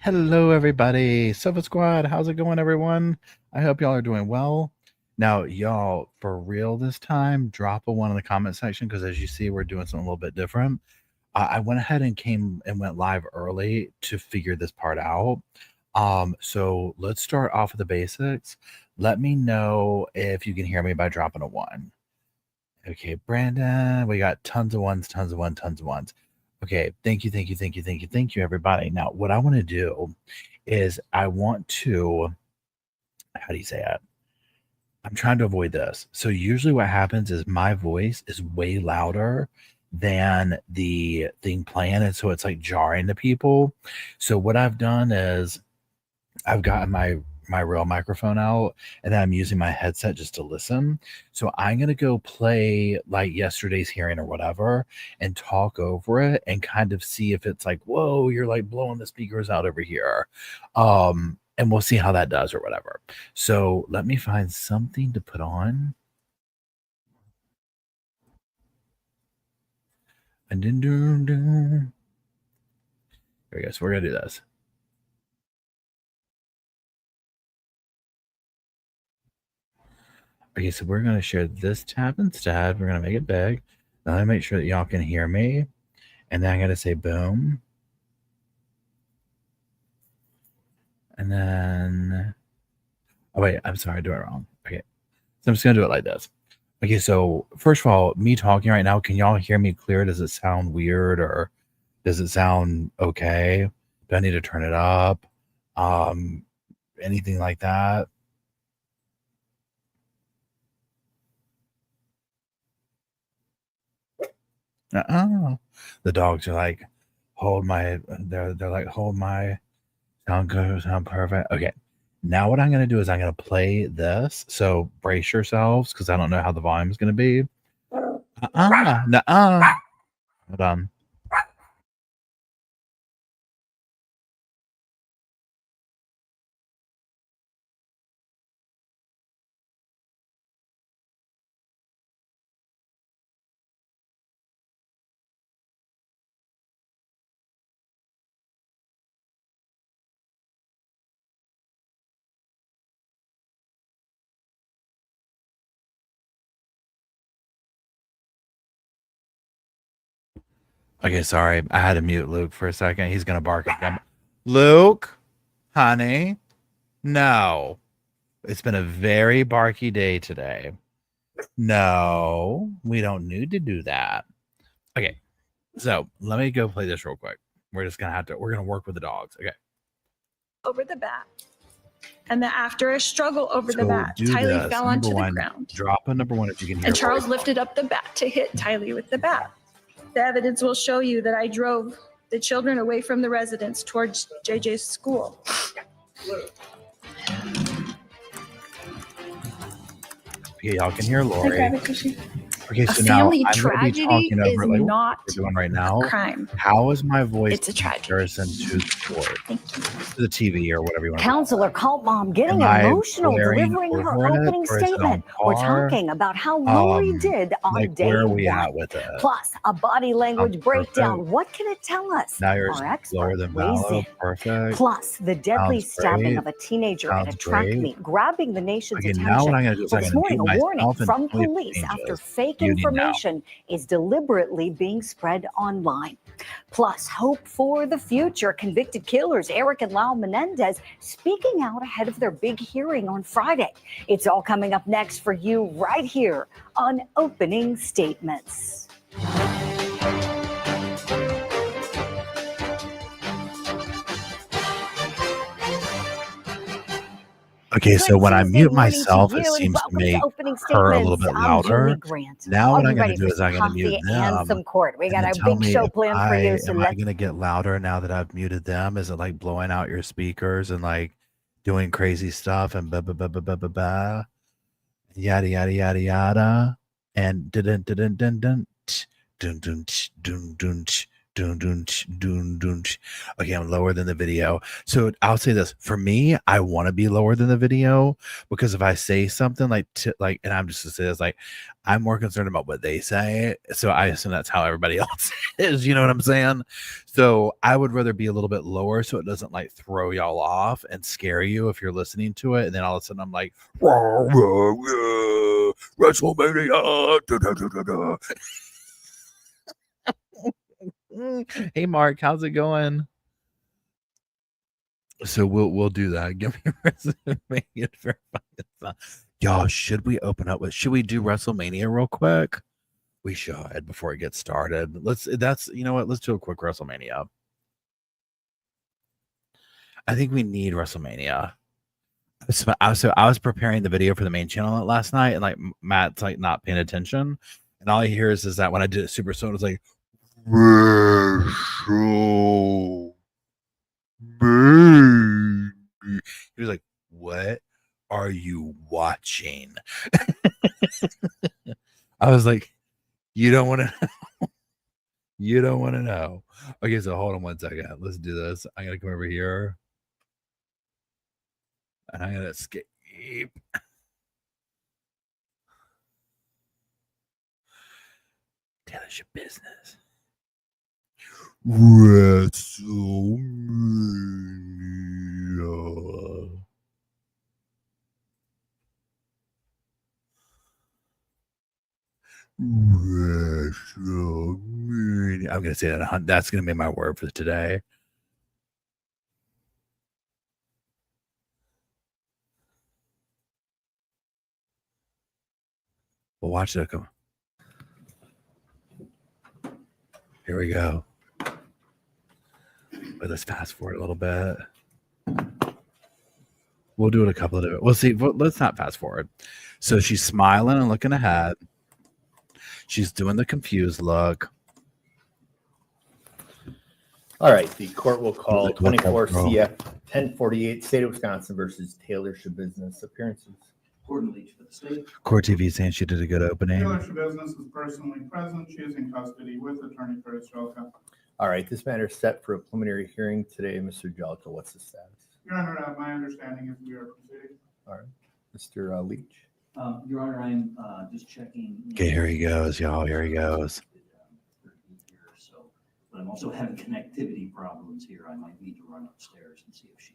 Hello, everybody. Sofa Squad, how's it going, everyone? I hope y'all are doing well. Now, y'all, for real this time, drop a one in the comment section because as you see, we're doing something a little bit different. I went ahead and went live early to figure this part out. So let's start off with the basics. Let me know if you can hear me by dropping a one. Okay, Brandon, we got tons of ones, tons of ones, tons of ones. Okay, thank you, everybody. Now, what I want to do is I want to, how do you say it? I'm trying to avoid this. So usually what happens is my voice is way louder than the thing playing, and so it's like jarring to people. So what I've done is I've gotten my real microphone out and then I'm using my headset just to listen. So I'm going to go play like yesterday's hearing or whatever and talk over it and kind of see if it's like, whoa, you're like blowing the speakers out over here. And we'll see how that does or whatever. So let me find something to put on. And here we go. So we're going to do this. Okay, so we're going to share this tab instead. We're going to make it big. Now let me make sure that y'all can hear me. And then I'm going to say boom. And then, oh wait, I'm sorry, I do it wrong. Okay, so I'm just going to do it like this. Okay, so first of all, me talking right now, can y'all hear me clear? Does it sound weird or does it sound okay? Do I need to turn it up? Anything like that? The dogs are like, they're like, hold my, sound good, sound perfect. Okay, now what I'm going to do is I'm going to play this. So brace yourselves because I don't know how the volume is going to be. Nuh-uh. Hold on. Okay, sorry. I had to mute Luke for a second. He's going to bark at them. Luke, honey, no. It's been a very barky day today. No, we don't need to do that. Okay, so let me go play this real quick. We're just going to work with the dogs. Okay. Over the bat. And then after a struggle over the bat, Tylee fell onto the ground. Drop a number one if you can hear. And Charles lifted up the bat to hit Tylee with the bat. The evidence will show you that I drove the children away from the residence towards JJ's school. Okay, y'all can hear Lori. Okay, so a now family I'm going to be talking over like not what we're doing right now. a crime. How is my voice It's a tragedy. comparison to the court? To the TV or whatever you want to Counselor called mom getting emotional delivering her opening statement. We're talking about how Lori did on like day where are we one. at with it? Plus, a body language breakdown. What can it tell us? Now you're Our expert lower than weighs Vallow. in. Perfect. Plus, the deadly Sounds stabbing great. of a teenager at a Sounds track great. meet, grabbing the nation's Okay, attention. now what I'm going to do is Well, I'm this going to morning, mute a warning myself and from tell you if it police after changes. fake Muting now. information is deliberately being spread online. Plus, hope for the future. Convicted killers Eric and Lau Menendez speaking out ahead of their big hearing on Friday. It's all coming up next for you right here on Opening Statements. Okay, so when I mute myself, it you, seems to make Opening her a little Statements. bit I'm Julie louder. Grant. Now Are what you I'm going ready to do for is I'm going to mute coffee and them. some court? We got And a then tell big me show if planned for you. So am I going to get louder now that I've muted them? Is it like blowing out your speakers and like doing crazy stuff and blah, blah, blah, blah, blah, blah, blah, yada, yada, yada, yada. And dun dun dun dun dun dun dun dun dun dun Dun, dun, dun, dun. Okay, I'm lower than the video. So I'll say this. For me, I want to be lower than the video because if I say something like, and I'm just to say this, like, I'm more concerned about what they say. So I assume that's how everybody else is. You know what I'm saying? So I would rather be a little bit lower so it doesn't like throw y'all off and scare you if you're listening to it. And then all of a sudden I'm like, WrestleMania. Da, da, da, da, da. Hey Mark, how's it going? So we'll do that. Give me WrestleMania for y'all. Should we open up with? Should we do WrestleMania real quick? We should before it gets started. You know what? Let's do a quick WrestleMania. I think we need WrestleMania. So I was preparing the video for the main channel last night, and like Matt's like not paying attention, and all he hears is that when I did it super slow, it was like WrestleMania. He was like, "What are you watching?" I was like, "You don't want to know. You don't want to know." Okay, so hold on one second. Let's do this. I'm gonna come over here, and I'm gonna escape. Tell us your business. WrestleMania. WrestleMania. I'm gonna say that. That's gonna be my word for today. Well, watch it. Come. Here we go. But let's fast forward a little bit. We'll do it a couple of different. We'll see. Let's not fast forward. So she's smiling and looking ahead. She's doing the confused look. All right. The court will call 24 CF 1048 State of Wisconsin versus Taylor Shabusiness appearances. Accordingly to the state. Court TV saying she did a good opening. Taylor Shabusiness is personally present. She is in custody with Attorney Curtis Jelka. All right. This matter is set for a preliminary hearing today. Mr. Jelka, what's the status? Your Honor, my understanding is we are proceeding. All right. Mr. Leach. Your Honor, I'm just checking. Okay, here he goes, y'all. Here he goes. So, but I'm also having connectivity problems here. I might need to run upstairs and see if she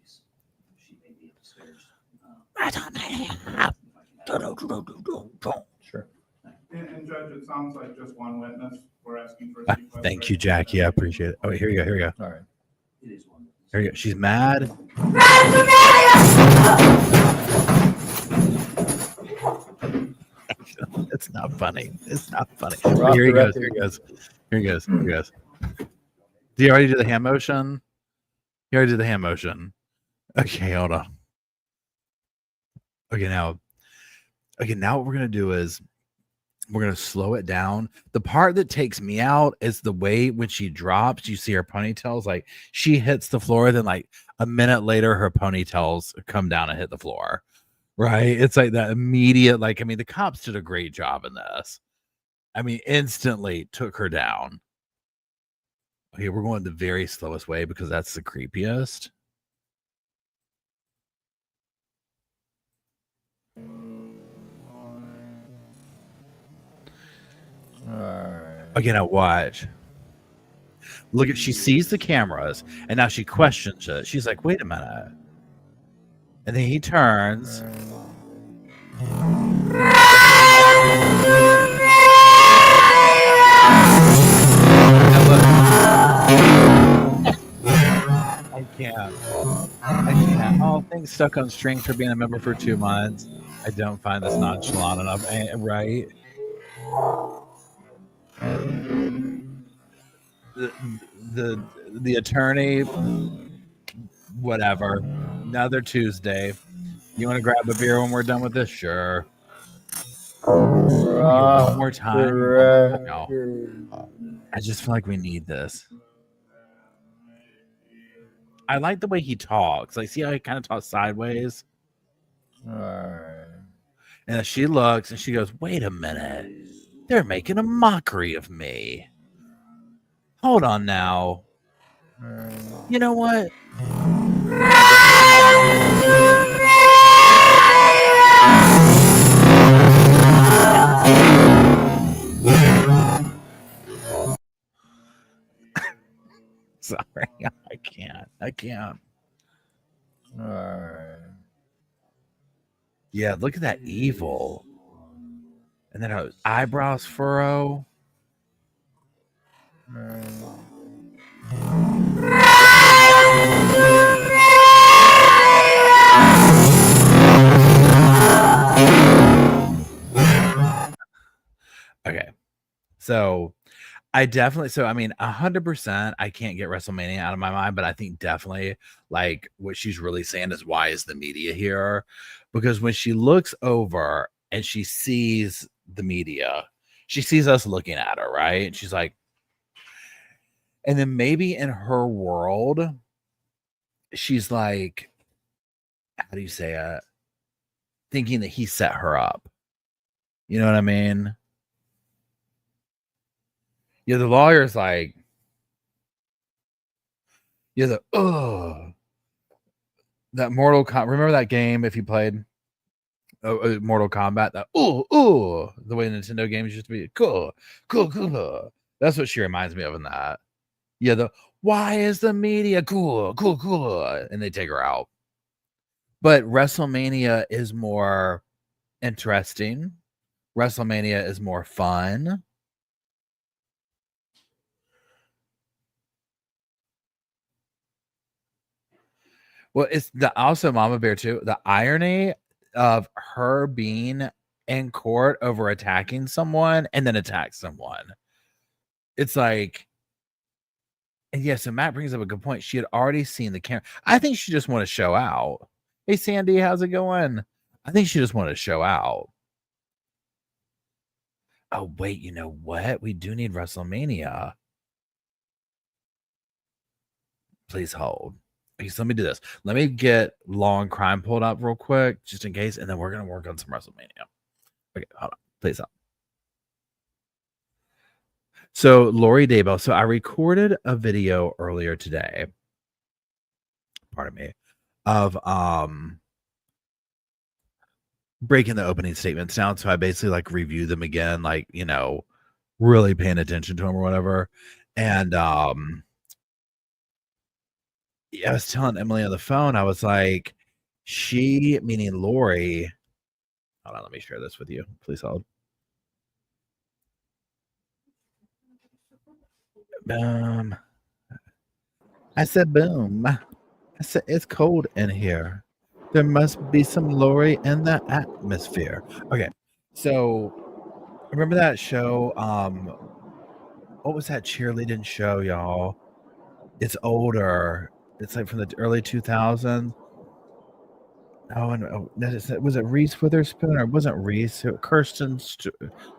may be upstairs. Sure. And Judge, it sounds like just one witness. We're asking for. Thank you, Jackie. I appreciate it. Oh, here you go. Here we go. All right. It is one. Here you go. She's mad. It's not funny. It's not funny. Oh, here he goes. Here he goes. Here he goes. Here he goes. Did you already do the hand motion? You already did the hand motion. Okay, hold on. Okay, now what we're gonna do is we're gonna slow it down. The part that takes me out is the way when she drops, you see her ponytails, like she hits the floor, then like a minute later, her ponytails come down and hit the floor. Right? It's like that immediate, like, I mean, the cops did a great job in this. I mean, instantly took her down. Okay, we're going the very slowest way because that's the creepiest. Okay, now watch. Look at, she sees the cameras and now she questions it. She's like, wait a minute. And then he turns. I can't. Oh, things stuck on string for being a member for 2 months. I don't find this nonchalant enough, right? The attorney, whatever. Another Tuesday. You want to grab a beer when we're done with this? Sure. One more time. No. I just feel like we need this. I like the way he talks. Like, see how he kind of talks sideways? All right. And she looks and she goes, wait a minute. They're making a mockery of me. Hold on now. You know what? Sorry, I can't. All right. Yeah, look at that evil. And then her eyebrows furrow. Okay. So I definitely, so I mean, 100%, I can't get WrestleMania out of my mind, but I think definitely like what she's really saying is why is the media here? Because when she looks over and she sees the media, she sees us looking at her, right? And she's like, and then maybe in her world, she's like, how do you say it? Thinking that he set her up. You know what I mean? Yeah, the lawyer's like, yeah, that Mortal Kombat. Remember that game if you played Mortal Kombat? That the way Nintendo games used to be. Cool. That's what she reminds me of in that. Yeah, the why is the media cool, and they take her out. But WrestleMania is more interesting. WrestleMania is more fun. Well, it's the also Mama Bear too. The irony of her being in court over attacking someone and then attack someone. It's like, and yeah, so Matt brings up a good point. She had already seen the camera. I think she just wanted to show out. Hey, Sandy, how's it going? I think she just wanted to show out. Oh, wait, you know what? We do need WrestleMania. Please hold. Okay, so let me do this. Let me get Law and Crime pulled up real quick, just in case, and then we're going to work on some WrestleMania. Okay, hold on. Please hold. So, Lori Daybell. So, I recorded a video earlier today, pardon me, of breaking the opening statements down. So, I basically like review them again, like, you know, really paying attention to them or whatever. And I was telling Emily on the phone, I was like, she, meaning Lori, hold on, let me share this with you. Please hold. Boom. I said, boom. I said, it's cold in here. There must be some Lori in the atmosphere. Okay. So remember that show? What was that cheerleading show, y'all? It's older. It's like from the early 2000s. Oh, and was it Reese Witherspoon or wasn't Reese? Kirsten?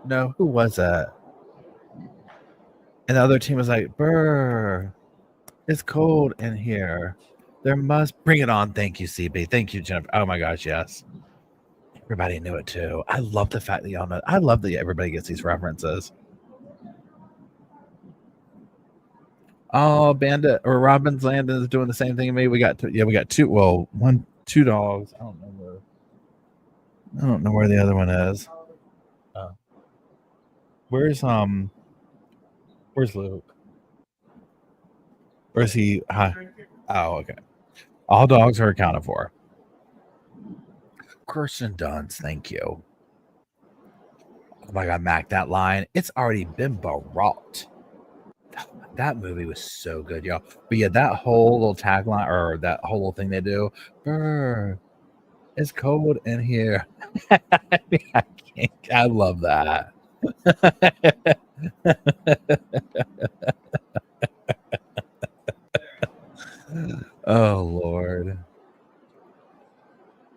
No, who was that? And the other team was like, Brr, it's cold in here. There must bring it on. Thank you, CB. Thank you, Jennifer. Oh my gosh, yes. Everybody knew it too. I love the fact that y'all know. I love that everybody gets these references. Oh, Bandit or Robin's Landon is doing the same thing to me. We got two. Well, two dogs. I don't know where the other one is. Where's Luke? Where's he? Hi. Oh, okay. All dogs are accounted for. Kirsten Dunst, thank you. Oh my God, Mac, that line, it's already been brought. That movie was so good, y'all. But yeah, that whole little tagline or that whole little thing they do, it's cold in here. I love that. Oh Lord.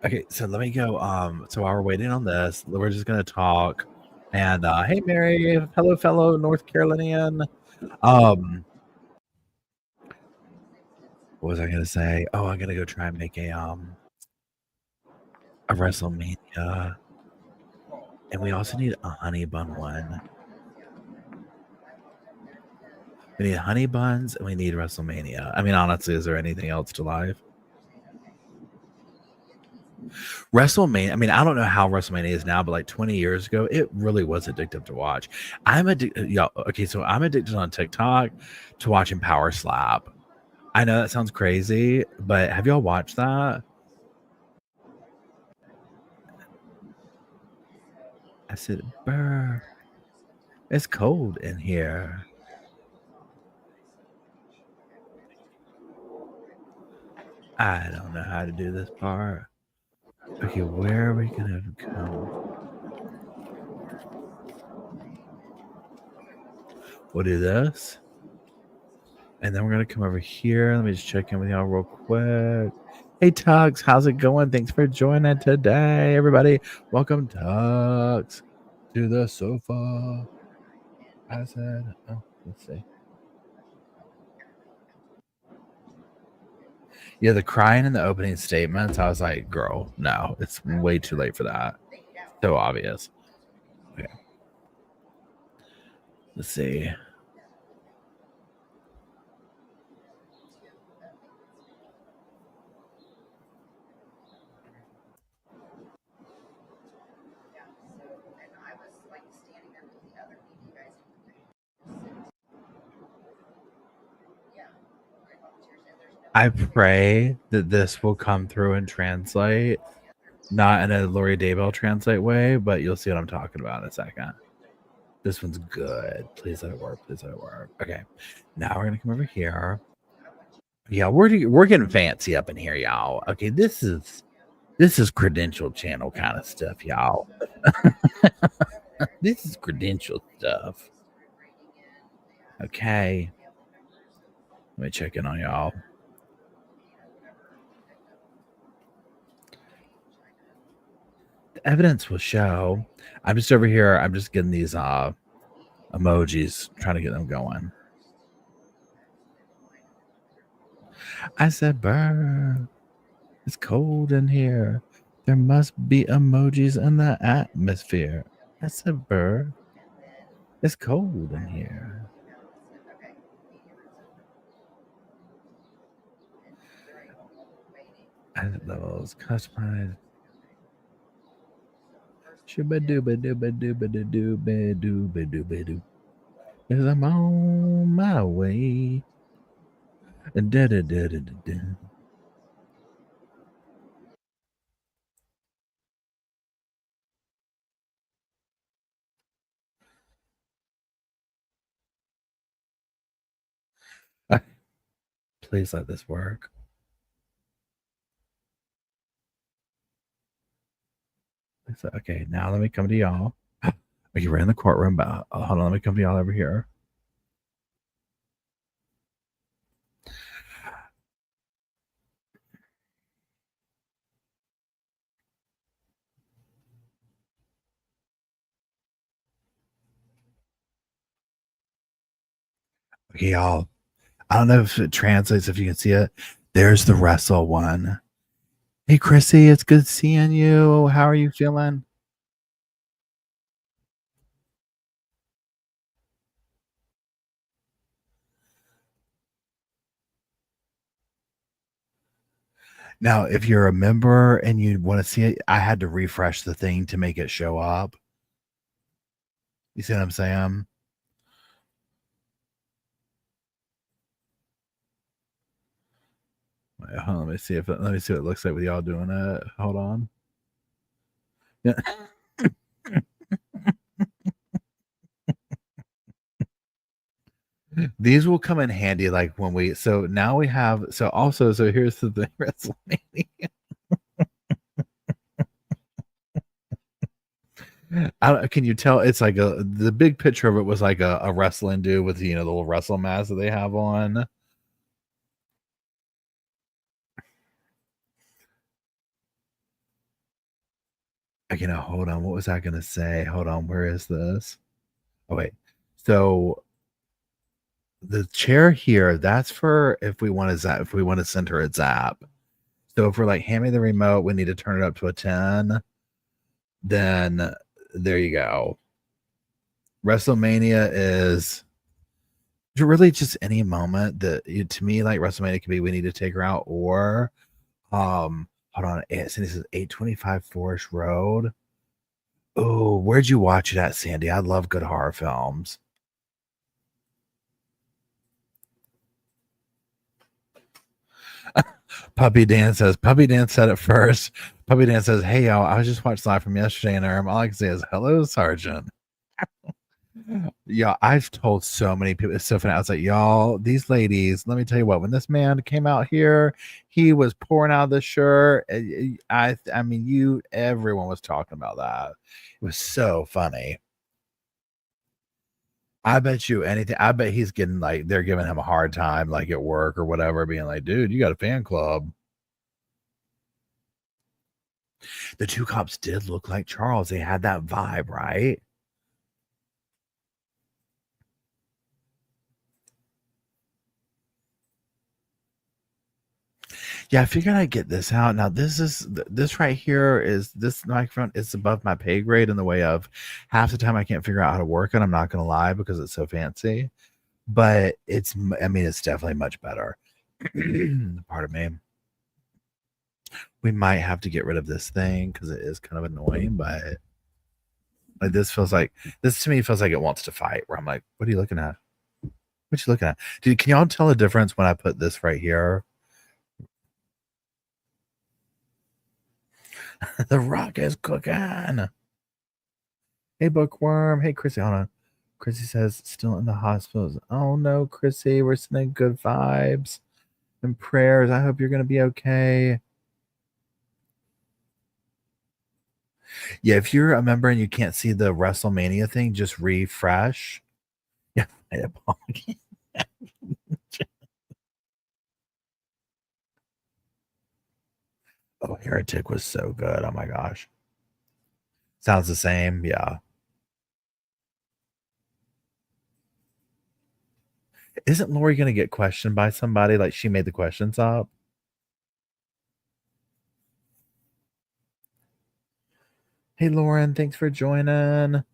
Okay, so let me go. So while we're waiting on this, we're just gonna talk. And hey Mary, hello fellow North Carolinian. What was I gonna say? Oh, I'm gonna go try and make a WrestleMania. And we also need a honey bun one. We need honey buns and we need WrestleMania. I mean, honestly, is there anything else to life? WrestleMania. I mean, I don't know how WrestleMania is now, but like 20 years ago, it really was addictive to watch. I'm addicted. Yeah. Okay. So I'm addicted on TikTok to watching Power Slap. I know that sounds crazy, but have y'all watched that? I said, "Brr, it's cold in here." I don't know how to do this part. Okay, where are we gonna go? We'll do this. And then we're gonna come over here. Let me just check in with y'all real quick. Hey Tux, how's it going? Thanks for joining today, everybody. Welcome, Tux, to the sofa. I said, oh, let's see. Yeah, the crying in the opening statements, I was like, girl, no, it's way too late for that. So obvious. Okay. Let's see. I pray that this will come through and translate, not in a Lori Daybell translate way, but you'll see what I'm talking about in a second. This one's good. Please let it work. Please let it work. Okay. Now we're gonna come over here. Yeah, we're getting fancy up in here, y'all. Okay, this is credential channel kind of stuff, y'all. This is credential stuff. Okay. Let me check in on y'all. The evidence will show. I'm just over here. I'm just getting these emojis, trying to get them going. I said, "Brr, it's cold in here. There must be emojis in the atmosphere." I said, "Brr, it's cold in here." I said, "Those customized." Shooba-dooba-dooba-dooba-dooba-dooba-dooba-doo. 'Cause I'm on my way. Da-da-da-da-da-da. Please let this work. Okay, now let me come to y'all. Okay, we're in the courtroom, but hold on, let me come to y'all over here. Okay, y'all. I don't know if it translates, if you can see it. There's the wrestle one. Hey, Chrissy, it's good seeing you. How are you feeling? Now, if you're a member and you want to see it, I had to refresh the thing to make it show up. You see what I'm saying? Wait, hold on, let me see what it looks like with y'all doing it. Hold on. Yeah. These will come in handy, like when we. So now we have. So also, so here's the thing, WrestleMania. Can you tell? It's like the big picture of it was like a wrestling dude with the little wrestle mask that they have on. Okay, now hold on. What was I gonna say? Hold on. Where is this? Oh wait. So the chair here, that's for if we want to send her a zap. So if we're like, hand me the remote, we need to turn it up to a 10. Then there you go. WrestleMania is really just any moment that to me, like WrestleMania could be, we need to take her out, or hold on, Sandy says 825 Forest Road. Oh, where'd you watch it at, Sandy? I love good horror films. Puppy Dan says, Puppy Dan said it first. Puppy Dan says, hey, y'all, I was just watching live from yesterday, and all I can say is, hello, Sergeant. Yeah, I've told so many people. It's so funny. I was like, y'all, these ladies, let me tell you what, when this man came out here, he was pouring out the shirt. I mean, everyone was talking about that. It was so funny. I bet you anything. I bet he's getting like, they're giving him a hard time, like at work or whatever, being like, dude, you got a fan club. The two cops did look like Charles. They had that vibe, right? Yeah, I figured I'd get this out. Now, this right here is this microphone is above my pay grade in the way of half the time I can't figure out how to work it. I'm not going to lie because it's so fancy, but it's definitely much better. Pardon me. We might have to get rid of this thing because it is kind of annoying, but like this to me feels like it wants to fight. Where I'm like, what are you looking at? What you looking at? Dude, can y'all tell the difference when I put this right here? The Rock is cooking. Hey, Bookworm. Hey, Chrissy. Hold on. Chrissy says, still in the hospitals. Oh, no, Chrissy. We're sending good vibes and prayers. I hope you're going to be okay. Yeah, if you're a member and you can't see the WrestleMania thing, just refresh. Yeah, I apologize. Oh, Heretic was so good. Oh, my gosh. Sounds the same. Yeah. Isn't Lori going to get questioned by somebody? Like she made the questions up? Hey, Lauren. Thanks for joining.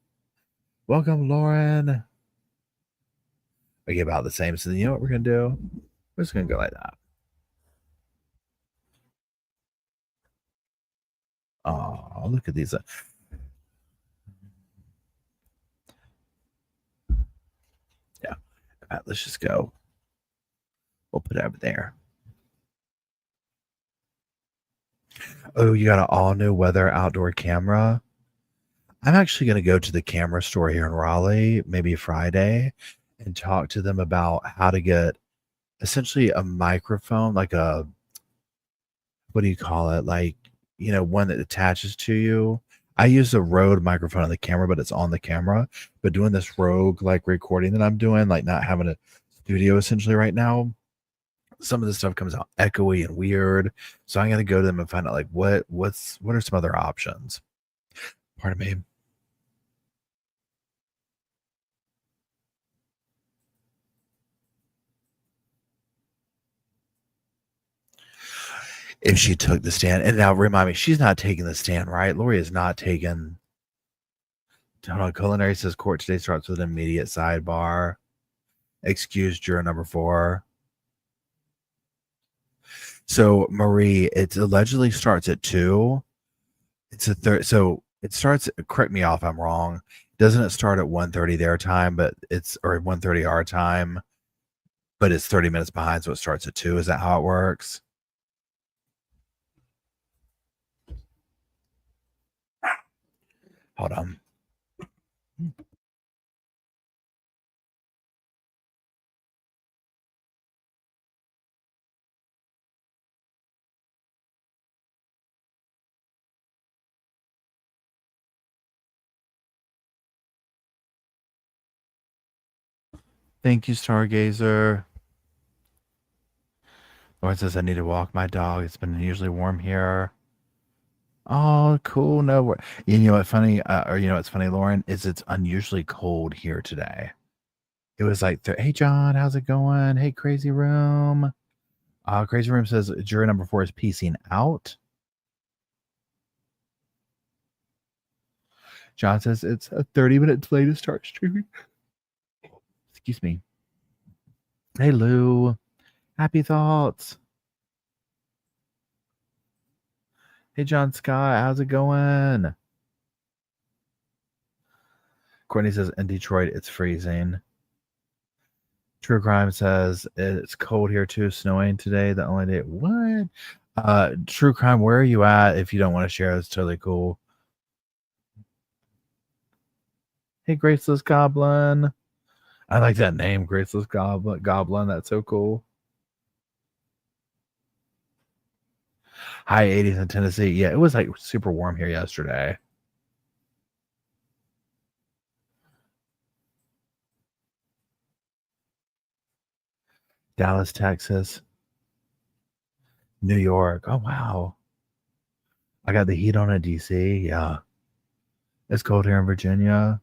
Welcome, Lauren. Okay, about the same. So you know what we're going to do? We're just going to go like that. Oh, look at these. Yeah. All right, let's just go. We'll put it over there. Oh, you got an all new weather outdoor camera? I'm actually going to go to the camera store here in Raleigh, maybe Friday, and talk to them about how to get essentially a microphone, like a, what do you call it? Like, one that attaches to you. I use a Rode microphone on the camera, but it's on the camera. But doing this rogue like recording that I'm doing, like not having a studio essentially right now, some of this stuff comes out echoey and weird. So I'm gonna go to them and find out like what are some other options. Pardon me. If she took the stand, and now remind me, she's not taking the stand, right? Lori is not taking. Hold on, Culinary says court today starts with an immediate sidebar. Excuse juror number 4. So Marie, it allegedly starts at 2. It's a third. So it starts. Correct me if I'm wrong. Doesn't it start at 1:30 their time, but or 1:30 our time, but it's 30 minutes behind, so it starts at 2. Is that how it works? Hold on. Thank you, Stargazer. Lauren says I need to walk my dog. It's been unusually warm here. Oh, cool. No, you know what's funny? What's funny, Lauren, is it's unusually cold here today. It was like, hey, John, how's it going? Hey, Crazy Room. Crazy Room says juror number 4 is piecing out. John says it's 30 minutes late to start streaming. Excuse me. Hey, Lou. Happy thoughts. Hey, John Scott. How's it going? Courtney says, in Detroit, it's freezing. True Crime says, it's cold here too, snowing today. The only day. What? True Crime, where are you at? If you don't want to share, it's totally cool. Hey, Graceless Goblin. I like that name, Graceless Goblin. That's so cool. High 80s in Tennessee. Yeah, it was like super warm here yesterday. Dallas, Texas. New York. Oh, wow. I got the heat on in DC. Yeah. It's cold here in Virginia.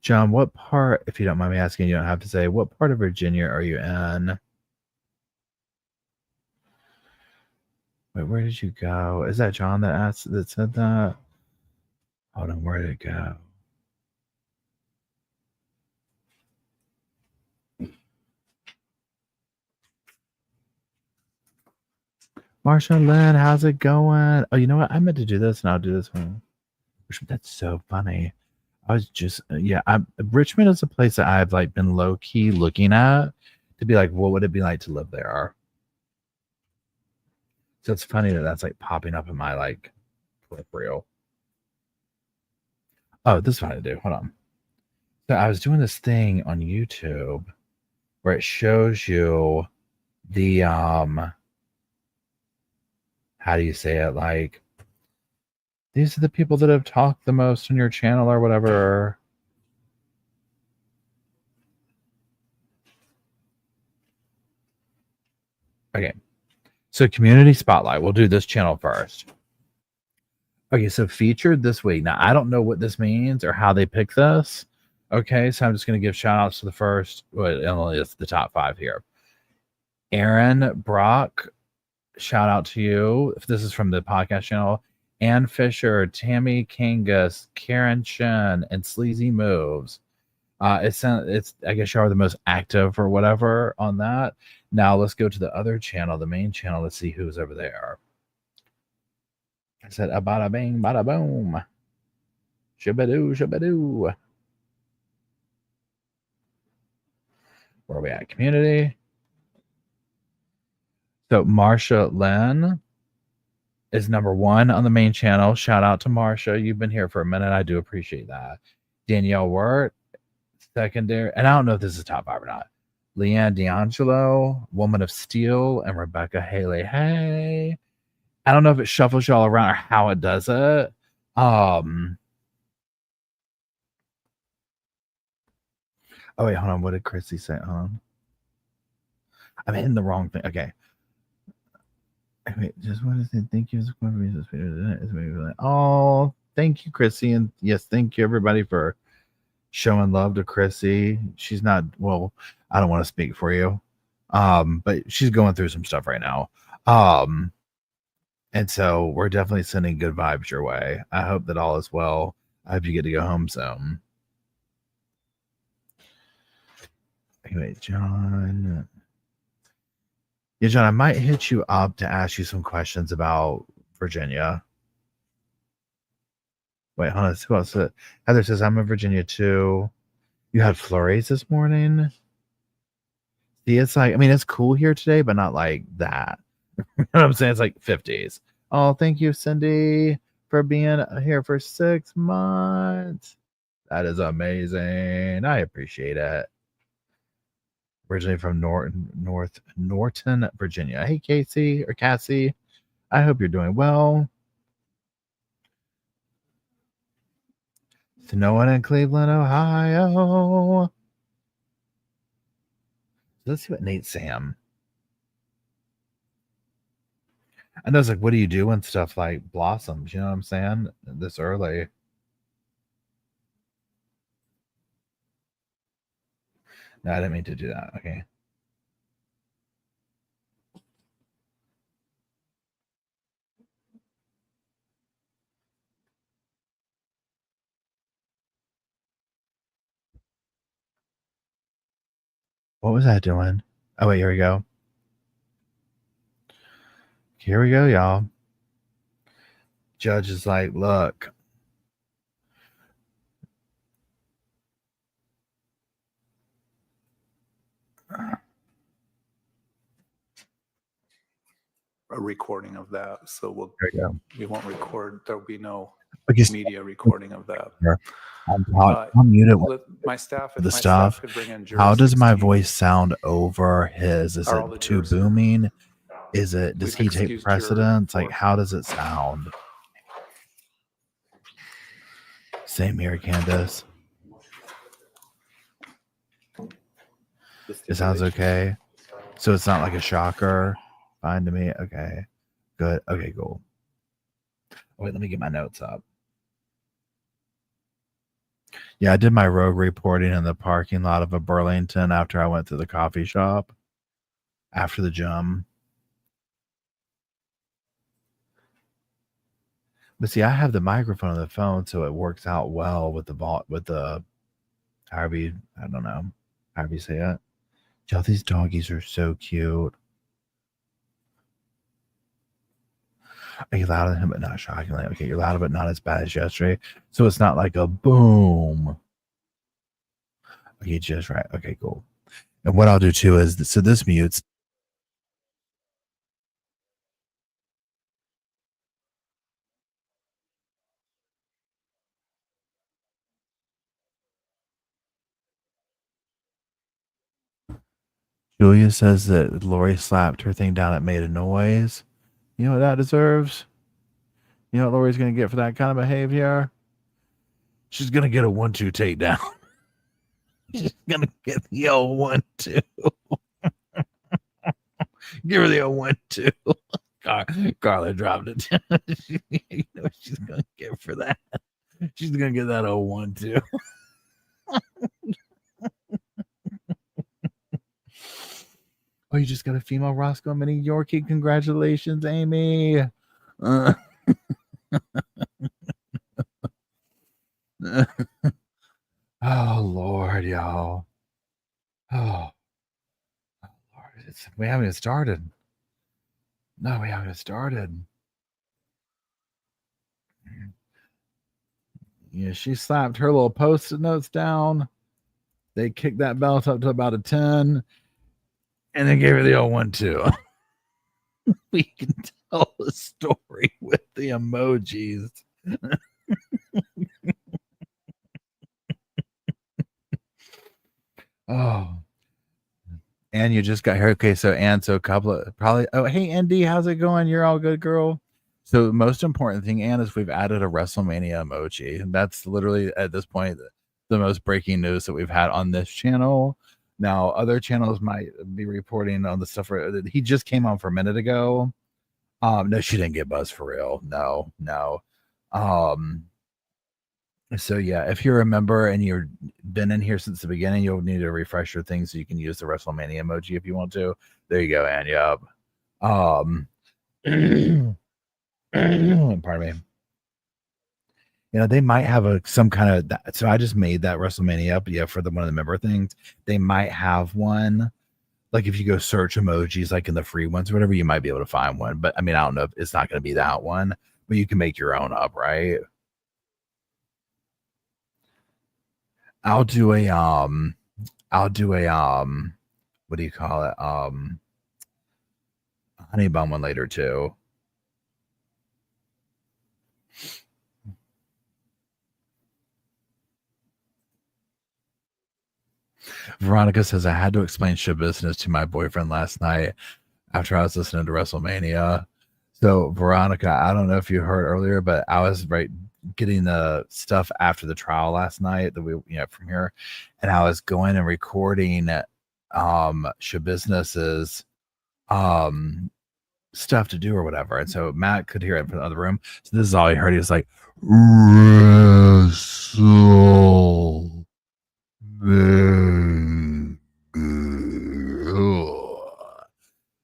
John, what part, if you don't mind me asking, you don't have to say, what part of Virginia are you in? Wait, where did you go? Is that John that said that? Hold on, where did it go? Marsha Lynn, how's it going? Oh, you know what? I meant to do this, and I'll do this one. That's so funny. I was just, Richmond is a place that I've like been low key looking at to be like, what would it be like to live there? So it's funny that that's like popping up in my like peripheral. Oh, this is what I do. Hold on. So I was doing this thing on YouTube where it shows you the how do you say it? Like, these are the people that have talked the most on your channel or whatever. Okay. So community spotlight. We'll do this channel first. Okay, so featured this week. Now, I don't know what this means or how they pick this. Okay, so I'm just going to give shout outs to the first, well, only it's the top 5 here. Aaron Brock, shout out to you. If this is from the podcast channel. Ann Fisher, Tammy Kangas, Karen Chen, and Sleazy Moves. It's I guess y'all are the most active or whatever on that. Now let's go to the other channel, the main channel. Let's see who's over there. I said, a bada bing, bada boom. Shabadoo, shabadoo. Where are we at? Community. So Marsha Lynn is number 1 on the main channel. Shout out to Marsha. You've been here for a minute. I do appreciate that. Danielle Wirt, secondary. And I don't know if this is top 5 or not. Leanne D'Angelo, Woman of Steel, and Rebecca Haley. Hey. I don't know if it shuffles y'all around or how it does it. Oh wait, hold on. What did Chrissy say? Hold on. I'm hitting the wrong thing. Okay. Wait, just want to say thank you. Oh, thank you, Chrissy. And yes, thank you everybody for showing love to Chrissy. She's not, well, I don't want to speak for you. But she's going through some stuff right now. And so we're definitely sending good vibes your way. I hope that all is well. I hope you get to go home soon. Anyway, John. Yeah, John, I might hit you up to ask you some questions about Virginia. Wait, hold on. Who else? Heather says, I'm in Virginia too. You had flurries this morning? See, it's like, I mean, it's cool here today, but not like that. You know what I'm saying? It's like 50s. Oh, thank you, Cindy, for being here for 6 months. That is amazing. I appreciate it. Originally from Norton, Virginia. Hey, Casey or Cassie. I hope you're doing well. Snowing in Cleveland, Ohio. Let's see what Nate Sam. I know it's like, what do you do when stuff like blossoms? You know what I'm saying? This early. No, I didn't mean to do that. Okay. What was I doing? Oh, wait, here we go. Here we go, y'all. Judge is like, look. A recording of that. So we won't record. There'll be no media recording of that. I'll mute it. My staff, the stuff. could bring in How does my 16. voice sound over his? Is Are all the it too jurors here? booming? Is it? Does We've he take excused precedence? juror Like, how does it sound? Same here, Candace. It sounds okay. So it's not like a shocker. Fine to me. Okay. Good. Okay, cool. Wait, let me get my notes up. Yeah, I did my rogue reporting in the parking lot of a Burlington after I went to the coffee shop after the gym. But see, I have the microphone on the phone, so it works out well with the however you, I don't know, however you say it. Y'all, these doggies are so cute. Are you louder than him, but not shockingly? Okay, you're louder, but not as bad as yesterday. So it's not like a boom. Okay, just right. Okay, cool. And what I'll do too is, so this mutes. Julia says that Lori slapped her thing down. It made a noise. You know what that deserves? You know what Lori's going to get for that kind of behavior? She's going to get a 1-2 takedown. She's going to get the old 1-2. Give her the old 1-2. Carla dropped it. You know what she's going to get for that? She's going to get that old 1-2. Oh, you just got a female Roscoe Mini Yorkie. Congratulations, Amy. Oh, Lord, y'all. Oh, Lord. We haven't even started. No, we haven't even started. Yeah, she slapped her little post-it notes down. They kicked that belt up to about a 10. And then gave her the old 1-2. We can tell the story with the emojis. Oh. And you just got here. Okay, so Ann, so a couple of probably. Oh, hey, Andy, how's it going? You're all good, girl. So the most important thing, Ann, is we've added a WrestleMania emoji. And that's literally at this point the most breaking news that we've had on this channel. Now, other channels might be reporting on the stuff he just came on for a minute ago. No, she didn't get buzzed for real. No. So yeah, if you remember and you've been in here since the beginning, you'll need to refresh your thing so you can use the WrestleMania emoji if you want to. There you go, and yep. Pardon me. You know, they might have some kind of that. So I just made that WrestleMania up, yeah, for one of the member things. They might have one. Like if you go search emojis, like in the free ones or whatever, you might be able to find one. But I mean, I don't know if it's not going to be that one, but you can make your own up, right? I'll do a what do you call it? Honey bun one later too. Veronica says I had to explain show business to my boyfriend last night after I was listening to WrestleMania. So Veronica, I don't know if you heard earlier, but I was getting the stuff after the trial last night that we from here, and I was going and recording show businesses stuff to do or whatever, and so Matt could hear it from the other room. So this is all he heard. He was like, Wrestle.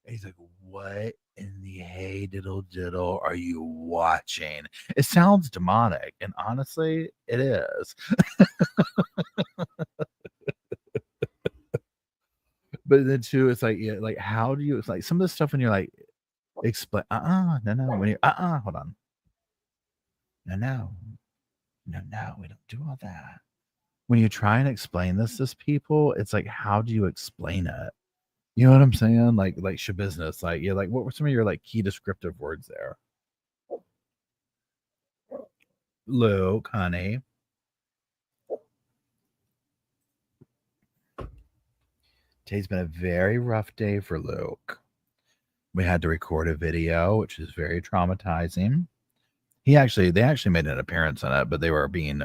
He's like, what in the hey diddle diddle are you watching? It sounds demonic, and honestly, it is. But then too, it's like, yeah, like how do you? It's like some of the stuff when you're like, explain. No. When you hold on. No. We don't do all that. When you try and explain this to people, it's like, how do you explain it? You know what I'm saying? Like shabusiness. Like, yeah, like what were some of your like key descriptive words there? Luke, honey. Today's been a very rough day for Luke. We had to record a video, which is very traumatizing. They actually made an appearance in it, but they were being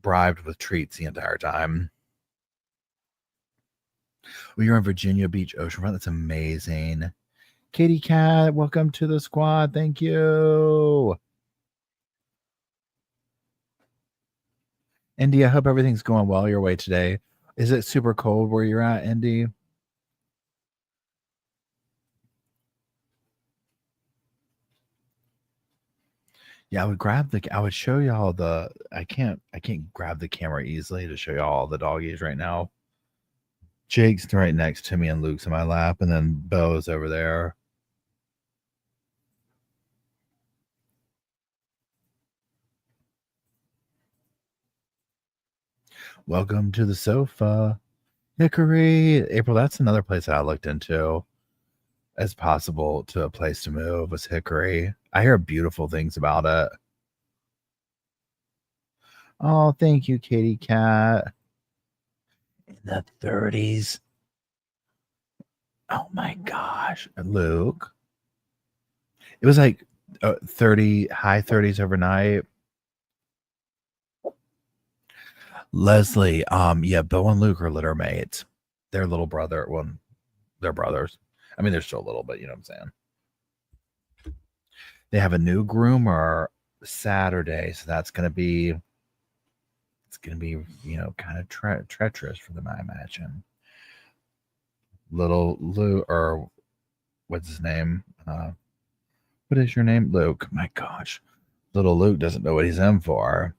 bribed with treats the entire time. We were in Virginia Beach oceanfront. That's amazing. Katie Cat, welcome to the squad. Thank you. Indy, I hope everything's going well your way today. Is it super cold where you're at, Indy? Yeah, I would show y'all I can't grab the camera easily to show y'all all the doggies right now. Jake's right next to me and Luke's in my lap, and then Bo's over there. Welcome to the sofa. Hickory. April, that's another place that I looked into as possible to a place to move was Hickory. I hear beautiful things about it. Oh, thank you, Katie Cat. In the 30s. Oh my gosh. Luke. It was like 30, high 30s overnight. Leslie, yeah, Bo and Luke are litter mates. Their little brother, well, they're brothers. I mean, they're still little, but you know what I'm saying. They have a new groomer Saturday, so it's gonna be, you know, kind of treacherous for them, I imagine. Little Luke, or what's his name? What is your name? Luke. My gosh, little Luke doesn't know what he's in for.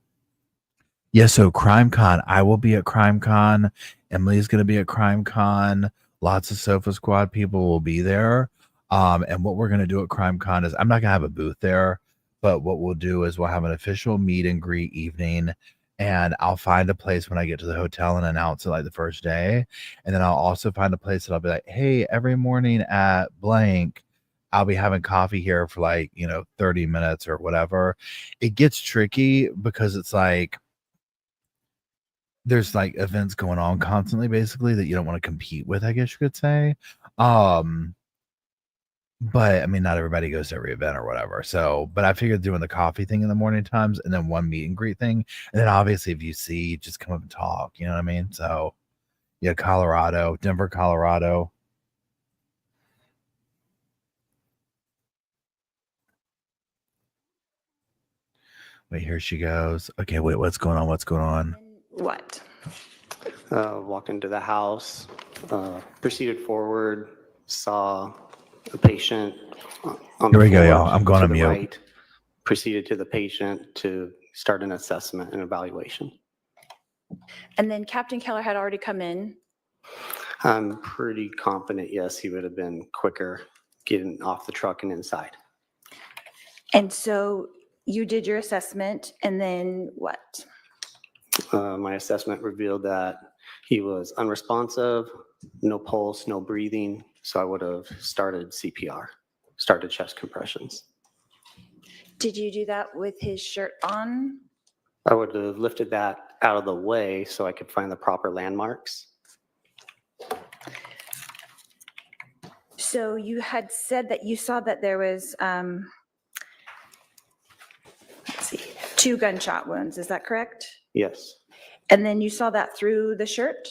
Yeah, so CrimeCon, I will be at CrimeCon. Emily's going to be at CrimeCon. Lots of Sofa Squad people will be there. And what we're going to do at CrimeCon is I'm not going to have a booth there, but what we'll do is we'll have an official meet and greet evening, and I'll find a place when I get to the hotel and announce it like the first day. And then I'll also find a place that I'll be like, hey, every morning at blank, I'll be having coffee here for like, 30 minutes or whatever. It gets tricky because it's like, there's like events going on constantly basically that you don't want to compete with, I guess you could say. But I mean, not everybody goes to every event or whatever. So, but I figured doing the coffee thing in the morning times and then one meet and greet thing. And then obviously if you see, just come up and talk, you know what I mean? So yeah, Denver, Colorado. Wait, here she goes. Okay, wait, what's going on? What? Walked into the house, proceeded forward, saw a patient on Here we the go, floor y'all. I'm going to on the mute. right, proceeded to the patient to start an assessment and evaluation. And then Captain Keller had already come in. I'm pretty confident, yes, he would have been quicker getting off the truck and inside. And so you did your assessment, and then what? My assessment revealed that he was unresponsive, no pulse, no breathing, so I would have started CPR, started chest compressions. Did you do that with his shirt on? I would have lifted that out of the way so I could find the proper landmarks. So you had said that you saw that there was, let's see, 2 gunshot wounds. Is that correct? Yes. And then you saw that through the shirt?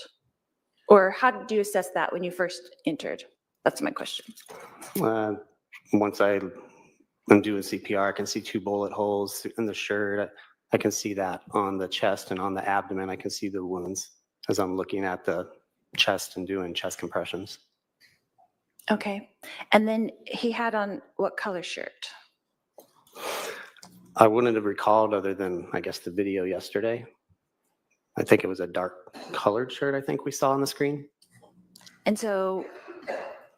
Or how did you assess that when you first entered? That's my question. Once I am doing CPR, I can see 2 bullet holes in the shirt. I can see that on the chest and on the abdomen. I can see the wounds as I'm looking at the chest and doing chest compressions. Okay. And then he had on what color shirt? I wouldn't have recalled other than, I guess, the video yesterday. I think it was a dark colored shirt I think we saw on the screen. And so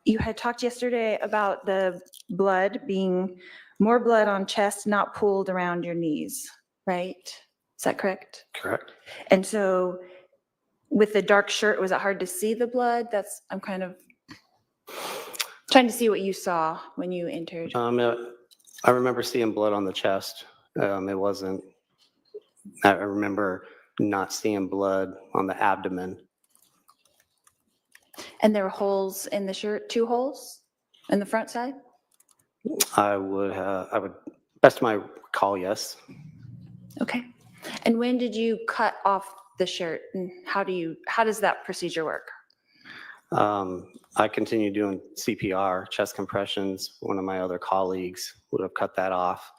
you had talked yesterday about the blood being more blood on chest, not pooled around your knees, right? Is that correct? Correct. And so with the dark shirt, was it hard to see the blood? I'm kind of trying to see what you saw when you entered. I remember seeing blood on the chest. It wasn't, I remember not seeing blood on the abdomen. And there were holes in the shirt, 2 holes in the front side? I would, best of my recall, yes. Okay. And when did you cut off the shirt, and how does that procedure work? I continued doing CPR, chest compressions. One of my other colleagues would have cut that off.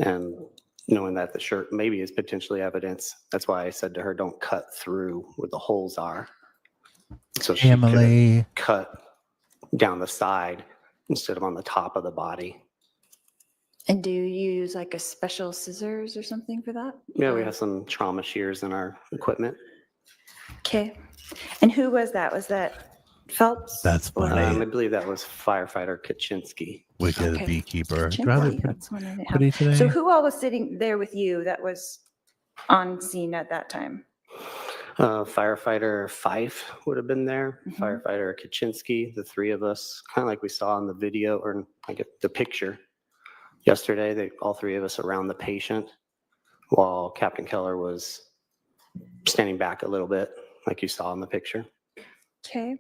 And knowing that the shirt maybe is potentially evidence, that's why I said to her, don't cut through where the holes are. So she could have cut down the side instead of on the top of the body. And do you use like a special scissors or something for that? Yeah, we have some trauma shears in our equipment. Okay. And who was that? Was that Phelps? That's funny. I believe that was firefighter Kaczynski. Wicked Okay. beekeeper. Gently, that's one I didn't have. Pretty today. So who all was sitting there with you that was on scene at that time? Firefighter Fife would have been there. Mhm. Firefighter Kaczynski, the 3 of us, kind of like we saw in the video or I get the picture yesterday. All 3 of us around the patient, while Captain Keller was standing back a little bit, like you saw in the picture. Okay.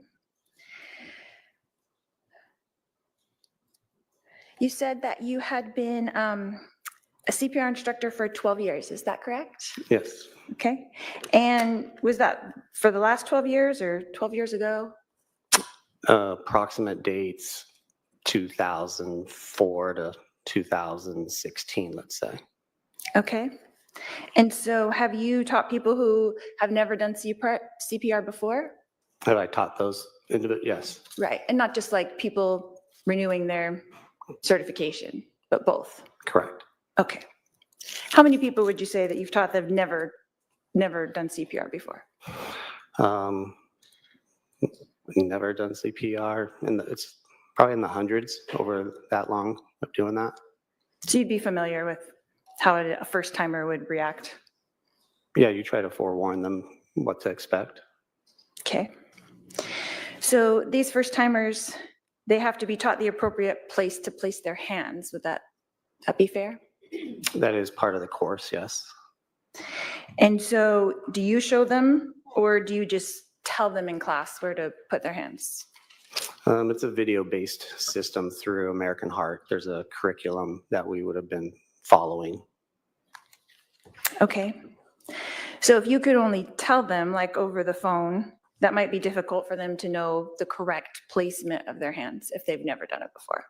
You said that you had been a CPR instructor for 12 years. Is that correct? Yes. Okay. And was that for the last 12 years or 12 years ago? Approximate dates 2004 to 2016, let's say. Okay. And so have you taught people who have never done CPR before? Have I taught those individuals? Yes. Right. And not just like people renewing their certification, but both? Correct. Okay. How many people would you say that you've taught that have never done CPR before? Never done CPR, and it's probably in the hundreds over that long of doing that. So you'd be familiar with how a first timer would react? Yeah, you try to forewarn them what to expect. Okay. So these first timers, they have to be taught the appropriate place to place their hands. Would that be fair? That is part of the course, yes. And so do you show them, or do you just tell them in class where to put their hands? It's a video-based system through American Heart. There's a curriculum that we would have been following. Okay. So if you could only tell them, like over the phone, that might be difficult for them to know the correct placement of their hands if they've never done it before.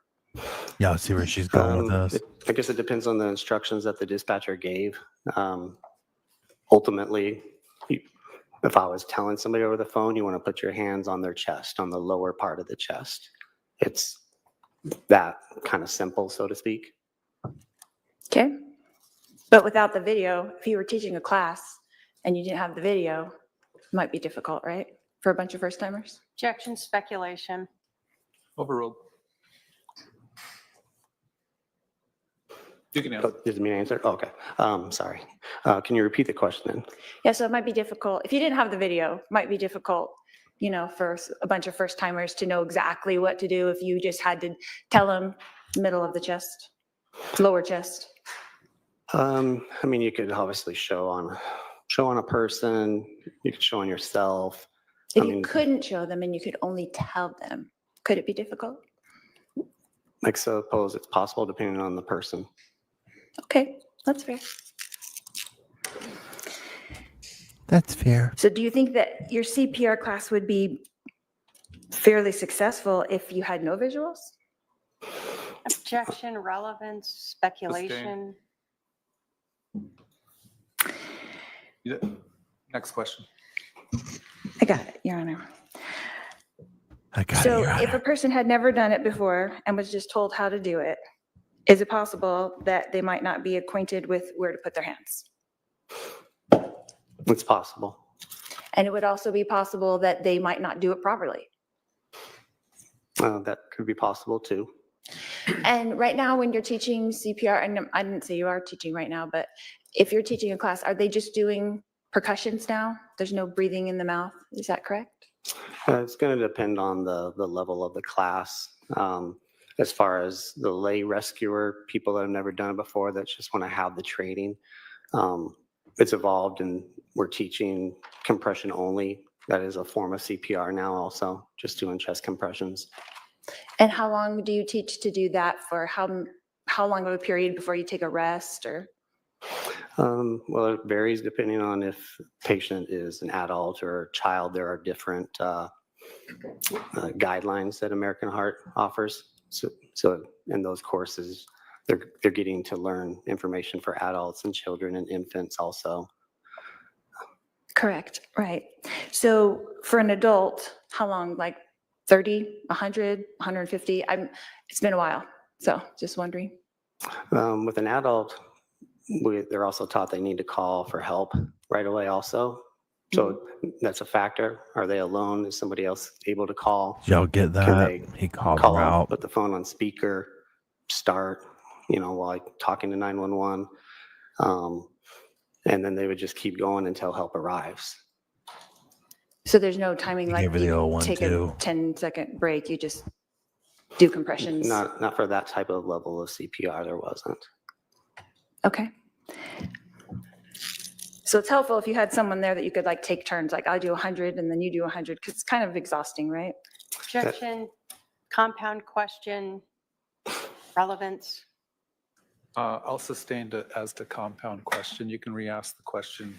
Yeah, I see where she's going with this. I guess it depends on the instructions that the dispatcher gave. Ultimately, if I was telling somebody over the phone, you want to put your hands on their chest, on the lower part of the chest. It's that kind of simple, so to speak. Okay. But without the video, if you were teaching a class and you didn't have the video, it might be difficult, right? For a bunch of first timers? Objection, speculation. Overruled. You can answer. Did me answer? Okay. Sorry. Can you repeat the question then? Yeah, so it might be difficult. If you didn't have the video, it might be difficult, for a bunch of first timers to know exactly what to do if you just had to tell them middle of the chest, lower chest. You could obviously show on a person, you could show on yourself. If you couldn't show them and you could only tell them, could it be difficult? I suppose it's possible depending on the person. Okay, that's fair. That's fair. So do you think that your CPR class would be fairly successful if you had no visuals? Objection, relevance, speculation. Next question. I got it, Your Honor. I got it, So Your Honor. if a person had never done it before and was just told how to do it, is it possible that they might not be acquainted with where to put their hands? It's possible. And it would also be possible that they might not do it properly. That could be possible too. And right now, when you're teaching CPR, and I didn't say you are teaching right now, but if you're teaching a class, are they just doing percussions now? There's no breathing in the mouth. Is that correct? It's going to depend on the level of the class. As far as the lay rescuer, people that have never done it before that just want to have the training, it's evolved and we're teaching compression only. That is a form of CPR now also, just doing chest compressions. And how long do you teach to do that for? How long of a period before you take a rest or? Well, it varies depending on if patient is an adult or a child. There are different guidelines that American Heart offers. So in those courses, they're getting to learn information for adults and children and infants also. Correct, right. So for an adult, how long, like 30, 100, 150? It's been a while, so just wondering. With an adult, they're also taught they need to call for help right away also. So that's a factor. Are they alone? Is somebody else able to call? Y'all get that? He called her out. Put the phone on speaker, start, while talking to 911. And then they would just keep going until help arrives. So there's no timing, like you take a 10-second break, you just do compressions? Not for that type of level of CPR, there wasn't. Okay. So it's helpful if you had someone there that you could take turns, like I'll do 100 and then you do 100, because it's kind of exhausting, right? Objection, compound question, relevance. I'll sustain it as the compound question. You can re-ask the question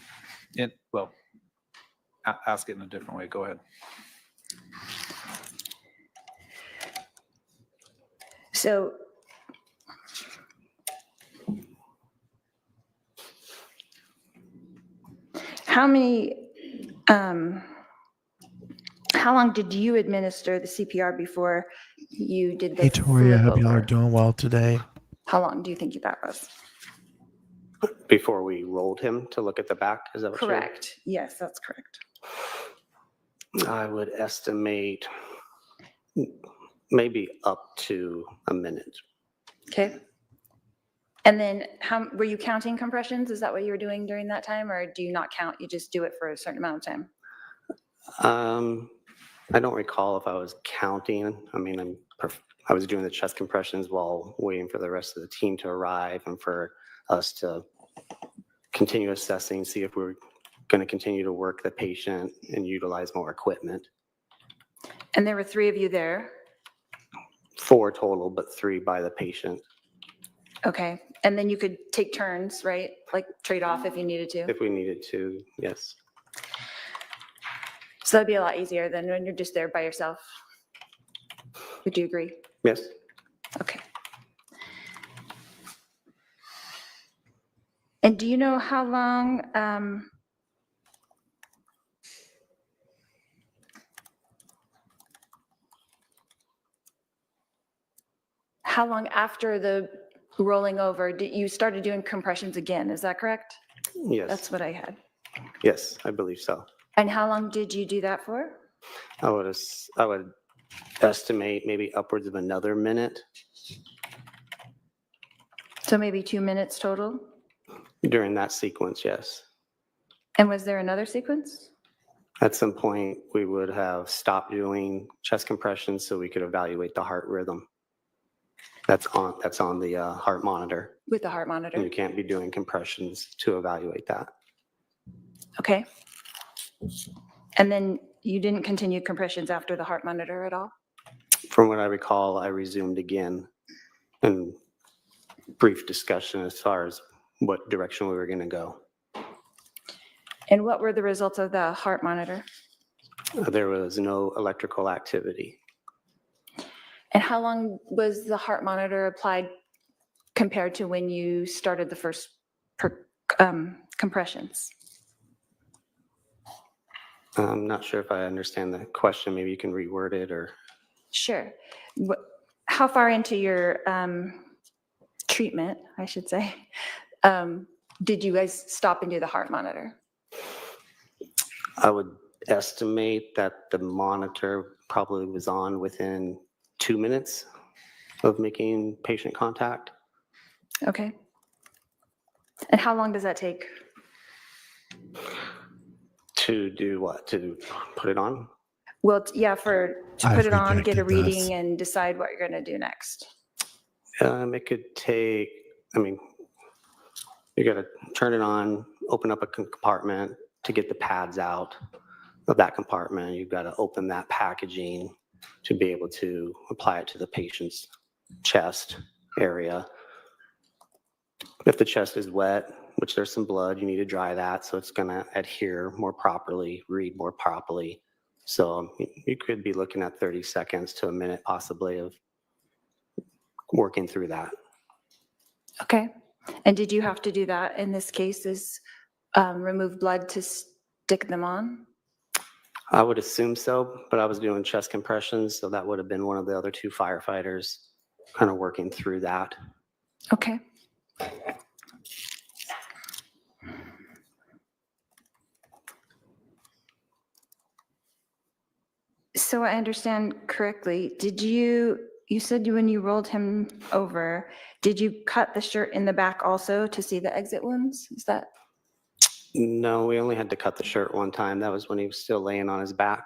ask it in a different way. Go ahead. So how long did you administer the CPR before you did the Hey, Tori, I hope y'all flip are over? doing well today. How long do you think that was? Before we rolled him to look at the back, is that what Correct. Yes, that's correct. I would estimate maybe up to a minute. Okay. And then were you counting compressions? Is that what you were doing during that time, or do you not count? You just do it for a certain amount of time? I don't recall if I was counting. I mean, I was doing the chest compressions while waiting for the rest of the team to arrive and for us to continue assessing, see if we're going to continue to work the patient and utilize more equipment. And there were 3 of you there? 4 total, but 3 by the patient. Okay. And then you could take turns, right? Like trade off if you needed to? If we needed to, yes. So that'd be a lot easier than when you're just there by yourself. Would you agree? Yes. Okay. And do you know how long after the rolling over you started doing compressions again? Is that correct? Yes. That's what I had. Yes, I believe so. And how long did you do that for? I would estimate maybe upwards of another minute. So maybe 2 minutes total? During that sequence, yes. And was there another sequence? At some point, we would have stopped doing chest compressions so we could evaluate the heart rhythm. That's on the heart monitor. With the heart monitor? And you can't be doing compressions to evaluate that. Okay. And then you didn't continue compressions after the heart monitor at all? From what I recall, I resumed again in brief discussion as far as what direction we were going to go. And what were the results of the heart monitor? There was no electrical activity. And how long was the heart monitor applied compared to when you started the first compressions? I'm not sure if I understand the question. Maybe you can reword it or. Sure. How far into your treatment, I should say, did you guys stop and do the heart monitor? I would estimate that the monitor probably was on within 2 minutes of making patient contact. Okay. And how long does that take? To do what? To put it on? Well, yeah, to I've put it on, get a rejected this. reading, and decide what you're going to do next. It could take, I mean, you got to turn it on, open up a compartment to get the pads out of that compartment. You've got to open that packaging to be able to apply it to the patient's chest area. If the chest is wet, which there's some blood, you need to dry that so it's going to adhere more properly, read more properly. So you could be looking at 30 seconds to a minute possibly of working through that. Okay. And did you have to do that in this case, is remove blood to stick them on? I would assume so, but I was doing chest compressions, so that would have been one of the other 2 firefighters kind of working through that. Okay. So I understand correctly, you said when you rolled him over, did you cut the shirt in the back also to see the exit wounds? Is that? No, we only had to cut the shirt one time. That was when he was still laying on his back.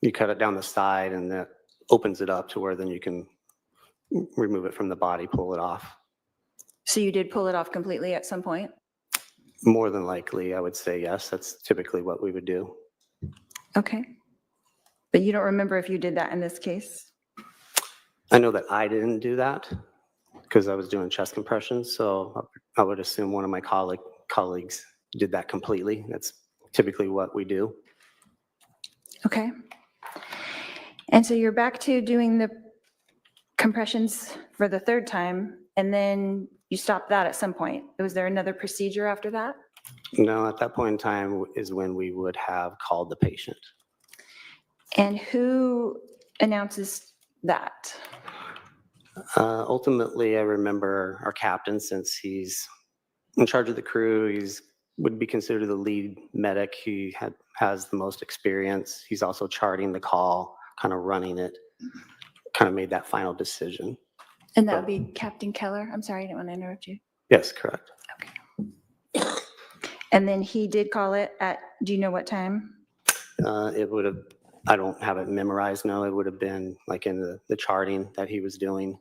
You cut it down the side and that opens it up to where then you can remove it from the body, pull it off. So you did pull it off completely at some point? More than likely, I would say yes. That's typically what we would do. Okay. But you don't remember if you did that in this case? I know that I didn't do that because I was doing chest compressions. So I would assume one of my colleagues did that completely. That's typically what we do. Okay. And so you're back to doing the compressions for the 3rd time, and then you stopped that at some point. Was there another procedure after that? No, at that point in time is when we would have called the patient. And who announces that? Ultimately, I remember our captain, since he's in charge of the crew, would be considered the lead medic. He has the most experience. He's also charting the call, kind of running it, kind of made that final decision. And that would be Captain Keller? I'm sorry, I didn't want to interrupt you. Yes, correct. Okay. And then he did call it at, do you know what time? It would have, I don't have it memorized, no, it would have been like in the charting that he was doing.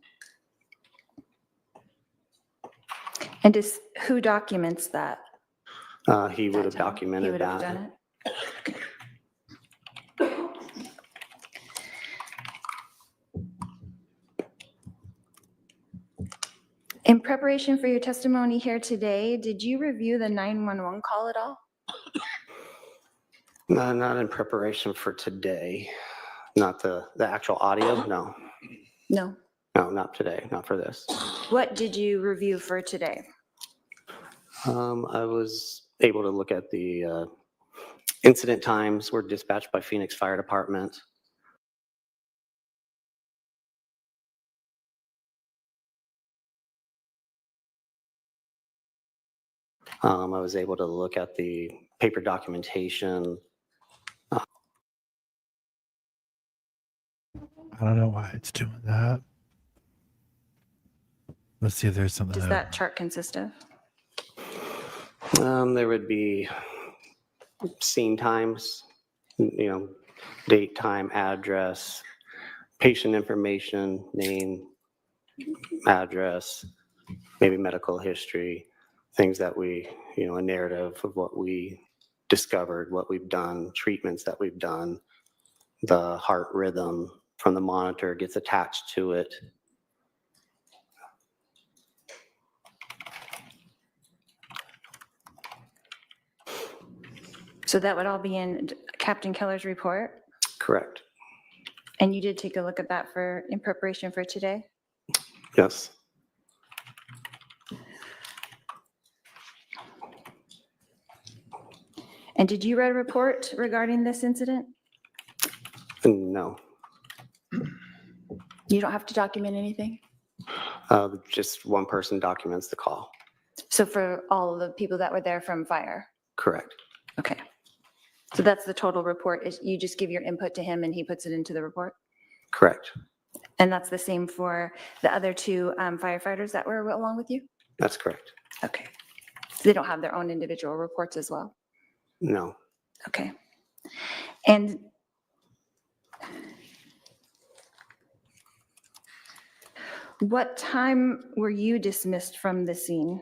And who documents that? He would have time? He documented would have that. done it? Okay. In preparation for your testimony here today, did you review the 911 call at all? No, not in preparation for today. Not the actual audio, no. No. No, not today, not for this. What did you review for today? I was able to look at the incident times were dispatched by Phoenix Fire Department. I was able to look at the paper documentation. I don't know why it's doing that. Let's see if there's something. Does that chart consist of? There would be scene times, date, time, address, patient information, name, address, maybe medical history, things that we, a narrative of what we discovered, what we've done, treatments that we've done, the heart rhythm from the monitor gets attached to it. So that would all be in Captain Keller's report? Correct. And you did take a look at that in preparation for today? Yes. And did you write a report regarding this incident? No. You don't have to document anything? Just one person documents the call. So for all of the people that were there from fire? Correct. Okay. So that's the total report, is you just give your input to him and he puts it into the report? Correct. And that's the same for the other two firefighters that were along with you? That's correct. Okay. So they don't have their own individual reports as well? No. Okay. And what time were you dismissed from the scene?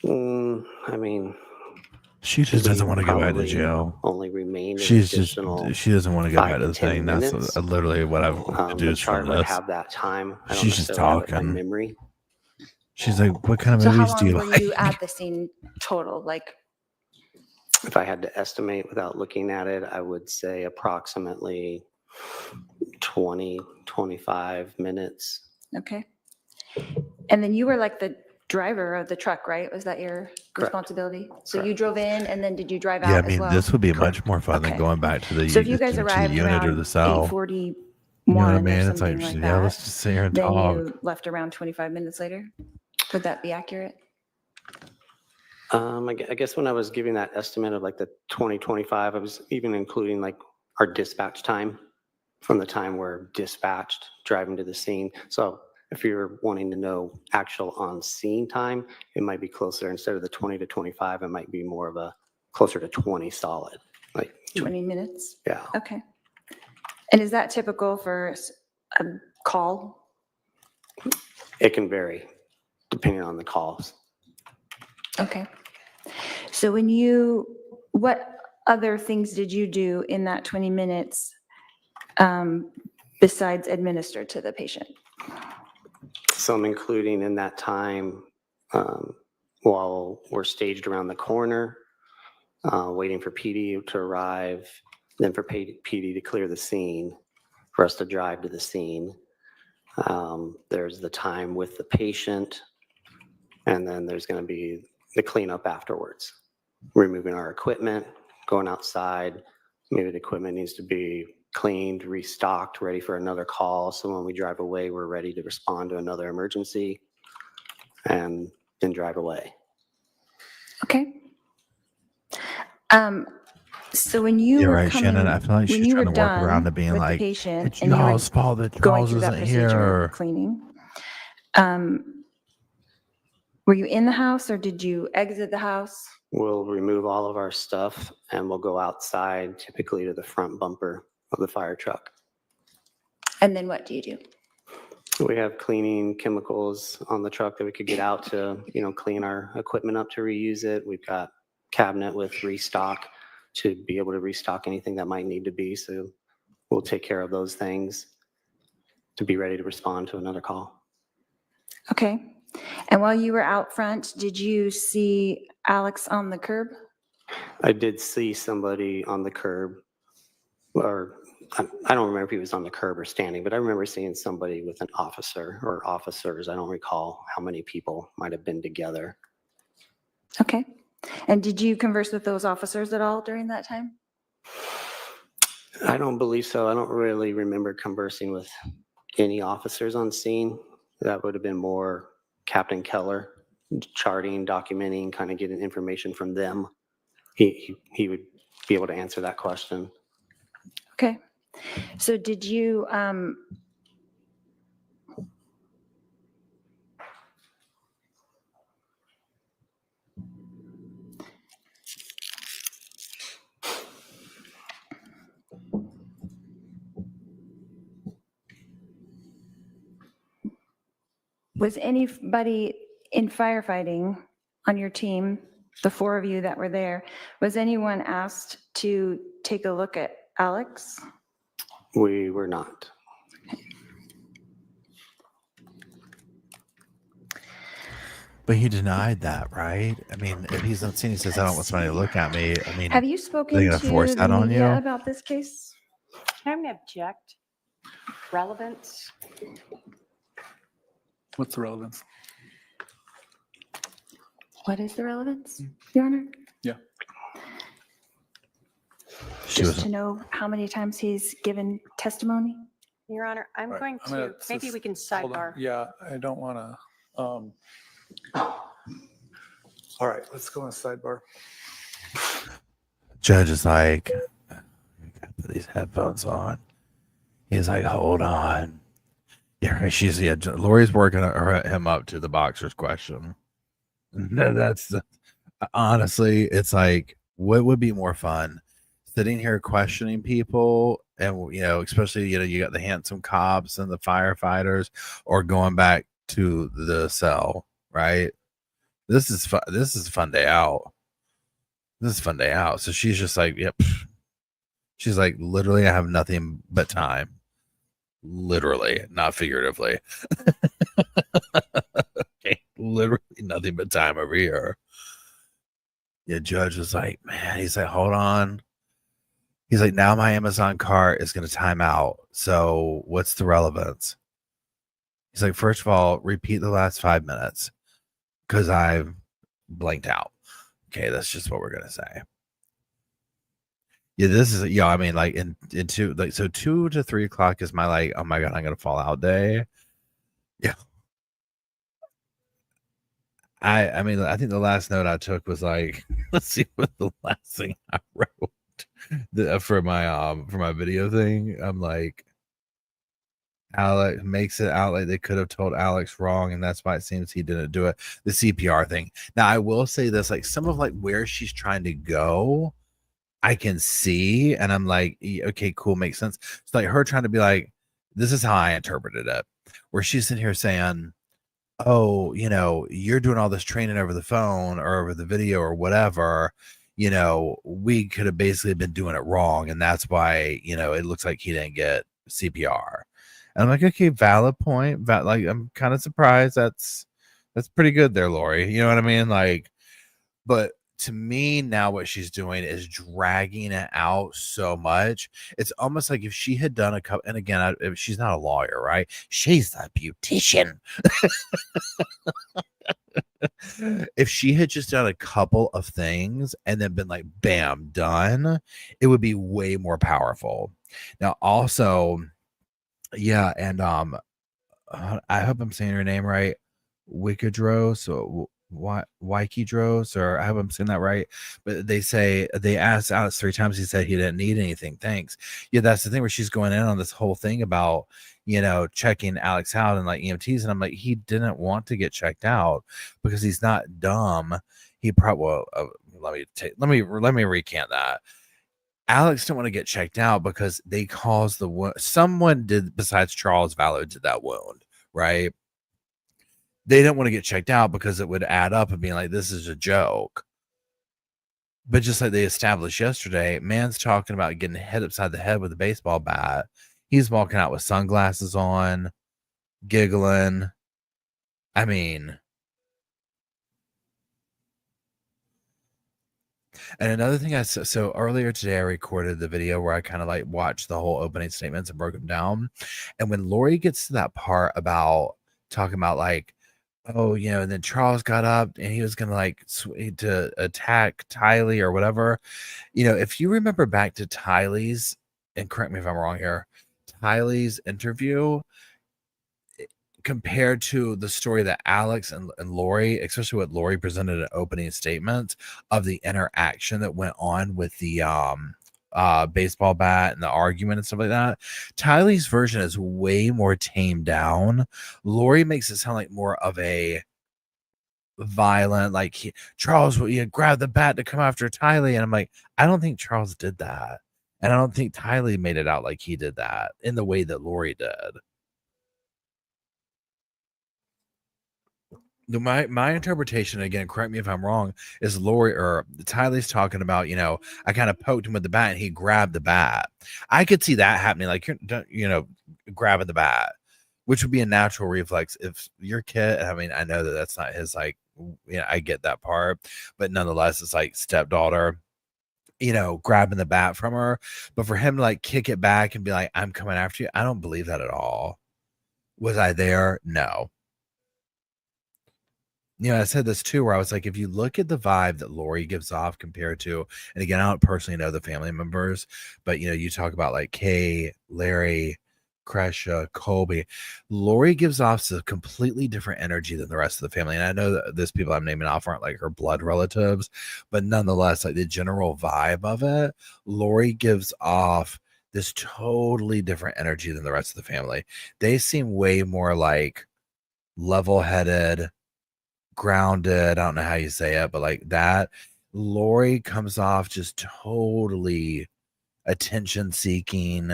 I mean, She just doesn't we want to go back to probably jail. Only remained an She's additional she doesn't want to go 5 back to to the 10 thing. That's minutes. literally what I've The deduced from chart would this. have that time. I don't She's just necessarily have it from talking. memory. She's like, what kind of So how movies do long you were like? you at the scene total? Like, If I had to estimate without looking at it, I would say approximately 20, 25 minutes. okay. And then you were like the driver of the truck, right? Was that your responsibility? So you Correct. drove in and then did you drive out Yeah, I as mean, well? this would be much more fun Okay. than going back to the So if you guys to the arrived unit or around the cell. 8:41 You know what I mean? or It's like, something like yeah, let's that, just sit here and then talk. you left around 25 minutes later? Would that be accurate? I guess when I was giving that estimate of like the 2025, I was even including like our dispatch time from the time we're dispatched driving to the scene. So if you're wanting to know actual on scene time, it might be closer instead of the 20 to 25, it might be more of a closer to 20 solid. Like 20 minutes? Yeah. Okay. And is that typical for a call? It can vary depending on the calls. Okay. So what other things did you do in that 20 minutes besides administer to the patient? So I'm including in that time while we're staged around the corner, waiting for PD to arrive, then for PD to clear the scene, for us to drive to the scene. There's the time with the patient, and then there's going to be the cleanup afterwards. Removing our equipment, going outside. Maybe the equipment needs to be cleaned, restocked, ready for another call. So when we drive away, we're ready to respond to another emergency and then drive away. Okay. So when you You're were right, coming, Shannon. I feel like when she's you were trying to work around done to being with the like, patient it's and you were y'all's fault that going Charles through that isn't procedure, here. cleaning, were you in the house or did you exit the house? We'll remove all of our stuff and we'll go outside, typically to the front bumper of the fire truck. And then what do you do? We have cleaning chemicals on the truck that we could get out to, clean our equipment up to reuse it. We've got cabinet with restock to be able to restock anything that might need to be. So we'll take care of those things to be ready to respond to another call. Okay. And while you were out front, did you see Alex on the curb? I did see somebody on the curb, or I don't remember if he was on the curb or standing, but I remember seeing somebody with an officer or officers. I don't recall how many people might have been together. Okay. And did you converse with those officers at all during that time? I don't believe so. I don't really remember conversing with any officers on scene. That would have been more Captain Keller, charting, documenting, kind of getting information from them. He would be able to answer that question. Okay. So did you, was anybody in firefighting on your team, the four of you that were there, was anyone asked to take a look at Alex? We were not. But he denied that, right? I mean, if he's on scene, he says, I don't want somebody to look at me. I mean, Have you are spoken they to going to force the that on media you? about this case? Can I object? Relevance? What's the relevance? What is the relevance, Your Honor? Yeah. Just to know how many times he's given testimony? Your Honor, I'm All right, going I'm gonna to, maybe we can hold on. sidebar. Yeah, I don't want to. All right, let's go on sidebar. Judge is like, I got these headphones on. He's like, hold on. Yeah, Lori's working him up to the boxer's question. That's honestly, it's like, what would be more fun? Sitting here questioning people, and especially you got the handsome cops and the firefighters, or going back to the cell, right? This is fun. This is a fun day out. This is a fun day out. So she's just like, yep. She's like, literally, I have nothing but time. Literally, not figuratively. Okay, literally nothing but time over here. The judge was like, man, he's like, hold on. He's like, now my Amazon cart is going to time out. So what's the relevance? He's like, first of all, repeat the last 5 minutes because I've blanked out. Okay, that's just what we're going to say. Yeah, this is, I mean, like in 2 to 3 o'clock is my like, oh my God, I'm going to fall out day. Yeah. I mean, I think the last note I took was like, let's see what the last thing I wrote for my video thing. I'm like, Alex makes it out like they could have told Alex wrong, and that's why it seems he didn't do it. The CPR thing. Now, I will say this, like some of like where she's trying to go, I can see, and I'm like, okay, cool, makes sense. It's like her trying to be like, this is how I interpreted it, where she's sitting here saying, oh, you're doing all this training over the phone or over the video or whatever, we could have basically been doing it wrong. And that's why, it looks like he didn't get CPR. And I'm like, okay, valid point. Like, I'm kind of surprised. That's pretty good there, Lori. You know what I mean? Like, but to me now what she's doing is dragging it out so much. It's almost like if she had done a couple, and again, if she's not a lawyer, right? She's a beautician. If she had just done a couple of things and then been like, bam, done, it would be way more powerful. Now, also, yeah, and I hope I'm saying her name right. Wickedrose, or Wikidrose, or I hope I'm saying that right. But they asked Alex 3 times. He said he didn't need anything. Thanks. Yeah, that's the thing where she's going in on this whole thing about checking Alex out and like EMTs, and I'm like, he didn't want to get checked out because he's not dumb. He probably let me recant that. Alex didn't want to get checked out because they caused the wound. Someone did besides Charles Vallow did that wound, right? They didn't want to get checked out because it would add up and being like, this is a joke. But just like they established yesterday, man's talking about getting hit upside the head with a baseball bat. He's walking out with sunglasses on, giggling. I mean, and another thing so earlier today, I recorded the video where I kind of like watched the whole opening statements and broke them down. And when Lori gets to that part about talking about like, oh, and then Charles got up and he was going to like to attack Tylee or whatever. If you remember back to Tylee's, and correct me if I'm wrong here, Tylee's interview compared to the story that Alex and Lori, especially what Lori presented in opening statements of the interaction that went on with the baseball bat and the argument and stuff like that. Tylee's version is way more tamed down. Lori makes it sound like more of a violent, like Charles grabbed the bat to come after Tylee, and I'm like, I don't think Charles did that, and I don't think Tylee made it out like he did that in the way that Lori did. My interpretation, again, correct me if I'm wrong, is Lori or Tylee's talking about, I kind of poked him with the bat and he grabbed the bat. I could see that happening, like, grabbing the bat, which would be a natural reflex if your kid. I mean, I know that that's not his, like, I get that part, but nonetheless, it's like stepdaughter, grabbing the bat from her. But for him to like kick it back and be like, I'm coming after you, I don't believe that at all. Was I there? No. I said this too, where I was like, if you look at the vibe that Lori gives off compared to, and again, I don't personally know the family members, but you talk about like Kay, Larry, Kresha, Colby. Lori gives off a completely different energy than the rest of the family. And I know that these people I'm naming off aren't like her blood relatives, but nonetheless, like the general vibe of it, Lori gives off this totally different energy than the rest of the family. They seem way more like level-headed, grounded. I don't know how you say it, but like that. Lori comes off just totally attention seeking,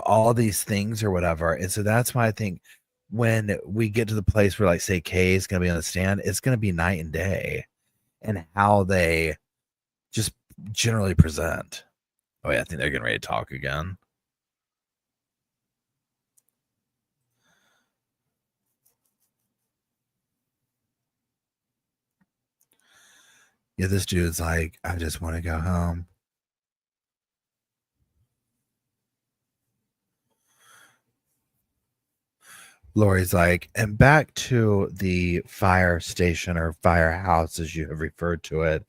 all these things or whatever. And so that's why I think when we get to the place where, like, say Kay is going to be on the stand, it's going to be night and day and how they just generally present. Oh yeah, I think they're getting ready to talk again. Yeah, this dude's like, I just want to go home. Lori's like, and back to the fire station or firehouse, as you have referred to it.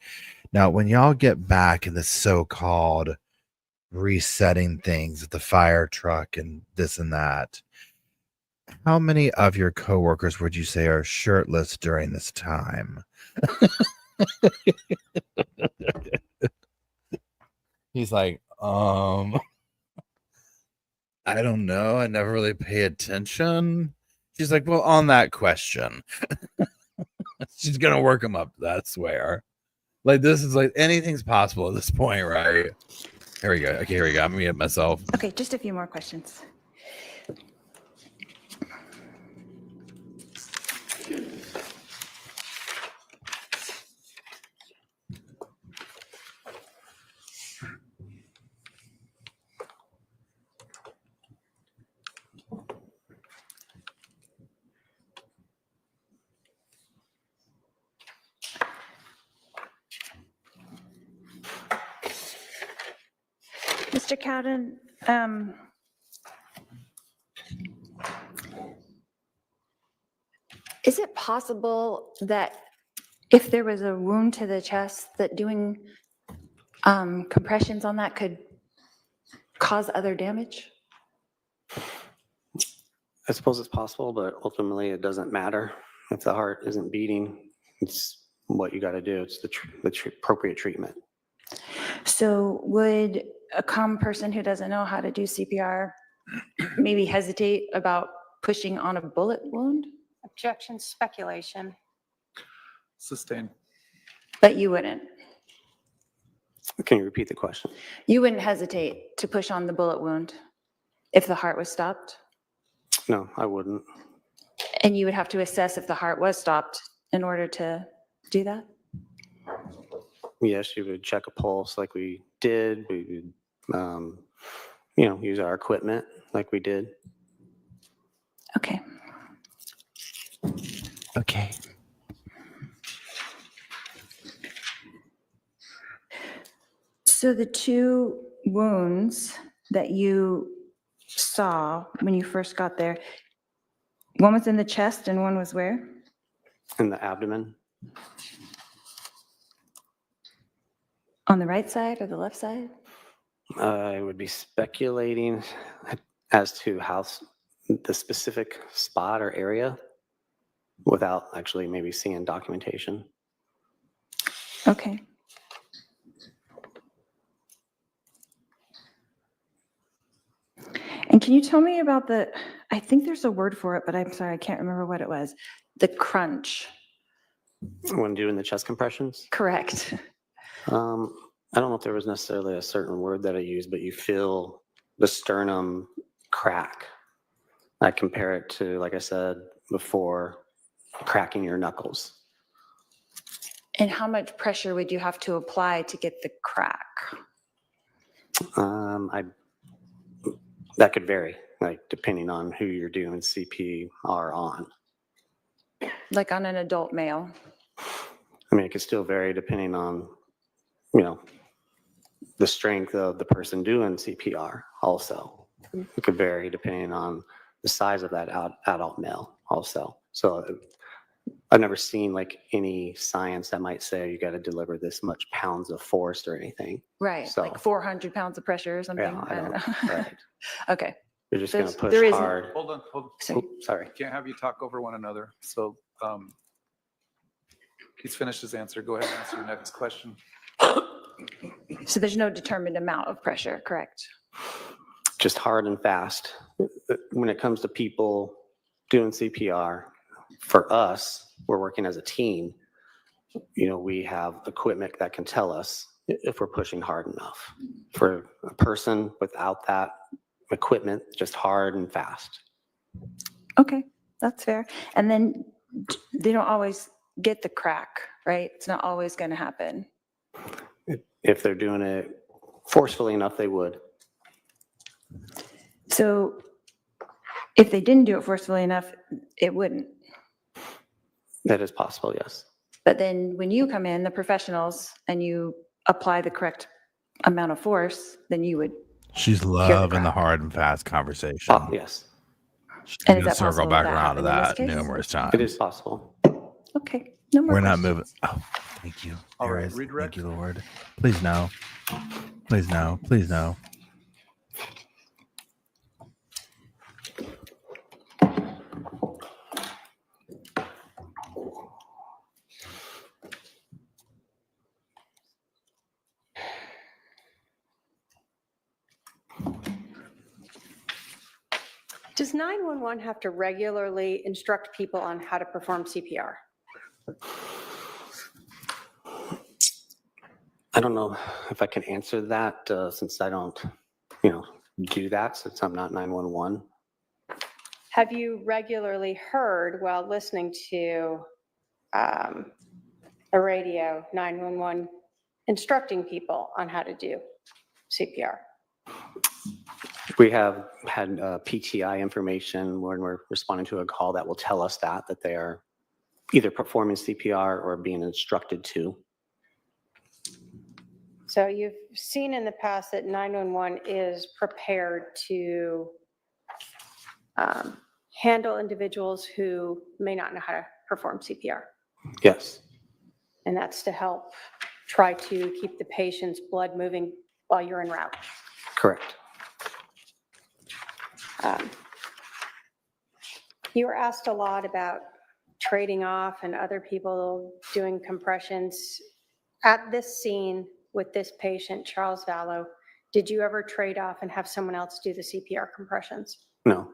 Now, when y'all get back in the so-called resetting things at the fire truck and this and that, how many of your coworkers would you say are shirtless during this time? He's like, I don't know. I never really pay attention. She's like, well, on that question, she's going to work them up. That's where. Like, this is like anything's possible at this point, right? Here we go. Okay, here we go. I'm going to get myself. Okay, just a few more questions. Mr. Cowden, is it possible that if there was a wound to the chest, that doing compressions on that could cause other damage? I suppose it's possible, but ultimately it doesn't matter. If the heart isn't beating, it's what you got to do. It's the appropriate treatment. So would a common person who doesn't know how to do CPR maybe hesitate about pushing on a bullet wound? Objection, speculation. Sustain. But you wouldn't. Can you repeat the question? You wouldn't hesitate to push on the bullet wound if the heart was stopped? No, I wouldn't. And you would have to assess if the heart was stopped in order to do that? Yes, you would check a pulse like we did. We would, use our equipment like we did. Okay. Okay. So the two wounds that you saw when you first got there, one was in the chest and one was where? In the abdomen. On the right side or the left side? I would be speculating as to how the specific spot or area without actually maybe seeing documentation. Okay. And can you tell me about I think there's a word for it, but I'm sorry, I can't remember what it was. The crunch. When doing the chest compressions? Correct. I don't know if there was necessarily a certain word that I used, but you feel the sternum crack. I compare it to, like I said before, cracking your knuckles. And how much pressure would you have to apply to get the crack? That could vary, like depending on who you're doing CPR on. Like on an adult male? I mean, it could still vary depending on, the strength of the person doing CPR also. It could vary depending on the size of that adult male also. So I've never seen like any science that might say you got to deliver this much pounds of force or anything. Right, So, like 400 pounds of pressure or something? Yeah, I don't know. Right. Okay. You're just going to push there isn't- hard. Hold on. Sorry. Sorry. Can't have you talk over one another. So he's finished his answer. Go ahead and answer your next question. So there's no determined amount of pressure, correct? Just hard and fast. When it comes to people doing CPR, for us, we're working as a team. We have equipment that can tell us if we're pushing hard enough. For a person without that equipment, just hard and fast. Okay, that's fair. And then they don't always get the crack, right? It's not always going to happen. If they're doing it forcefully enough, they would. So if they didn't do it forcefully enough, it wouldn't. That is possible, yes. But then when you come in, the professionals, and you apply the correct amount of force, then you would. She's loving the hard and fast conversation. Oh, yes. And is that circle possible back that around to happened in this that case? numerous times. It is possible. Okay, no more We're not questions. moving. Oh, thank you. All There right, is. redirect. Thank you, Lord. Please no. Please no. Please no. Does 911 have to regularly instruct people on how to perform CPR? I don't know if I can answer that since I don't, do that since I'm not 911. Have you regularly heard while listening to a radio 911 instructing people on how to do CPR? We have had PTI information when we're responding to a call that will tell us that they are either performing CPR or being instructed to. So you've seen in the past that 911 is prepared to handle individuals who may not know how to perform CPR. Yes. And that's to help try to keep the patient's blood moving while you're en route. Correct. You were asked a lot about trading off and other people doing compressions. At this scene with this patient, Charles Vallow, did you ever trade off and have someone else do the CPR compressions? No.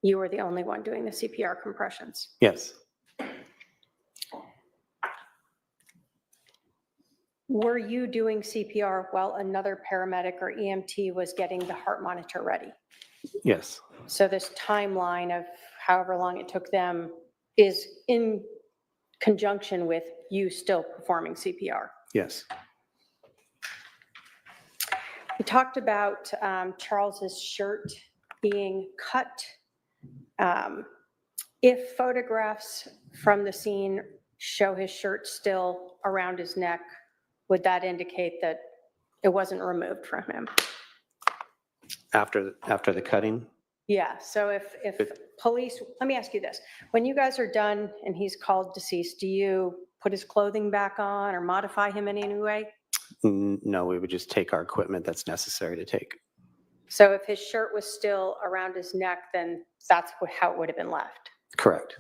You were the only one doing the CPR compressions. Yes. Were you doing CPR while another paramedic or EMT was getting the heart monitor ready? Yes. So this timeline of however long it took them is in conjunction with you still performing CPR. Yes. We talked about Charles's shirt being cut. If photographs from the scene show his shirt still around his neck, would that indicate that it wasn't removed from him? After the cutting? Yeah, so if police, let me ask you this. When you guys are done and he's called deceased, do you put his clothing back on or modify him in any way? No, we would just take our equipment that's necessary to take. So if his shirt was still around his neck, then that's how it would have been left. Correct.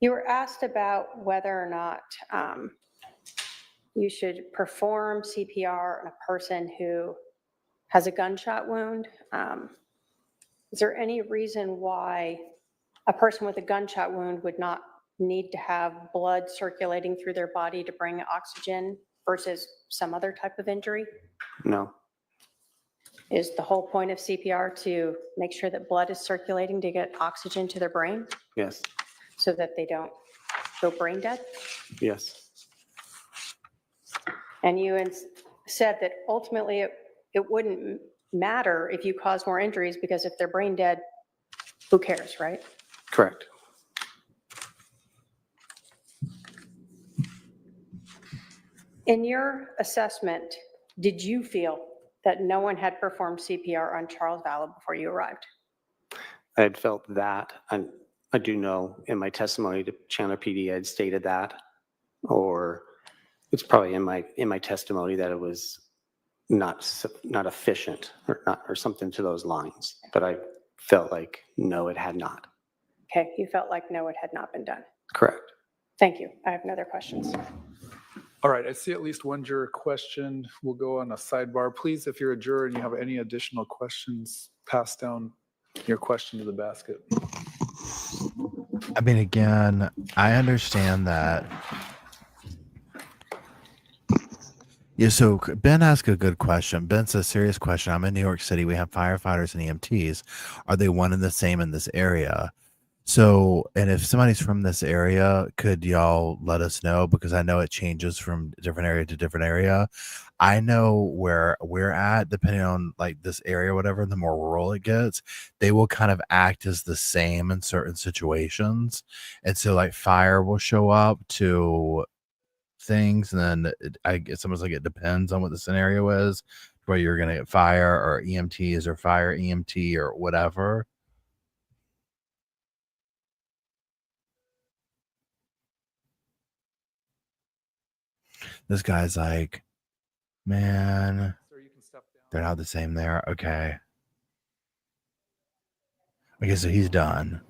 You were asked about whether or not you should perform CPR on a person who has a gunshot wound. Is there any reason why a person with a gunshot wound would not need to have blood circulating through their body to bring oxygen versus some other type of injury? No. Is the whole point of CPR to make sure that blood is circulating to get oxygen to their brain Yes. so that they don't go brain dead? Yes. And you said that ultimately it wouldn't matter if you cause more injuries because if they're brain dead, who cares, right? Correct. In your assessment, did you feel that no one had performed CPR on Charles Vallow before you arrived? I had felt that, and I do know in my testimony to Chandler PD, I had stated that, or it's probably in my testimony that it was not efficient or something to those lines. But I felt like, no, it had not. Okay, you felt like no, it had not been done. Correct. Thank you. I have no other questions. All right, I see at least one juror question. We'll go on a sidebar. Please, if you're a juror and you have any additional questions, pass down your question to the basket. I mean, again, I understand that. Yeah, so Ben asked a good question. Ben's a serious question. I'm in New York City. We have firefighters and EMTs. Are they one and the same in this area? So, and if somebody's from this area, could y'all let us know? Because I know it changes from different area to different area. I know where we're at, depending on like this area, or whatever, the more rural it gets, they will kind of act as the same in certain situations. And so like fire will show up to things, and then I guess almost like it depends on what the scenario is, where you're going to get fire or EMTs or fire EMT or whatever. This guy's like, man, they're not the same there. Okay. Okay, so he's done.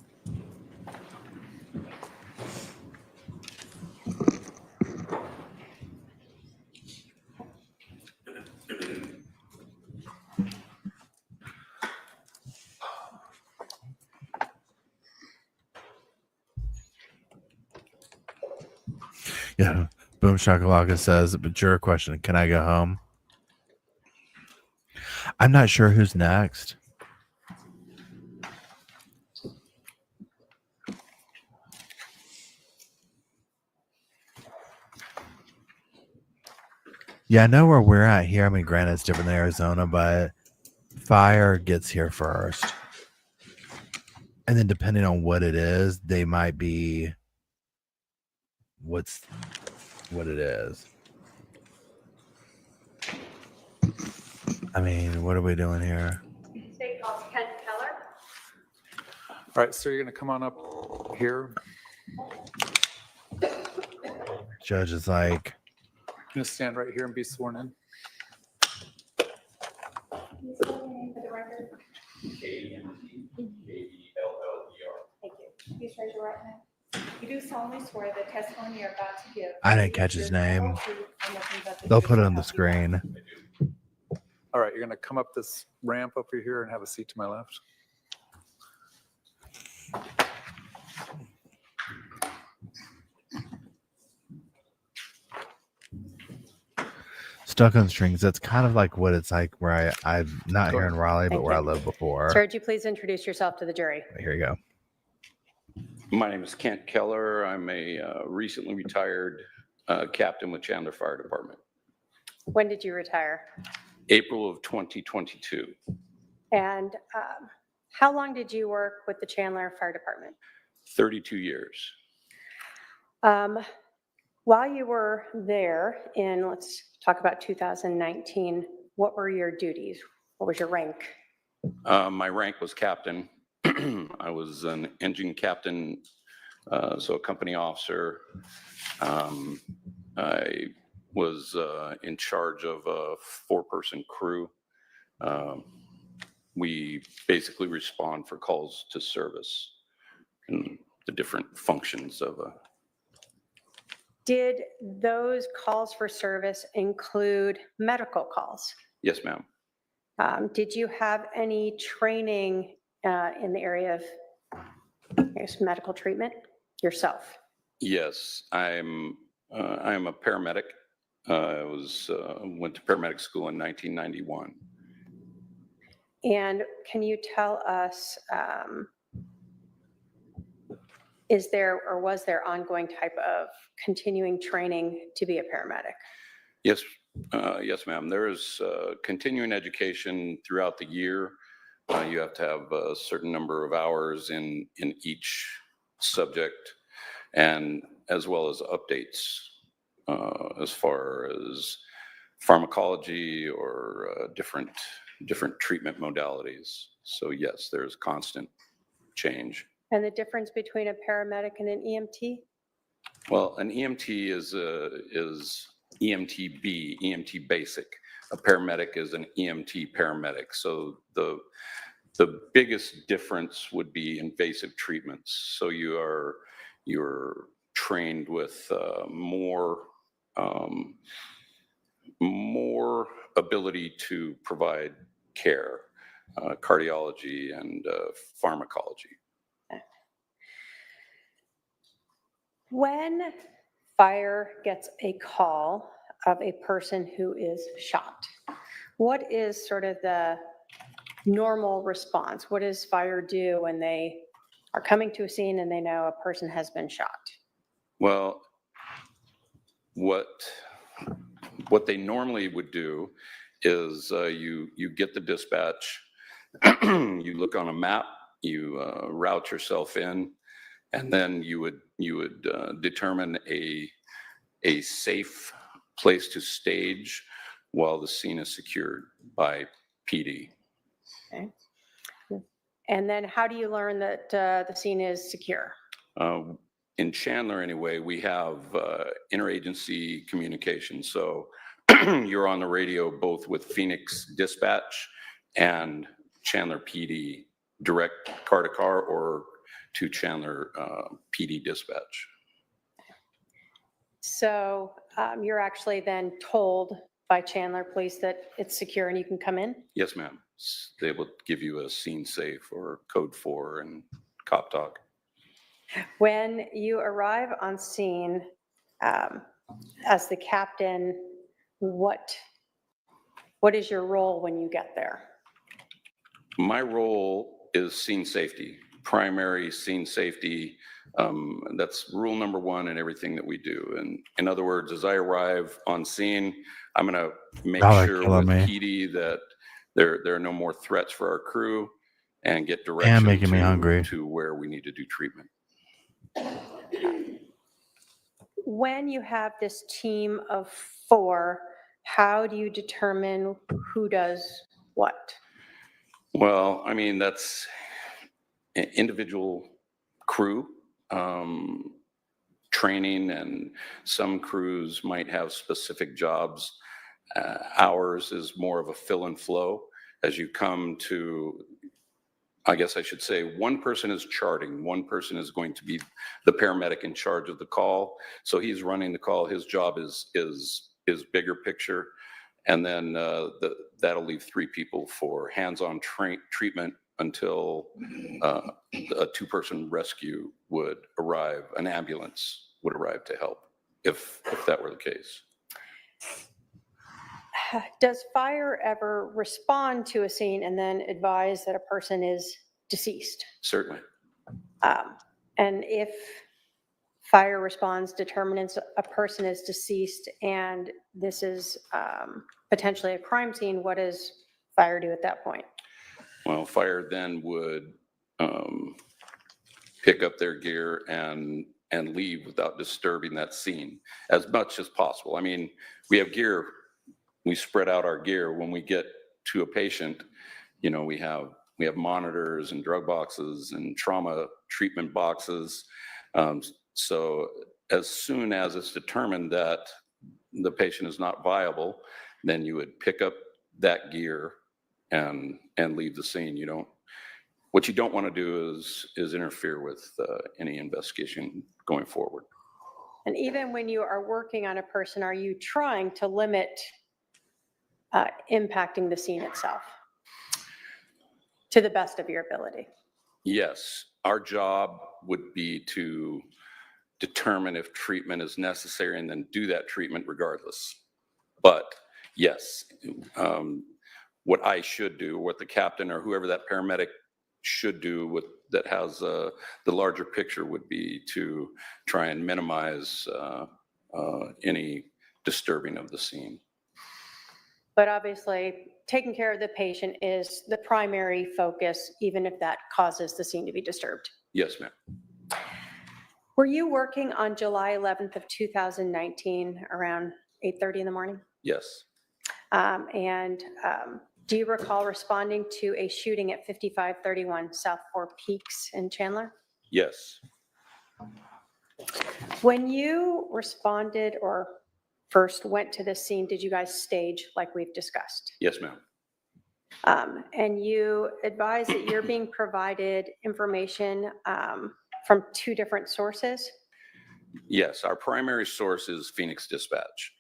Yeah. Boom Shakalaka says, but juror question, can I go home? I'm not sure who's next. Yeah, I know where we're at here. I mean, granted, it's different than Arizona, but fire gets here first. And then depending on what it is, they might be what it is. I mean, what are we doing here? State calls Ken Keller. All right, so you're going to come on up here. Judge is like, I'm going to stand right here and be sworn in. Thank you. Please raise your right hand. You do solemnly swear the testimony you're about to give. I didn't catch his name. They'll put it on the screen. All right, you're going to come up this ramp up here and have a seat to my left. Stuck on strings. That's kind of like what it's like where I'm not here in Raleigh, but where I lived before. Sir, would you please introduce yourself to the jury? Here you go. My name is Kent Keller. I'm a recently retired captain with Chandler Fire Department. When did you retire? April of 2022. And how long did you work with the Chandler Fire Department? 32 years. While you were there in, let's talk about 2019, what were your duties? What was your rank? My rank was captain. I was an engine captain, so a company officer. I was in charge of a 4-person crew. We basically respond for calls to service and the different functions of a. Did those calls for service include medical calls? Yes, ma'am. Did you have any training in the area of, I guess, medical treatment yourself? Yes, I'm a paramedic. I went to paramedic school in 1991. And can you tell us, is there or was there ongoing type of continuing training to be a paramedic? Yes, yes, ma'am. There is continuing education throughout the year. You have to have a certain number of hours in each subject, and as well as updates as far as pharmacology or different treatment modalities. So yes, there's constant change. And the difference between a paramedic and an EMT? Well, an EMT is EMT B, EMT basic. a paramedic is an EMT paramedic. So the biggest difference would be invasive treatments. So you're trained with more ability to provide care, cardiology and pharmacology. When fire gets a call of a person who is shot, what is sort of the normal response? What does fire do when they are coming to a scene and they know a person has been shot? Well, what they normally would do is you get the dispatch, you look on a map, you route yourself in, and then you would determine a safe place to stage while the scene is secured by PD. Okay. And then how do you learn that the scene is secure? In Chandler, anyway, we have interagency communication. So you're on the radio both with Phoenix Dispatch and Chandler PD, direct car to car or to Chandler PD Dispatch. So you're actually then told by Chandler Police that it's secure and you can come in? Yes, ma'am. They will give you a scene safe or code 4 and cop talk. When you arrive on scene as the captain, what is your role when you get there? My role is scene safety, primary scene safety. That's rule number 1 in everything that we do. And in other words, as I arrive on scene, I'm going to make sure with PD that there are no more threats for our crew and get direction to where we need to do treatment. When you have this team of 4, how do you determine who does what? Well, I mean, that's an individual crew training, and some crews might have specific jobs. Ours is more of a fill and flow. As you come to, I guess I should say, one person is charting, one person is going to be the paramedic in charge of the call. So he's running the call. His job is bigger picture. And then that'll leave 3 people for hands-on treatment until a 2-person rescue would arrive, an ambulance would arrive to help, if that were the case. Does fire ever respond to a scene and then advise that a person is deceased? Certainly. And if fire responds, determines a person is deceased and this is potentially a crime scene, what does fire do at that point? Well, fire then would pick up their gear and leave without disturbing that scene as much as possible. I mean, we have gear, we spread out our gear. When we get to a patient, you know, we have monitors and drug boxes and trauma treatment boxes. So as soon as it's determined that the patient is not viable, then you would pick up that gear and leave the scene. What you don't want to do is interfere with any investigation going forward. And even when you are working on a person, are you trying to limit impacting the scene itself to the best of your ability? Yes, our job would be to determine if treatment is necessary and then do that treatment regardless. But yes, what I should do, what the captain or whoever that paramedic should do that has the larger picture would be to try and minimize any disturbing of the scene. But obviously, taking care of the patient is the primary focus, even if that causes the scene to be disturbed. Yes, ma'am. Were you working on July 11th of 2019 around 8:30 in the morning? Yes. Do you recall responding to a shooting at 5531 South 4 Peaks in Chandler? Yes. When you responded or first went to this scene, did you guys stage like we've discussed? Yes, ma'am. And you advise that you're being provided information from 2 different sources? Yes, our primary source is Phoenix Dispatch.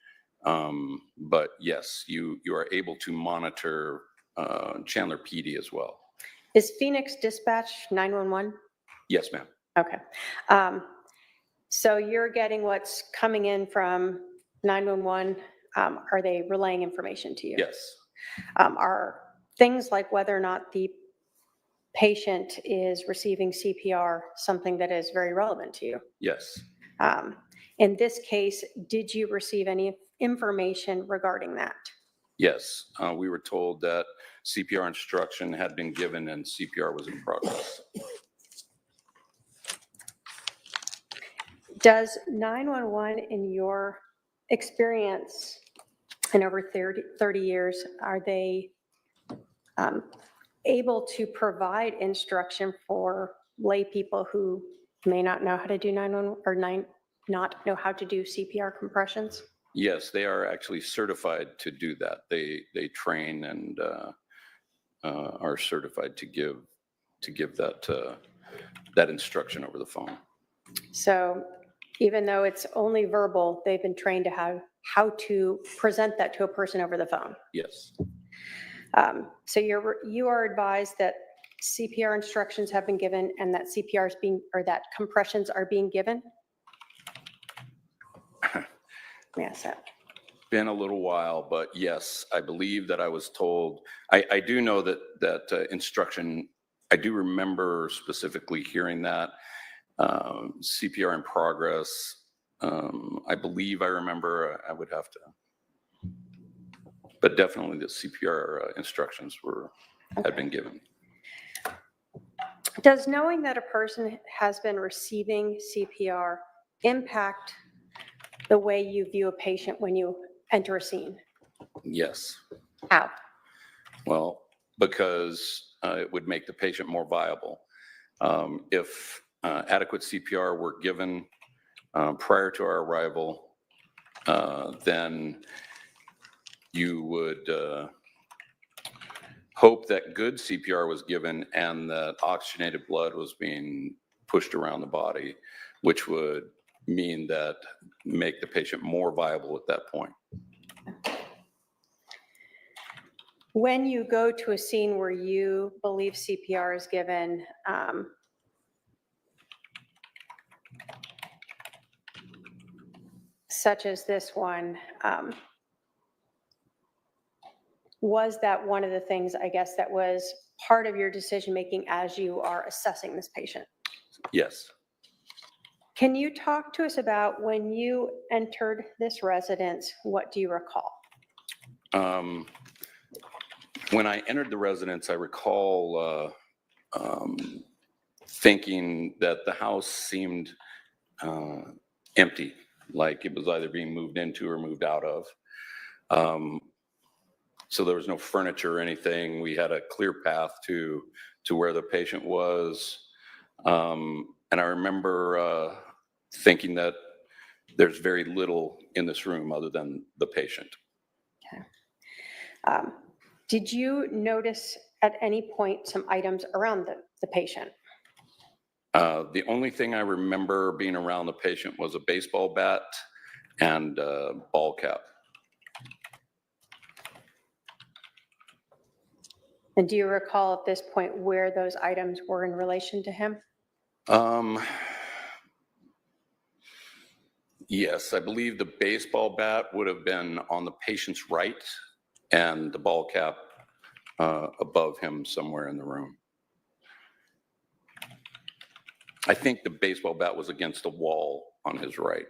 But yes, you are able to monitor Chandler PD as well. Is Phoenix Dispatch 911? Yes, ma'am. Okay. So you're getting what's coming in from 911. Are they relaying information to you? Yes. Are things like whether or not the patient is receiving CPR something that is very relevant to you? Yes. In this case, did you receive any information regarding that? Yes. We were told that CPR instruction had been given and CPR was in progress. Does 911, in your experience in over 30 years, are they able to provide instruction for lay people who may not know how to do 911 or not know how to do CPR compressions? Yes, they are actually certified to do that. They train and are certified to give that instruction over the phone. So even though it's only verbal, they've been trained to how to present that to a person over the phone. Yes. So you are advised that CPR instructions have been given and that CPR is that compressions are being given? Yes. Been a little while, but yes, I believe that I was told. I do know that instruction. I do remember specifically hearing that CPR in progress. I believe I remember. I would have to, but definitely the CPR instructions had been given. Does knowing that a person has been receiving CPR impact the way you view a patient when you enter a scene? Yes. How? Well, because it would make the patient more viable. If adequate CPR were given prior to our arrival, then you would hope that good CPR was given and that oxygenated blood was being pushed around the body, which would mean that make the patient more viable at that point. When you go to a scene where you believe CPR is given, such as this one, was that one of the things, I guess, that was part of your decision-making as you are assessing this patient? Yes. Can you talk to us about when you entered this residence, what do you recall? When I entered the residence, I recall thinking that the house seemed empty, like it was either being moved into or moved out of. So there was no furniture or anything. We had a clear path to where the patient was. And I remember thinking that there's very little in this room other than the patient. Okay. Did you notice at any point some items around the patient? The only thing I remember being around the patient was a baseball bat and a ball cap. And do you recall at this point where those items were in relation to him? Yes, I believe the baseball bat would have been on the patient's right and the ball cap above him somewhere in the room. I think the baseball bat was against the wall on his right.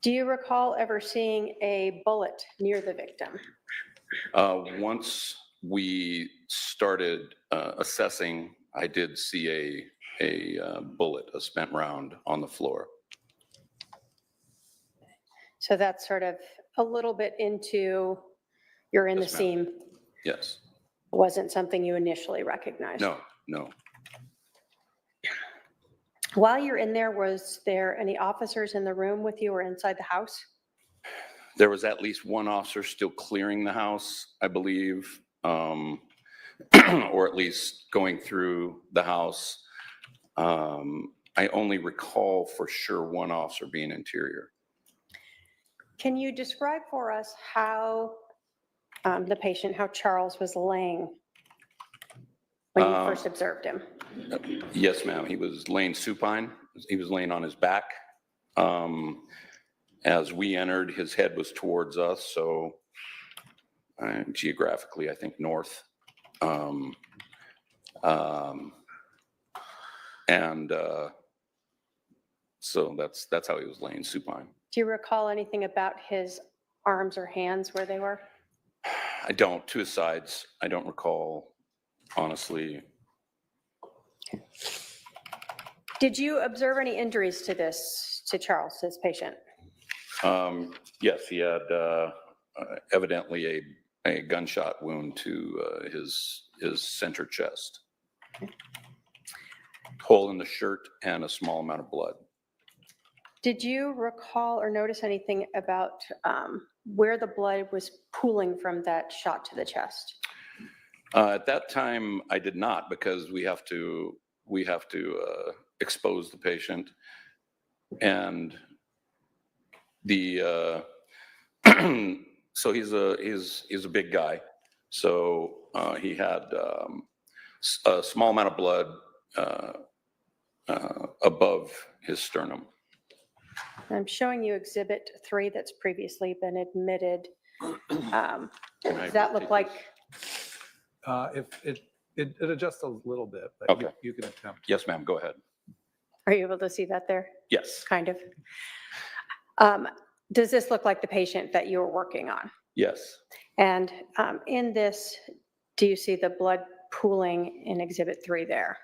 Do you recall ever seeing a bullet near the victim? Once we started assessing, I did see a bullet, a spent round on the floor. So that's sort of a little bit into you're in Yes, the scene. Yes. Wasn't something you initially recognized? No, no. While you're in there, was there any officers in the room with you or inside the house? There was at least one officer still clearing the house, I believe, or at least going through the house. I only recall for sure one officer being interior. Can you describe for us how the patient, how Charles was laying when you first observed him? Yes, ma'am. He was laying supine. He was laying on his back. As we entered, his head was towards us, so geographically, I think north. So that's how he was laying supine. Do you recall anything about his arms or hands where they were? I don't. To his sides, I don't recall, honestly. Did you observe any injuries to Charles, this patient? Yes, he had evidently a gunshot wound to his center chest. Hole in the shirt and a small amount of blood. Did you recall or notice anything about where the blood was pooling from that shot to the chest? At that time, I did not, because we have to expose the patient, and the so he's a big guy, so he had a small amount of blood above his sternum. I'm showing you Exhibit 3 that's previously been admitted. Does that look like? If it adjusts a little bit, but Okay. you can attempt. Yes, ma'am. Go ahead. Are you able to see that there? Yes. Kind of. Does this look like the patient that you were working on? Yes. And in this, do you see the blood pooling in Exhibit 3 there?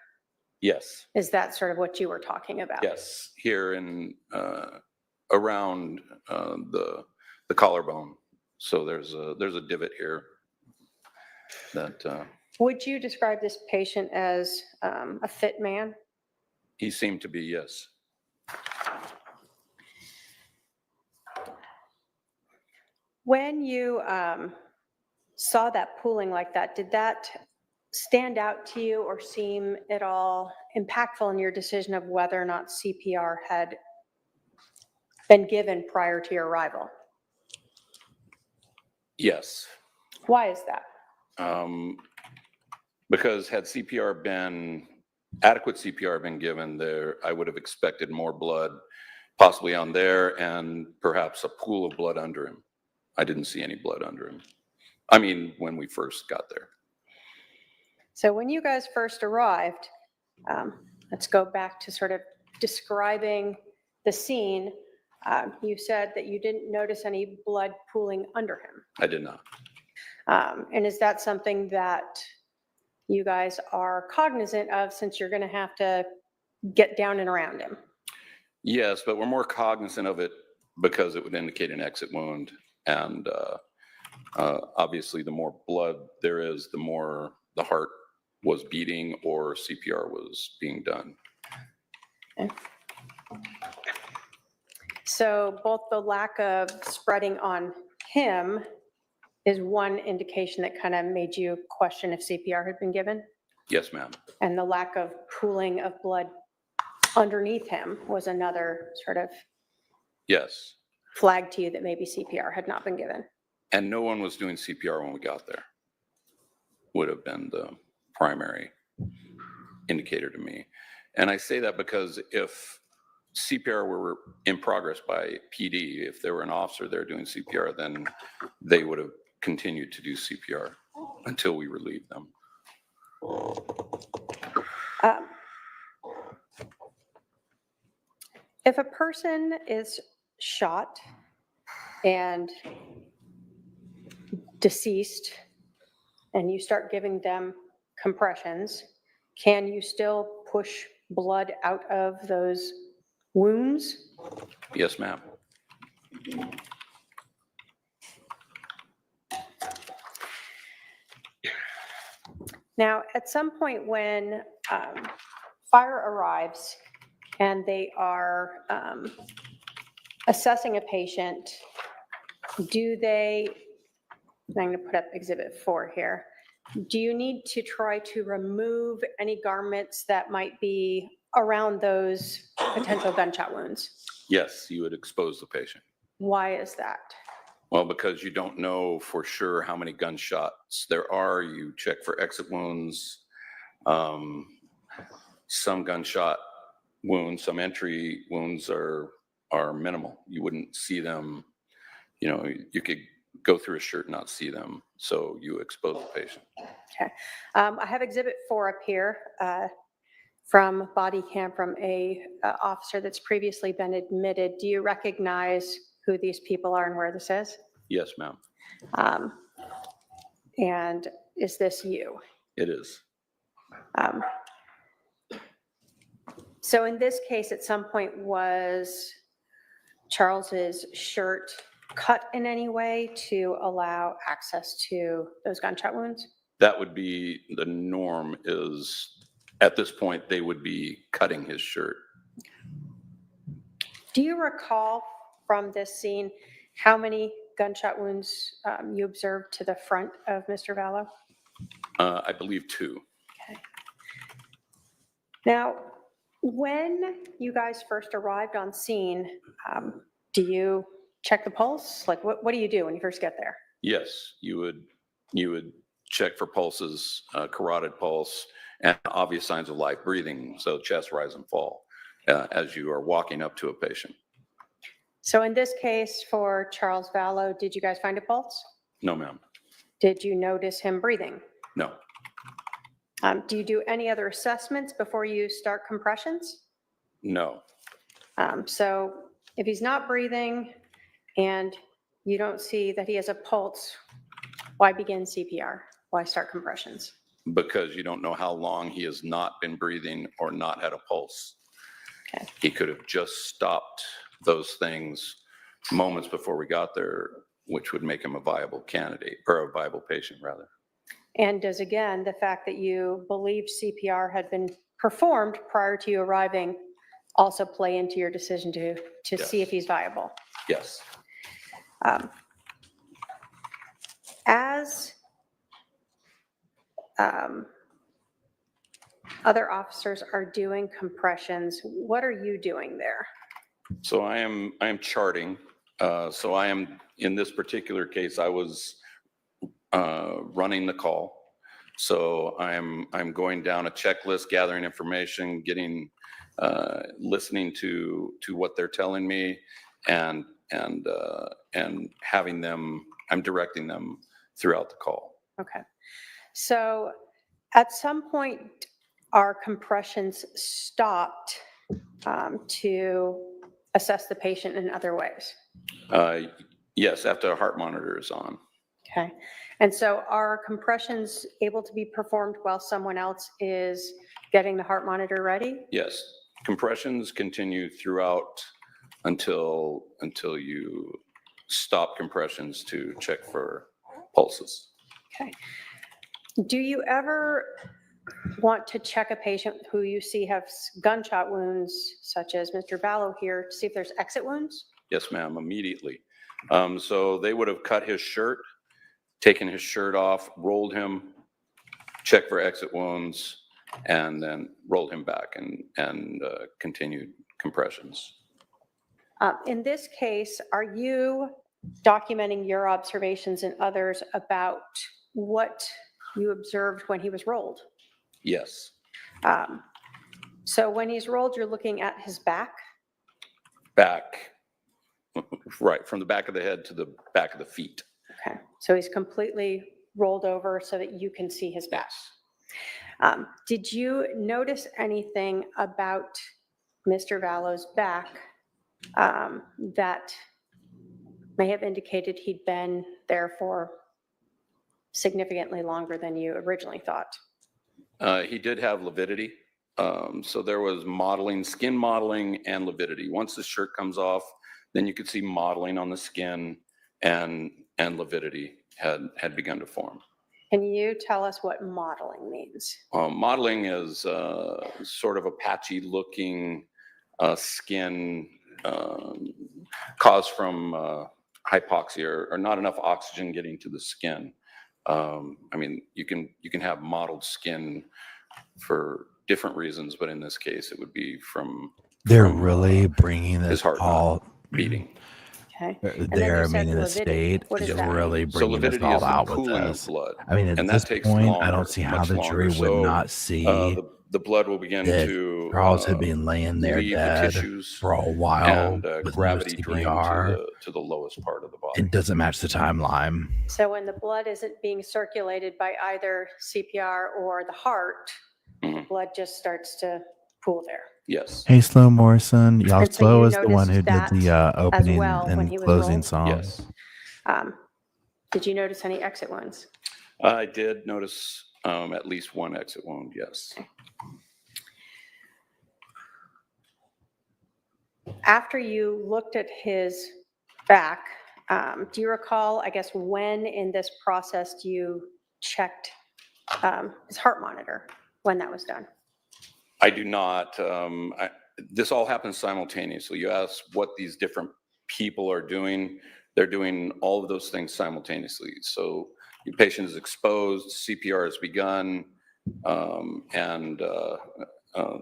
Yes. Is that sort of what you were talking about? Yes. Here in around the collarbone. So there's a divot here. That Would you describe this patient as a fit man? he seemed to be, yes. When you saw that pooling like that, did that stand out to you or seem at all impactful in your decision of whether or not CPR had been given prior to your arrival? Yes. Why is that? Because had adequate CPR been given there, I would have expected more blood possibly on there and perhaps a pool of blood under him. I didn't see any blood under him. I mean, when we first got there. So when you guys first arrived, let's go back to sort of describing the scene. You said that you didn't notice any blood pooling under him. I did not. And is that something that you guys are cognizant of since you're going to have to get down and around him? Yes, but we're more cognizant of it because it would indicate an exit wound. And obviously, the more blood there is, the more the heart was beating or CPR was being done. Okay. So both the lack of spreading on him is one indication that kind of made you question if CPR had been given? Yes, ma'am. And the lack of pooling of blood underneath him was another sort of Yes. flag to you that maybe CPR had not been given. And no one was doing CPR when we got there. Would have been the primary indicator to me. And I say that because if CPR were in progress by PD, if there were an officer there doing CPR, then they would have continued to do CPR until we relieved them. If a person is shot and deceased and you start giving them compressions, can you still push blood out of those wounds? Yes, ma'am. Now, at some point when fire arrives and they are assessing a patient, do they, I'm going to put up Exhibit 4 here. Do you need to try to remove any garments that might be around those potential gunshot wounds? Yes, you would expose the patient. Why is that? Well, because you don't know for sure how many gunshots there are. You check for exit wounds. Some gunshot wounds, some entry wounds are minimal. You wouldn't see them. You know, you could go through a shirt and not see them. So you expose the patient. Okay. I have Exhibit 4 up here from body cam from a officer that's previously been admitted. Do you recognize who these people are and where this is? Yes, ma'am. And is this you? It is. So in this case, at some point, was Charles's shirt cut in any way to allow access to those gunshot wounds? That would be the norm. Is at this point they would be cutting his shirt. Do you recall from this scene how many gunshot wounds you observed to the front of Mr. Vallow? I believe 2. Okay. Now, when you guys first arrived on scene, do you check the pulse? Like, what do you do when you first get there? Yes, you would check for pulses, carotid pulse, and obvious signs of life breathing, so chest rise and fall, as you are walking up to a patient. So in this case, for Charles Vallow, did you guys find a pulse? No, ma'am. Did you notice him breathing? No. Do you do any other assessments before you start compressions? No. So if he's not breathing and you don't see that he has a pulse, why begin CPR? Why start compressions? Because you don't know how long he has not been breathing or not had a pulse. Okay. He could have just stopped those things moments before we got there, which would make him a viable candidate, or a viable patient rather. And does, again, the fact that you believed CPR had been performed prior to you arriving also play into your decision to Yes. see if he's viable? Yes. As other officers are doing compressions, what are you doing there? So I am charting. So I am, in this particular case, I was running the call. So I'm going down a checklist, gathering information, getting, listening to what they're telling me, and having them, I'm directing them throughout the call. Okay. So at some point, are compressions stopped to assess the patient in other ways? Yes, after a heart monitor is on. Okay. And so are compressions able to be performed while someone else is getting the heart monitor ready? Yes, compressions continue throughout until you stop compressions to check for pulses. Okay. Do you ever want to check a patient who you see has gunshot wounds, such as Mr. Vallow here, to see if there's exit wounds? Yes, ma'am, immediately. So they would have cut his shirt, taken his shirt off, rolled him, checked for exit wounds, and then rolled him back and continued compressions. In this case, are you documenting your observations and others about what you observed when he was rolled? Yes. So when he's rolled, you're looking at his back? Back, right, from the back of the head to the back of the feet. Okay, so he's completely rolled over so that you can see his back. Did you notice anything about Mr. Vallow's back that may have indicated he'd been there for significantly longer than you originally thought? He did have lividity. So there was modeling, skin modeling and lividity. Once the shirt comes off, then you could see modeling on the skin, and lividity had begun to form. Can you tell us what modeling means? Modeling is sort of a patchy looking skin caused from hypoxia or not enough oxygen getting to the skin. I mean, you can have mottled skin for different reasons, but in this case, it would be from really bringing his this heart all Okay. And then there. you I said mean, in the lividity. state What is does that really mean? So bringing this lividity all is the out with pooling of this. blood. I mean, at And this that takes point, I longer, don't see how much the jury longer. would So, not see the blood will begin that to Charles had been laying there leave the dead tissues for a while and with no gravity drain CPR. to the lowest part of the body. It doesn't match the timeline. So when the blood isn't being circulated by either CPR or the heart, the blood just starts to pool there. Yes. Hey, Slow Morrison. Y'all, And so Slow you is the one who did noticed the that opening well when and he was closing rolled? song. Yes. Did you notice any exit wounds? I did notice at least one exit wound, yes. After you looked at his back, do you recall, I guess, when in this process you checked his heart monitor, when that was done? I do not. This all happens simultaneously. You ask what these different people are doing. They're doing all of those things simultaneously. So the patient is exposed, CPR has begun, and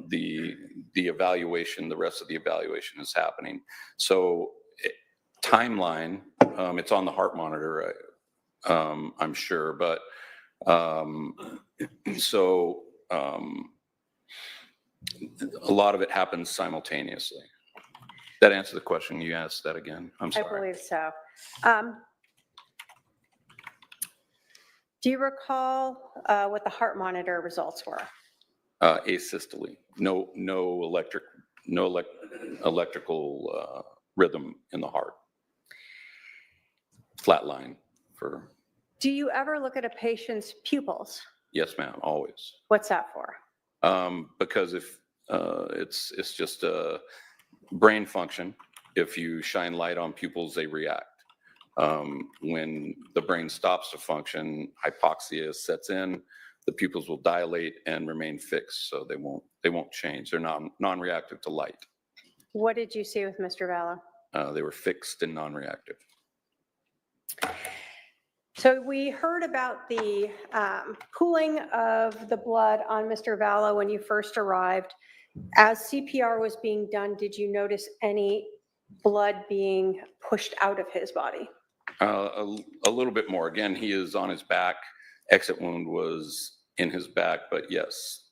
the evaluation, the rest of the evaluation is happening. So timeline, it's on the heart monitor, I'm sure, but a lot of it happens simultaneously. That answer the question you asked that again? I'm sorry. I believe so. Do you recall what the heart monitor results were? Asystole, no electrical rhythm in the heart. Flatline for. Do you ever look at a patient's pupils? Yes, ma'am, always. What's that for? Because if it's just a brain function. If you shine light on pupils, they react. When the brain stops to function, hypoxia sets in. The pupils will dilate and remain fixed, so they won't change. They're non-reactive to light. What did you see with Mr. Vallow? They were fixed and non-reactive. So we heard about the pooling of the blood on Mr. Vallow when you first arrived. As CPR was being done, did you notice any blood being pushed out of his body? A little bit more. Again, he is on his back. Exit wound was in his back, but yes,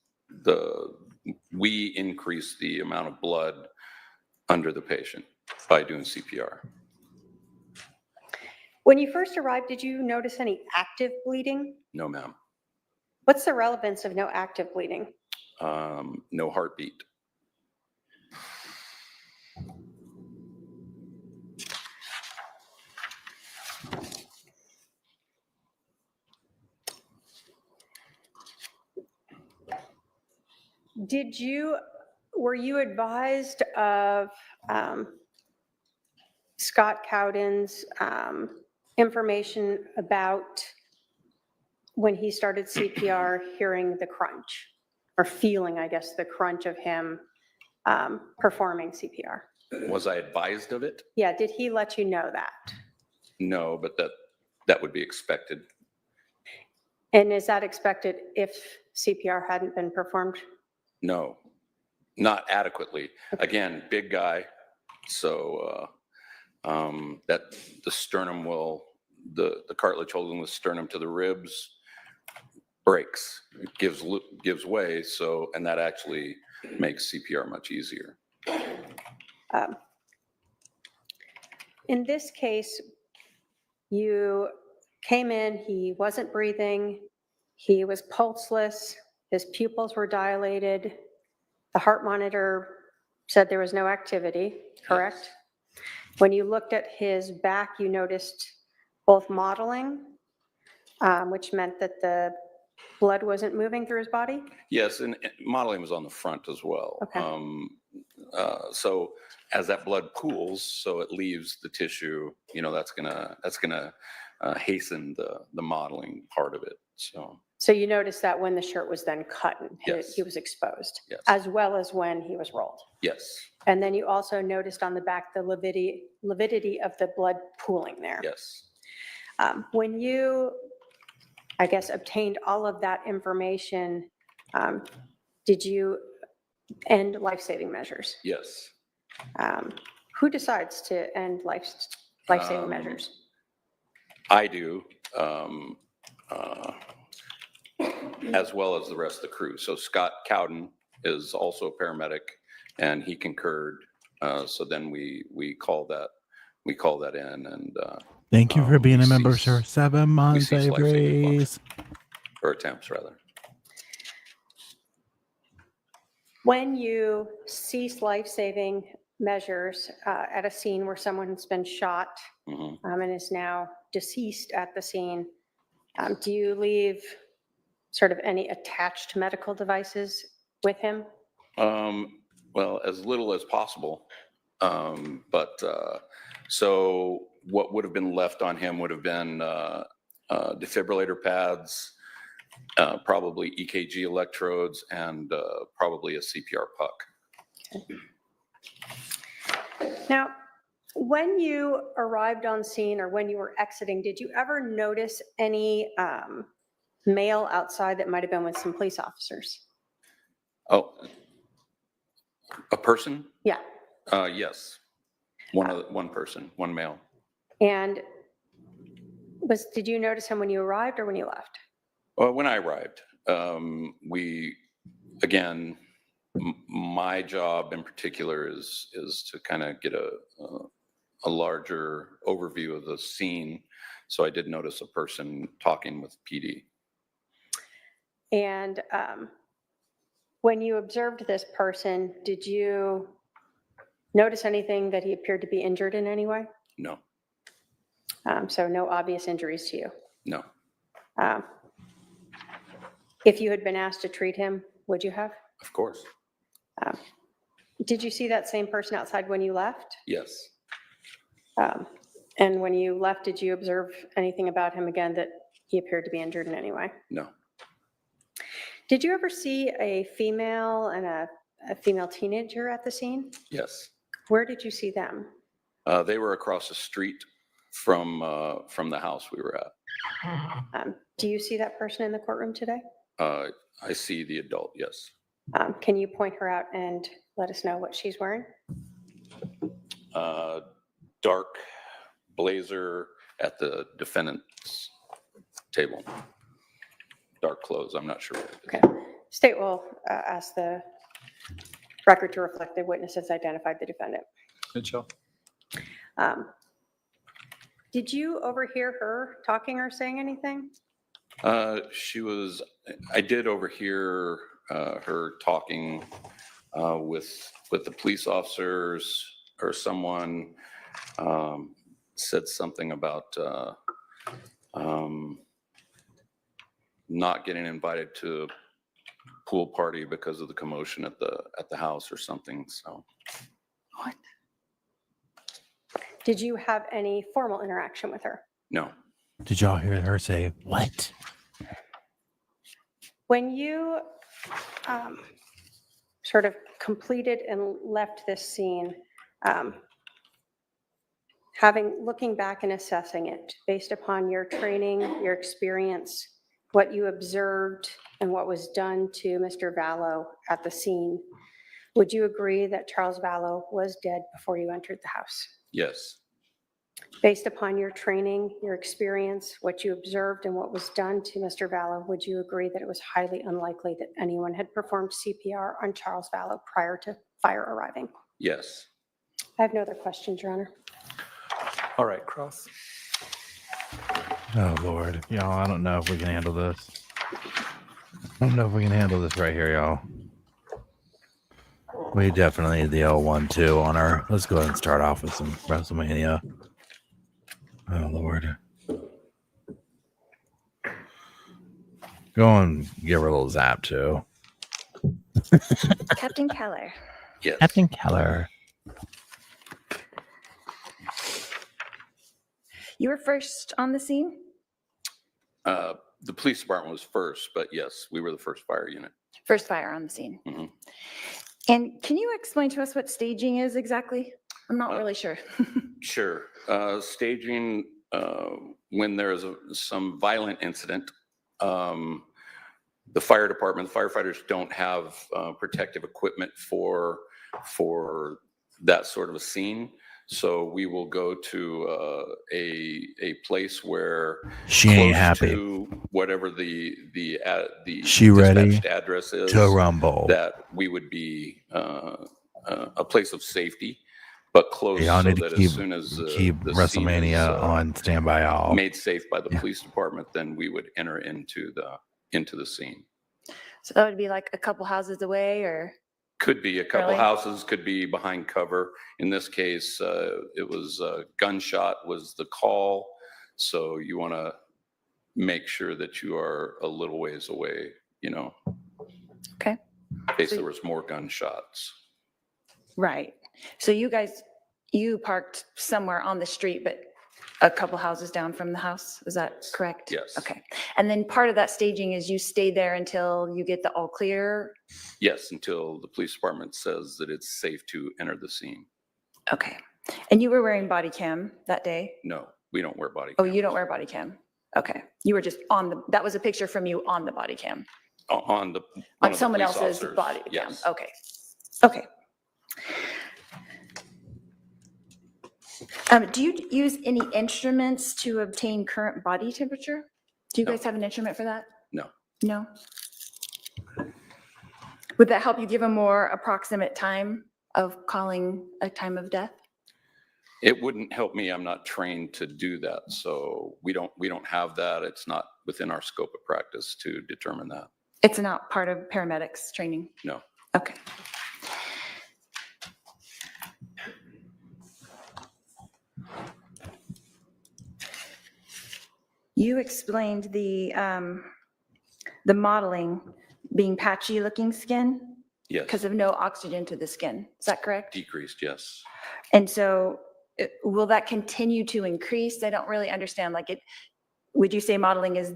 we increased the amount of blood under the patient by doing CPR. When you first arrived, did you notice any active bleeding? No, ma'am. What's the relevance of no active bleeding? No heartbeat. Were you advised of Scott Cowden's information about when he started CPR, hearing the crunch, or feeling, I guess, the crunch of him performing CPR? Was I advised of it? Yeah, did he let you know that? No, but that would be expected. And is that expected if CPR hadn't been performed? No, not adequately. Again, big guy, so that the sternum will, the cartilage holding the sternum to the ribs breaks, it gives way, so, and that actually makes CPR much easier. In this case, you came in, he wasn't breathing, he was pulseless, his pupils were dilated, the heart monitor said there was no activity, correct? Yes. When you looked at his back, you noticed both mottling, which meant that the blood wasn't moving through his body? Yes, and mottling was on the front as well. Okay. So as that blood pools, so it leaves the tissue, that's gonna hasten the mottling part of it. So you noticed that when the shirt was then cut and yes. he was exposed, yes. as well as when he was rolled? Yes. And then you also noticed on the back the lividity of the blood pooling there. Yes. When you, I guess, obtained all of that information, did you end life-saving measures? Yes. Who decides to end life-saving measures? I do, as well as the rest of the crew. So Scott Cowden is also a paramedic, and he concurred. So then we call that in, and Thank you for being we a member, cease- sir. 7 months, cease life-saving Avery's. or attempts rather. When you cease life-saving measures at a scene where someone has been shot and is now deceased at the scene, do you leave sort of any attached medical devices with him? Well, as little as possible. So what would have been left on him would have been defibrillator pads, probably EKG electrodes, and probably a CPR puck. Okay. Now, when you arrived on scene or when you were exiting, did you ever notice any male outside that might have been with some police officers? Oh, a person? Yeah. Yes. One person, one male. And did you notice him when you arrived or when you left? Well, when I arrived, my job in particular is to kind of get a larger overview of the scene. So I did notice a person talking with PD. And when you observed this person, did you notice anything that he appeared to be injured in any way? No. So no obvious injuries to you? No. If you had been asked to treat him, would you have? Of course. Did you see that same person outside when you left? Yes. And when you left, did you observe anything about him again that he appeared to be injured in any way? No. Did you ever see a female and a female teenager at the scene? Yes. Where did you see them? They were across the street from the house we were at. Do you see that person in the courtroom today? I see the adult, yes. Can you point her out and let us know what she's wearing? Dark blazer at the defendant's table. Dark clothes, I'm not sure what it is. Okay. State will ask the record to reflect the witnesses identified the defendant. Good job. Did you overhear her talking or saying anything? I did overhear her talking with the police officers, or someone said something about not getting invited to a pool party because of the commotion at the house or something. So. What? Did you have any formal interaction with her? No. Did y'all hear her say, what? When you sort of completed and left this scene, looking back and assessing it based upon your training, your experience, what you observed and what was done to Mr. Vallow at the scene, would you agree that Charles Vallow was dead before you entered the house? Yes. Based upon your training, your experience, what you observed and what was done to Mr. Vallow, would you agree that it was highly unlikely that anyone had performed CPR on Charles Vallow prior to fire arriving? Yes. I have no other questions, Your Honor. All right, Cross. Oh, Lord. Y'all, I don't know if we can handle this. I don't know if we can handle this right here, y'all. We definitely need the L1-2 on her. Let's go ahead and start off with some WrestleMania. Oh, Lord. Go and give her a little zap, too. Captain Keller. Yes. Captain Keller. You were first on the scene? The police department was first, but yes, we were the first fire unit. First fire on the scene. Mhm. And can you explain to us what staging is exactly? I'm not really sure. Sure. Staging, when there's some violent incident, the fire department, the firefighters don't have protective equipment for that sort of a scene. So we will go to a place where She ain't close happy. to whatever the She ready dispatched address is, to rumble. that we would be a place of safety, but close Y'all so need to that keep as soon as keep the scene WrestleMania is on standby, y'all. made safe by the police department, then we would enter into the scene. So that would be like a couple houses away, or? Could be a couple Really? houses, could be behind cover. In this case, it was gunshot was the call. So you want to make sure that you are a little ways away, Okay. in case there was more gunshots. Right. So you parked somewhere on the street, but a couple houses down from the house. Is that correct? Yes. Okay. And then part of that staging is you stay there until you get the all clear? Yes, until the police department says that it's safe to enter the scene. Okay. And you were wearing body cam that day? No, we don't wear body Oh, cams. you don't wear body cam? Okay. You were just that was a picture from you on the body cam? On one On of the someone police else's officers, body cam? yes. Okay. Okay. Do you use any instruments to obtain current body temperature? Do you No. guys have an instrument for that? No. No? Would that help you give a more approximate time of calling a time of death? It wouldn't help me. I'm not trained to do that. So we don't have that. It's not within our scope of practice to determine that. It's not part of paramedics training? No. Okay. You explained the modeling being patchy looking skin Yes. because of no oxygen to the skin. Is that correct? Decreased, yes. And so will that continue to increase? I don't really understand. Would you say modeling is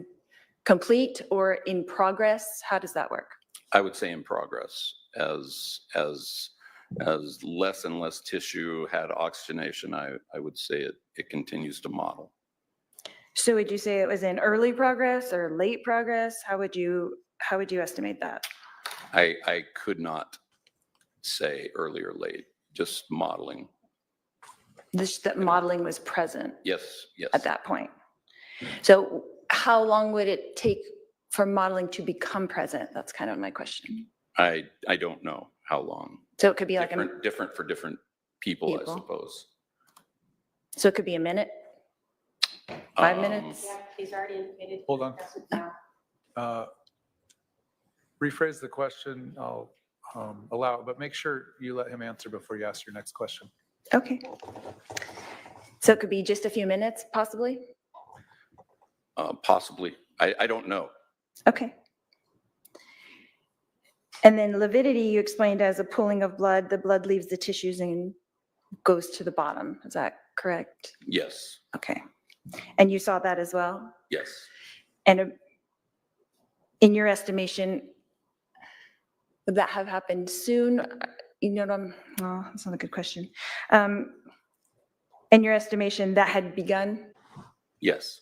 complete or in progress? How does that work? I would say in progress as less and less tissue had oxygenation. I would say it continues to model. So would you say it was in early progress or late progress? How would you estimate that? I could not say early or late, just modeling. That modeling was present Yes, yes. at that point. So how long would it take for modeling to become present? That's kind of my question. I don't know how long. So it could be like different for different people, I suppose. So it could be a minute? 5 minutes? Yeah, he's already indicated. Hold on. That's it now. Rephrase the question. I'll allow it, but make sure you let him answer before you ask your next question. Okay. So it could be just a few minutes, possibly? Possibly. I don't know. Okay. And then lividity, you explained as a pooling of blood. The blood leaves the tissues and goes to the bottom. Is that correct? Yes, Okay. And you saw that as well? yes. And in your estimation, would that have happened soon? That's not a good question. In your estimation, that had begun? Yes.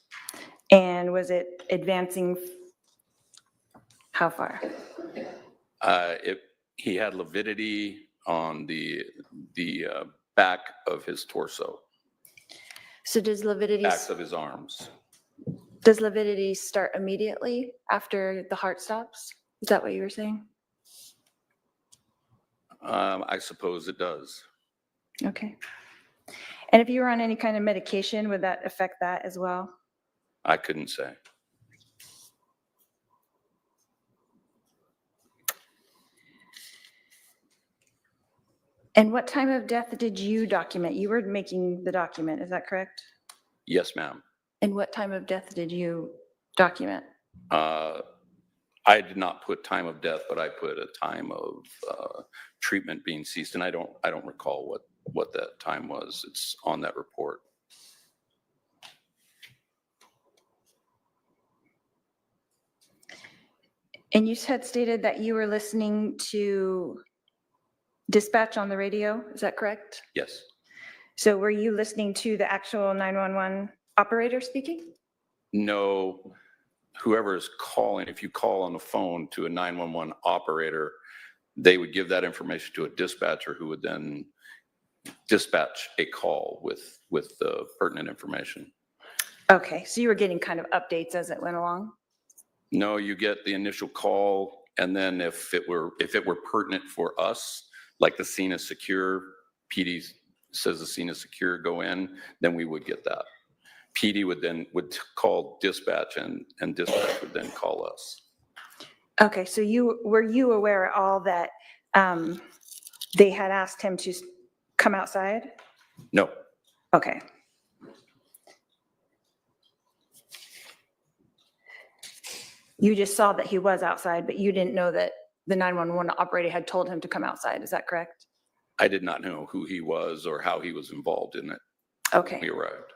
And was it advancing how far? He had lividity on the back of his torso, So does lividity backs of his arms. start immediately after the heart stops? Is that what you were saying? I suppose it does. Okay. And if you were on any kind of medication, would that affect that as well? I couldn't say. And what time of death did you document? You were making the document, is that correct? Yes, ma'am. And what time of death did you document? I did not put time of death, but I put a time of treatment being ceased, and I don't recall what that time was. It's on that report. And you had stated that you were listening to dispatch on the radio, is that correct? Yes. So were you listening to the actual 911 operator speaking? No, whoever is calling, if you call on the phone to a 911 operator, they would give that information to a dispatcher who would then dispatch a call with the pertinent information. Okay, so you were getting kind of updates as it went along? No, you get the initial call, and then if it were pertinent for us, like the scene is secure, PD says the scene is secure, go in, then we would get that. PD would call dispatch, and dispatch would then call us. Okay, so were you aware at all that they had asked him to come outside? No, Okay. You just saw that he was outside, but you didn't know that the 911 operator had told him to come outside, is that correct? I did not know who he was or how he was involved in it Okay. when we arrived.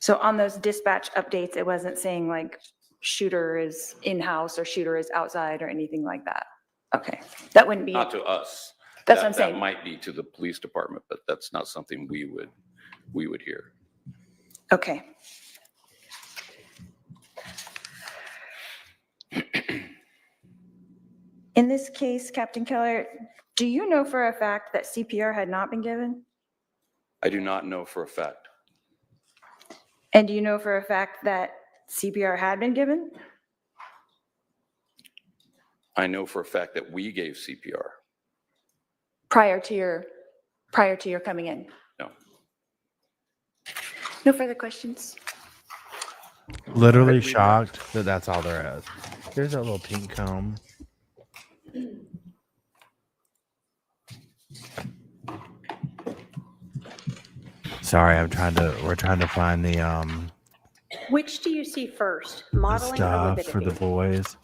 So on those dispatch updates, it wasn't saying like shooter is in-house or shooter is outside or anything like that? Okay, that wouldn't be. Not to us. That's what I'm saying. That might be to the police department, but that's not something we would hear. Okay. In this case, Captain Keller, do you know for a fact that CPR had not been given? I do not know for a fact. And do you know for a fact that CPR had been given? I know for a fact that we gave CPR. Prior to your coming in? No. No further questions? Literally shocked that that's all there is. Here's that little pink comb. Sorry, we're trying to find the Which do you see first, modeling or stuff for the lividity? boys.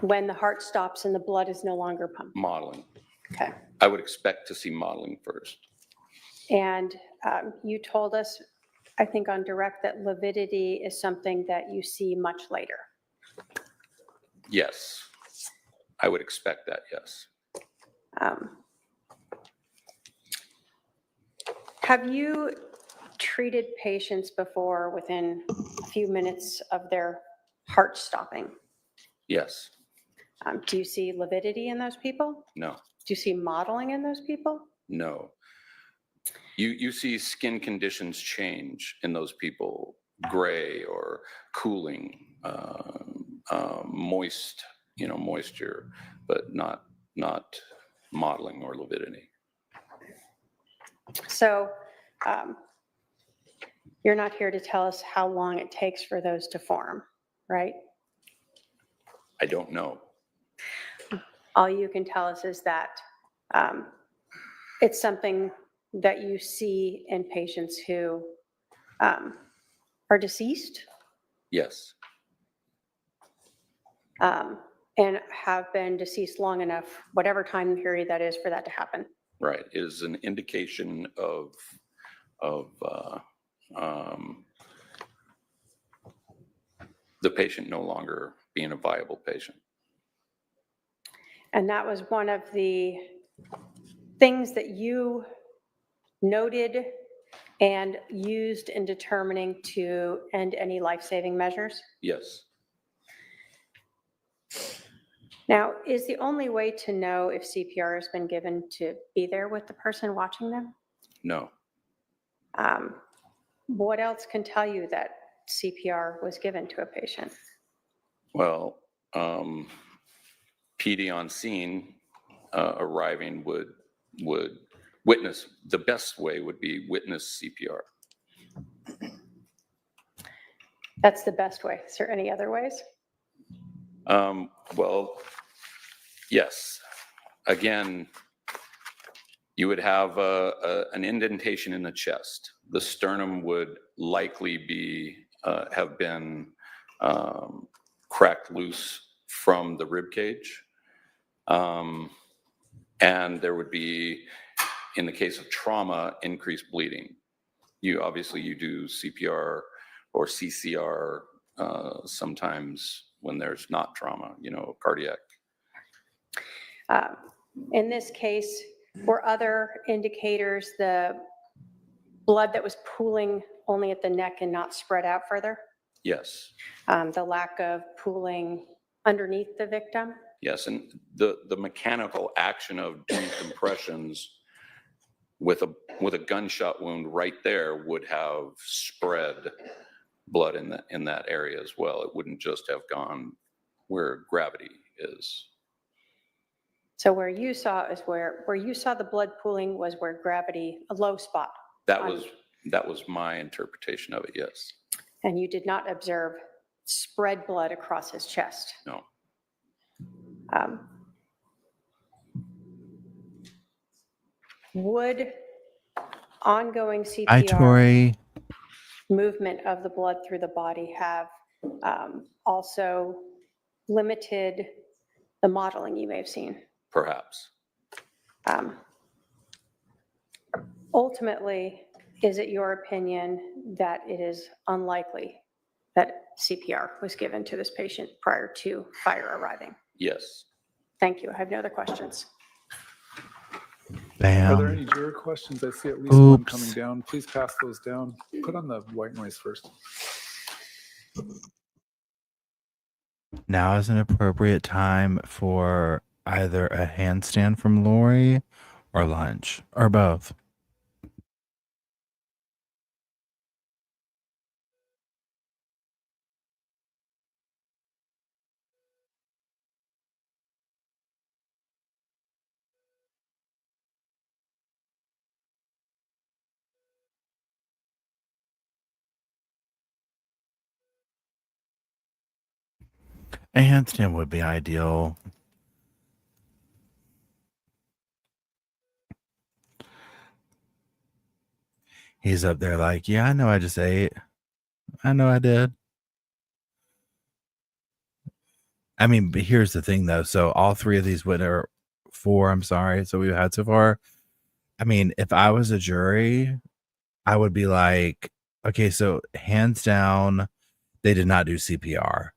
When the heart stops and the blood is no longer pumped. Modeling. Okay. I would expect to see modeling first. And you told us, I think on direct, that lividity is something that you see much later. Yes. I would expect that, yes. Have you treated patients before within a few minutes of their heart stopping? Yes. Do you see lividity in those people? No. Do you see modeling in those people? No. You see skin conditions change in those people, gray or cooling, moist, moisture, but not modeling or lividity. So you're not here to tell us how long it takes for those to form, right? I don't know. All you can tell us is that it's something that you see in patients who are deceased Yes. and have been deceased long enough, whatever time period that is, for that to happen. Right. It is an indication of the patient no longer being a viable patient. And that was one of the things that you noted and used in determining to end any life-saving measures? Yes. Now, is the only way to know if CPR has been given to be there with the person watching them? No. What else can tell you that CPR was given to a patient? Well, PD on scene arriving would witness. The best way would be witness CPR. That's the best way. Is there any other ways? Well, yes. Again, you would have an indentation in the chest. The sternum would likely have been cracked loose from the rib cage. And there would be, in the case of trauma, increased bleeding. You do CPR or CCR sometimes when there's not trauma, cardiac. In this case, were other indicators the blood that was pooling only at the neck and not spread out further? Yes. The lack of pooling underneath the victim? Yes, and the mechanical action of decompressions with a gunshot wound right there would have spread blood in that area as well. It wouldn't just have gone where gravity is. So where you saw the blood pooling was where gravity, a low spot. That was my interpretation of it, yes. And you did not observe spread blood across his chest? No. Would ongoing Hi, CPR Tori. movement of the blood through the body have also limited the modeling you may have seen? Perhaps. Ultimately, is it your opinion that it is unlikely that CPR was given to this patient prior to fire arriving? Yes. Thank you. I have no other questions. Bam. Are there any juror questions? I see at least one coming down. Please pass those down. Put on the white noise first. Now is an appropriate time for either a handstand from Lori or lunch or both. A handstand would be ideal. He's up there like, yeah, I know I just ate. I know I did. I mean, but here's the thing, though. So all three of these four, I'm sorry. So we've had so far. I mean, if I was a jury, I would be like, okay, so hands down, they did not do CPR.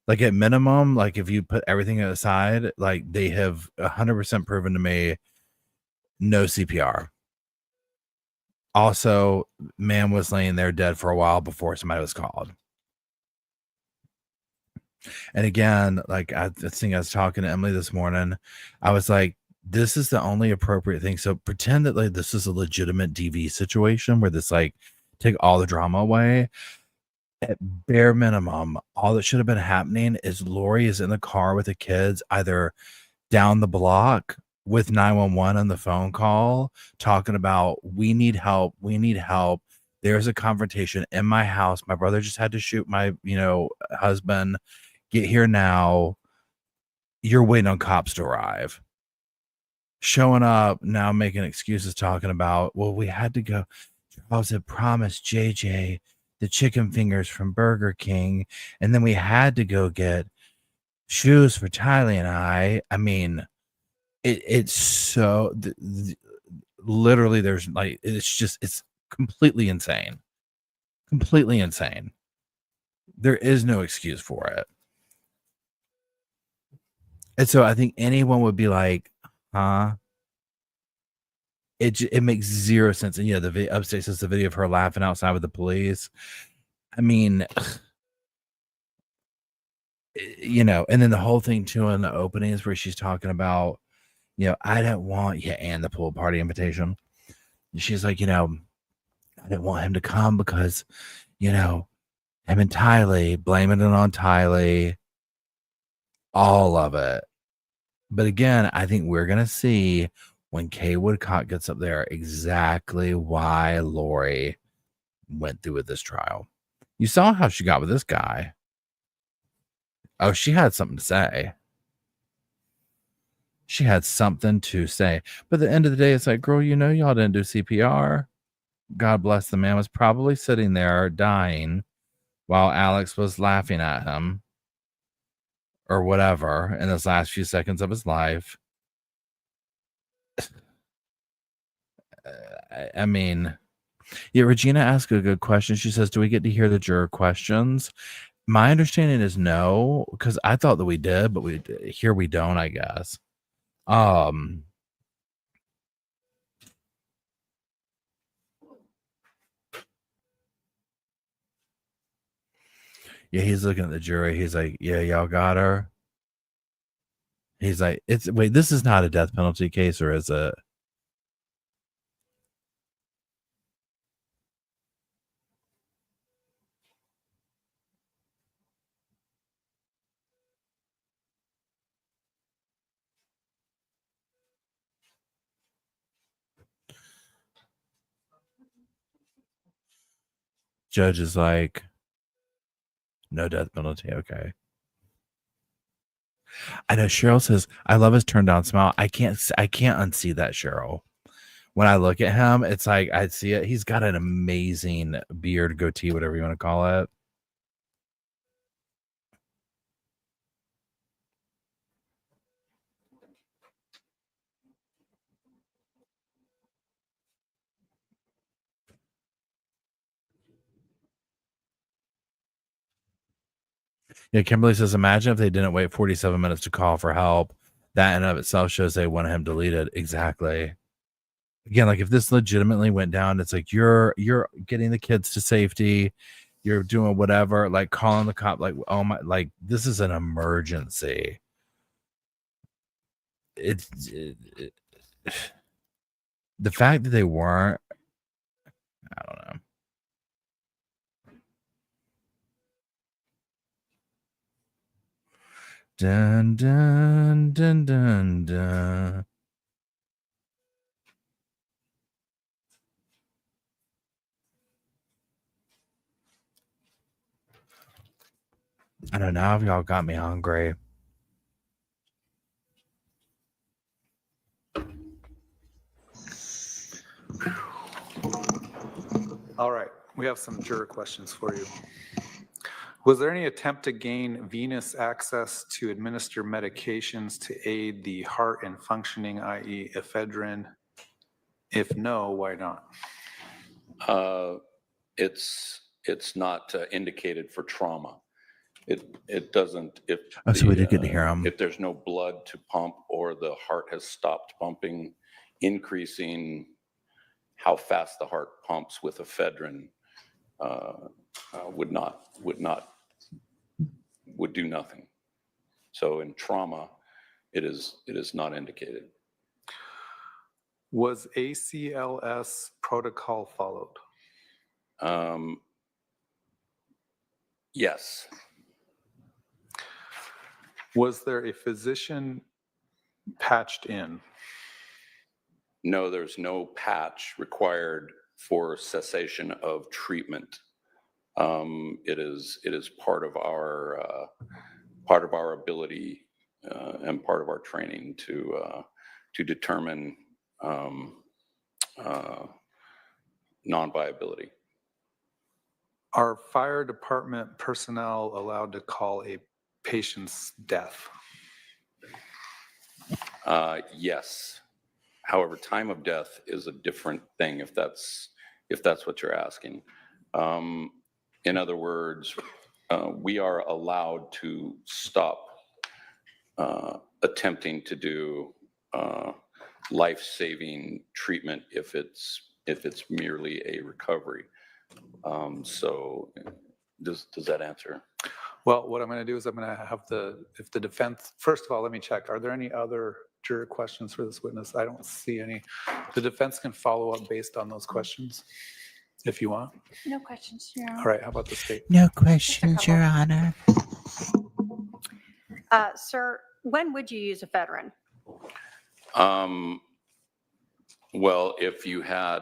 Like at minimum, like if you put everything aside, like they have 100% proven to me no CPR. Also, man was laying there dead for a while before somebody was called. And again, like I think I was talking to Emily this morning, I was like, this is the only appropriate thing. So pretend that like this is a legitimate DV situation where this like take all the drama away. At bare minimum, all that should have been happening is Lori is in the car with the kids, either down the block with 911 on the phone call, talking about, we need help. We need help. There's a confrontation in my house. My brother just had to shoot my, husband. Get here now. You're waiting on cops to arrive. Showing up now, making excuses, talking about, well, we had to go. Charles had promised JJ the chicken fingers from Burger King, and then we had to go get shoes for Tylee and I. I mean, it's so literally there's like, it's completely insane. Completely insane. There is no excuse for it. And so I think anyone would be like, huh? It makes zero sense. And the upstate says the video of her laughing outside with the police. I mean, and then the whole thing too in the openings where she's talking about, I don't want and the pool party invitation. And she's like, I didn't want him to come because, him and Tylee, blaming it on Tylee, all of it. But again, I think we're going to see when Kay Woodcock gets up there exactly why Lori went through with this trial. You saw how she got with this guy. Oh, she had something to say. She had something to say. But at the end of the day, it's like, girl, y'all didn't do CPR. God bless the man was probably sitting there dying while Alex was laughing at him or whatever in those last few seconds of his life. I mean, Regina asked a good question. She says, do we get to hear the juror questions? My understanding is no, because I thought that we did, but we don't, I guess. Yeah, he's looking at the jury. He's like, yeah, y'all got her. He's like, wait, this is not a death penalty case, or is it? Judge is like, no death penalty. Okay. I know Cheryl says, I love his turned down smile. I can't unsee that, Cheryl. When I look at him, it's like I see it. He's got an amazing beard, goatee, whatever you want to call it. Yeah, Kimberly says, imagine if they didn't wait 47 minutes to call for help. That in and of itself shows they want him deleted. Exactly. Again, like if this legitimately went down, it's like you're getting the kids to safety, you're doing whatever, like calling the cop, like, oh my, like this is an emergency. The fact that they weren't, I don't know. Dun dun dun dun dun. I don't know if y'all got me hungry. All right, we have some juror questions for you. Was there any attempt to gain venous access to administer medications to aid the heart and functioning, i.e. ephedrine? If no, why not? It's not indicated for trauma. It doesn't, if Oh, so we did get to hear him. if there's no blood to pump or the heart has stopped pumping, increasing how fast the heart pumps with ephedrine would do nothing. So in trauma, it is not indicated. Was ACLS protocol followed? Yes. Was there a physician patched in? No, there's no patch required for cessation of treatment. It is part of our ability and part of our training to determine non-viability. Are fire department personnel allowed to call a patient's death? Yes. However, time of death is a different thing if that's what you're asking. In other words, we are allowed to stop attempting to do life-saving treatment if it's merely a recovery. So does that answer? Well, what I'm going to do is I'm going to have if the defense, first of all, let me check. Are there any other juror questions for this witness? I don't see any. The defense can follow up based on those questions if you want. No questions, Your Honor. All right, how about the state? No questions, Your Honor. Sir, when would you use ephedrine? Well, if you had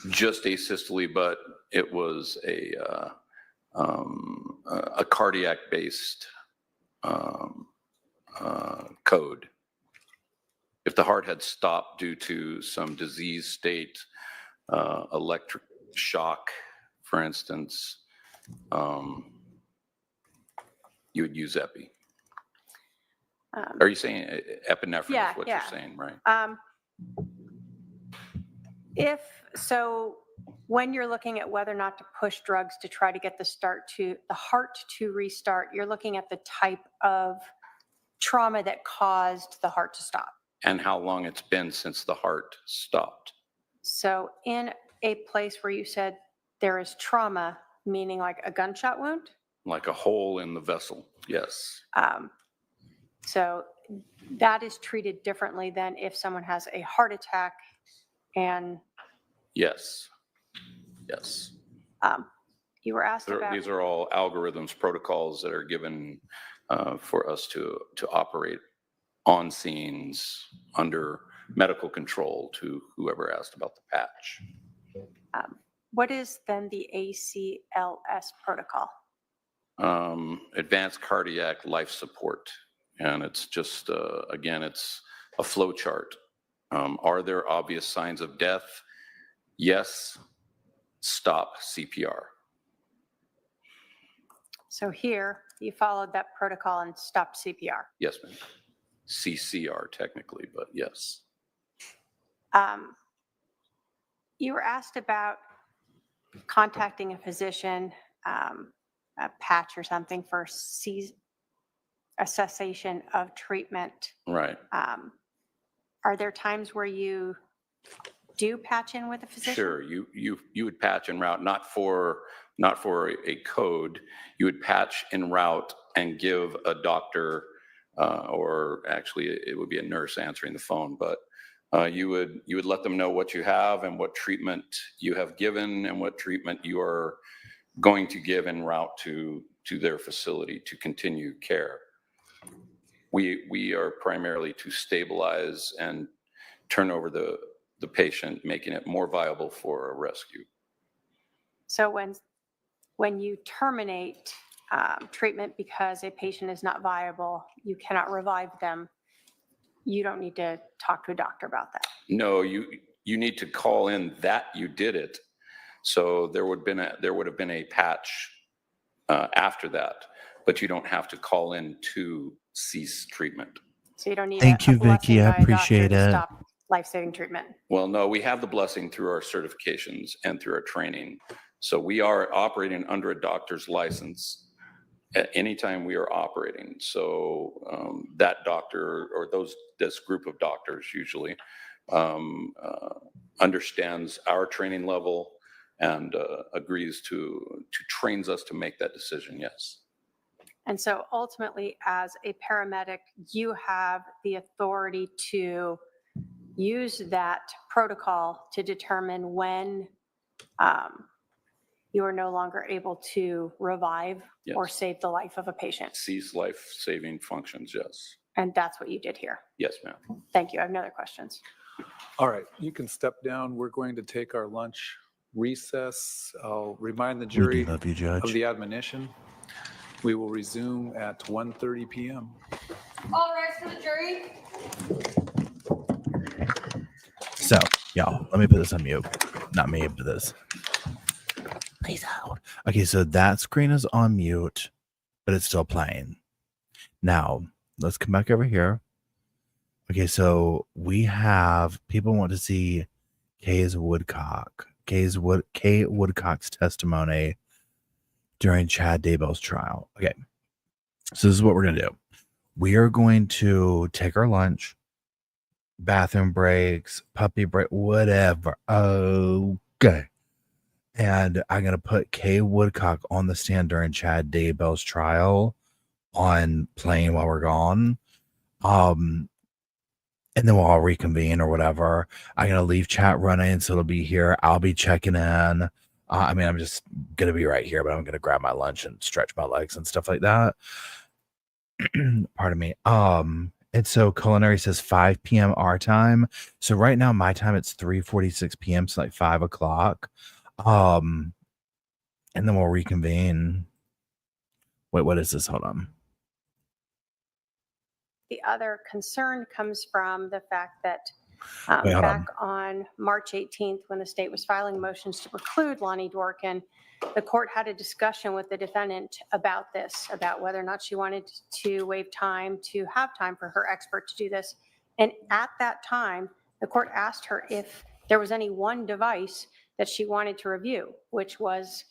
just asystole, but it was a cardiac-based code. If the heart had stopped due to some disease state, electric shock, for instance, you would use epi. Are you saying epinephrine Yeah, is what yeah. you're saying, right? If so, when you're looking at whether or not to push drugs to try to get the heart to restart, you're looking at the type of trauma that caused the heart to stop. And how long it's been since the heart stopped. So in a place where you said there is trauma, meaning like a gunshot wound? Like a hole in the vessel, yes. So that is treated differently than if someone has a heart attack and. Yes, yes. You were asked about. These are all algorithms, protocols that are given for us to operate on scenes under medical control to whoever asked about the patch. What is then the ACLS protocol? Advanced cardiac life support. And it's just, again, it's a flow chart. Are there obvious signs of death? Yes. Stop CPR. So here, you followed that protocol and stopped CPR. Yes, ma'am. CCR technically, but yes. You were asked about contacting a physician, a patch or something for a cessation of treatment. Right. Are there times where you do patch in with a physician? Sure. You would patch en route, not for a code. You would patch en route and give a doctor, or actually it would be a nurse answering the phone, but you would let them know what you have and what treatment you have given and what treatment you are going to give en route to their facility to continue care. We are primarily to stabilize and turn over the patient, making it more viable for a rescue. So when you terminate treatment because a patient is not viable, you cannot revive them, you don't need to talk to a doctor about that. No, you need to call in that you did it. So there would have been a patch after that, but you don't have to call in to cease treatment. So you don't need Thank a you, Vicky. blessing I by a doctor appreciate to it. stop life-saving treatment. Well, no, we have the blessing through our certifications and through our training. So we are operating under a doctor's license at any time we are operating. So that doctor or this group of doctors usually understands our training level and agrees to trains us to make that decision, yes. And so ultimately, as a paramedic, you have the authority to use that protocol to determine when you are no longer able to revive or save the life of a patient. Cease life-saving functions, yes. And that's what you did here. Yes, ma'am. Thank you. I have no other questions. All right, you can step down. We're going to take our lunch recess. I'll remind the jury love you, Judge. of the admonition. We will resume at 1:30 p.m. All rise for the jury. So, y'all, let me put this on mute. Not me, but this. Please out. Okay, so that screen is on mute, but it's still playing. Now, let's come back over here. Okay, so we have people want to see Kay Woodcock's testimony during Chad Daybell's trial. Okay, so this is what we're going to do. We are going to take our lunch, bathroom breaks, puppy break, whatever. Okay. And I'm going to put Kay Woodcock on the stand during Chad Daybell's trial on playing while we're gone. And then we'll all reconvene or whatever. I'm going to leave chat running, so it'll be here. I'll be checking in. I'm just going to be right here, but I'm going to grab my lunch and stretch my legs and stuff like that. Pardon me. And so Culinary says 5 p.m. our time. So right now, my time, it's 3:46 p.m. So like 5 o'clock. And then we'll reconvene. Wait, what is this? Hold on. The other concern comes from the fact that Wait, hold back on March 18th, when the state was filing motions to preclude Lonnie Dworkin, the court had a discussion with the defendant about this, about whether or not she wanted to waive time to have time for her expert to do this. And at that time, the court asked her if there was any one device that she wanted to review, which was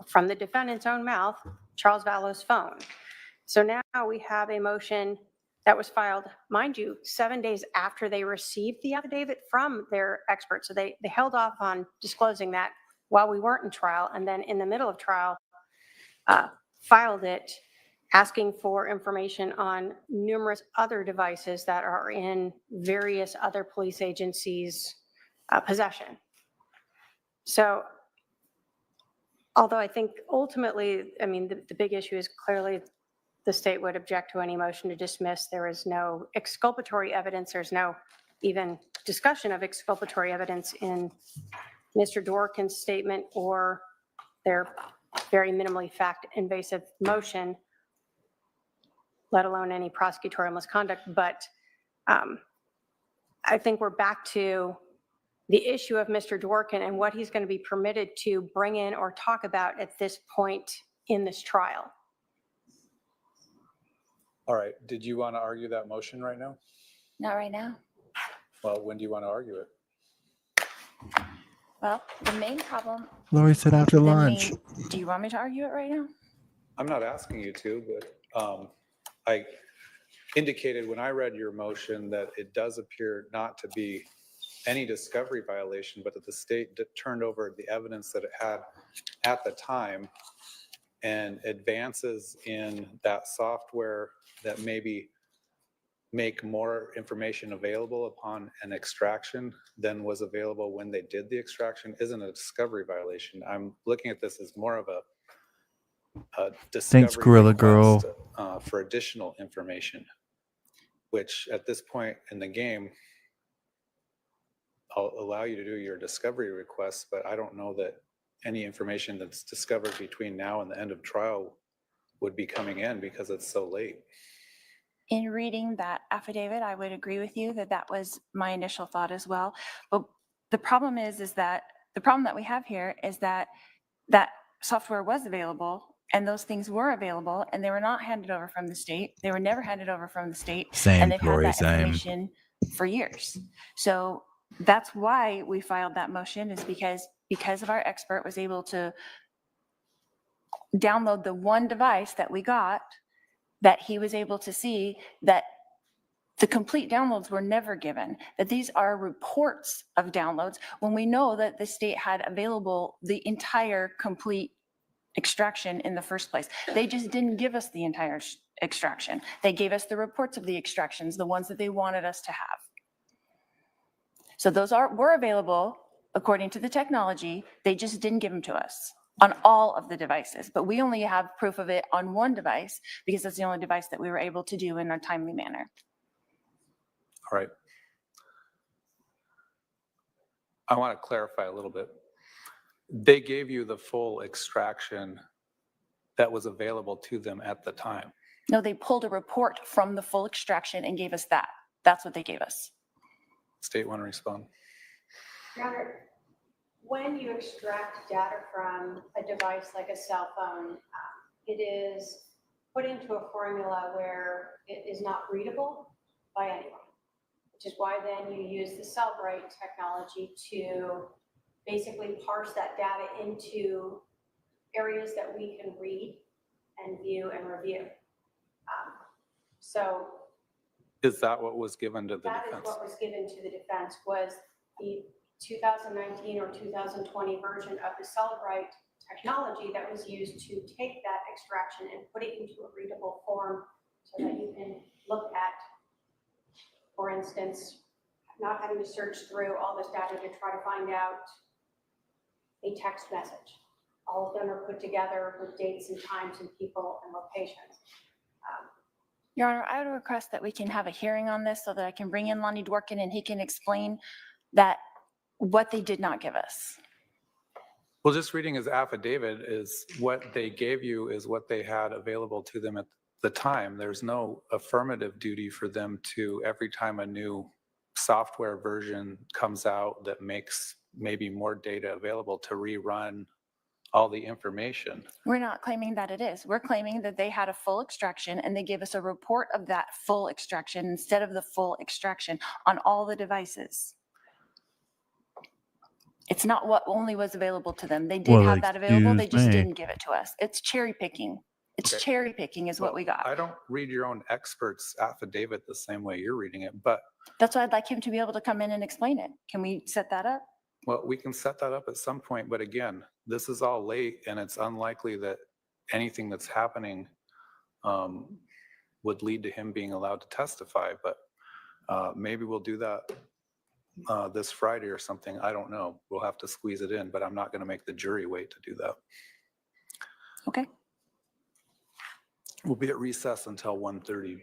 from the defendant's own mouth, Charles Vallow's phone. So now we have a motion that was filed, mind you, 7 days after they received the affidavit from their expert. So they held off on disclosing that while we weren't in trial, and then in the middle of trial, filed it asking for information on numerous other devices that are in various other police agencies' possession. So although I think ultimately, I mean, the big issue is clearly the state would object to any motion to dismiss. There is no exculpatory evidence. There's no even discussion of exculpatory evidence in Mr. Dworkin's statement or their very minimally fact-invasive motion, let alone any prosecutorial misconduct. But I think we're back to the issue of Mr. Dworkin and what he's going to be permitted to bring in or talk about at this point in this trial. All right, did you want to argue that motion right now? Not right now. Well, when do you want to argue it? Well, the main problem. Lori said after lunch. Do you want me to argue it right now? I'm not asking you to, but I indicated when I read your motion that it does appear not to be any discovery violation, but that the state turned over the evidence that it had at the time, and advances in that software that maybe make more information available upon an extraction than was available when they did the extraction isn't a discovery violation. I'm looking at this as more of a discovery Thanks, Gorilla Girl. request, for additional information, which at this point in the game, I'll allow you to do your discovery requests, but I don't know that any information that's discovered between now and the end of trial would be coming in because it's so late. In reading that affidavit, I would agree with you that that was my initial thought as well. But the problem is that the problem that we have here is that that software was available and those things were available and they were not handed over from the state. They were never handed over from the state. Same, and they've Lori, had that same. information for years. So that's why we filed that motion, is because of our expert was able to download the one device that we got, that he was able to see that the complete downloads were never given, that these are reports of downloads when we know that the state had available the entire complete extraction in the first place. They just didn't give us the entire extraction. They gave us the reports of the extractions, the ones that they wanted us to have. So those were available according to the technology. They just didn't give them to us on all of the devices, but we only have proof of it on one device because that's the only device that we were able to do in a timely manner. All right. I want to clarify a little bit. They gave you the full extraction that was available to them at the time. No, they pulled a report from the full extraction and gave us that. That's what they gave us. State want to respond? Your Honor, when you extract data from a device like a cell phone, it is put into a formula where it is not readable by anyone, which is why then you use the Cellbrite technology to basically parse that data into areas that we can read and view and review. So Is that what was given to the that defense? is what was given to the defense, was the 2019 or 2020 version of the Cellbrite technology that was used to take that extraction and put it into a readable form so that you can look at, for instance, not having to search through all this data to try to find out a text message. All of them are put together with dates and times and people and locations. Your Honor, I would request that we can have a hearing on this so that I can bring in Lonnie Dworkin and he can explain that what they did not give us. Well, just reading his affidavit is what they gave you is what they had available to them at the time. There's no affirmative duty for them to, every time a new software version comes out that makes maybe more data available, to rerun all the information. We're not claiming that it is. We're claiming that they had a full extraction and they gave us a report of that full extraction instead of the full extraction on all the devices. It's not what only was available to them. They did Well, have that available. They excuse just me. didn't give it to us. It's cherry picking. It's Okay. cherry picking is what we got. I don't read your own expert's affidavit the same way you're reading it, but, That's why I'd like him to be able to come in and explain it. Can we set that up? well, we can set that up at some point, but again, this is all late and it's unlikely that anything that's happening would lead to him being allowed to testify, but maybe we'll do that this Friday or something. I don't know. We'll have to squeeze it in, but I'm not going to make the jury wait to do that. Okay. We'll be at recess until 1:30.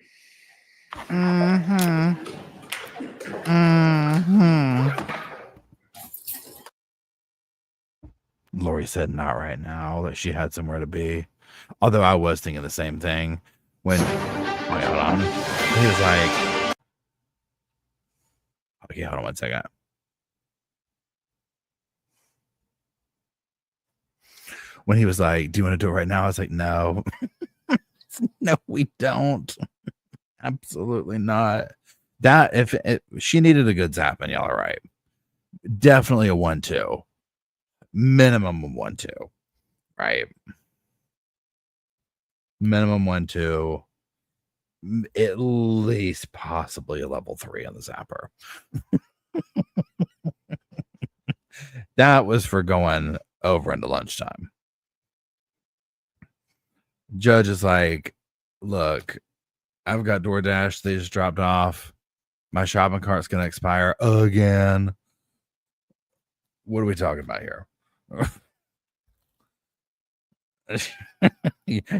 Lori said not right now, that she had somewhere to be. Although I was thinking the same thing when, wait, hold on. He was like, okay, hold on 1 second. When he was like, do you want to do it right now? I was like, no. No, we don't. Absolutely not. That, if she needed a good zap, and y'all are right. Definitely a 1-2. Minimum of 1-2. Right? Minimum 1-2. At least possibly a level 3 on the zapper. That was for going over into lunchtime. Judge is like, look, I've got DoorDash. They just dropped off. My shopping cart's going to expire again. What are we talking about here?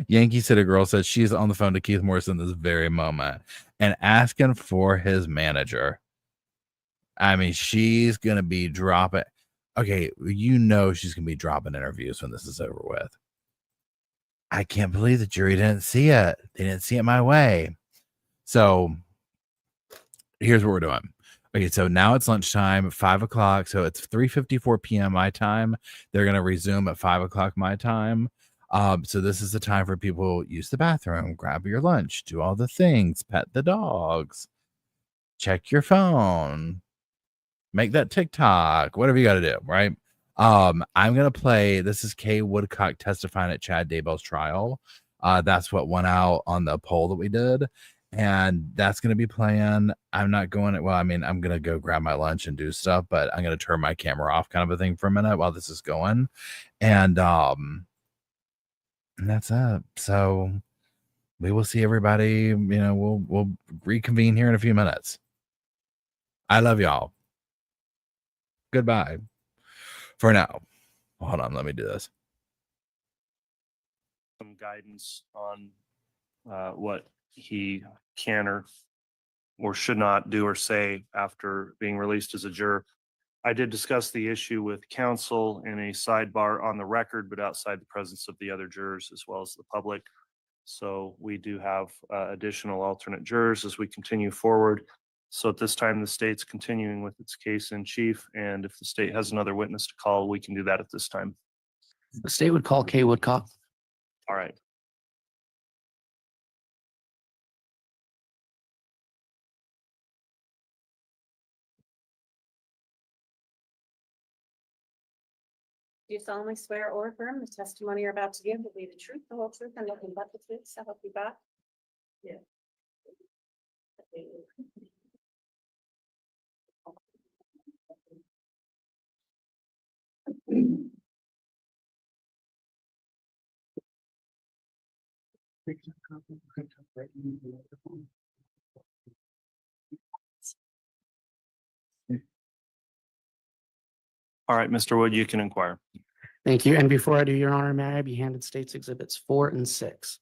Yankee City Girl says she's on the phone to Keith Morrison this very moment and asking for his manager. I mean, she's going to be dropping. Okay, you know she's going to be dropping interviews when this is over with. I can't believe the jury didn't see it. They didn't see it my way. So here's what we're doing. Okay, so now it's lunchtime, 5 o'clock. So it's 3:54 p.m. my time. They're going to resume at 5 o'clock my time. So this is the time for people use the bathroom, grab your lunch, do all the things, pet the dogs, check your phone, make that TikTok, whatever you got to do, right? I'm going to play, this is Kay Woodcock testifying at Chad Daybell's trial. That's what went out on the poll that we did. And that's going to be playing. I'm not going, well, I mean, I'm going to go grab my lunch and do stuff, but I'm going to turn my camera off kind of a thing for a minute while this is going. And that's it. So we will see everybody, you know, we'll reconvene here in a few minutes. I love y'all. Goodbye. For now. Hold on, let me do this. Some guidance on what he can or should not do or say after being released as a juror. I did discuss the issue with counsel in a sidebar on the record, but outside the presence of the other jurors as well as the public. So we do have additional alternate jurors as we continue forward. So at this time, the state's continuing with its case in chief, and if the state has another witness to call, we can do that at this time. The state would call Kay Woodcock. All right. Do you solemnly swear or affirm the testimony you're about to give will be the truth, the whole truth, and nothing but the truth? So help you God. Yeah. All right, Mr. Wood, you can inquire. Thank you. And before I do, Your Honor, may I be handed States Exhibits 4 and 6?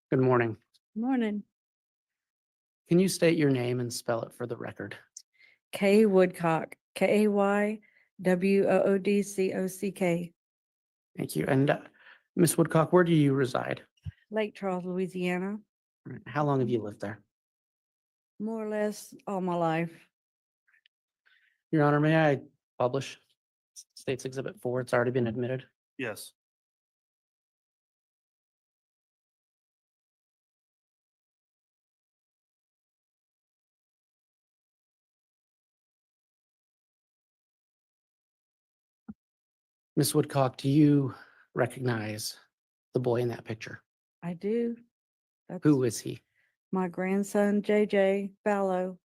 Good morning. Morning. Can you state your name and spell it for the record? Kay Woodcock, Kaywoodcock. Thank you. And Ms. Woodcock, where do you reside? Lake Charles, Louisiana. All right, how long have you lived there? More or less all my life. Your Honor, may I publish States Exhibit 4? It's already been admitted. Yes. Ms. Woodcock, do you recognize the boy in that picture? I do. That's Who is he? my grandson, JJ Fallow.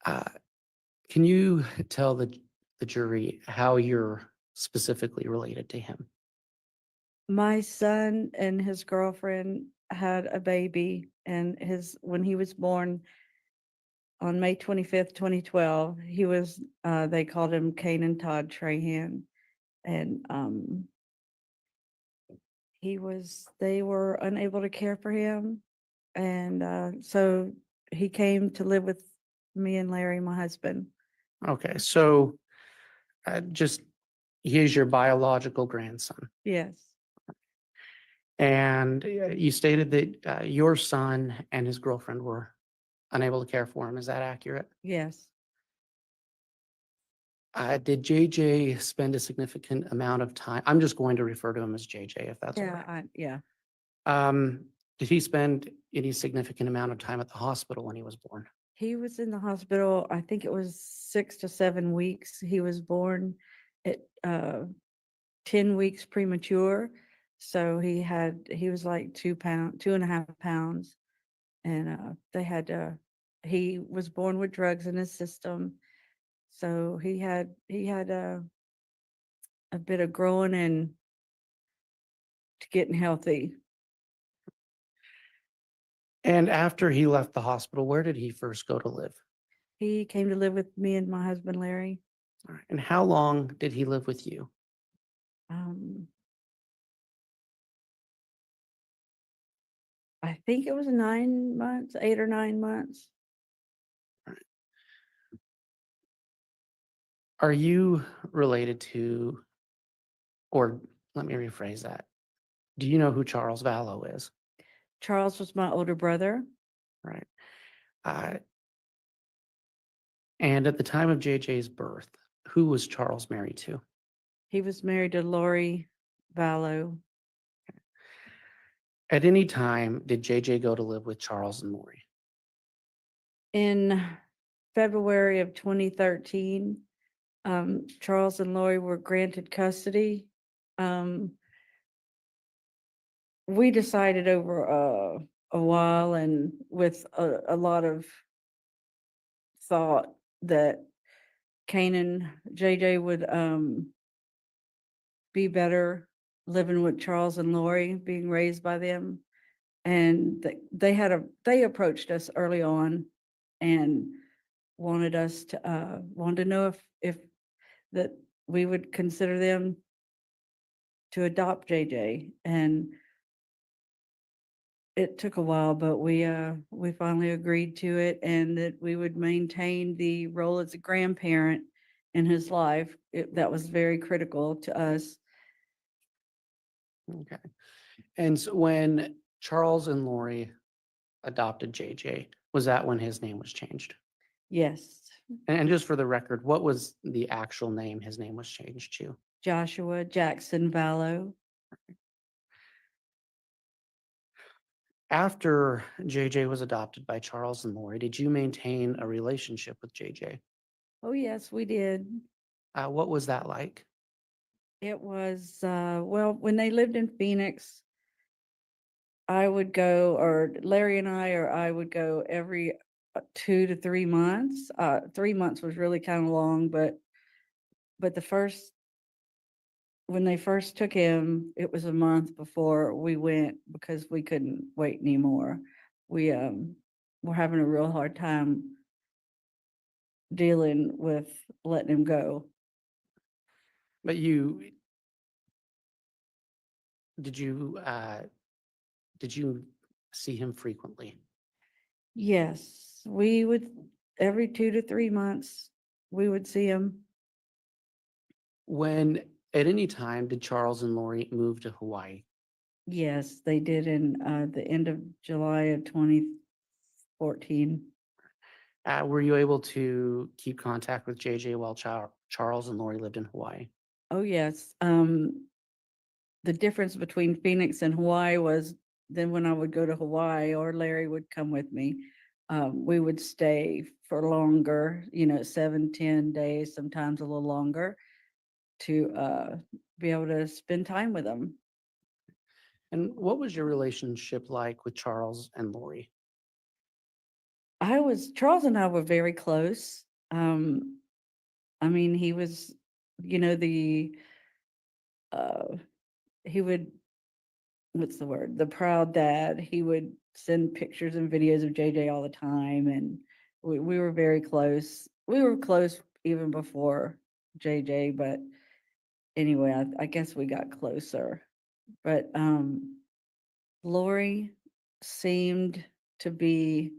Can you tell the jury how you're specifically related to him? My son and his girlfriend had a baby, and when he was born on May 25th, 2012, he was, they called him Canaan Todd Trahan. And they were unable to care for him. And so he came to live with me and Larry, my husband. Okay, so he is your biological grandson. Yes, And you stated that your son and his girlfriend were unable to care for him. Is that accurate? yes. Did JJ spend a significant amount of time? I'm just going to refer to him as JJ, if that's all right. Yeah. Did he spend any significant amount of time at the hospital when he was born? He was in the hospital, I think it was 6 to 7 weeks. He was born at 10 weeks premature. So he was like 2.5 pounds. And he was born with drugs in his system. So he had a bit of growing and to getting healthy. And after he left the hospital, where did he first go to live? He came to live with me and my husband, Larry. All right. And how long did he live with you? I think it was 9 months, 8 or 9 months. Are you related to, or let me rephrase that. Do you know who Charles Vallow is? Charles was my older brother. Right. And at the time of JJ's birth, who was Charles married to? He was married to Lori Vallow. At any time, did JJ go to live with Charles and Lori? In February of 2013, Charles and Lori were granted custody. We decided over a while and with a lot of thought that JJ would be better living with Charles and Lori, being raised by them. And they approached us early on and wanted to know if that we would consider them to adopt JJ. And it took a while, but we finally agreed to it, and that we would maintain the role as a grandparent in his life. That was very critical to us. Okay. And so when Charles and Lori adopted JJ, was that when his name was changed? Yes, And just for the record, what was the actual name his name was changed to? Joshua Jackson Vallow. After JJ was adopted by Charles and Lori, did you maintain a relationship with JJ? Oh, yes, we did. What was that like? It was, well, when they lived in Phoenix, I would go, or Larry and I would go every 2 to 3 months. 3 months was really kind of long, but when they first took him, it was a month before we went because we couldn't wait anymore. We were having a real hard time dealing with letting him go. But did you see him frequently? Yes, we would, every 2 to 3 months, we would see him. When at any time did Charles and Lori move to Hawaii? Yes, they did in the end of July of 2014. Were you able to keep contact with JJ while Charles and Lori lived in Hawaii? Oh, yes. The difference between Phoenix and Hawaii was then when I would go to Hawaii or Larry would come with me, we would stay for longer, 7, 10 days, sometimes a little longer. to be able to spend time with them. And what was your relationship like with Charles and Lori? Charles and I were very close. I mean, he was, you know, he would, what's the word? The proud dad. He would send pictures and videos of JJ all the time. And we were very close. We were close even before JJ, but anyway, I guess we got closer. But Lori seemed to be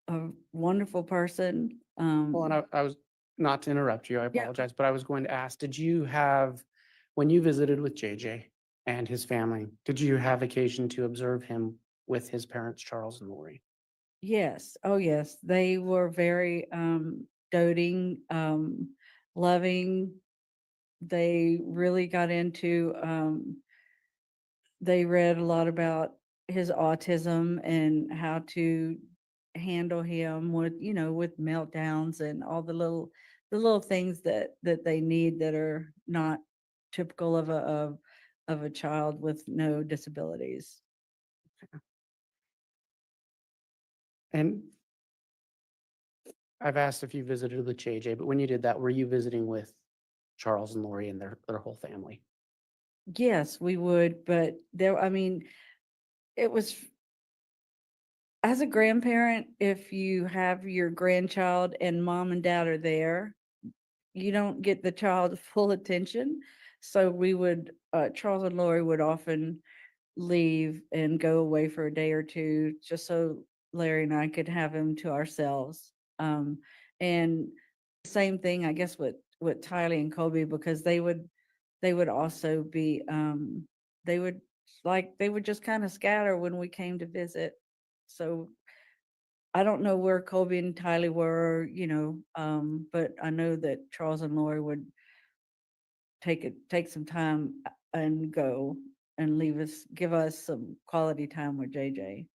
a wonderful person. Well, and I was, not to interrupt you, I apologize, but I was going to ask, when you visited with JJ and his family, did you have occasion to observe him with his parents, Charles and Lori? Yes. Oh, yes. They were very doting, loving. They really got into, they read a lot about his autism and how to handle him with, you know, with meltdowns and all the little things that they need that are not typical of a child with no disabilities. And I've asked if you visited with JJ, but when you did that, were you visiting with Charles and Lori and their whole family? Yes, we would, but I mean, it was, as a grandparent, if you have your grandchild and mom and dad are there, you don't get the child's full attention. So we would, Charles and Lori would often leave and go away for a day or two, just so Larry and I could have him to ourselves. And same thing, I guess, with Tylee and Colby, because they would also be, they would just kind of scatter when we came to visit. So I don't know where Colby and Tylee were, you know, but I know that Charles and Lori would take some time and go and give us some quality time with JJ.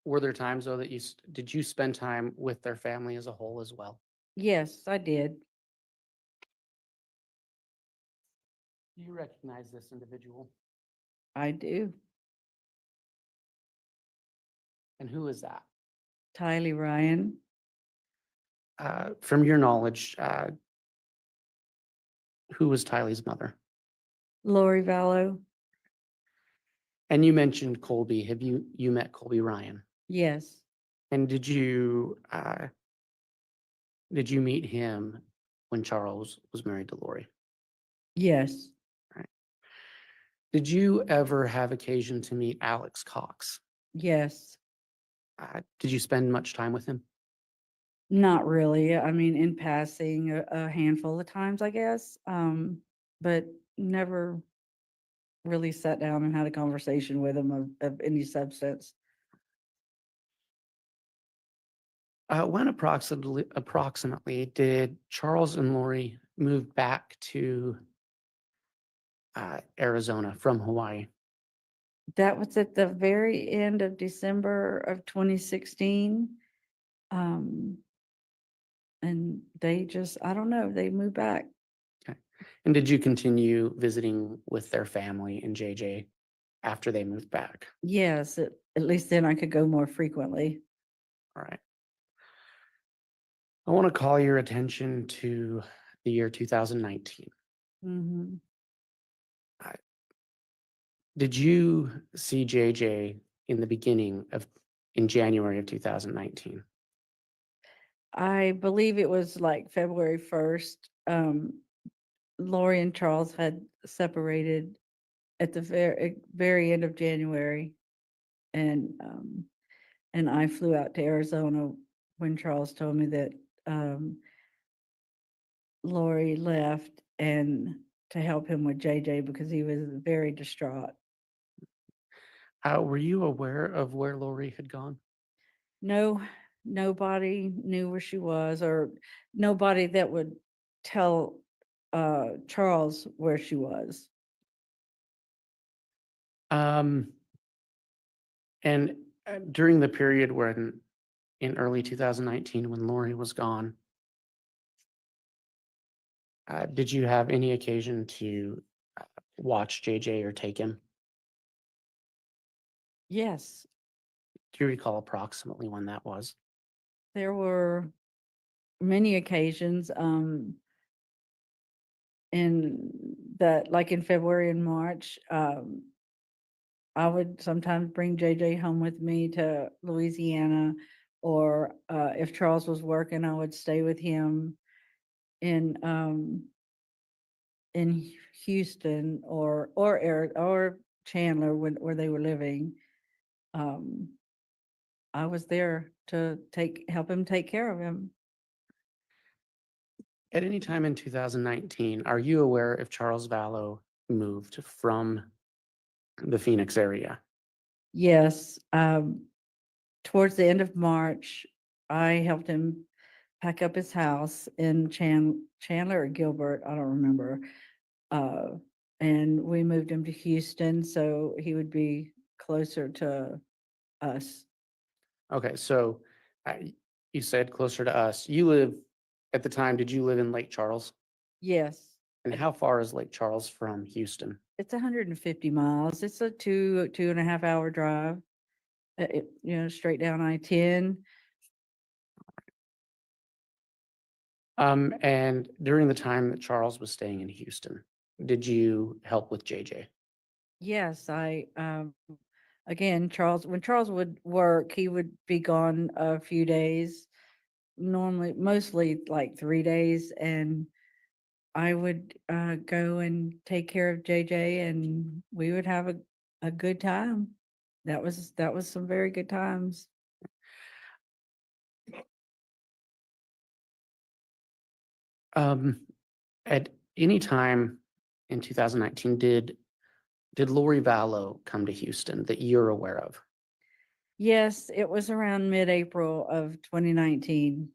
Were there times though that did you spend time with their family as a whole as well? Yes, I did. Do you recognize this individual? I do. And who is that? Tylee Ryan. From your knowledge, who was Tylee's mother? Lori Vallow. And you mentioned Colby. Have you met Colby Ryan? Yes. And did you meet him when Charles was married to Lori? Yes. Right. Did you ever have occasion to meet Alex Cox? Yes. Did you spend much time with him? Not really. I mean, in passing a handful of times, I guess, but never really sat down and had a conversation with him of any substance. When approximately did Charles and Lori move back to Arizona from Hawaii? That was at the very end of December of 2016. And they just, I don't know, they moved back. Okay. And did you continue visiting with their family and JJ after they moved back? Yes, at least then I could go more frequently. All right. I want to call your attention to the year 2019. Mm-hmm. Did you see JJ in January of 2019? I believe it was like February 1st. Lori and Charles had separated at the very end of January. And I flew out to Arizona when Charles told me that Lori left, and to help him with JJ because he was very distraught. Were you aware of where Lori had gone? No, nobody knew where she was, or nobody that would tell Charles where she was. And during the period when in early 2019 when Lori was gone, Did you have any occasion to watch JJ or take him? Yes, Do you recall approximately when that was? there were many occasions, in that, like in February and March, I would sometimes bring JJ home with me to Louisiana, or if Charles was working, I would stay with him in in Houston or Chandler where they were living. Um, I was there to help him take care of him. At any time in 2019, are you aware if Charles Vallow moved from the Phoenix area? Yes, towards the end of March, I helped him pack up his house in Chandler or Gilbert, I don't remember. Uh, and we moved him to Houston so he would be closer to us. Okay, so you said closer to us. You live, at the time, did you live in Lake Charles? Yes, And how far is Lake Charles from Houston? it's 150 miles. It's a 2.5 hour drive. Straight down I-10. And during the time that Charles was staying in Houston, did you help with JJ? Yes, again, when Charles would work, he would be gone a few days, mostly like 3 days, and I would go and take care of JJ, and we would have a good time. That was some very good times. At any time in 2019, did Lori Vallow come to Houston that you're aware of? Yes, it was around mid-April of 2019.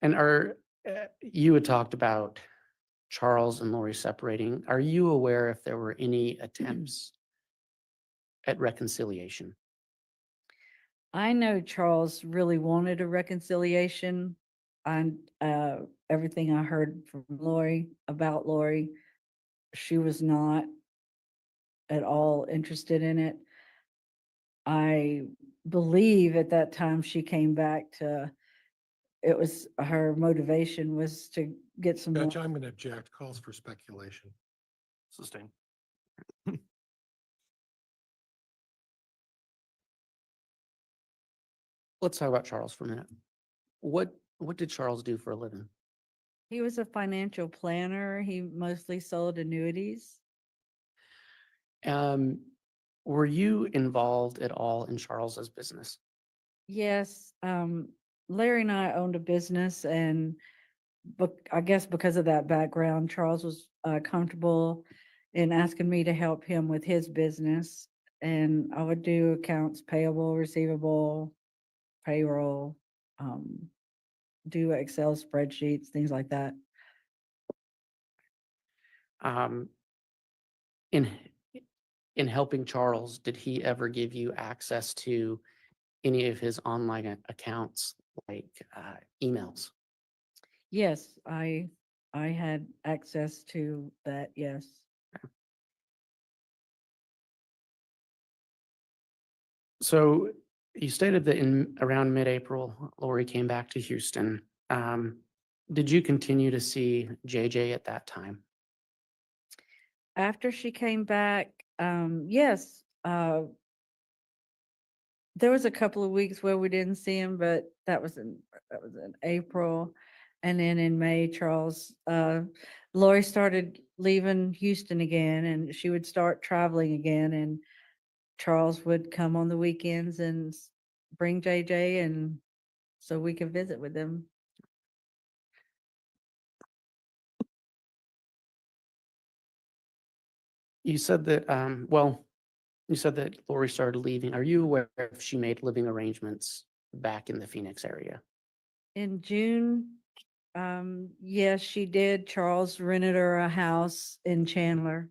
And you had talked about Charles and Lori separating. Are you aware if there were any attempts at reconciliation? I know Charles really wanted a reconciliation, and everything I heard from Lori about Lori, she was not at all interested in it. I believe at that time she came back it was her motivation was to get some more. Judge, I'm going to object. Calls for speculation. Sustain. Let's talk about Charles for a minute. What did Charles do for a living? He was a financial planner. He mostly sold annuities. Were you involved at all in Charles's business? Yes, Larry and I owned a business, and I guess because of that background, Charles was comfortable in asking me to help him with his business, and I would do accounts payable, receivable, payroll, do Excel spreadsheets, things like that. In helping Charles, did he ever give you access to any of his online accounts, like emails? Yes, I had access to that, yes. So you stated that in around mid-April, Lori came back to Houston. Did you continue to see JJ at that time? After she came back, yes, there was a couple of weeks where we didn't see him, but that was in April. And then in May, Lori started leaving Houston again, and she would start traveling again, and Charles would come on the weekends and bring JJ, and so we could visit with them. You said that, you said that Lori started leaving. Are you aware if she made living arrangements back in the Phoenix area? In June, yes, she did. Charles rented her a house in Chandler.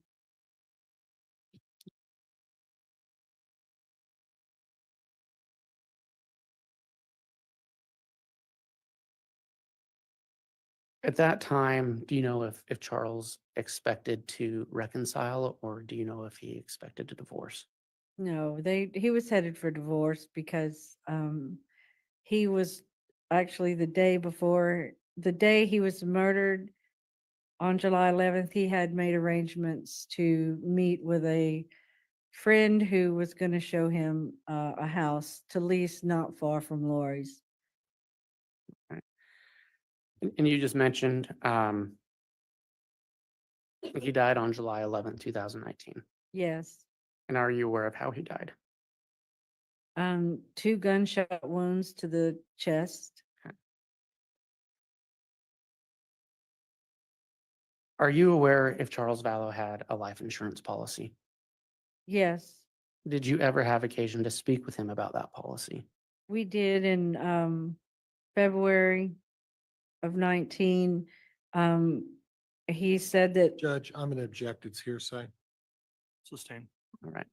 At that time, do you know if Charles expected to reconcile, or do you know if he expected a divorce? No, he was headed for divorce because he was actually the day he was murdered on July 11th, he had made arrangements to meet with a friend who was going to show him a house to lease not far from Lori's. And you just mentioned he died on July 11th, 2019. Yes. And are you aware of how he died? 2 gunshot wounds to the chest. Are you aware if Charles Vallow had a life insurance policy? Yes, Did you ever have occasion to speak with him about that policy? we did in February of 19. He said that Judge, I'm gonna object. It's hearsay. Sustain. All right.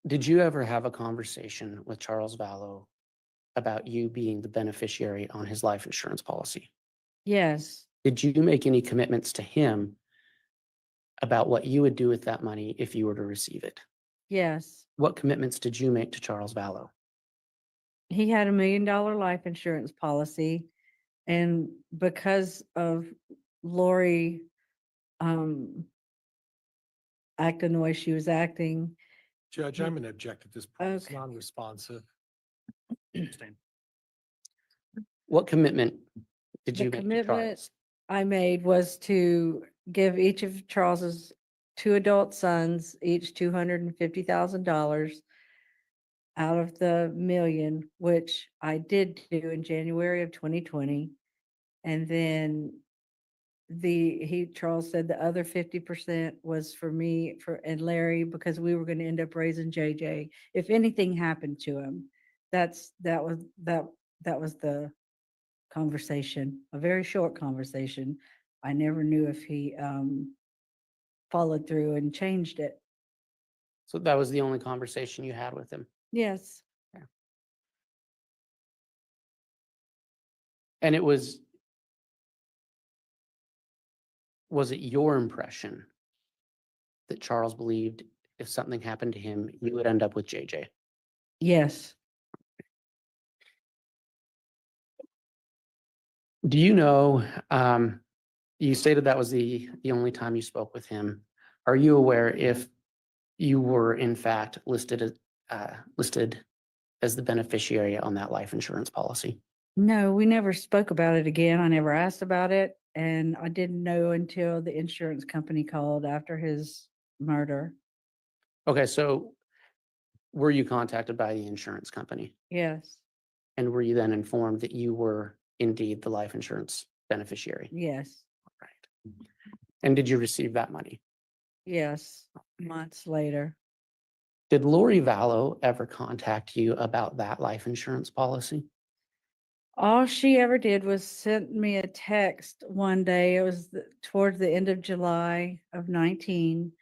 Did you ever have a conversation with Charles Vallow about you being the beneficiary on his life insurance policy? yes, Did you make any commitments to him about what you would do with that money if you were to receive it? yes, What commitments did you make to Charles Vallow? he had $1 million life insurance policy, and because of Lori acting the way she was acting. Judge, I'm gonna object at this point. It's Okay. non-responsive. Sustain. What commitment did The you make to commitment Charles? I made was to give each of Charles's 2 adult sons each $250,000 out of the million, which I did do in January of 2020. And then Charles said the other 50% was for me and Larry, because we were going to end up raising JJ if anything happened to him. That was the conversation, a very short conversation. I never knew if he followed through and changed it. So that was the only conversation you had with him? Yes. And it was it your impression that Charles believed if something happened to him, you would end up with JJ? Yes. Do you know, you stated that was the only time you spoke with him. Are you aware if you were in fact listed as the beneficiary on that life insurance policy? No, we never spoke about it again. I never asked about it. And I didn't know until the insurance company called after his murder. Okay, so were you contacted by the insurance company? Yes. And were you then informed that you were indeed the life insurance beneficiary? Yes. Right. And did you receive that money? Yes. Months later. Did Lori Vallow ever contact you about that life insurance policy? All she ever did was send me a text one day. It was towards the end of July of 19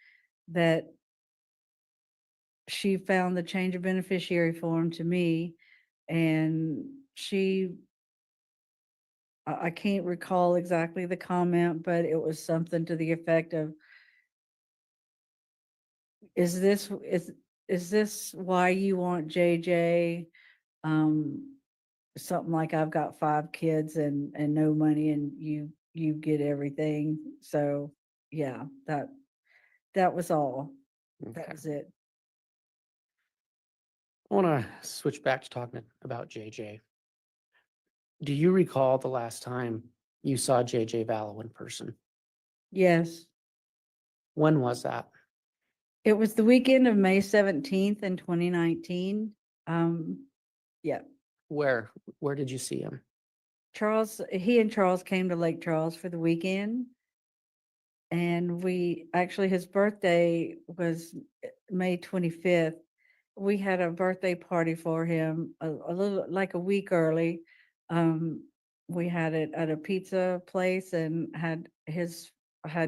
that she found the change of beneficiary form to me. And I can't recall exactly the comment, but it was something to the effect of, is this why you want JJ? Something like, I've got 5 kids and no money, and you get everything. So yeah, that was all. That Okay. was it. I want to switch back to talking about JJ. Do you recall the last time you saw JJ Vallow in person? Yes. When was that? It was the weekend of May 17th in 2019. Yeah. Where did you see him? He and Charles came to Lake Charles for the weekend. And his birthday was May 25th. We had a birthday party for him a little, like a week early. We had it at a pizza place and had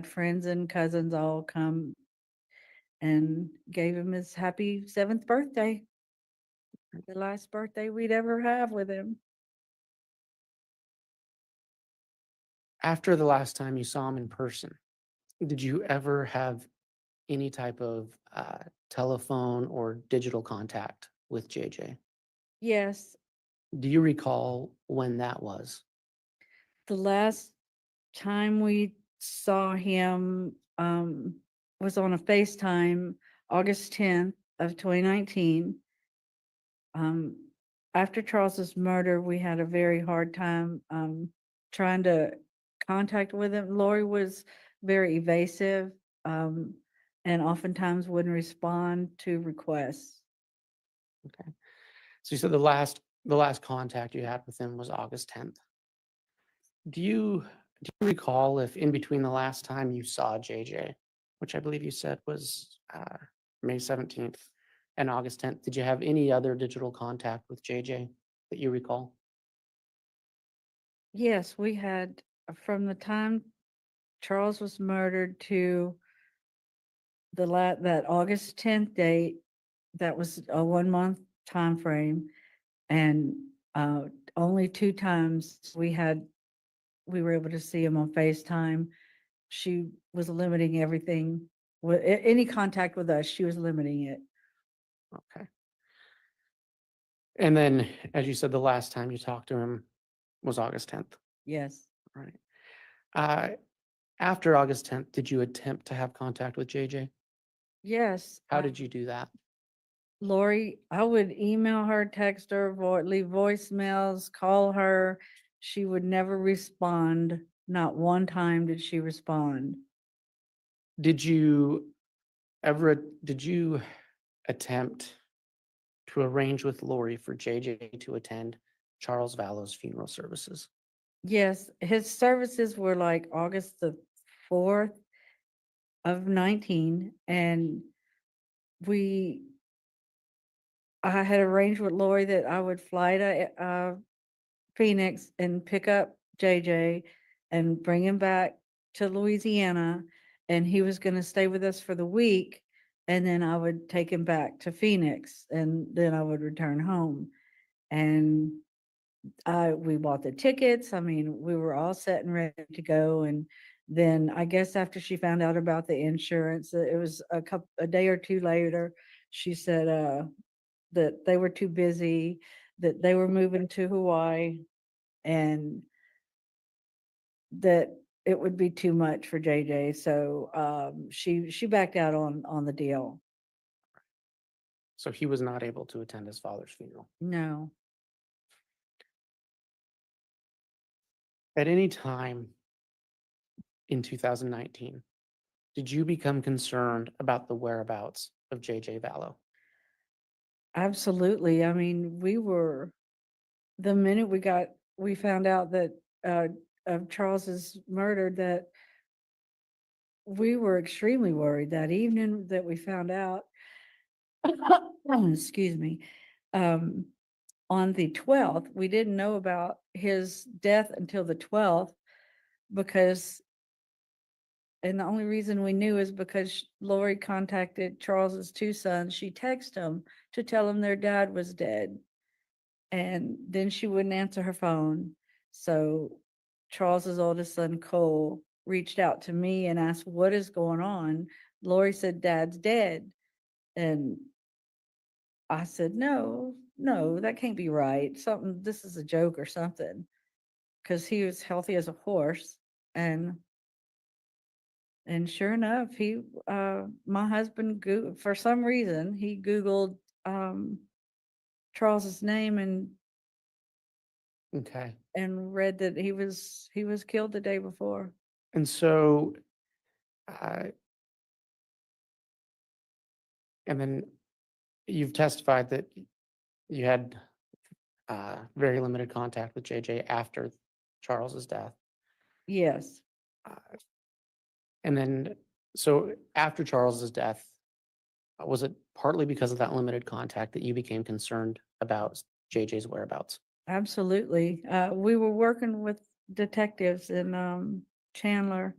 friends and cousins all come and gave him his happy 7th birthday. The last birthday we'd ever have with him. After the last time you saw him in person, did you ever have any type of telephone or digital contact with JJ? Yes, Do you recall when that was? the last time we saw him was on a FaceTime, August 10th of 2019. After Charles's murder, we had a very hard time trying to contact with him. Lori was very evasive and oftentimes wouldn't respond to requests. Okay. So you said the last contact you had with him was August 10th. Do you recall if in between the last time you saw JJ, which I believe you said was May 17th and August 10th, did you have any other digital contact with JJ that you recall? Yes, we had from the time Charles was murdered to that August 10th date, that was a 1 month time frame, and only 2 times we were able to see him on FaceTime. She was limiting everything with any contact with us. She was limiting it. Okay. And then, as you said, the last time you talked to him was August 10th. Yes. Right. After August 10th, did you attempt to have contact with JJ? Yes. How did you do that? Lori, I would email her, text her, leave voicemails, call her. She would never respond. Not one time did she respond. Did you attempt to arrange with Lori for JJ to attend Charles Vallow's funeral services? Yes, his services were like August the 4th of 19, and I had arranged with Lori that I would fly to Phoenix and pick up JJ and bring him back to Louisiana, and he was going to stay with us for the week, and then I would take him back to Phoenix, and then I would return home. And we bought the tickets. I mean, we were all set and ready to go. And then I guess after she found out about the insurance, it was a day or two later, she said that they were too busy, that they were moving to Hawaii, and that it would be too much for JJ. So she backed out on the deal. So he was not able to attend his father's funeral. No. At any time in 2019, did you become concerned about the whereabouts of JJ Vallow? Absolutely. I mean, the minute we found out that of Charles's murder, that we were extremely worried. That evening that we found out, excuse me, on the 12th, we didn't know about his death until the 12th, and the only reason we knew is because Lori contacted Charles's 2 sons. She texted them to tell them their dad was dead. And then she wouldn't answer her phone. So Charles's oldest son, Cole, reached out to me and asked, what is going on? Lori said, Dad's dead. And I said, no, that can't be right. This is a joke or something. Because he was healthy as a horse. And sure enough, my husband, for some reason, he Googled Charles's name and Okay. and read that he was killed the day before. And so, and then you've testified that you had very limited contact with JJ after Charles's death. Yes. And then, so after Charles's death, was it partly because of that limited contact that you became concerned about JJ's whereabouts? Absolutely. We were working with detectives in Chandler,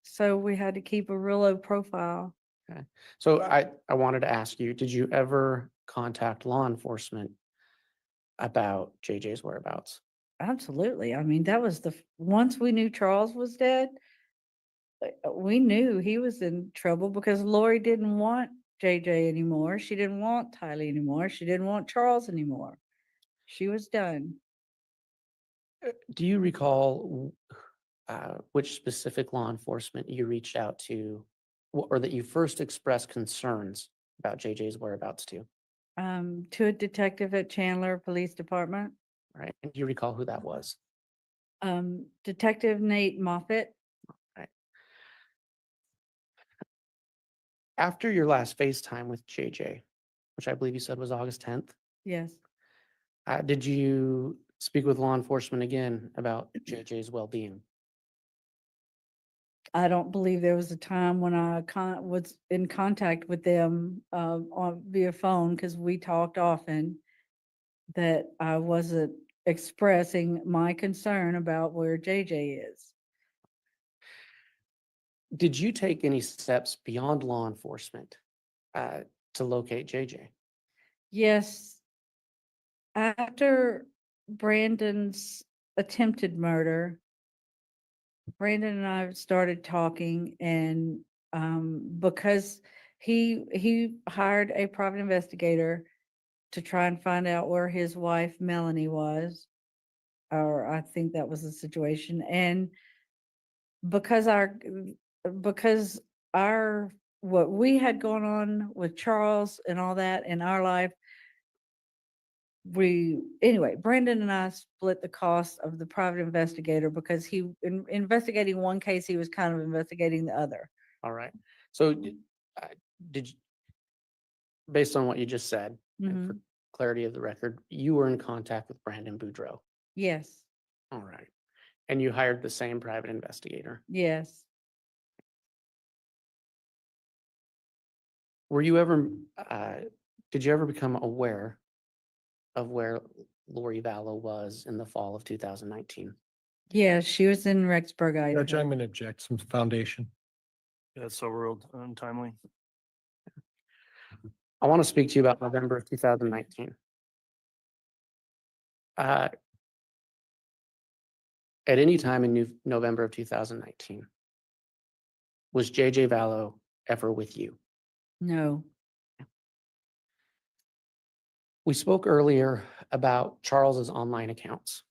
so we had to keep a real low profile. Okay. So I wanted to ask you, did you ever contact law enforcement about JJ's whereabouts? Absolutely. I mean, that was once we knew Charles was dead, we knew he was in trouble because Lori didn't want JJ anymore. She didn't want Tylee anymore. She didn't want Charles anymore. She was done. Do you recall which specific law enforcement you reached out to or that you first expressed concerns about JJ's whereabouts to? To a detective at Chandler Police Department. Right. And do you recall who that was? Detective Nate Moffett. Right. After your last FaceTime with JJ, which I believe you said was August 10th, Yes. did you speak with law enforcement again about JJ's well-being? I don't believe there was a time when I was in contact with them on via phone because we talked often, that I wasn't expressing my concern about where JJ is. Did you take any steps beyond law enforcement to locate JJ? Yes. After Brandon's attempted murder, Brandon and I started talking, and because he hired a private investigator to try and find out where his wife Melanie was, or I think that was the situation. And because our what we had going on with Charles and all that in our life, Brandon and I split the cost of the private investigator because he in investigating one case, he was kind of investigating the other. All right. So did you, based on what you just said, and for clarity of the record, you were in contact with Brandon Boudreaux? Yes. All right. And you hired the same private investigator? Yes. Were you ever, did you ever become aware of where Lori Vallow was in the fall of 2019? Yeah, she was in Rexburg, Judge, Idaho. I'm going to object some foundation. That's so ruled untimely. I want to speak to you about November of 2019. At any time in November of 2019, was JJ Vallow ever with you? No. We spoke earlier about Charles's online accounts.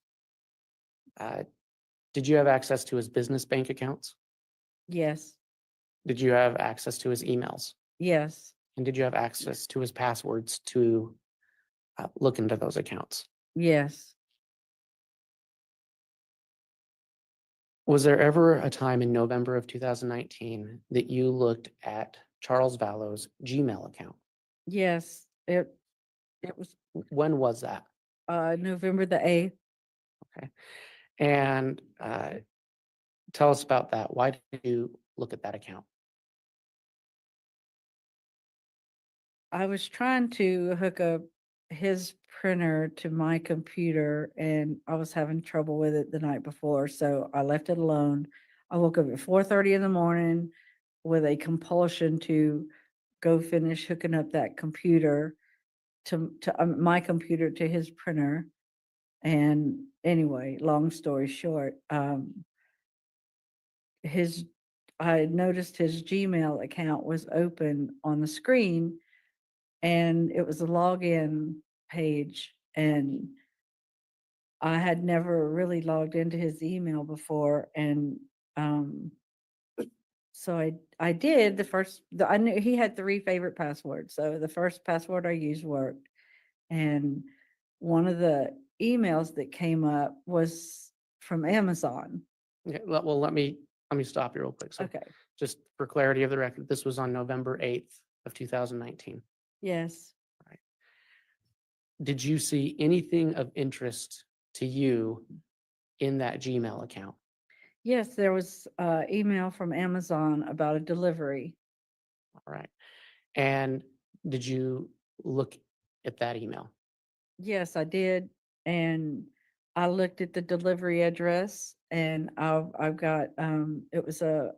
Did you have access to his business bank accounts? Yes. Did you have access to his emails? Yes. And did you have access to his passwords to look into those accounts? Yes. Was there ever a time in November of 2019 that you looked at Charles Vallow's Gmail account? Yes. It was When was that? November the 8th. Okay. And tell us about that. Why did you look at that account? I was trying to hook up his printer to my computer, and I was having trouble with it the night before, so I left it alone. I woke up at 4:30 in the morning with a compulsion to go finish hooking up that computer to my computer to his printer. And anyway, long story short, I noticed his Gmail account was open on the screen, and it was a login page, and I had never really logged into his email before. And so I did I knew he had 3 favorite passwords. So the first password I used worked. And one of the emails that came up was from Amazon. Yeah, well, let me stop you real quick. So Okay. just for clarity of the record, this was on November 8th of 2019. Yes. Right. Did you see anything of interest to you in that Gmail account? Yes, there was email from Amazon about a delivery. All right. And did you look at that email? Yes, I did. And I looked at the delivery address, and I've got it was a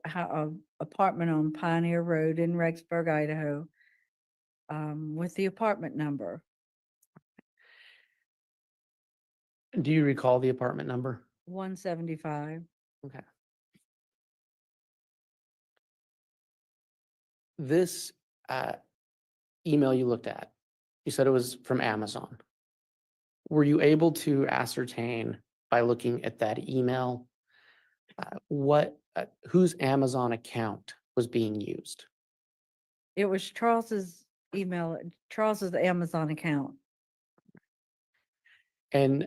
apartment on Pioneer Road in Rexburg, Idaho, with the apartment number. Do you recall the apartment number? 175. Okay. This email you looked at, you said it was from Amazon. Were you able to ascertain by looking at that email whose Amazon account was being used? It was Charles's email, Charles's Amazon account. And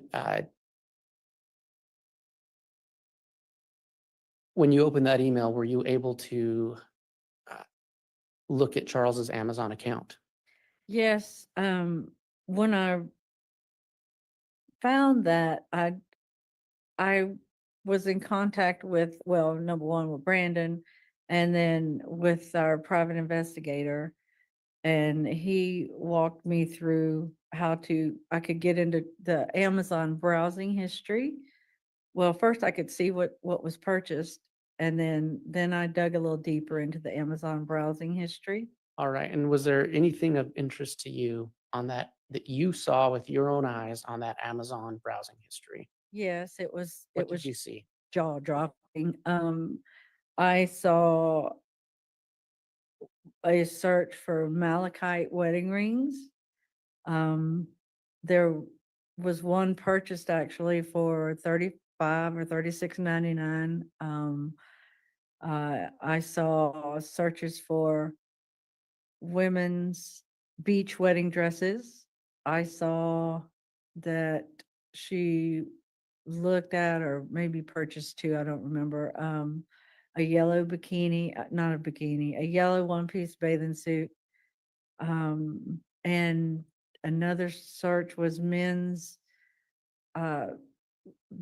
when you opened that email, were you able to look at Charles's Amazon account? Yes, when I found that, I was in contact with, well, number one with Brandon, and then with our private investigator, and he walked me through how I could get into the Amazon browsing history. Well, first I could see what was purchased, and then I dug a little deeper into the Amazon browsing history. All right. And was there anything of interest to you on that you saw with your own eyes on that Amazon browsing history? Yes, it was. What It was did you see? jaw dropping. I saw a search for malachite wedding rings. There was one purchased actually for $35 or $36.99. I saw searches for women's beach wedding dresses. I saw that she looked at or maybe purchased two, I don't remember, a yellow bikini, not a bikini, a yellow one-piece bathing suit. And another search was men's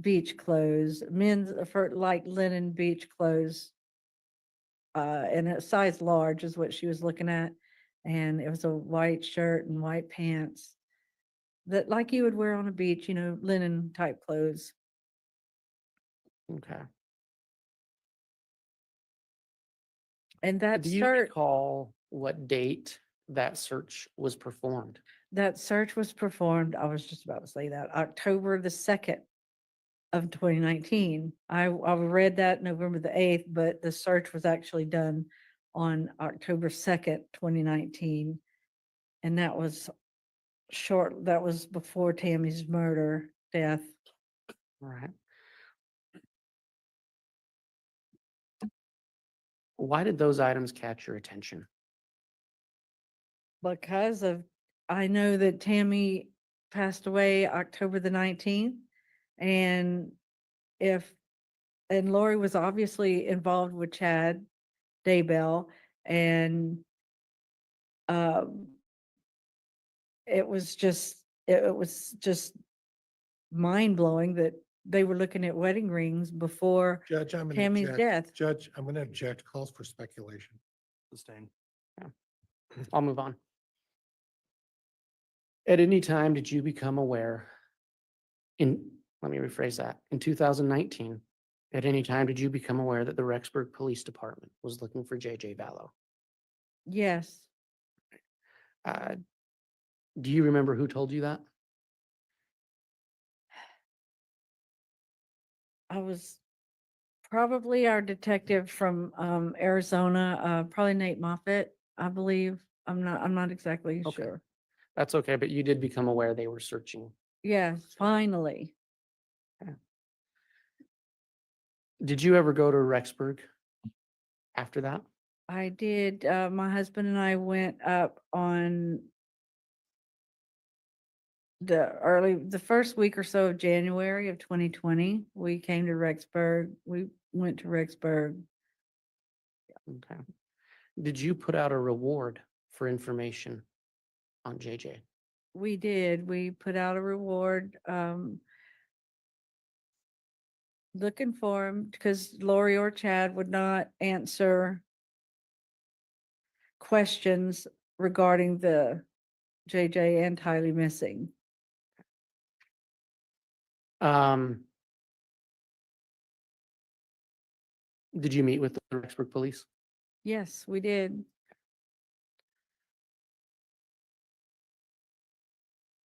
beach clothes, men's for like linen beach clothes, and a size large is what she was looking at. And it was a white shirt and white pants that like you would wear on a beach, linen type clothes. Okay. And that Do you search, recall what date that search was performed? that search was performed, I was just about to say that, October the 2nd of 2019. I read that November the 8th, but the search was actually done on October 2nd, 2019. And that was that was before Tammy's death. All right. Why did those items catch your attention? Because I know that Tammy passed away October the 19th, and Lori was obviously involved with Chad Daybell, and it was just mind blowing that they were looking at wedding rings before Judge, I'm going Tammy's to death. object. Judge, I'm going to object. Calls for speculation. Sustained. Yeah. I'll move on. At any time, did you become aware let me rephrase that, in 2019, at any time, did you become aware that the Rexburg Police Department was looking for JJ Vallow? Yes. Do you remember who told you that? I was probably our detective from Arizona, probably Nate Moffett, I believe. I'm not exactly Okay. sure. That's okay, but you did become aware they were searching. Yes, finally. Okay. Did you ever go to Rexburg after that? I did. My husband and I went up on the first week or so of January of 2020. We came to Rexburg. We went to Rexburg. Okay. Did you put out a reward for information on JJ? We did. We put out a reward looking for him because Lori or Chad would not answer questions regarding the JJ and Tylee missing. Did you meet with the Rexburg police? Yes, we did.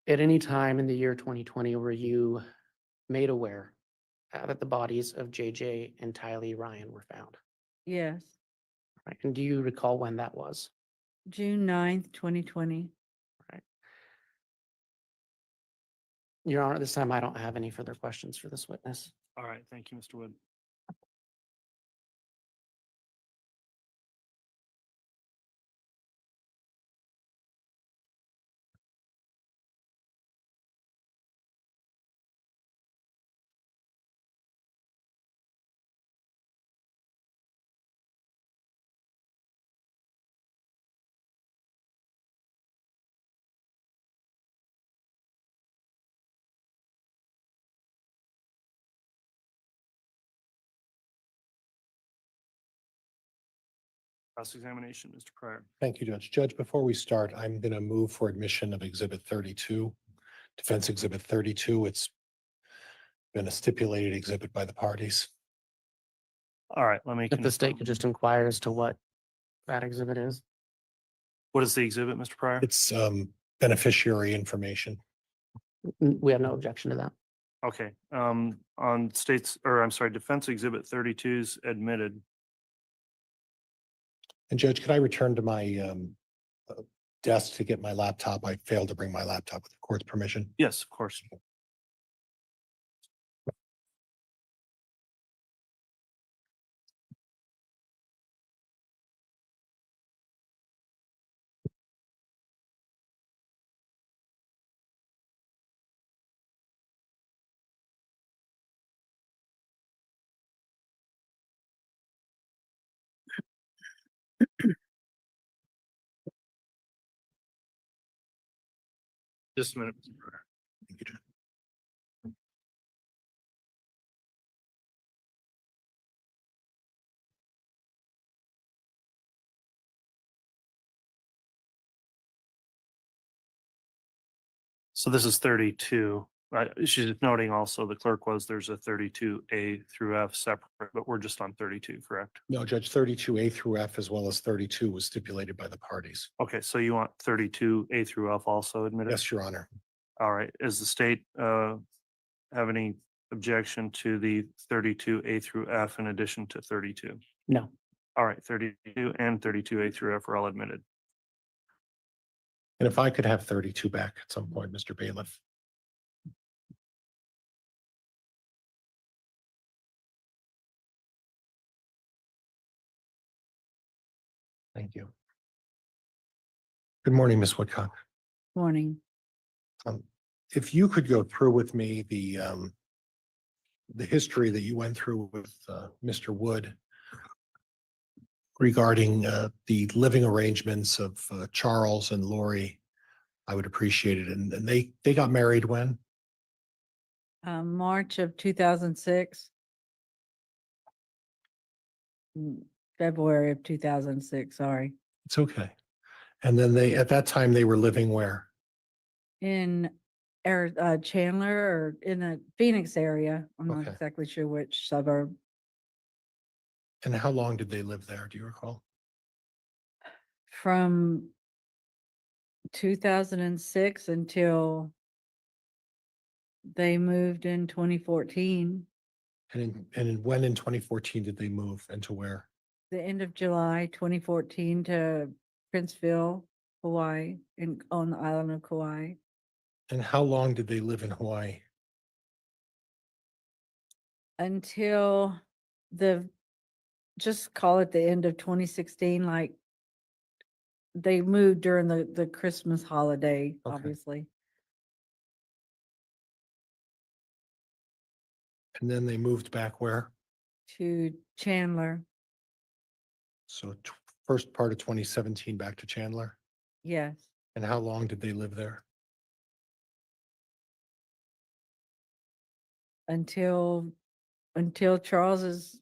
At any time in the year 2020, were you made aware that the bodies of JJ and Tylee Ryan were found? Yes, Right. And do you recall when that was? June 9th, 2020. Your Honor, at this time, I don't have any further questions for this witness. All right, thank you, Mr. Wood. Cross-examination, Mr. Pryor. Thank you, Judge. Judge, before we start, I'm going to move for admission of Exhibit 32, Defense Exhibit 32. It's been a stipulated exhibit by the parties. All right, let me. If the state could just inquire as to what that exhibit is. What is the exhibit, Mr. Pryor? It's beneficiary information. We have no objection to that. Okay, on states, or I'm sorry, Defense Exhibit 32's admitted. And Judge, could I return to my desk to get my laptop? I failed to bring my laptop with the court's permission. Yes, of course. Just a minute, Mr. Pryor. Thank you, Judge. So this is 32. She's noting also the clerk was there's a 32A through F separate, but we're just on 32, correct? No, Judge, 32A through F as well as 32 was stipulated by the parties. Okay, so you want 32A through F also admitted? Yes, Your Honor. All right, does the state have any objection to the 32A through F in addition to 32? No. All right, 32 and 32A through F are all admitted. And if I could have 32 back at some point, Mr. Bailiff. Thank you. Good morning, Ms. Woodcock. Morning. If you could go through with me the history that you went through with Mr. Wood regarding the living arrangements of Charles and Lori, I would appreciate it. And they got married when? March of 2006. February of 2006, sorry. It's okay. And then at that time, they were living where? In Chandler or in the Phoenix area. I'm not Okay. exactly sure which suburb. And how long did they live there? Do you recall? From 2006 until they moved in 2014, And when in 2014 did they move and to where? the end of July 2014 to Princeville, Hawaii, on the island of Kauai. And how long did they live in Hawaii? Until just call it the end of 2016, like they moved during the Christmas holiday, Okay. obviously. And then they moved back where? To Chandler. So first part of 2017 back to Chandler. Yes, And how long did they live there? until Charles's,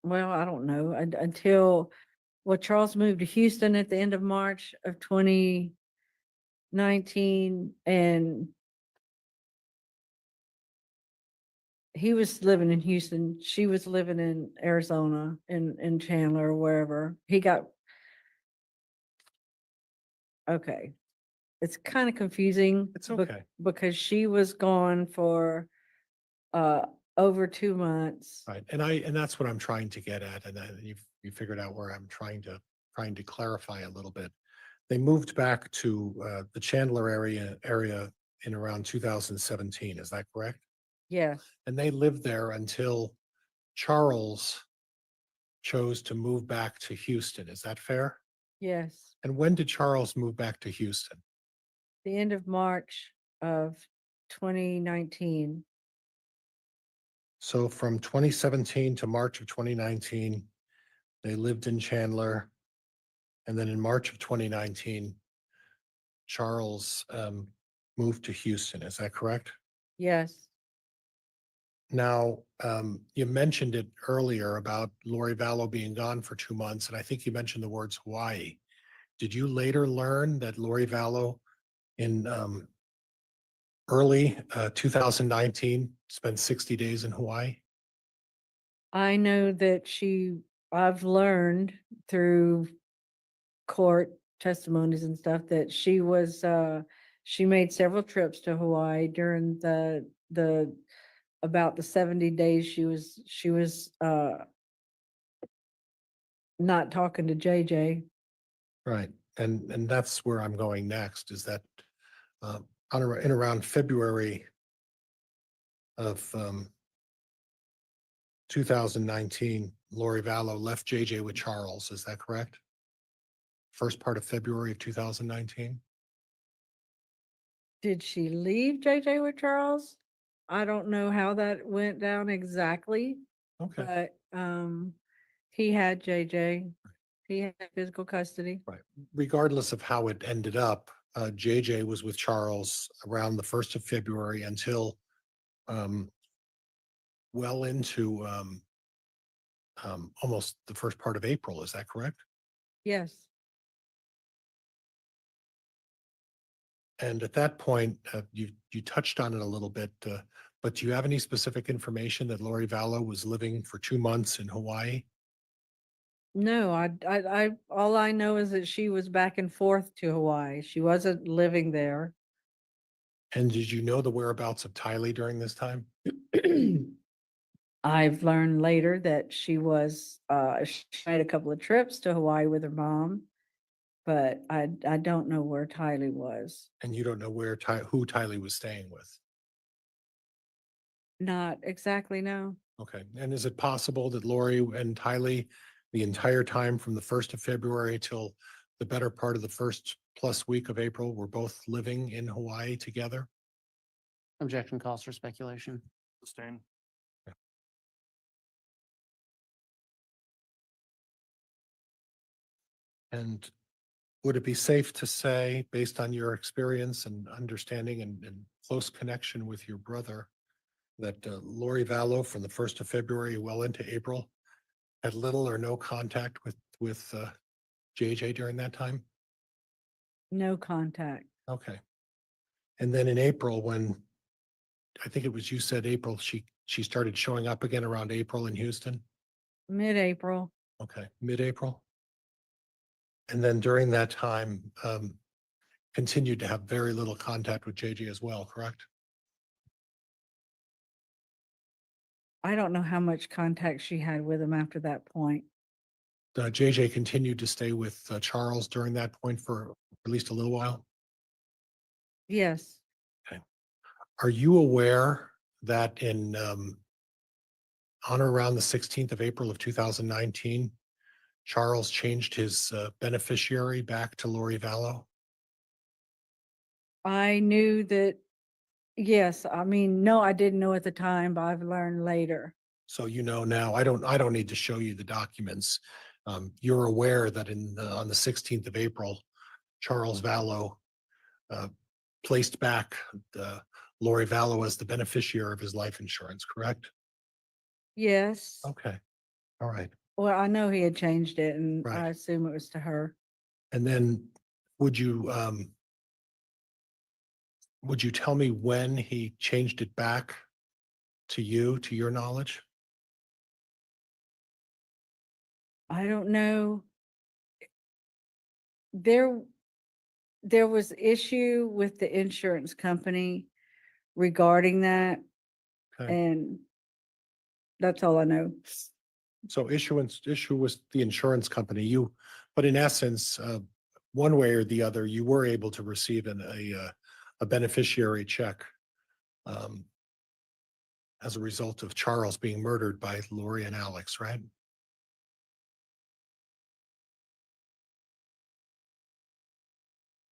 well, I don't know, until, well, Charles moved to Houston at the end of March of 2019, and he was living in Houston. She was living in Arizona, in Chandler, or wherever. He got, okay. It's kind of confusing. It's okay. Because she was gone for over 2 months. Right, and that's what I'm trying to get at, and then you figured out where I'm trying to clarify a little bit. They moved back to the Chandler area in around 2017, is that correct? Yes, And they lived there until Charles chose to move back to Houston, is that fair? yes. And when did Charles move back to Houston? The end of March of 2019. So from 2017 to March of 2019, they lived in Chandler. And then in March of 2019, Charles moved to Houston. Is that correct? Yes, Now, you mentioned it earlier about Lori Vallow being gone for 2 months, and I think you mentioned the words Hawaii. Did you later learn that Lori Vallow in early 2019 spent 60 days in Hawaii? I know that I've learned through court testimonies and stuff that she made several trips to Hawaii during the about the 70 days she was not talking to JJ. Right, and that's where I'm going next, is that in around February of 2019, Lori Vallow left JJ with Charles, is that correct? First part of February of 2019? Did she leave JJ with Charles? I don't know how that went down exactly, Okay. but he had JJ. He had physical custody. Right. Regardless of how it ended up, JJ was with Charles around the 1st of February until well into almost the first part of April. Is that correct? Yes. And at that point, you touched on it a little bit, but do you have any specific information that Lori Vallow was living for 2 months in Hawaii? No, all I know is that she was back and forth to Hawaii. She wasn't living there. And did you know the whereabouts of Tylee during this time? I've learned later that she made a couple of trips to Hawaii with her mom, but I don't know where Tylee was. And you don't know who Tylee was staying with? Not exactly, no. Okay. And is it possible that Lori and Tylee, the entire time from the 1st of February till the better part of the first plus week of April, were both living in Hawaii together? Objection calls for speculation. Sustain. And would it be safe to say, based on your experience and understanding and close connection with your brother, that Lori Vallow from the 1st of February well into April had little or no contact with JJ during that time? No contact. Okay. And then in April, when I think it was you said April, she started showing up again around April in Houston? Mid-April. Okay, mid-April. And then during that time, continued to have very little contact with JJ as well, correct? I don't know how much contact she had with him after that point. JJ continued to stay with Charles during that point for at least a little while. Yes. Okay. Are you aware that on or around the 16th of April of 2019, Charles changed his beneficiary back to Lori Vallow? I knew that, yes, I mean, no, I didn't know at the time, but I've learned later. So you know now, I don't need to show you the documents. You're aware that on the 16th of April, Charles Vallow placed back Lori Vallow as the beneficiary of his life insurance, correct? Yes. Okay, all right. Well, I know he had changed it and Right. I assume it was to her. And then would you tell me when he changed it back to you, to your knowledge? I don't know. There was issue with the insurance company regarding that. Okay. And that's all I know. So issue was the insurance company. But in essence, one way or the other, you were able to receive a beneficiary check as a result of Charles being murdered by Lori and Alex, right?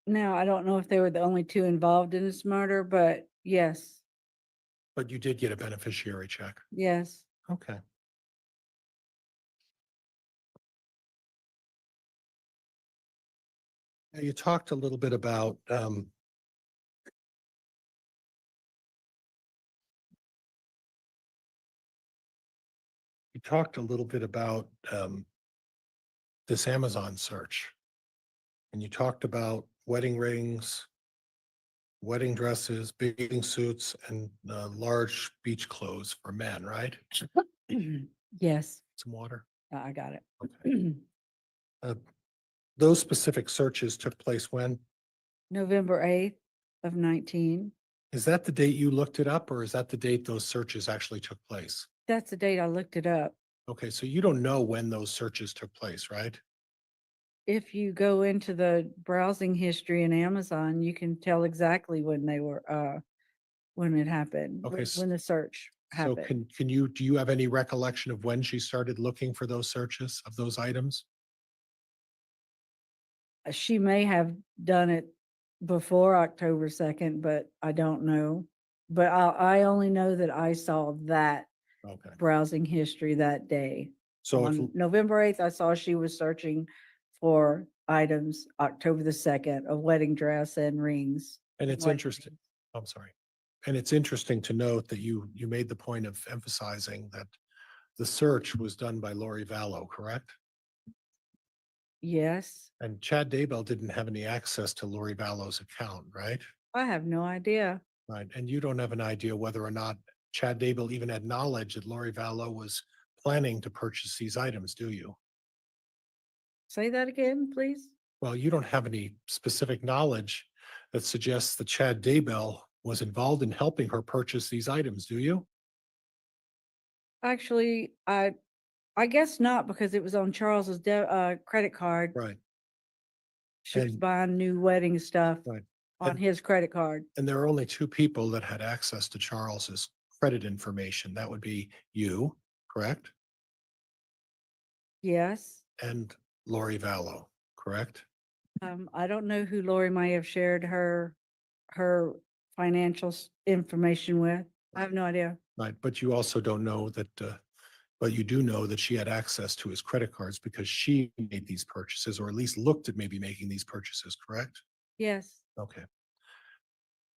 Now, I don't know if they were the only two involved in this murder, but yes, But you did get a beneficiary check. yes. Okay. Now, you talked a little bit about this Amazon search, and you talked about wedding rings, wedding dresses, bathing suits, and large beach clothes for men, right? Yes, Some water. I got it. Those specific searches took place when? November 8th of 19. Is that the date you looked it up, or is that the date those searches actually took place? That's the date I looked it up. Okay, so you don't know when those searches took place, right? If you go into the browsing history in Amazon, you can tell exactly when they were, when it happened, Okay, when the search So happened. do you have any recollection of when she started looking for those searches of those items? She may have done it before October 2nd, but I don't know. But I only know that I saw that Okay. browsing history that day. So if- On November 8th, I saw she was searching for items, October the 2nd, a wedding dress and rings. And it's Wedding interesting, I'm sorry. And it's interesting to note that you made the point of emphasizing that the search was done by Lori Vallow, correct? Yes, And Chad Daybell didn't have any access to Lori Vallow's account, right? I have no idea. Right, and you don't have an idea whether or not Chad Daybell even had knowledge that Lori Vallow was planning to purchase these items, do you? Say that again, please. Well, you don't have any specific knowledge that suggests that Chad Daybell was involved in helping her purchase these items, do you? Actually, I guess not, because it was on Charles's credit card. Right. She was And- buying new wedding stuff Right. on his credit card. And there are only two people that had access to Charles's credit information. That would be you, correct? Yes. And Lori Vallow, correct? I don't know who Lori may have shared her financial information with. I have no idea. Right, but you also don't know that, but you do know that she had access to his credit cards because she made these purchases, or at least looked at maybe making these purchases, correct? Yes. Okay.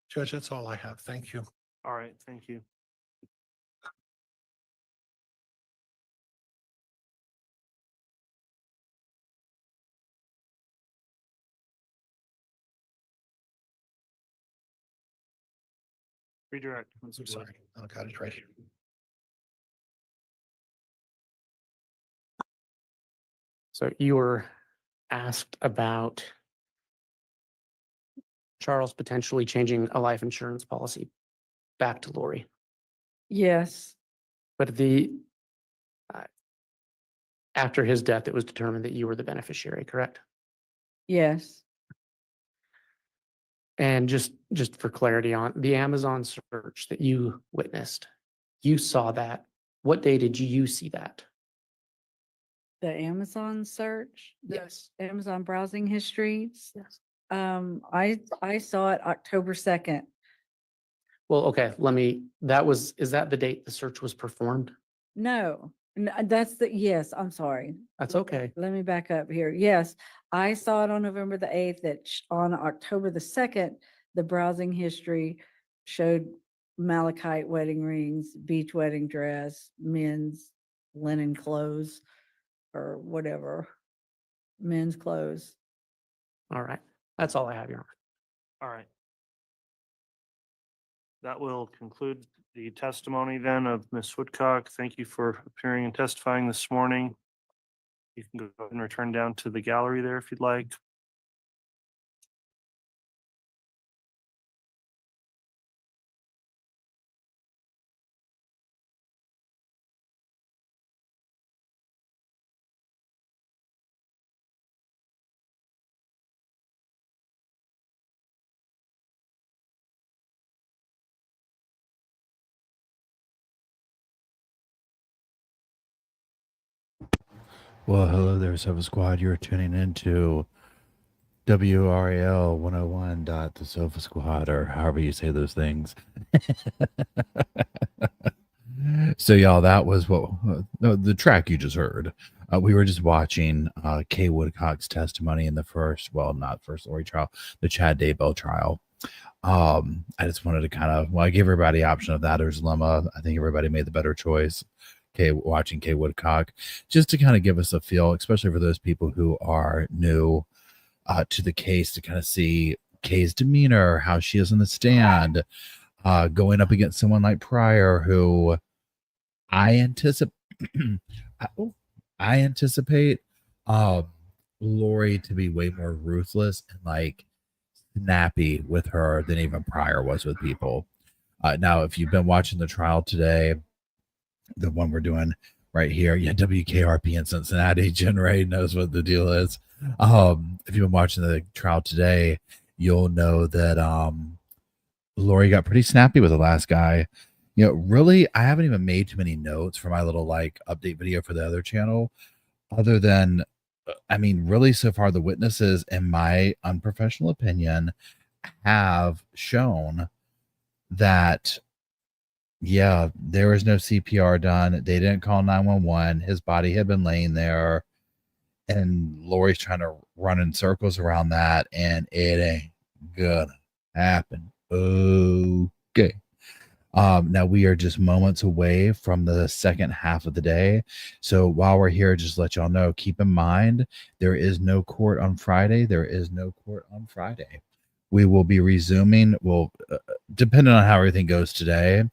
Judge, that's all I have. Thank you. All right, thank you. Redirect. I'm sorry. I got it right here. So you were asked about Charles potentially changing a life insurance policy back to Lori, Yes. but after his death, it was determined that you were the beneficiary, correct? Yes. And just for clarity on the Amazon search that you witnessed, you saw that. What day did you see that? The Amazon search? The Yes. Amazon browsing history? Yes. I saw it October 2nd. Well, okay, is that the date the search was performed? No, yes, I'm sorry. That's okay. Let me back up here. Yes, I saw it on November the 8th, that on October the 2nd, the browsing history showed malachite wedding rings, beach wedding dress, men's linen clothes, or whatever, men's clothes. All right. That's all I have, Your Honor. All right. That will conclude the testimony then of Ms. Woodcock. Thank you for appearing and testifying this morning. You can go ahead and return down to the gallery there if you'd like. Well, hello there, Sofa Squad. You're tuning into WRAL 101. The Sofa Squad, or however you say those things. So, y'all, that was what the track you just heard. We were just watching Kay Woodcock's testimony in the first, well, not first Lori trial, the Chad Daybell trial. I just wanted to kind of, well, I gave everybody the option of that or Lemma. I think everybody made the better choice. Watching Kay Woodcock, just to kind of give us a feel, especially for those people who are new to the case, to kind of see Kay's demeanor, how she is in the stand, going up against someone like Brier, who I anticipate, I anticipate Lori to be way more ruthless and like snappy with her than even Brier was with people. Now, if you've been watching the trial today, the one we're doing right here, yeah, WKRP in Cincinnati, Jen Ray knows what the deal is. If you've been watching the trial today, you'll know that Lori got pretty snappy with the last guy. You know, really, I haven't even made too many notes for my little like update video for the other channel, other than, I mean, really, so far the witnesses, in my unprofessional opinion, have shown that, yeah, there was no CPR done. They didn't call 911. His body had been laying there, and Lori's trying to run in circles around that, and it ain't gonna happen. Okay. Now we are just moments away from the second half of the day. So while we're here, just let y'all know, keep in mind, there is no court on Friday. There is no court on Friday. We will be resuming, well, depending on how everything goes today,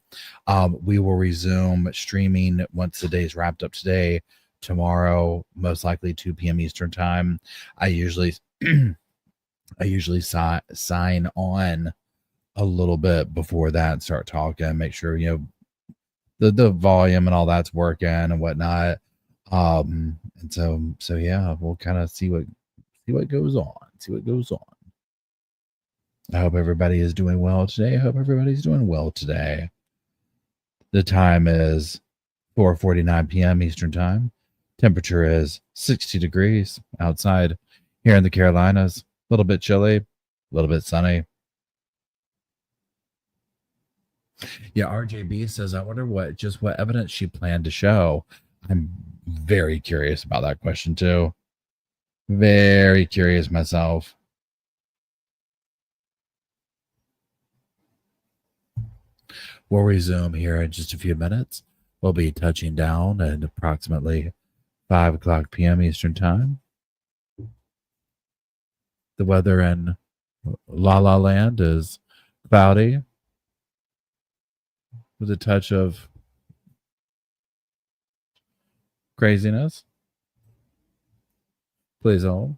we will resume streaming once the day's wrapped up today. Tomorrow, most likely 2 p.m. Eastern time. I usually sign on a little bit before that and start talking, make sure, you know, the volume and all that's working and whatnot. And so yeah, we'll kind of see what goes on. See what goes on. I hope everybody is doing well today. I hope everybody's doing well today. The time is 4:49 p.m. Eastern time. Temperature is 60 degrees outside here in the Carolinas. A little bit chilly, a little bit sunny. Yeah, RJB says, I wonder what evidence she planned to show. I'm very curious about that question too. Very curious myself. We'll resume here in just a few minutes. We'll be touching down at approximately 5 o'clock p.m. Eastern time. The weather in La La Land is cloudy with a touch of craziness. Please hold.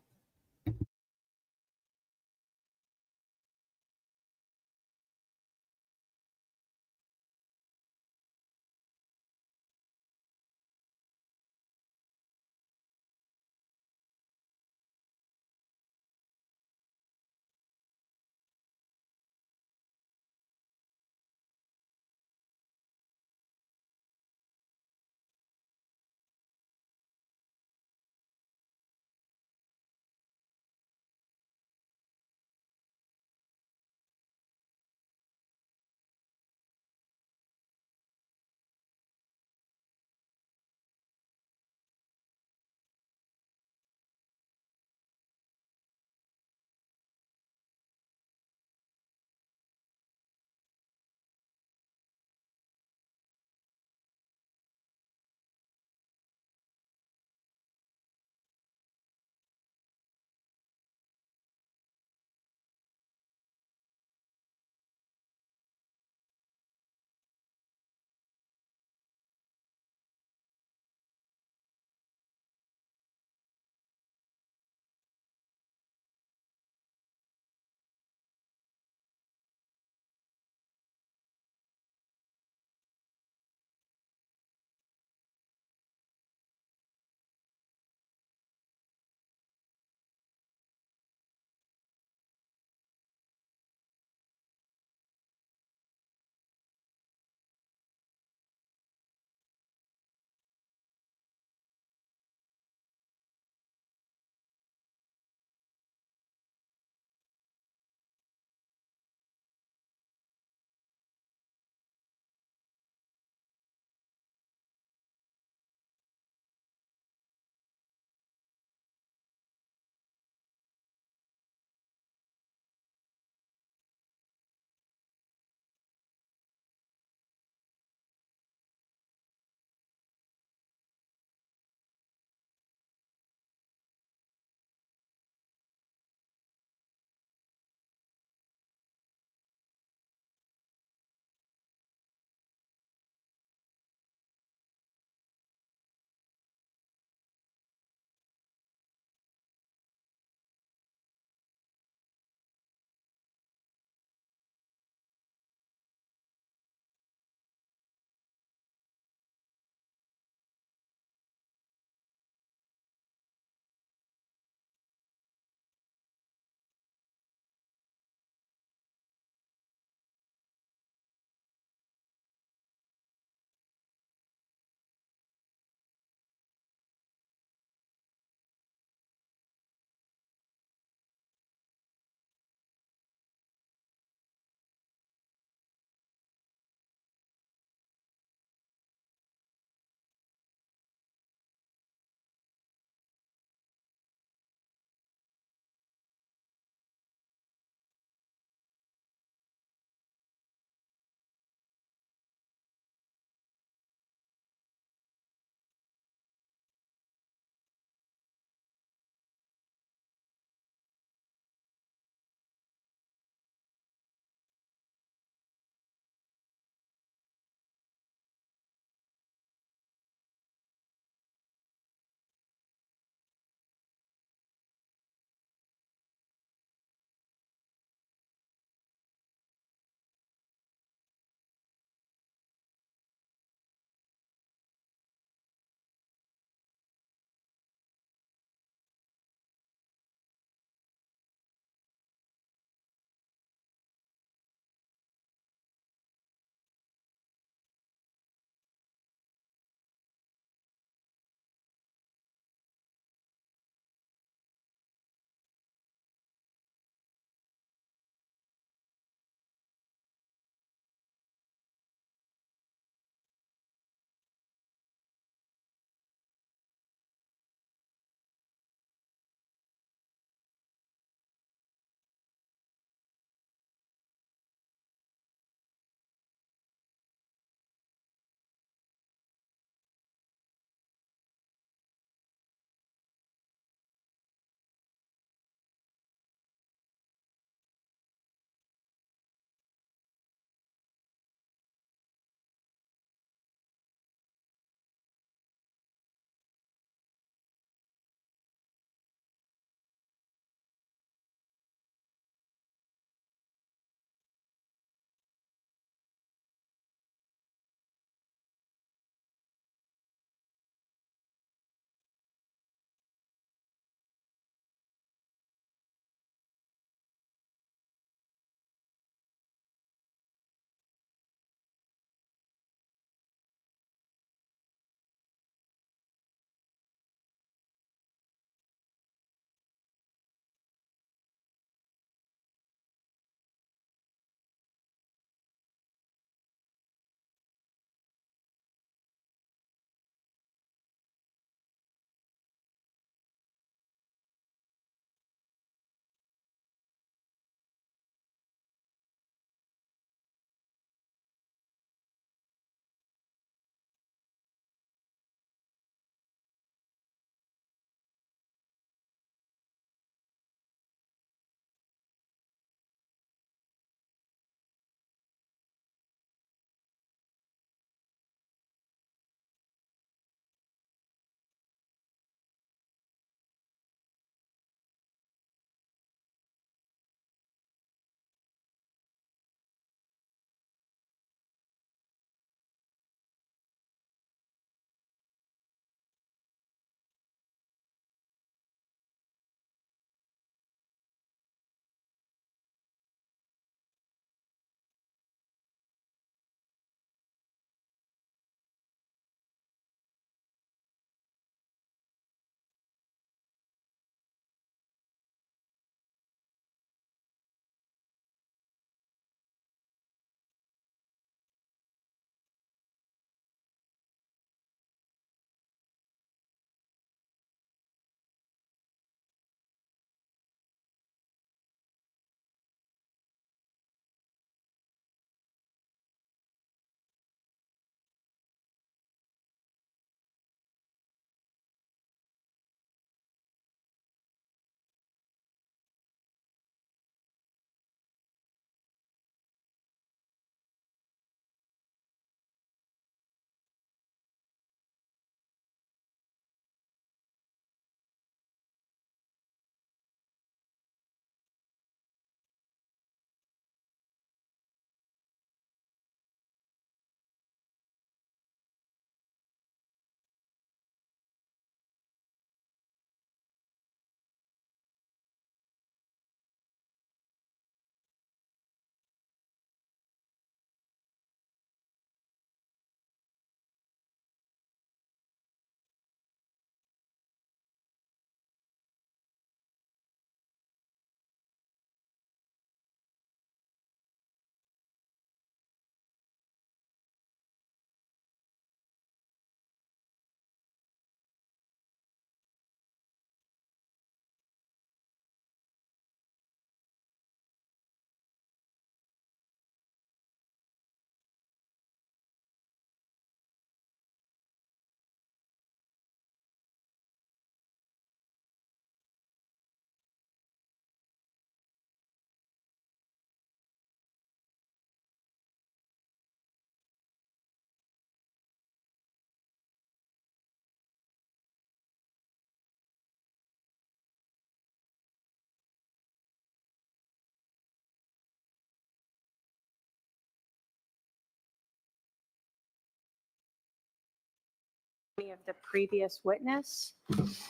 of the previous witness.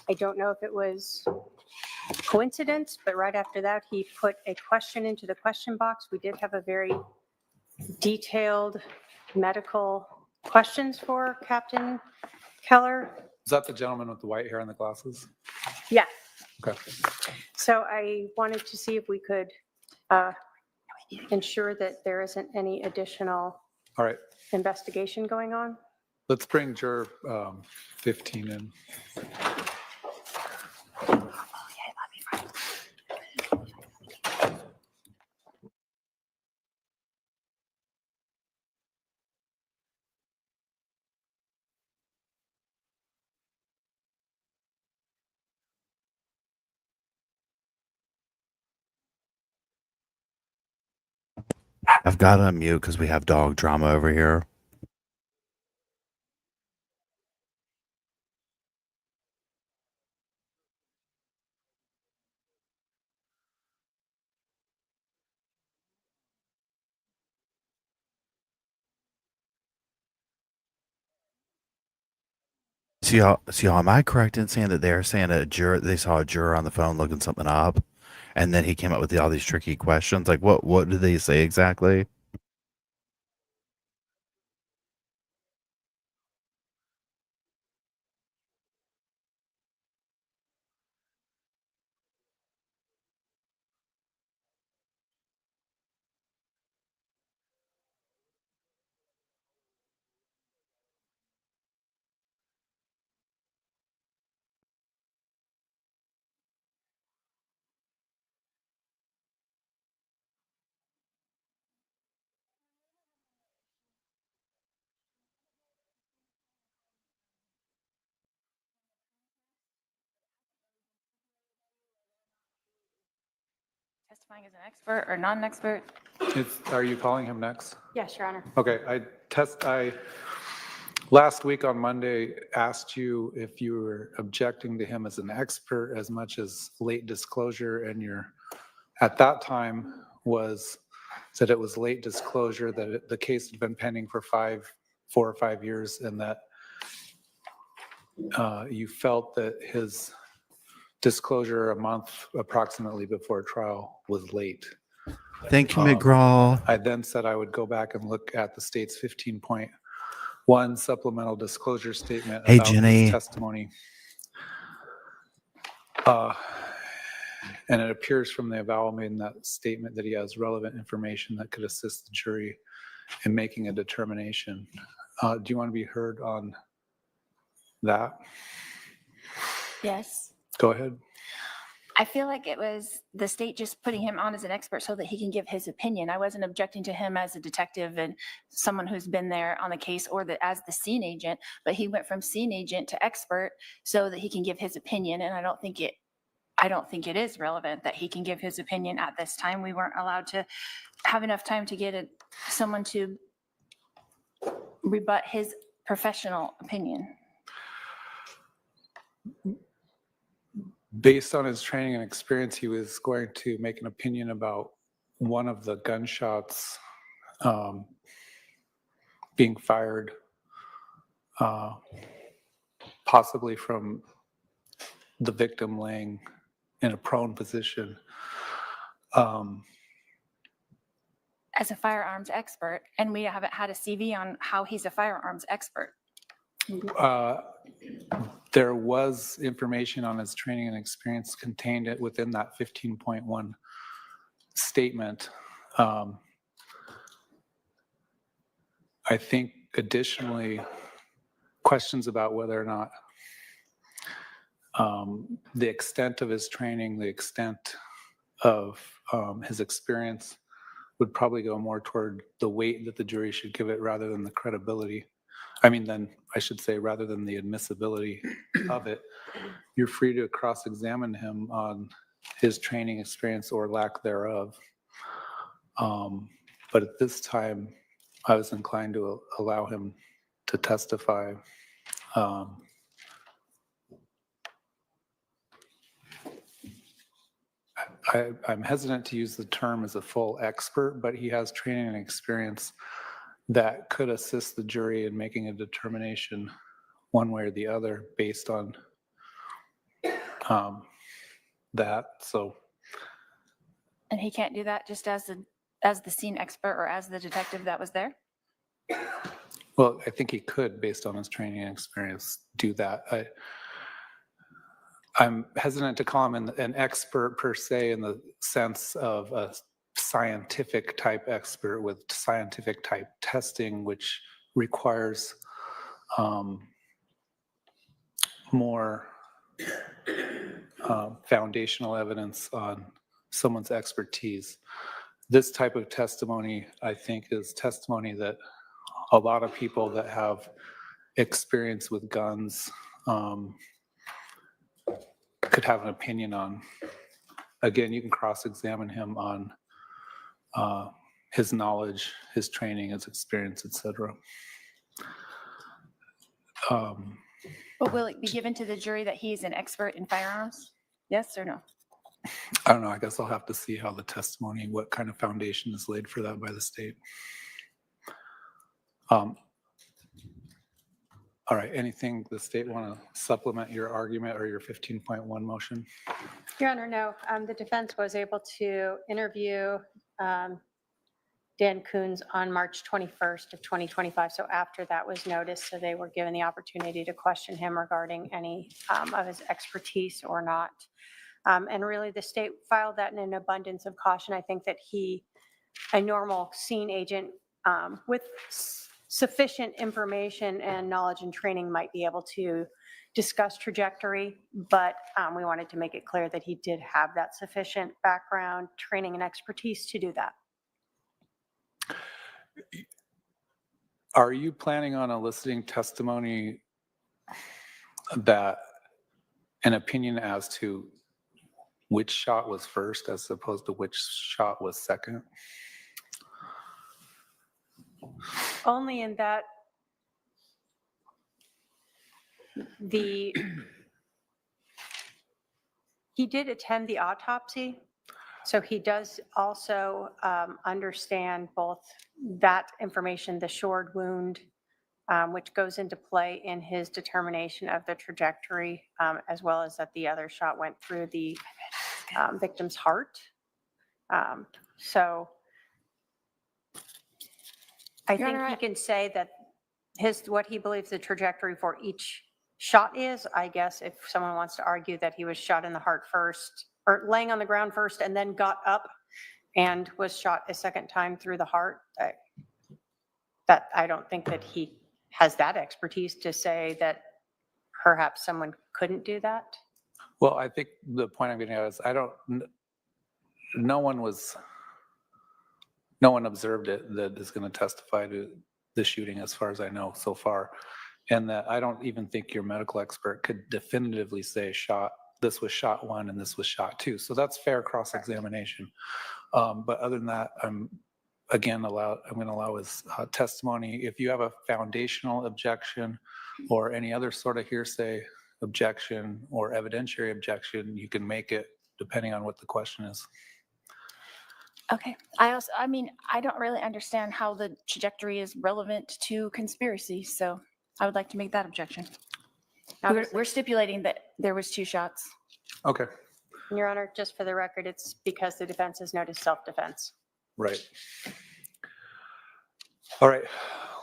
I don't know if it was coincidence, but right after that, he put a question into the question box. We did have a very detailed medical questions for Captain Keller. Is that the gentleman with the white hair and the glasses? Yeah. Okay. So I wanted to see if we could ensure that there isn't any additional All right. investigation going on. Let's bring juror 15 in. I've got to unmute because we have dog drama over here. So y'all, am I correct in saying that they're saying they saw a juror on the phone looking something up, and then he came up with all these tricky questions? Like, what did they say exactly? Testifying as an expert or non-expert? Are you calling him next? Yes, Your Honor. Okay. I last week on Monday asked you if you were objecting to him as an expert as much as late disclosure, and your at that time said it was late disclosure, that the case had been pending for 4 or 5 years, and that you felt that his disclosure a month approximately before trial was late. Thank you, McGraw. I then said I would go back and look at the state's 15.1 supplemental disclosure statement Hey, about Jenny. his testimony. And it appears from the avowal made in that statement that he has relevant information that could assist the jury in making a determination. Do you want to be heard on that? Yes. Go ahead. I feel like it was the state just putting him on as an expert so that he can give his opinion. I wasn't objecting to him as a detective and someone who's been there on the case, or as the scene agent, but he went from scene agent to expert so that he can give his opinion. And I don't think it is relevant that he can give his opinion at this time. We weren't allowed to have enough time to get someone to rebut his professional opinion. Based on his training and experience, he was going to make an opinion about one of the gunshots being fired, possibly from the victim laying in a prone position. As a firearms expert, and we haven't had a CV on how he's a firearms expert. There was information on his training and experience contained within that 15.1 statement. I think additionally, questions about whether or not the extent of his training, the extent of his experience would probably go more toward the weight that the jury should give it rather than the credibility. I should say, rather than the admissibility of it. You're free to cross-examine him on his training experience or lack thereof. But at this time, I was inclined to allow him to testify. I'm hesitant to use the term as a full expert, but he has training and experience that could assist the jury in making a determination one way or the other based on that. So And he can't do that just as the scene expert or as the detective that was there? well, I think he could, based on his training and experience, do that. I'm hesitant to call him an expert per se in the sense of a scientific type expert with scientific type testing, which requires more foundational evidence on someone's expertise. This type of testimony, I think, is testimony that a lot of people that have experience with guns could have an opinion on. Again, you can cross-examine him on his knowledge, his training, his experience, etc. But will it be given to the jury that he's an expert in firearms? Yes or no? I don't know. I guess I'll have to see how the testimony, what kind of foundation is laid for that by the state. All right. Anything the state want to supplement your argument or your 15.1 motion? Your Honor, no. The defense was able to interview Dan Coons on March 21st of 2025. So after that was noticed, so they were given the opportunity to question him regarding any of his expertise or not. And really the state filed that in an abundance of caution. I think that a normal scene agent with sufficient information and knowledge and training might be able to discuss trajectory, but we wanted to make it clear that he did have that sufficient background, training, and expertise to do that. Are you planning on eliciting testimony that an opinion as to which shot was first as opposed to which shot was second? Only in that he did attend the autopsy, so he does also understand both that information, the shored wound, which goes into play in his determination of the trajectory, as well as that the other shot went through the victim's heart. So I think he can say that what he believes the trajectory for each shot is. I guess if someone wants to argue that he was shot in the heart first, or laying on the ground first and then got up and was shot a second time through the heart, that I don't think that he has that expertise to say that perhaps someone couldn't do that. Well, I think the point I'm getting at is no one observed it that is going to testify to the shooting, as far as I know so far. And that I don't even think your medical expert could definitively say this was shot 1 and this was shot 2. So that's fair cross-examination. But other than that, I'm going to allow his testimony. If you have a foundational objection or any other sort of hearsay objection or evidentiary objection, you can make it depending on what the question is. Okay. I don't really understand how the trajectory is relevant to conspiracy, so I would like to make that objection. We're stipulating that there was 2 shots. Okay. Your Honor, just for the record, it's because the defense has noticed self-defense. Right. All right.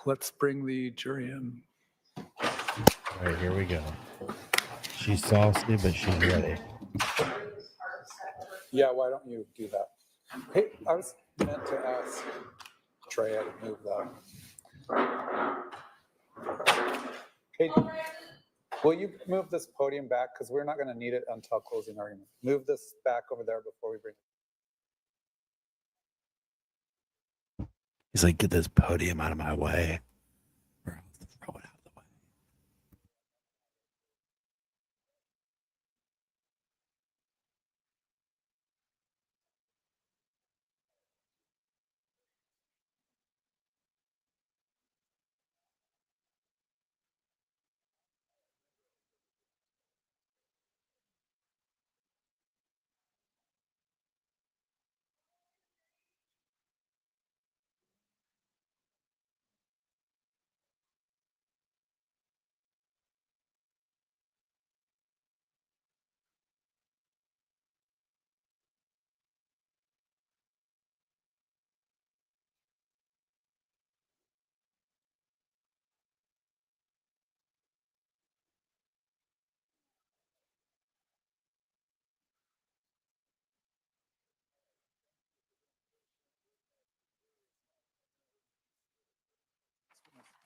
Let's bring the jury in. All right, here we go. She's saucy, but she's ready. Yeah, why don't you do that? Hey, I was meant to ask Trey how to move that. Hey, will you move this podium back? Because we're not going to need it until closing argument. Move this back over there before we bring it. He's like, get this podium out of my way.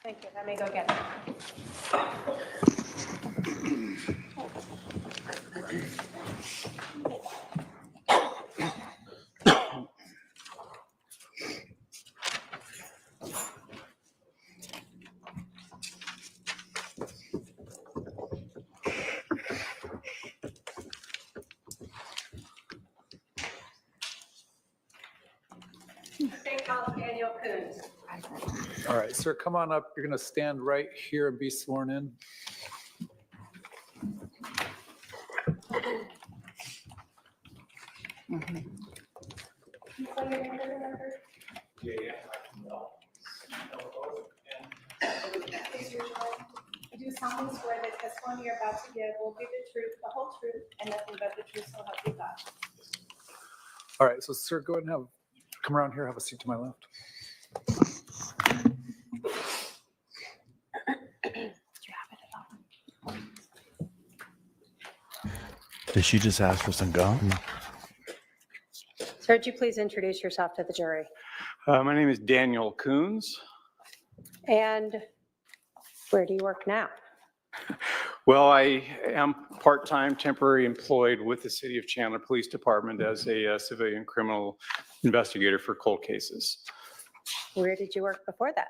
Thank you. Let me go get it. State House Daniel Coons. All right, sir, come on up. You're going to stand right here and be sworn in. I do solemnly swear that the testimony you're about to give will be the truth, the whole truth, and nothing but the truth, so help you God. All right, so sir, go ahead and come around here, have a seat to my left. Did she just ask for some gum? Sir, would you please introduce yourself to the jury? My name is Daniel Coons. And where do you work now? Well, I am part-time temporary employed with the City of Chandler Police Department as a civilian criminal investigator for cold cases. Where did you work before that?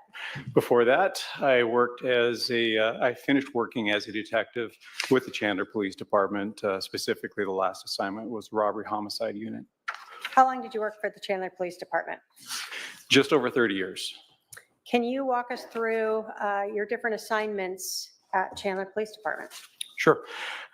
Before that, I worked as I finished working as a detective with the Chandler Police Department. Specifically, the last assignment was robbery homicide unit. How long did you work for the Chandler Police Department? Just over 30 years. Can you walk us through your different assignments at Chandler Police Department? Sure.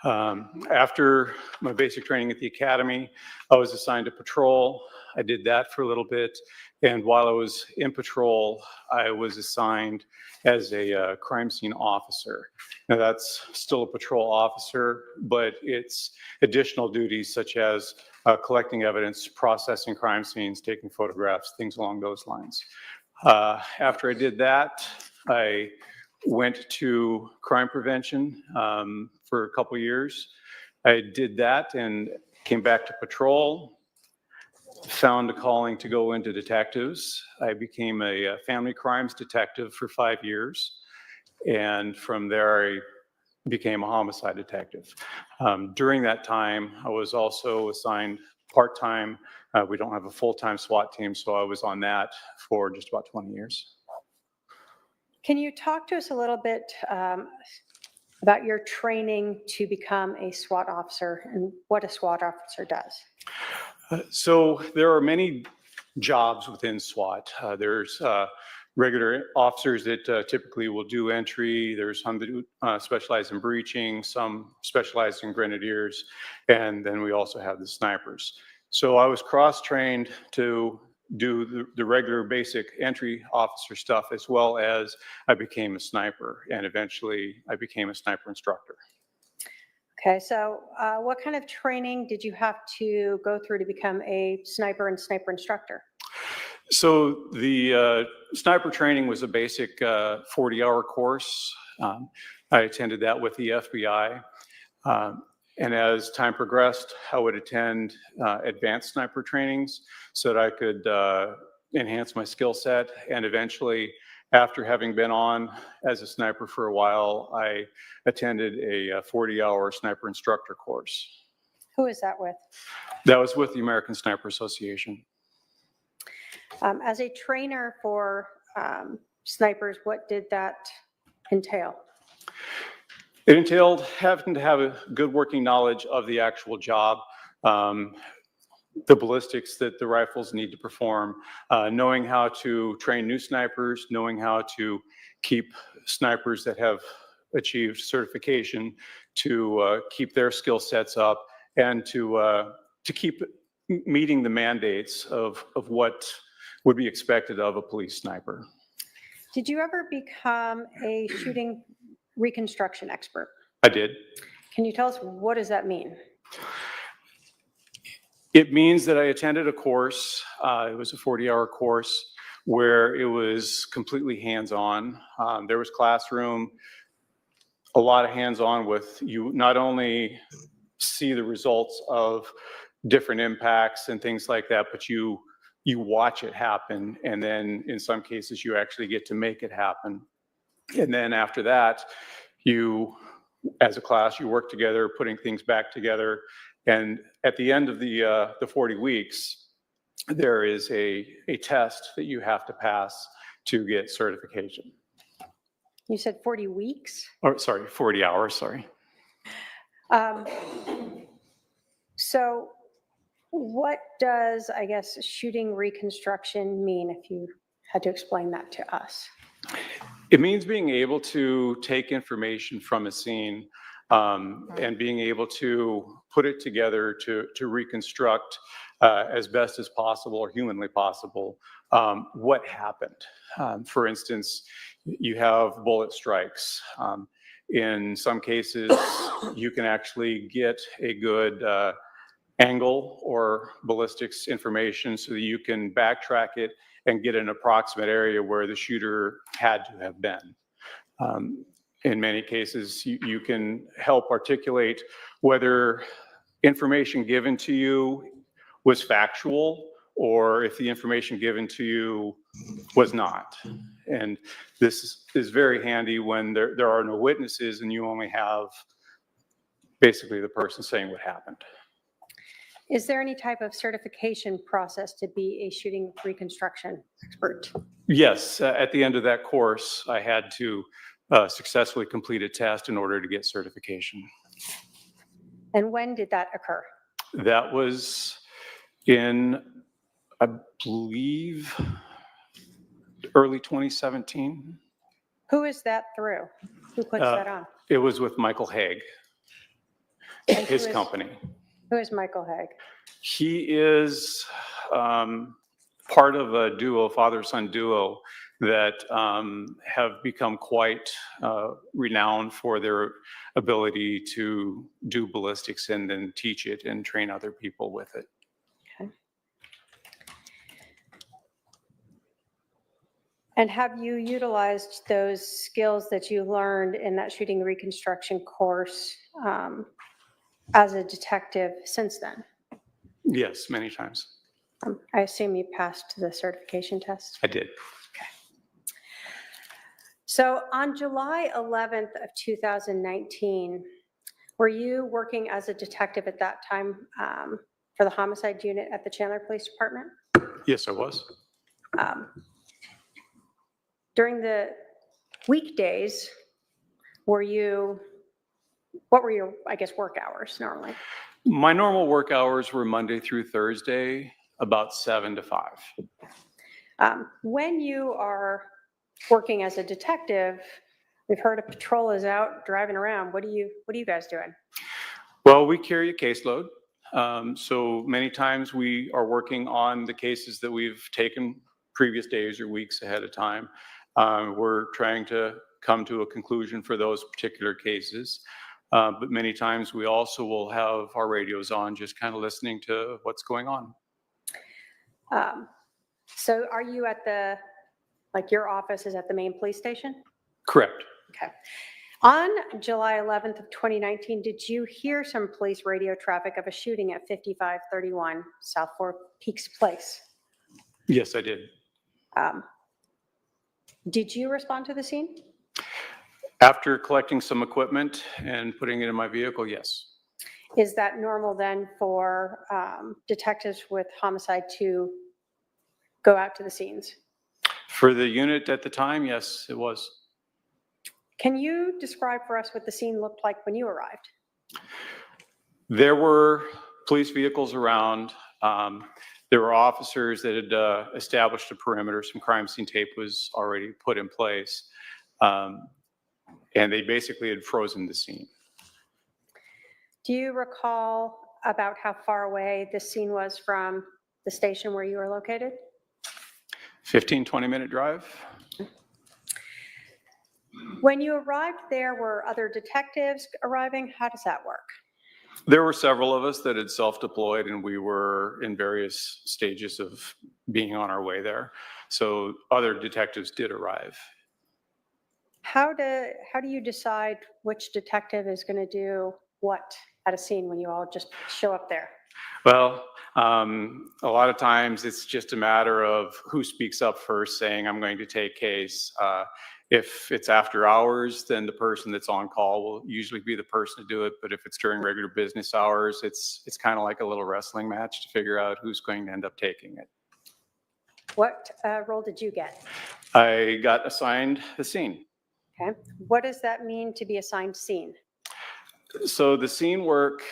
After my basic training at the academy, I was assigned to patrol. I did that for a little bit. And while I was in patrol, I was assigned as a crime scene officer. Now that's still a patrol officer, but it's additional duties such as collecting evidence, processing crime scenes, taking photographs, things along those lines. After I did that, I went to crime prevention for a couple years. I did that and came back to patrol, found a calling to go into detectives. I became a family crimes detective for 5 years. And from there, I became a homicide detective. During that time, I was also assigned part-time. We don't have a full-time SWAT team, so I was on that for just about 20 years. Can you talk to us a little bit about your training to become a SWAT officer and what a SWAT officer does? So there are many jobs within SWAT. There's regular officers that typically will do entry. There's some that specialize in breaching, some specialize in grenadiers, and then we also have the snipers. So I was cross-trained to do the regular basic entry officer stuff, as well as I became a sniper, and eventually I became a sniper instructor. Okay, so what kind of training did you have to go through to become a sniper and sniper instructor? So the sniper training was a basic 40-hour course. I attended that with the FBI. And as time progressed, I would attend advanced sniper trainings so that I could enhance my skill set. And eventually, after having been on as a sniper for a while, I attended a 40-hour sniper instructor course. Who is that with? That was with the American Sniper Association. As a trainer for snipers, what did that entail? It entailed having to have a good working knowledge of the actual job, the ballistics that the rifles need to perform, knowing how to train new snipers, knowing how to keep snipers that have achieved certification to keep their skill sets up, and to keep meeting the mandates of what would be expected of a police sniper. Did you ever become a shooting reconstruction expert? I did. Can you tell us, what does that mean? It means that I attended a course. It was a 40-hour course where it was completely hands-on. There was classroom, a lot of hands-on with you not only see the results of different impacts and things like that, but you watch it happen, and then in some cases you actually get to make it happen. And then after that, you, as a class, you work together, putting things back together. And at the end of the 40 weeks, there is a test that you have to pass to get certification. You said 40 weeks? Or sorry, 40 hours, sorry. So what does, I guess, shooting reconstruction mean, if you had to explain that to us? It means being able to take information from a scene and being able to put it together to reconstruct as best as possible or humanly possible what happened. For instance, you have bullet strikes. In some cases, you can actually get a good angle or ballistics information so that you can backtrack it and get an approximate area where the shooter had to have been. In many cases, you can help articulate whether information given to you was factual or if the information given to you was not. And this is very handy when there are no witnesses and you only have basically the person saying what happened. Is there any type of certification process to be a shooting reconstruction expert? Yes, at the end of that course, I had to successfully complete a test in order to get certification. And when did that occur? That was in, I believe, early 2017. Who is that through? Who puts that on? It was with Michael Haig, his company. Who is Michael Haig? He is part of a duo, father-son duo, that have become quite renowned for their ability to do ballistics and then teach it and train other people with it. Okay. And have you utilized those skills that you learned in that shooting reconstruction course as a detective since then? Yes, many times. I assume you passed the certification test? I did. Okay. So on July 11th of 2019, were you working as a detective at that time for the homicide unit at the Chandler Police Department? Yes, I was. During the weekdays, what were your, I guess, work hours normally? My normal work hours were Monday through Thursday, about 7 to 5. When you are working as a detective, we've heard a patrol is out driving around. What are you guys doing? Well, we carry a caseload. So many times we are working on the cases that we've taken previous days or weeks ahead of time. We're trying to come to a conclusion for those particular cases. But many times we also will have our radios on, just kind of listening to what's going on. So are you at your office is at the main police station? Correct. Okay. On July 11th of 2019, did you hear some police radio traffic of a shooting at 5531 South Four Peaks Place? Yes, I did. Did you respond to the scene? After collecting some equipment and putting it in my vehicle, yes. Is that normal then for detectives with homicide to go out to the scenes? For the unit at the time, yes, it was. Can you describe for us what the scene looked like when you arrived? There were police vehicles around. There were officers that had established a perimeter. Some crime scene tape was already put in place. And they basically had frozen the scene. Do you recall about how far away this scene was from the station where you were located? 15, 20-minute drive. When you arrived there, were other detectives arriving? How does that work? There were several of us that had self-deployed, and we were in various stages of being on our way there. So other detectives did arrive. How do you decide which detective is going to do what at a scene when you all just show up there? Well, a lot of times it's just a matter of who speaks up first saying, I'm going to take case. If it's after hours, then the person that's on call will usually be the person to do it. But if it's during regular business hours, it's kind of like a little wrestling match to figure out who's going to end up taking it. What role did you get? I got assigned the scene. Okay. What does that mean to be assigned scene? So the scene work,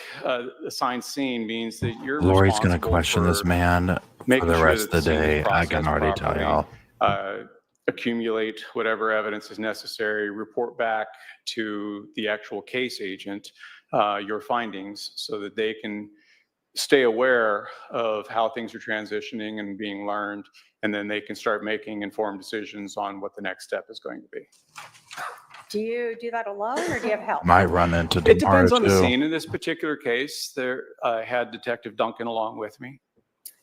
assigned scene means that you're Lori's going to responsible question this for man for making the sure rest that of the scene is day. I can processed already tell properly, y'all. accumulate whatever evidence is necessary, report back to the actual case agent your findings so that they can stay aware of how things are transitioning and being learned, and then they can start making informed decisions on what the next step is going to be. Do you do that alone or do you have help? Might run into It tomorrow depends on the too. scene. In this particular case, I had Detective Duncan along with me.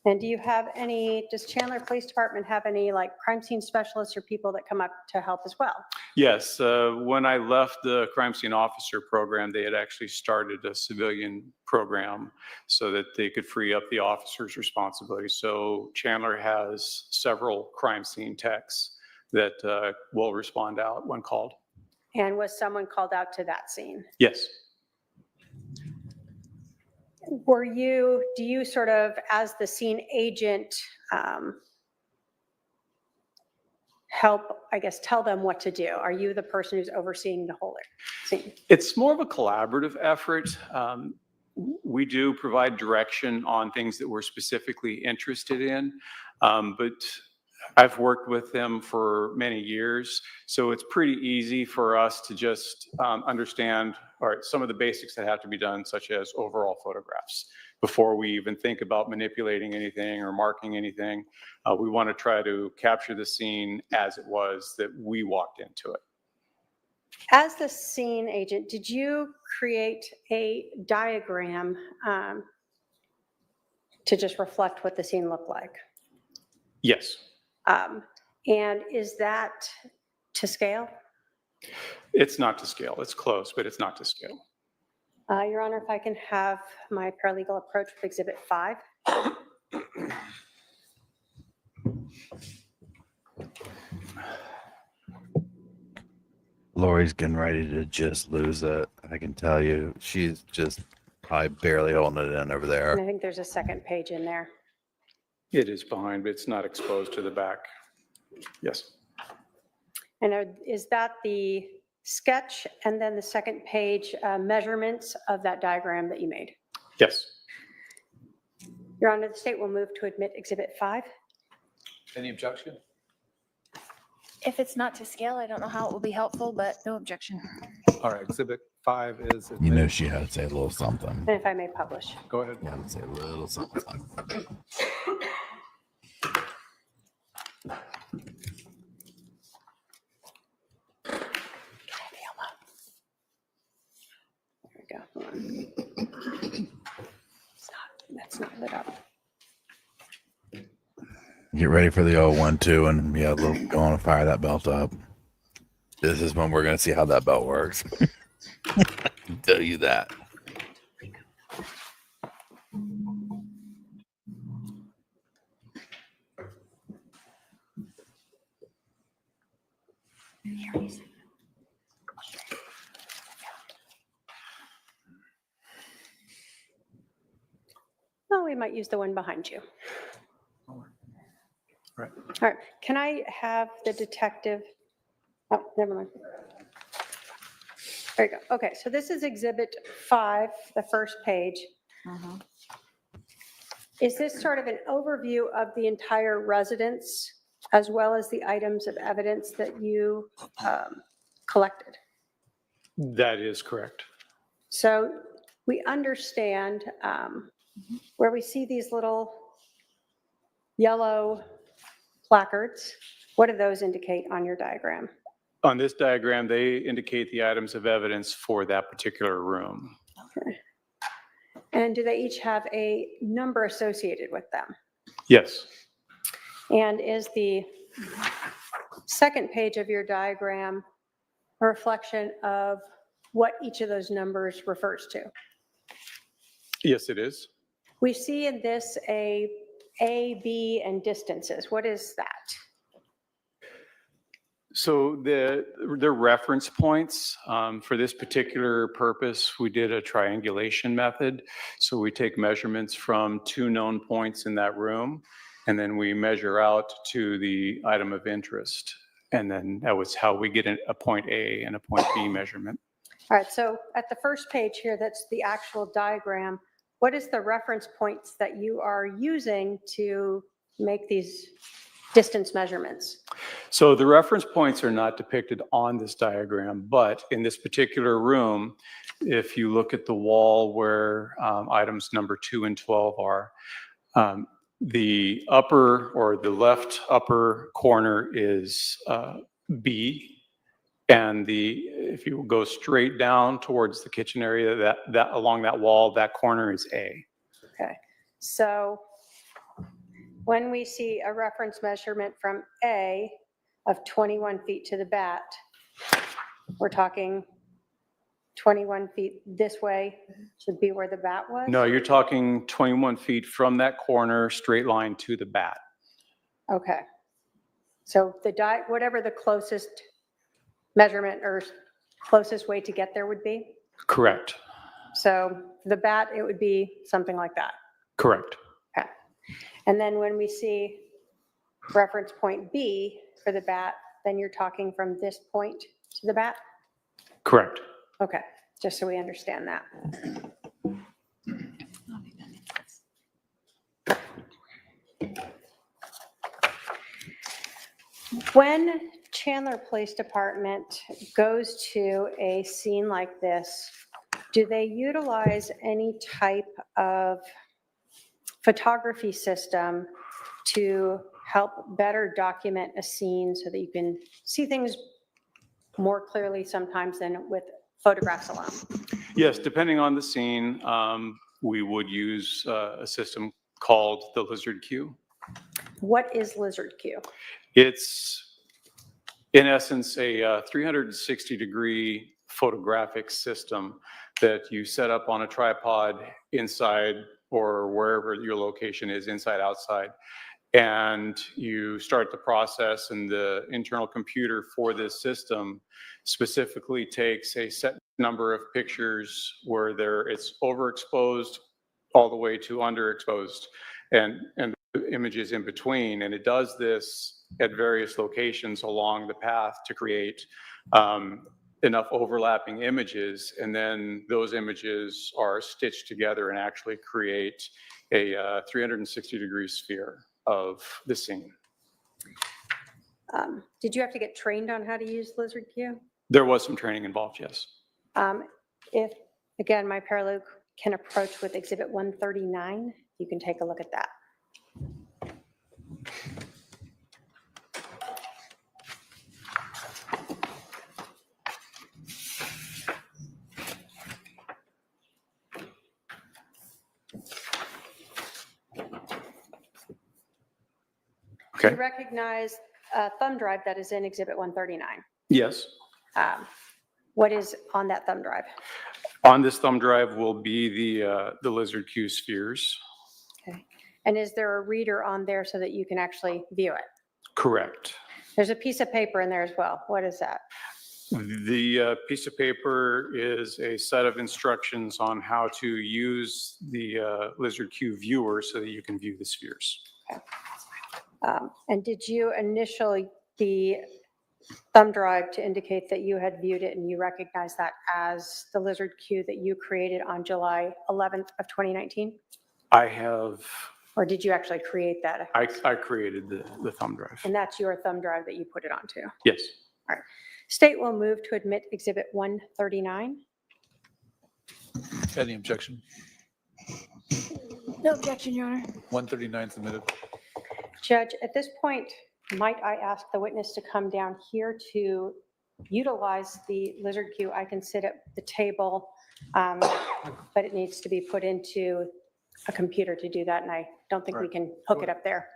And do you have any, does Chandler Police Department have any like crime scene specialists or people that come up to help as well? Yes, when I left the crime scene officer program, they had actually started a civilian program so that they could free up the officer's responsibility. So Chandler has several crime scene techs that will respond out when called. And was someone called out to that scene? Yes. Do you sort of, as the scene agent, help, I guess, tell them what to do? Are you the person who's overseeing the whole scene? It's more of a collaborative effort. We do provide direction on things that we're specifically interested in, but I've worked with them for many years, so it's pretty easy for us to just understand some of the basics that have to be done, such as overall photographs. Before we even think about manipulating anything or marking anything, we want to try to capture the scene as it was that we walked into it. As the scene agent, did you create a diagram to just reflect what the scene looked like? Yes. And is that to scale? It's not to scale. It's close, but it's not to scale. Your Honor, if I can have my paralegal approach with Exhibit 5. Lori's getting ready to just lose it. I can tell you. She's just probably barely holding it in over there. And I think there's a second page in there. It is behind, but it's not exposed to the back. Yes. And is that the sketch and then the second page measurements of that diagram that you made? Yes. Your Honor, the state will move to admit Exhibit 5. Any objection? If it's not to scale, I don't know how it will be helpful, but no objection. All right, exhibit 5 is. You know she had to say a little something. And if I may publish. Go ahead. You had to say a little something. There we go. Hold on. That's not lit up. Get ready for the 012 and yeah, go on and fire that belt up. This is when we're going to see how that belt works. I can tell you that. Well, we might use the one behind you. Right. All right. Can I have the detective? Oh, never mind. There you go. Okay, so this is Exhibit 5, the first page. Is this sort of an overview of the entire residence as well as the items of evidence that you collected? That is correct. So we understand where we see these little yellow placards. What do those indicate on your diagram? On this diagram, they indicate the items of evidence for that particular room. Okay. And do they each have a number associated with them? Yes. And is the second page of your diagram a reflection of what each of those numbers refers to? Yes, it is. We see in this A, B, and distances. What is that? So the reference points, for this particular purpose, we did a triangulation method. So we take measurements from 2 known points in that room, and then we measure out to the item of interest. And then that was how we get a point A and a point B measurement. All right, so at the first page here, that's the actual diagram. What is the reference points that you are using to make these distance measurements? So the reference points are not depicted on this diagram, but in this particular room, if you look at the wall where items number 2 and 12 are, the upper or the left upper corner is B, and if you go straight down towards the kitchen area, that along that wall, that corner is A. Okay, so when we see a reference measurement from A of 21 feet to the bat, we're talking 21 feet this way should be where the bat was? No, you're talking 21 feet from that corner, straight line to the bat. Okay. So whatever the closest measurement or closest way to get there would be? Correct. So the bat, it would be something like that. Correct. Okay. And then when we see reference point B for the bat, then you're talking from this point to the bat? Correct. Okay, just so we understand that. When Chandler Police Department goes to a scene like this, do they utilize any type of photography system to help better document a scene so that you can see things more clearly sometimes than with photographs alone? Yes, depending on the scene, we would use a system called the Lizard Q. What is Lizard Q? It's, in essence, a 360-degree photographic system that you set up on a tripod inside or wherever your location is, inside, outside. And you start the process, and the internal computer for this system specifically takes a set number of pictures where it's overexposed all the way to underexposed and images in between. And it does this at various locations along the path to create enough overlapping images. And then those images are stitched together and actually create a 360-degree sphere of the scene. Did you have to get trained on how to use Lizard Q? There was some training involved, yes. If, again, my paralegal can approach with Exhibit 139, you can take a look at that. Okay. You recognize a thumb drive that is in Exhibit 139. Yes. What is on that thumb drive? On this thumb drive will be the Lizard Q spheres. Okay. And is there a reader on there so that you can actually view it? Correct. There's a piece of paper in there as well. What is that? The piece of paper is a set of instructions on how to use the Lizard Q viewer so that you can view the spheres. Okay. And did you initial the thumb drive to indicate that you had viewed it and you recognize that as the Lizard Q that you created on July 11th of 2019? I have. Or did you actually create that? I created the thumb drive. And that's your thumb drive that you put it onto? Yes. All right. State will move to admit Exhibit 139. Any objection? No objection, Your Honor. 139 submitted. Judge, at this point, might I ask the witness to come down here to utilize the Lizard Q? I can sit at the table, but it needs to be put into a computer to do that, and I don't think we can hook it up there.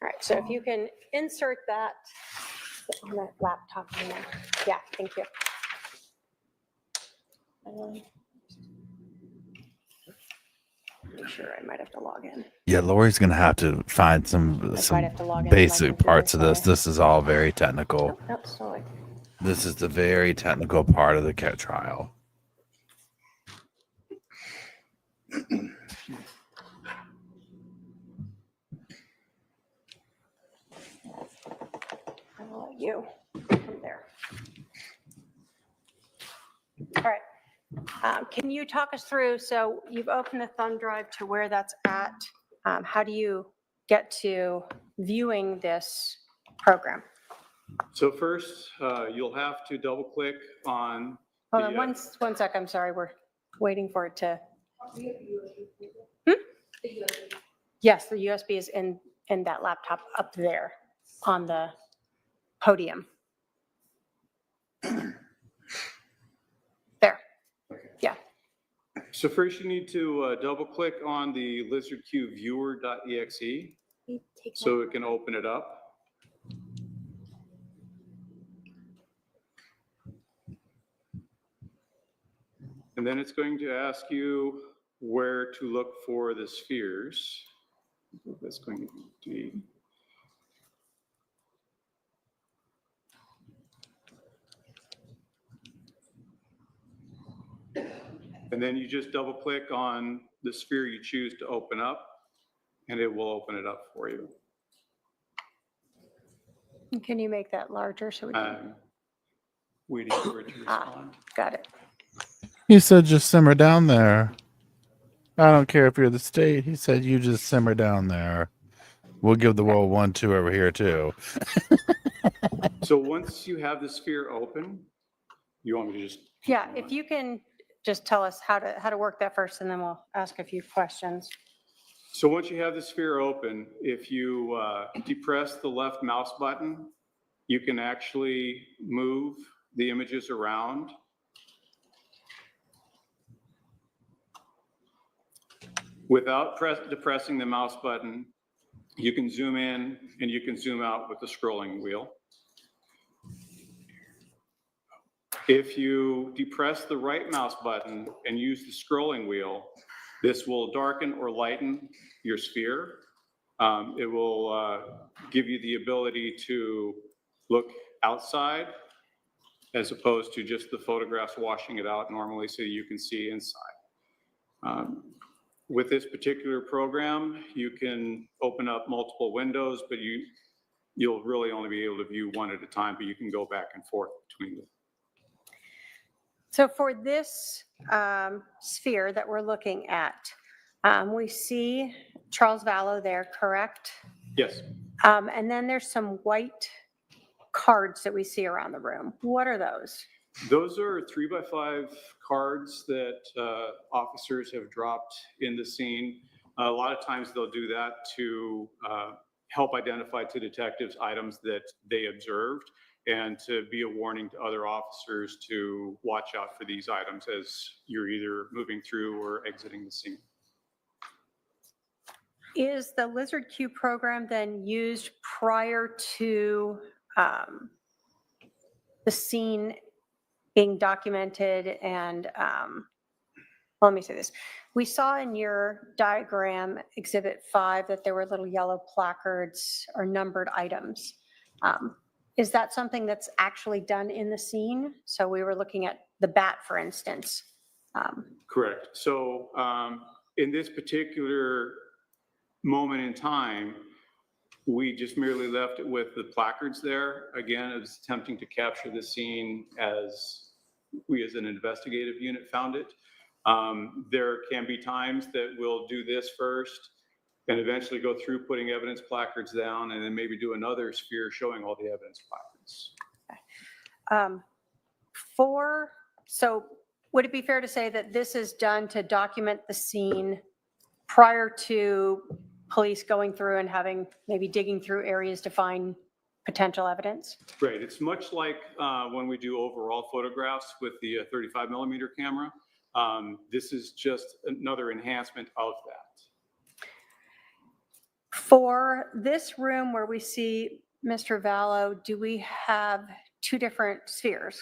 All right, so if you can insert that On the laptop. Yeah, thank you. I'm sure I might have to log in. Yeah, Lori's gonna have to find some have to log into my basic computer, parts of this. sorry. This is all very technical. Nope, sorry. This is the very technical part of the trial. I'll let you from there. All right. Can you talk us through, so you've opened the thumb drive to where that's at. How do you get to viewing this program? So first, you'll have to double click on. Hold on, one sec, I'm sorry, we're waiting for it to. Yes, the USB is in that laptop up there on the podium. There, yeah. So first you need to double click on the lizardqviewer.exe so it can open it up. And then it's going to ask you where to look for the spheres. That's going to be and then you just double click on the sphere you choose to open up and it will open it up for you. Can you make that larger so we can? Waiting for it to respond. Got it. He said just simmer down there. I don't care if you're the state. He said you just simmer down there. We'll give the world 1-2 over here too. So once you have the sphere open, you want me to just. Yeah, if you can just tell us how to work that first, and then we'll ask a few questions. So once you have the sphere open, if you depress the left mouse button, you can actually move the images around. Without depressing the mouse button, you can zoom in and you can zoom out with the scrolling wheel. If you depress the right mouse button and use the scrolling wheel, this will darken or lighten your sphere. It will give you the ability to look outside as opposed to just the photographs washing it out normally so you can see inside. With this particular program, you can open up multiple windows, but you'll really only be able to view one at a time, but you can go back and forth between them. So for this sphere that we're looking at, we see Charles Vallow there, correct? Yes. And then there's some white cards that we see around the room. What are those? Those are 3x5 cards that officers have dropped in the scene. A lot of times they'll do that to help identify to detectives items that they observed and to be a warning to other officers to watch out for these items as you're either moving through or exiting the scene. Is the Lizard Q program then used prior to the scene being documented? And let me say this. We saw in your diagram, Exhibit 5, that there were little yellow placards or numbered items. Is that something that's actually done in the scene? So we were looking at the bat, for instance. Correct. So in this particular moment in time, we just merely left it with the placards there. Again, it was attempting to capture the scene as we as an investigative unit found it. There can be times that we'll do this first and eventually go through putting evidence placards down and then maybe do another sphere showing all the evidence placards. So would it be fair to say that this is done to document the scene prior to police going through and maybe digging through areas to find potential evidence? Right. It's much like when we do overall photographs with the 35 millimeter camera. This is just another enhancement of that. For this room where we see Mr. Vallow, do we have two different spheres?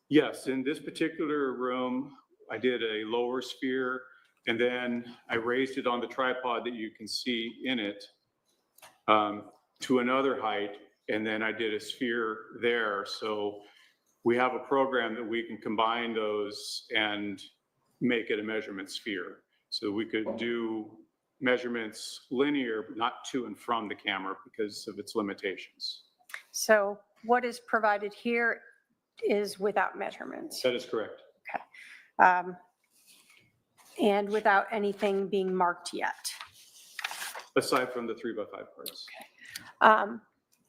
Yes, in this particular room, I did a lower sphere, and then I raised it on the tripod that you can see in it to another height, and then I did a sphere there. So we have a program that we can combine those and make it a measurement sphere. So we could do measurements linear, but not to and from the camera because of its limitations. So what is provided here is without measurements. That is correct. And without anything being marked yet. Aside from the 3x5 parts.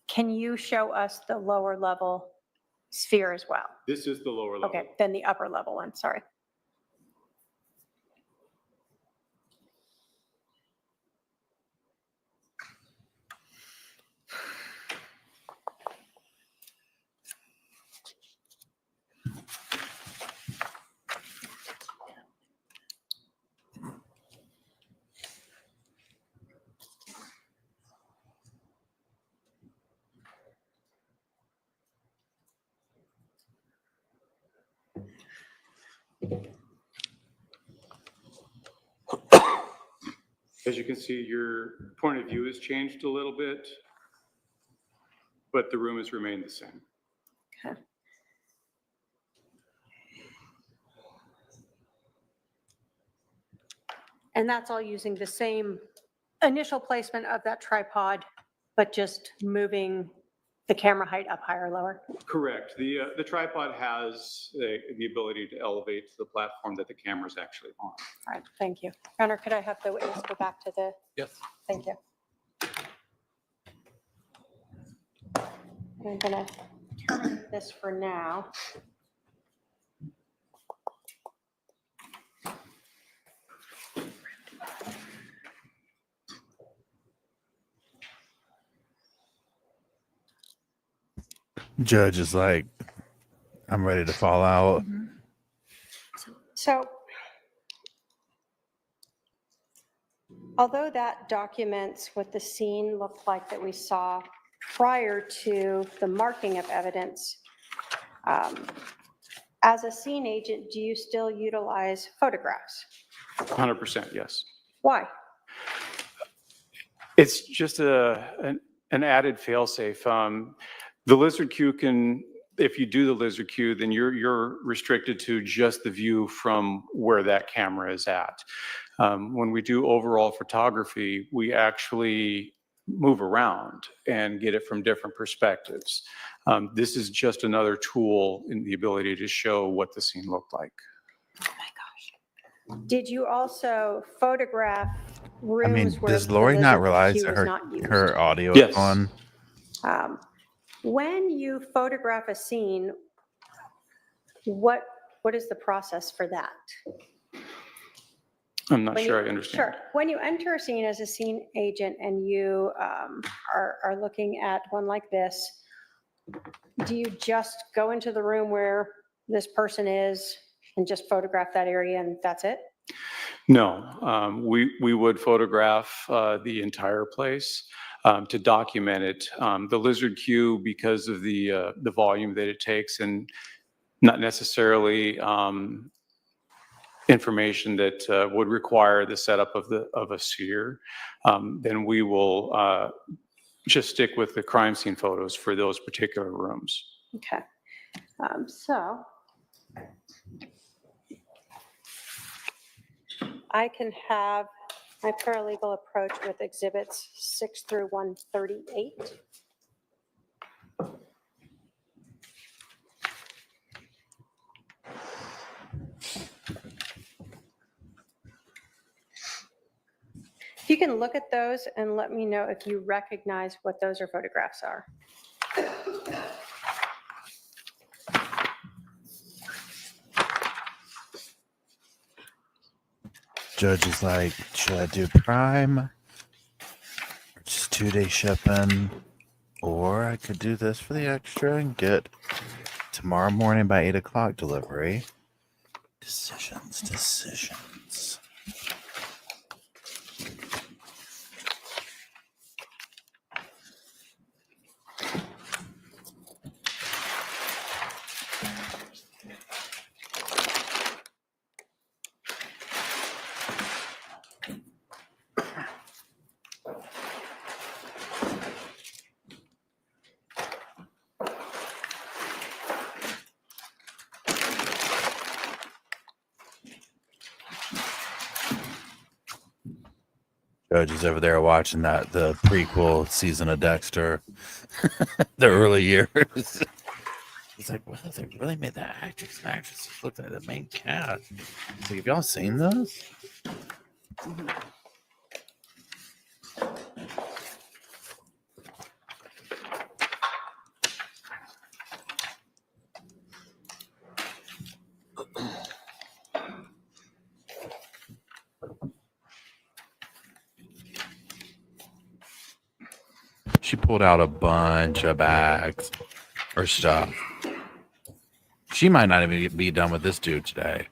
Can you show us the lower level sphere as well? This is the lower level. Okay, then the upper level one, sorry. As you can see, your point of view has changed a little bit, but the room has remained the same. Okay. And that's all using the same initial placement of that tripod, but just moving the camera height up higher or lower? Correct. The tripod has the ability to elevate to the platform that the camera is actually on. All right, thank you. Your Honor, could I have the witness go back to the? Yes. Thank you. I'm gonna terminate this for now. Judge is like, I'm ready to fall out. So, although that documents what the scene looked like that we saw prior to the marking of evidence, as a scene agent, do you still utilize photographs? 100%, yes. Why? It's just an added fail-safe. The lizard queue can, if you do the lizard queue, then you're restricted to just the view from where that camera is at. When we do overall photography, we actually move around and get it from different perspectives. This is just another tool in the ability to show what the scene looked like. Oh my gosh. Did you also photograph rooms I mean, where does the Lori not lizard realize queue that was not used? her audio Yes. is on? When you photograph a scene, what is the process for that? I'm not When sure you- I understand. Sure. When you enter a scene as a scene agent and you are looking at one like this, do you just go into the room where this person is and just photograph that area and that's it? No, we would photograph the entire place to document it. The lizard queue, because of the volume that it takes and not necessarily information that would require the setup of a sphere, then we will just stick with the crime scene photos for those particular rooms. Okay. So I can have my paralegal approach with exhibits 6 through 138. If you can look at those and let me know if you recognize what those or photographs are. Judge is like, should I do prime? Or just 2-day shipping? Or I could do this for the extra and get tomorrow morning by 8 o'clock delivery. Decisions. Judge is over there watching the prequel season of Dexter, the early years. He's like, well, they really made that actress and actresses look like the main cast. He's like, have y'all seen this? She pulled out a bunch of bags or stuff. She might not even be done with this dude today.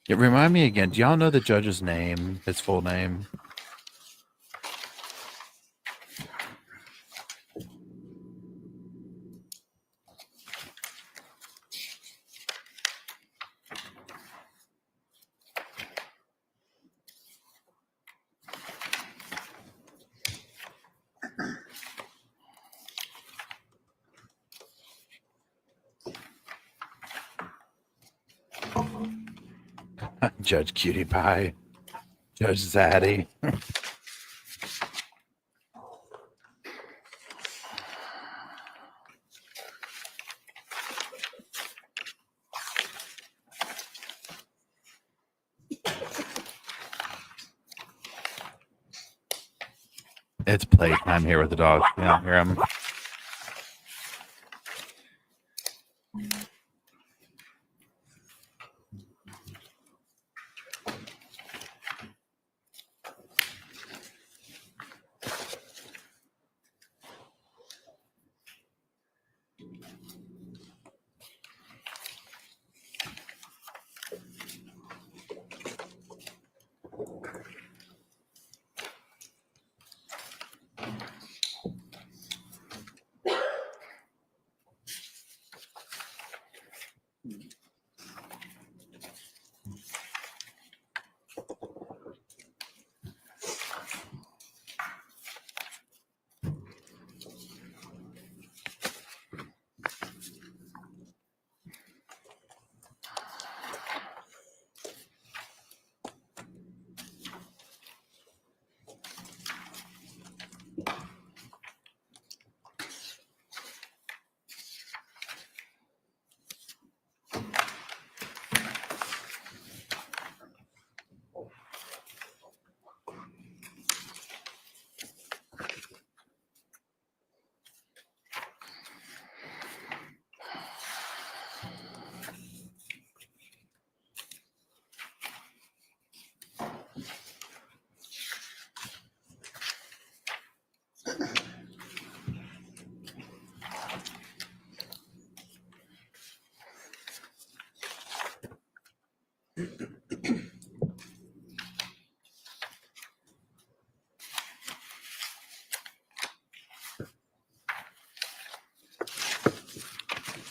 It remind me again. Do y'all know the judge's name? His full name? Judge Cutie Pie. Judge Zaddy. It's playtime here with the dogs. You don't hear them.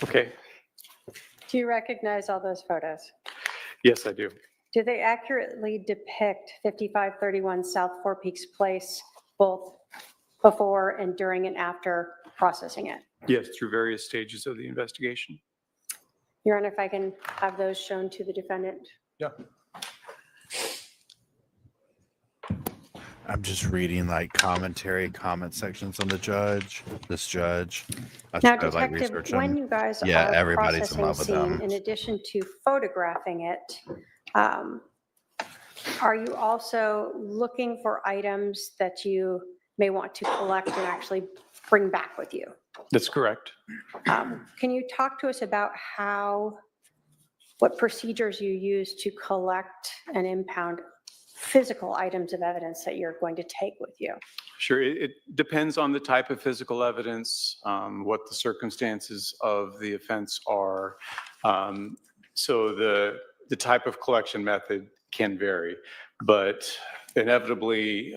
Okay, Do you recognize all those photos? yes, I do. Do they accurately depict 5531 South Four Peaks Place, both before and during and after processing it? Yes, through various stages of the investigation. Your Honor, if I can have those shown to the defendant. Yeah. I'm just reading like commentary, comment sections on the judge. This judge. That's Now, what I like Detective, researching. when you guys Yeah, are everybody's in processing a love with scene, them. in addition to photographing it, are you also looking for items that you may want to collect and actually bring back with you? That's correct. Can you talk to us about what procedures you use to collect and impound physical items of evidence that you're going to take with you? Sure, it depends on the type of physical evidence, what the circumstances of the offense are. So the type of collection method can vary, but inevitably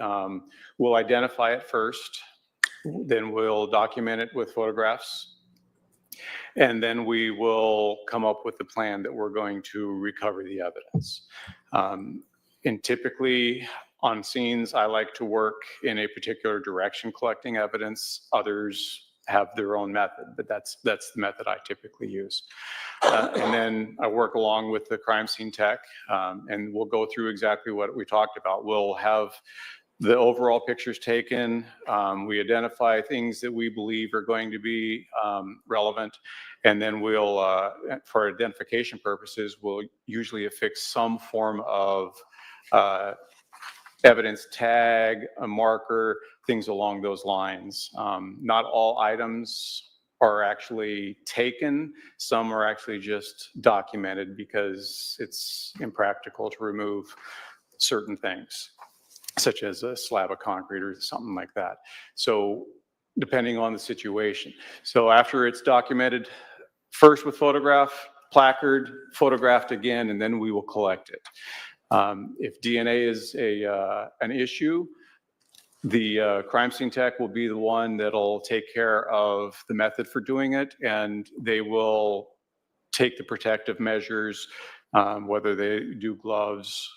we'll identify it first, then we'll document it with photographs, and then we will come up with the plan that we're going to recover the evidence. And typically on scenes, I like to work in a particular direction collecting evidence. Others have their own method, but that's the method I typically use. And then I work along with the crime scene tech, and we'll go through exactly what we talked about. We'll have the overall pictures taken. We identify things that we believe are going to be relevant, and then we'll, for identification purposes, we'll usually affix some form of evidence tag, a marker, things along those lines. Not all items are actually taken. Some are actually just documented because it's impractical to remove certain things, such as a slab of concrete or something like that. So depending on the situation. So after it's documented, first with photograph, placard, photographed again, and then we will collect it. If DNA is an issue, the crime scene tech will be the one that'll take care of the method for doing it, and they will take the protective measures, whether they do gloves,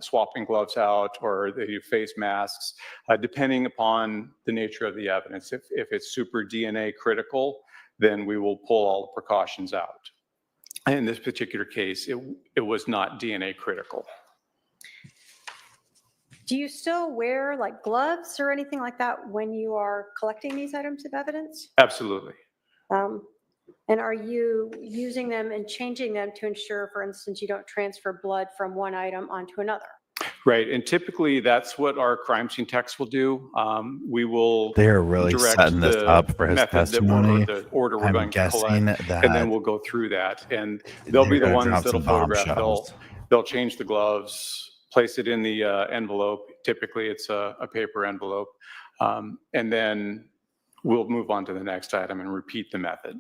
swapping gloves out, or they do face masks, depending upon the nature of the evidence. If it's super DNA critical, then we will pull all the precautions out. In this particular case, it was not DNA critical. Do you still wear like gloves or anything like that when you are collecting these items of evidence? Absolutely. And are you using them and changing them to ensure, for instance, you don't transfer blood from one item onto another? Right, and typically that's what our crime scene techs will do. We will They're really direct setting this the up for his method that testimony. the order we're I'm going to guessing collect, that and then we'll go through that. And they'll be they're the gonna ones drop that'll some photograph. bombshells. They'll change the gloves, place it in the envelope. Typically, it's a paper envelope, and then we'll move on to the next item and repeat the method.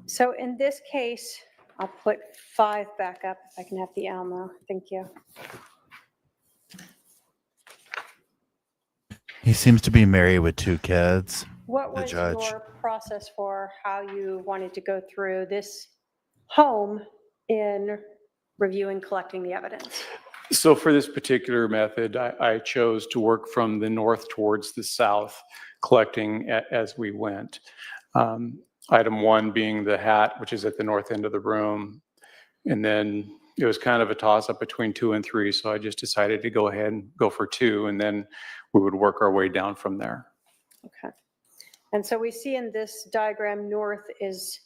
So in this case, I'll put 5 back up if I can have the Alamo. Thank you. He seems to be married with 2 kids. What the was judge. your process for how you wanted to go through this home in reviewing, collecting the evidence? So for this particular method, I chose to work from the north towards the south, collecting as we went. Item 1 being the hat, which is at the north end of the room. And then it was kind of a toss-up between 2 and 3, so I just decided to go ahead and go for 2, and then we would work our way down from there. Okay. And so we see in this diagram, north is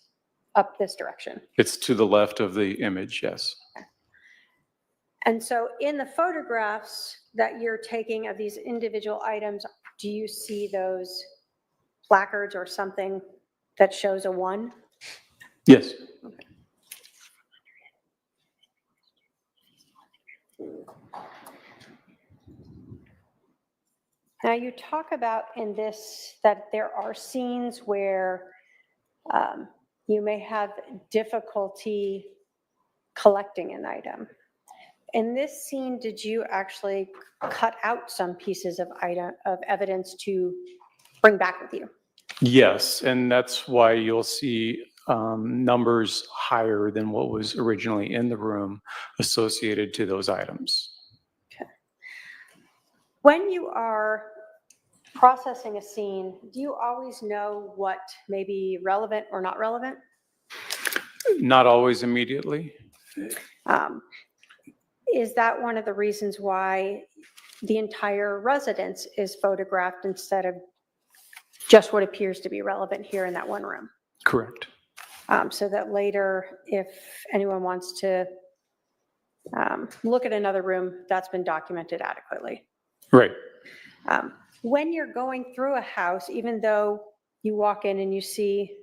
up this direction. It's to the left of the image, yes. And so in the photographs that you're taking of these individual items, do you see those placards or something that shows a 1? Yes. Okay. Now you talk about in this that there are scenes where you may have difficulty collecting an item. In this scene, did you actually cut out some pieces of evidence to bring back with you? Yes, and that's why you'll see numbers higher than what was originally in the room associated to those items. Okay. When you are processing a scene, do you always know what may be relevant or not relevant? Not always immediately. Is that one of the reasons why the entire residence is photographed instead of just what appears to be relevant here in that one room? Correct. So that later, if anyone wants to look at another room, that's been documented adequately. Right. When you're going through a house, even though you walk in and you see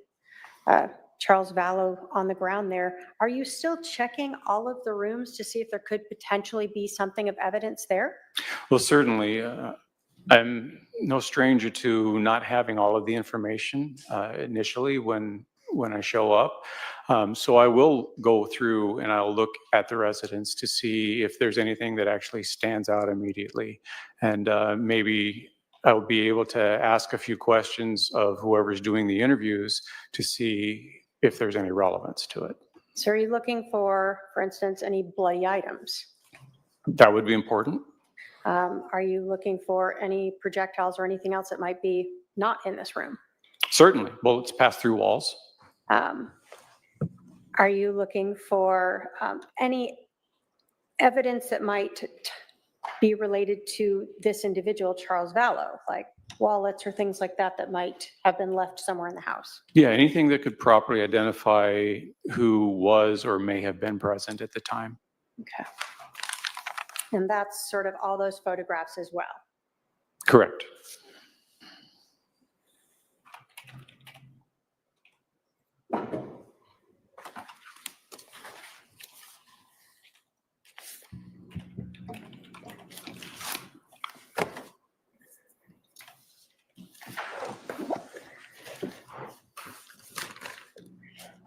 Charles Vallow on the ground there, are you still checking all of the rooms to see if there could potentially be something of evidence there? Well, certainly. I'm no stranger to not having all of the information initially when I show up. So I will go through and I'll look at the residence to see if there's anything that actually stands out immediately. And maybe I'll be able to ask a few questions of whoever's doing the interviews to see if there's any relevance to it. So are you looking for instance, any bloody items? That would be important. Are you looking for any projectiles or anything else that might be not in this room? Certainly, bullets pass through walls. Are you looking for any evidence that might be related to this individual, Charles Vallow, like wallets or things like that that might have been left somewhere in the house? Yeah, anything that could properly identify who was or may have been present at the time. Okay. And that's sort of all those photographs as well. Correct.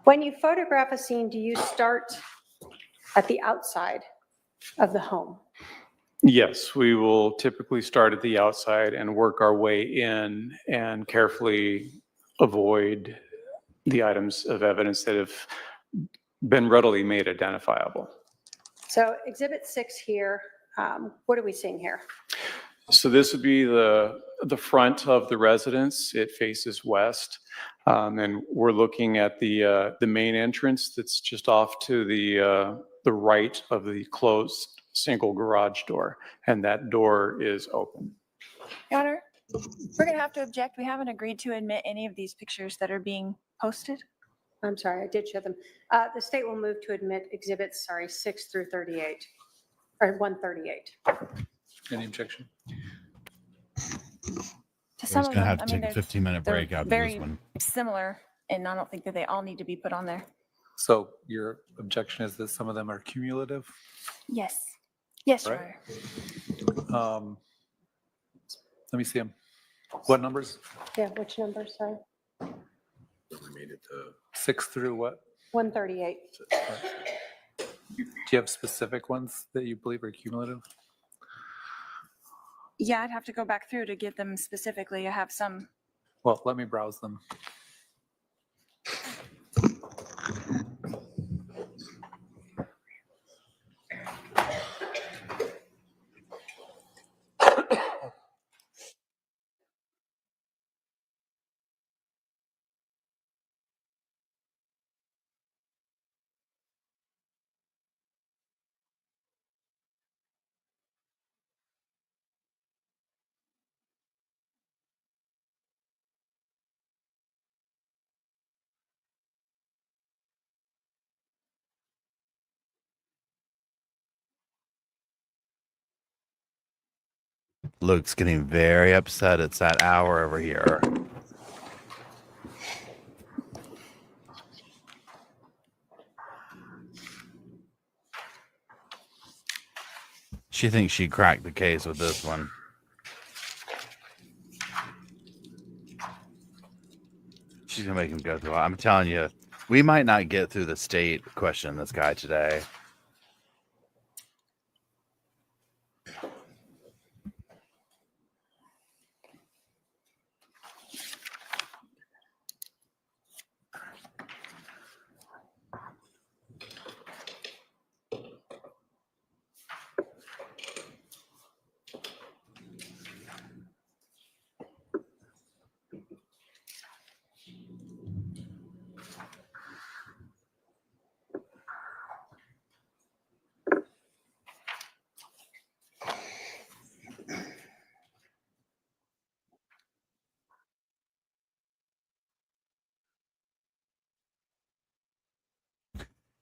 When you photograph a scene, do you start at the outside of the home? Yes, we will typically start at the outside and work our way in and carefully avoid the items of evidence that have been readily made identifiable. So Exhibit 6 here, what are we seeing here? So this would be the front of the residence. It faces west. And we're looking at the main entrance that's just off to the right of the closed single garage door. And that door is open. Your Honor, we're going to have to object. We haven't agreed to admit any of these pictures that are being posted. I'm sorry, I did show them. The state will move to admit exhibits, 6 through 38, or 138. Any objection? To some He's of gonna them, have to take a 15-minute they're break after very this one. similar, and I don't think that they all need to be put on there. So your objection is that some of them are cumulative? Yes. Yes, Your Right. Honor. Let me see them. What numbers? Yeah, which number, sorry? We made it to 6 through what? 138. Do you have specific ones that you believe are cumulative? Yeah, I'd have to go back through to get them specifically. I have some. Well, let me browse them. Luke's getting very upset. It's that hour over here. She thinks she cracked the case with this one. She's gonna make him go through it. I'm telling you, we might not get through the state question this guy today.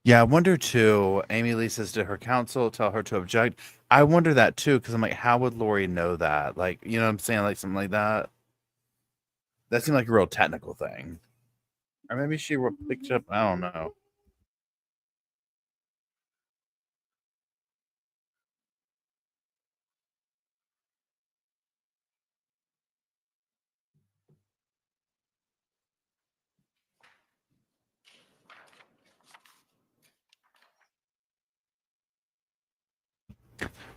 Yeah, I wonder too. Amy Lee says to her counsel, tell her to object. I wonder that too, because I'm like, how would Lori know that? Like, you know what I'm saying? Like something like that. That seemed like a real technical thing. Or maybe she picked up, I don't know.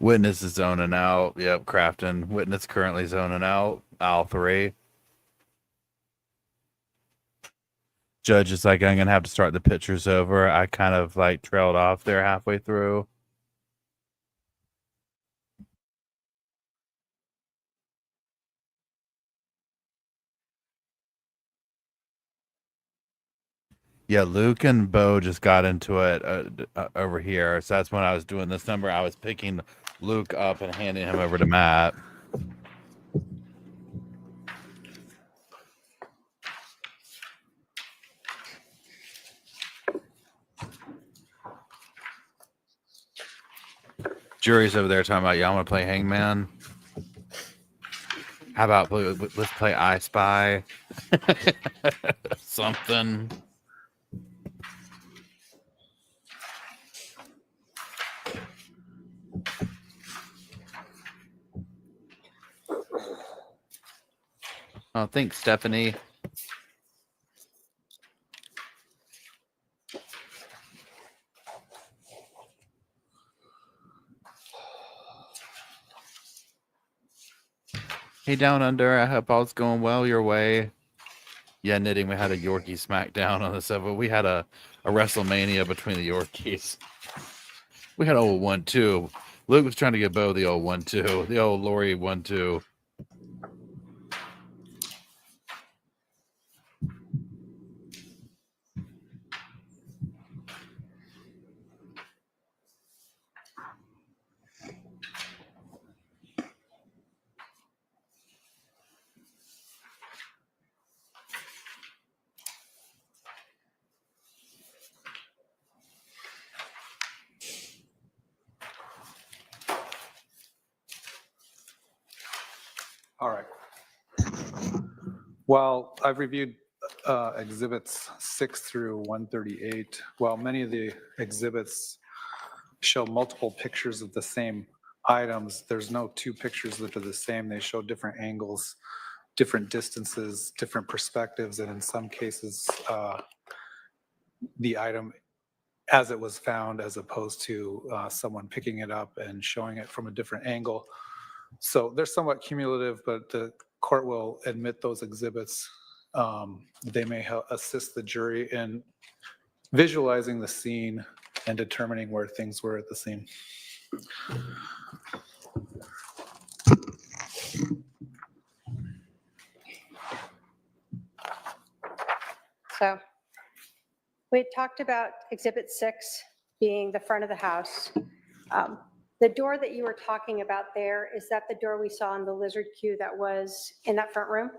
Witness is zoning out. Yep, Crafton. Witness currently zoning out. Aisle 3. Judge is like, I'm going to have to start the pictures over. I kind of like trailed off there halfway through. Yeah, Luke and Bo just got into it over here. So that's when I was doing this number. I was picking Luke up and handing him over to Matt. Jury's over there talking about, yeah, I want to play Hangman. How about let's play I Spy? Something. Oh, thanks, Stephanie. Hey, Down Under, I hope all's going well your way. Yeah, Knitting, we had a Yorkie smackdown on the 7th. We had a WrestleMania between the Yorkies. We had old 1-2. Luke was trying to get Bo the old 1-2. The old Lori 1-2. All right. Well, I've reviewed exhibits 6 through 138. While many of the exhibits show multiple pictures of the same items, there's no 2 pictures that are the same. They show different angles, different distances, different perspectives, and in some cases, the item as it was found, as opposed to someone picking it up and showing it from a different angle. So they're somewhat cumulative, but the court will admit those exhibits. They may help assist the jury in visualizing the scene and determining where things were at the scene. So we talked about Exhibit 6 being the front of the house. The door that you were talking about there, is that the door we saw in the lizard queue that was in that front room?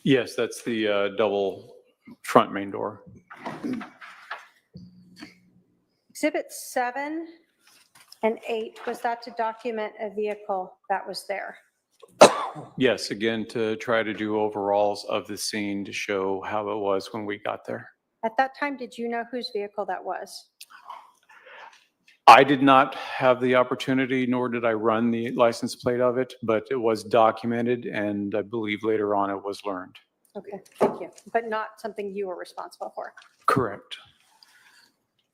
Yes, that's the double front main door. Exhibit 7 and 8, was that to document a vehicle that was there? Yes, again, to try to do overalls of the scene to show how it was when we got there. At that time, did you know whose vehicle that was? I did not have the opportunity, nor did I run the license plate of it, but it was documented, and I believe later on it was learned. Okay, thank you. But not something you were responsible for? Correct.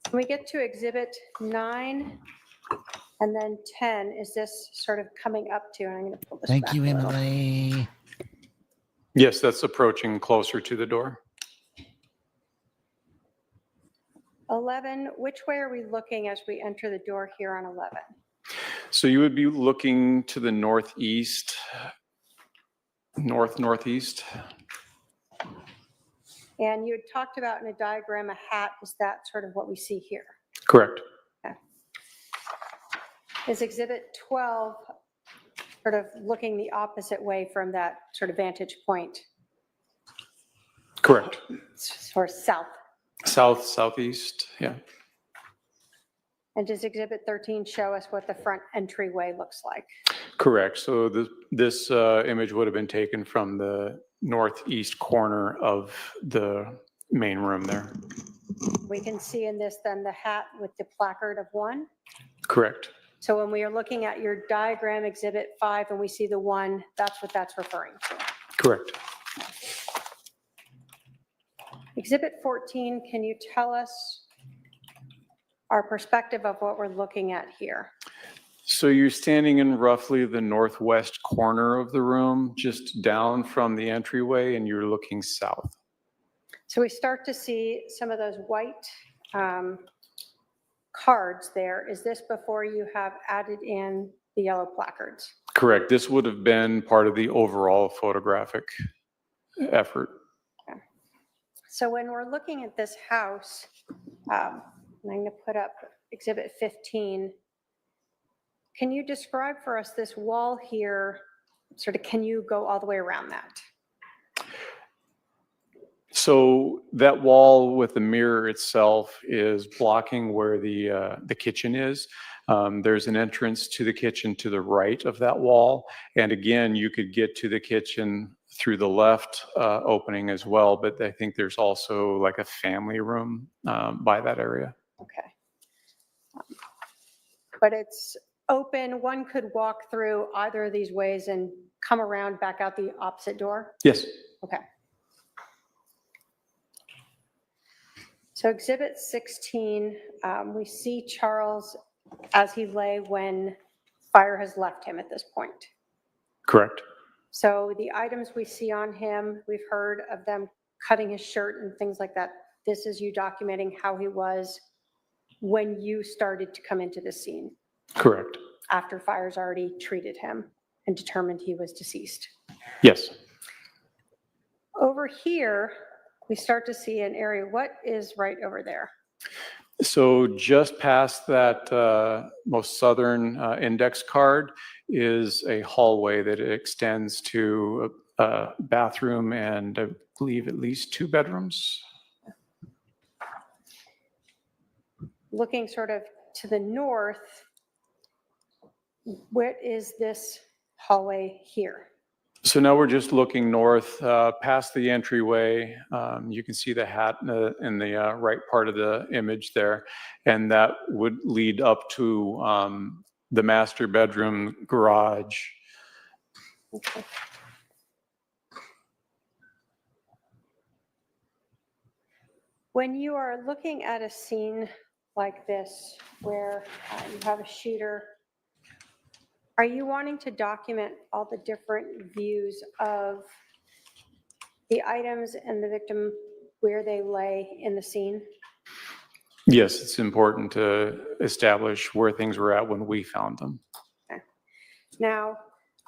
When we get to Exhibit 9 and then 10, is this sort of coming up to, and I'm going to pull this Thank back you, a little. Emily. Yes, that's approaching closer to the door. 11, which way are we looking as we enter the door here on 11? So you would be looking to the northeast, northeast. And you had talked about in a diagram a hat. Is that sort of what we see here? Correct. Okay. Is Exhibit 12 sort of looking the opposite way from that sort of vantage point? Correct. Or south? Southeast, yeah. And does Exhibit 13 show us what the front entryway looks like? Correct. So this image would have been taken from the northeast corner of the main room there. We can see in this then the hat with the placard of 1? Correct. So when we are looking at your diagram, Exhibit 5, and we see the 1, that's what that's referring to. Correct. Exhibit 14, can you tell us our perspective of what we're looking at here? So you're standing in roughly the northwest corner of the room, just down from the entryway, and you're looking south. So we start to see some of those white cards there. Is this before you have added in the yellow placards? Correct. This would have been part of the overall photographic effort. Okay. So when we're looking at this house, and I'm going to put up Exhibit 15. Can you describe for us this wall here? Sort of, can you go all the way around that? So that wall with the mirror itself is blocking where the kitchen is. There's an entrance to the kitchen to the right of that wall. And again, you could get to the kitchen through the left opening as well. But I think there's also like a family room by that area. Okay. But it's open. One could walk through either of these ways and come around back out the opposite door? Yes. Okay. So Exhibit 16, we see Charles as he lay when fire has left him at this point. Correct. So the items we see on him, we've heard of them cutting his shirt and things like that. This is you documenting how he was when you started to come into the scene. Correct. After fire's already treated him and determined he was deceased. Yes. Over here, we start to see an area. What is right over there? So just past that most southern index card is a hallway that extends to a bathroom and I believe at least 2 bedrooms. Looking sort of to the north, what is this hallway here? So now we're just looking north past the entryway. You can see the hat in the right part of the image there. And that would lead up to the master bedroom garage. Okay. When you are looking at a scene like this, where you have a shooter, are you wanting to document all the different views of the items and the victim where they lay in the scene? Yes, it's important to establish where things were at when we found them. Okay. Now,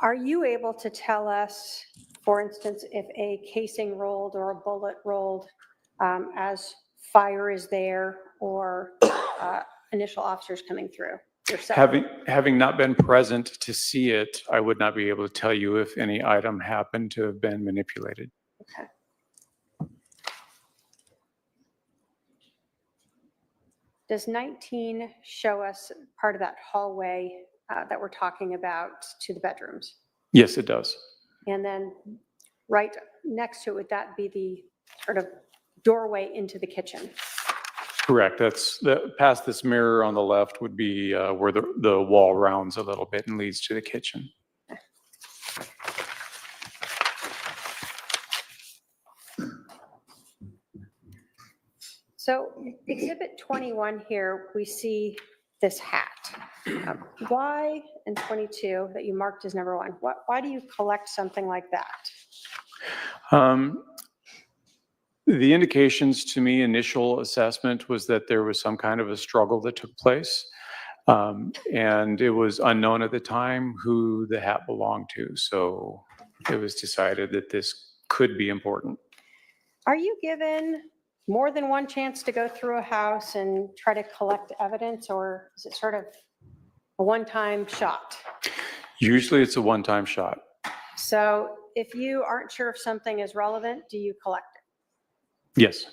are you able to tell us, for instance, if a casing rolled or a bullet rolled as fire is there or initial officers coming through? Yourself? Having not been present to see it, I would not be able to tell you if any item happened to have been manipulated. Okay. Does 19 show us part of that hallway that we're talking about to the bedrooms? Yes, it does. And then right next to it, would that be the sort of doorway into the kitchen? Correct. That's past this mirror on the left would be where the wall rounds a little bit and leads to the kitchen. So Exhibit 21 here, we see this hat. Why, in 22, that you marked as number 1, why do you collect something like that? The indications to me, initial assessment was that there was some kind of a struggle that took place. And it was unknown at the time who the hat belonged to. So it was decided that this could be important. Are you given more than one chance to go through a house and try to collect evidence, or is it sort of a one-time shot? Usually it's a one-time shot. So if you aren't sure if something is relevant, do you collect it? Yes.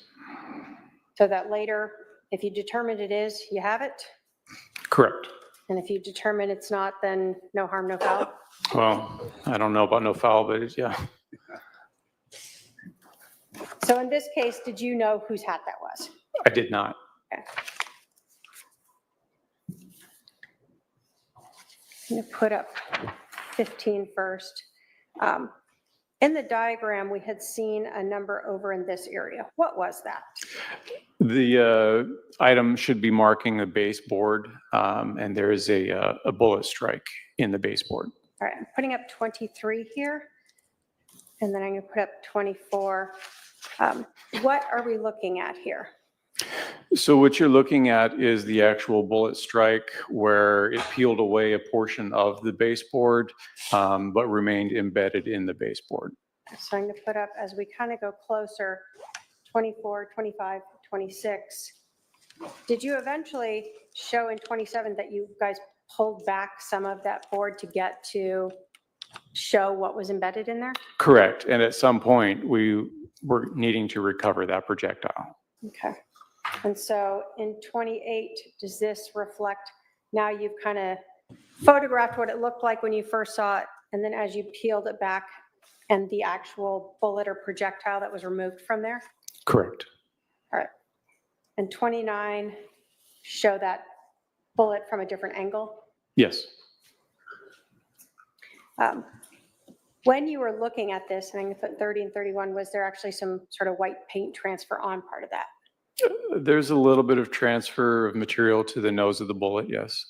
So that later, if you determine it is, you have it? Correct. And if you determine it's not, then no harm, no foul? Well, I don't know about no foul, but yeah. So in this case, did you know whose hat that was? I did not. Okay. I'm going to put up 15 first. In the diagram, we had seen a number over in this area. What was that? The item should be marking a baseboard, and there is a bullet strike in the baseboard. All right, I'm putting up 23 here, and then I'm going to put up 24. What are we looking at here? So what you're looking at is the actual bullet strike where it peeled away a portion of the baseboard, but remained embedded in the baseboard. So I'm going to put up, as we kind of go closer, 24, 25, 26. Did you eventually show in 27 that you guys pulled back some of that board to get to show what was embedded in there? Correct. And at some point, we were needing to recover that projectile. Okay. And so in 28, does this reflect, now you've kind of photographed what it looked like when you first saw it, and then as you peeled it back and the actual bullet or projectile that was removed from there? Correct. All right. And 29, show that bullet from a different angle? Yes. When you were looking at this, and I'm going to put 30 and 31, was there actually some sort of white paint transfer on part of that? There's a little bit of transfer of material to the nose of the bullet, yes.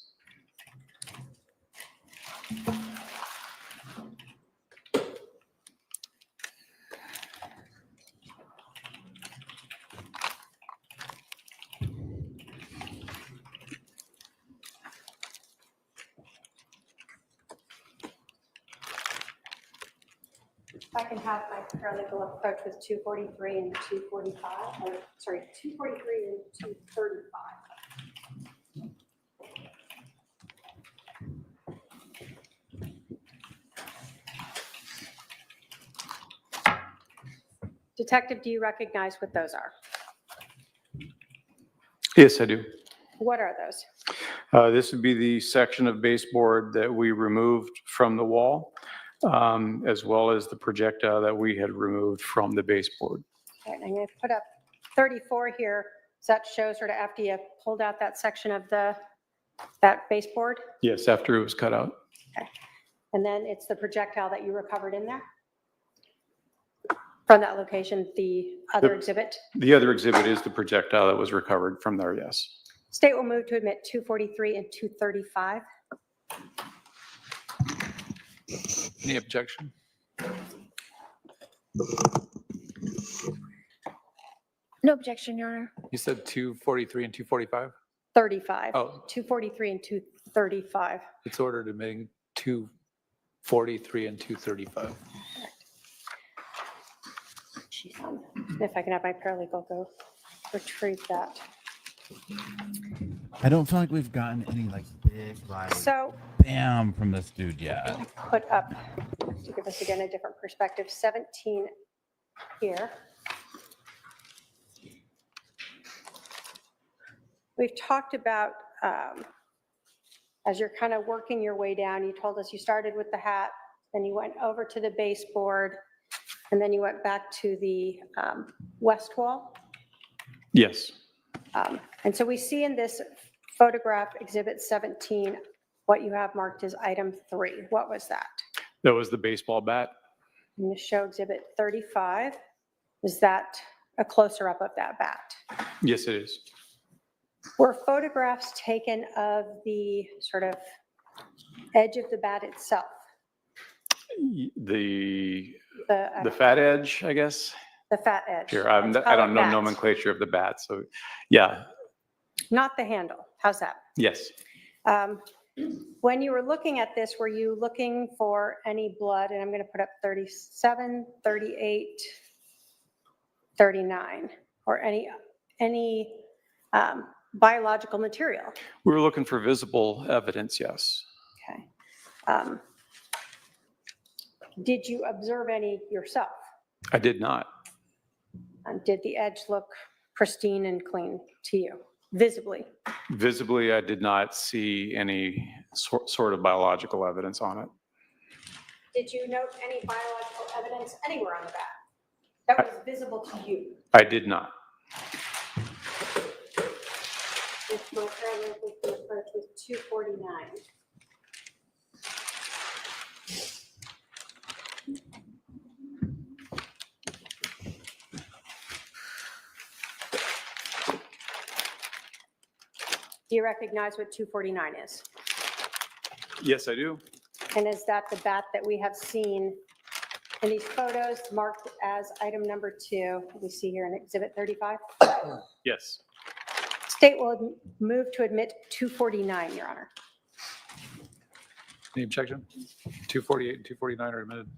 If I can have my paralegal approach with 243 and 245, or sorry, 243 and 235. Detective, do you recognize what those are? Yes, I do. What are those? This would be the section of baseboard that we removed from the wall, as well as the projectile that we had removed from the baseboard. All right, I'm going to put up 34 here. So that shows sort of after you pulled out that section of that baseboard? Yes, after it was cut out. Okay. And then it's the projectile that you recovered in there? From that location, the other exhibit? The other exhibit is the projectile that was recovered from there, yes. State will move to admit 243 and 235. Any objection? No objection, Your Honor. You said 243 and 245? 35. Oh. 243 and 235. It's ordered admitting 243 and 235. If I can have my paralegal go retrieve that. I don't feel like we've gotten any like big like So bam from this dude yet. put up, to give us again a different perspective, 17 here. We've talked about, as you're kind of working your way down, you told us you started with the hat, then you went over to the baseboard, and then you went back to the west wall. Yes. And so we see in this photograph, Exhibit 17, what you have marked as item 3. What was that? That was the baseball bat. I'm going to show Exhibit 35. Is that a closer up of that bat? Yes, it is. Were photographs taken of the sort of edge of the bat itself? The fat edge, I guess. The fat edge. Sure. I don't know nomenclature of the bat, so yeah. Not the handle. How's that? Yes. When you were looking at this, were you looking for any blood? And I'm going to put up 37, 38, 39, or any biological material? We were looking for visible evidence, yes. Okay. Did you observe any yourself? I did not. Did the edge look pristine and clean to you, visibly? Visibly, I did not see any sort of biological evidence on it. Did you note any biological evidence anywhere on the bat that was visible to you? I did not. If my paralegal can approach with 249. Do you recognize what 249 is? Yes, I do. And is that the bat that we have seen in these photos marked as item number 2? We see here in Exhibit 35. Yes. State will move to admit 249, Your Honor. Any objection? 248 and 249 are admitted.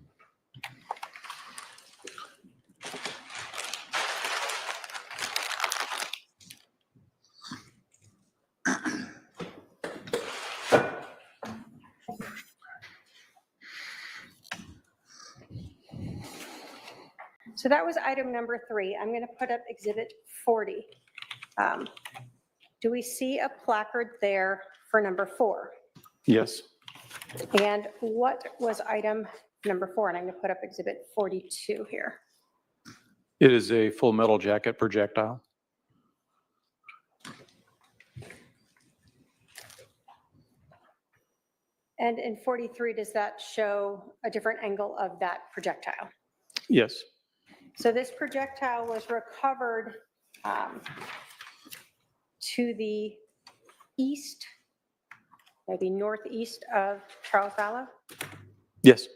So that was item number 3. I'm going to put up Exhibit 40. Do we see a placard there for number 4? Yes. And what was item number 4? And I'm going to put up Exhibit 42 here. It is a full metal jacket projectile. And in 43, does that show a different angle of that projectile? Yes. So this projectile was recovered to the east, maybe northeast of Charles Vallow? Yes.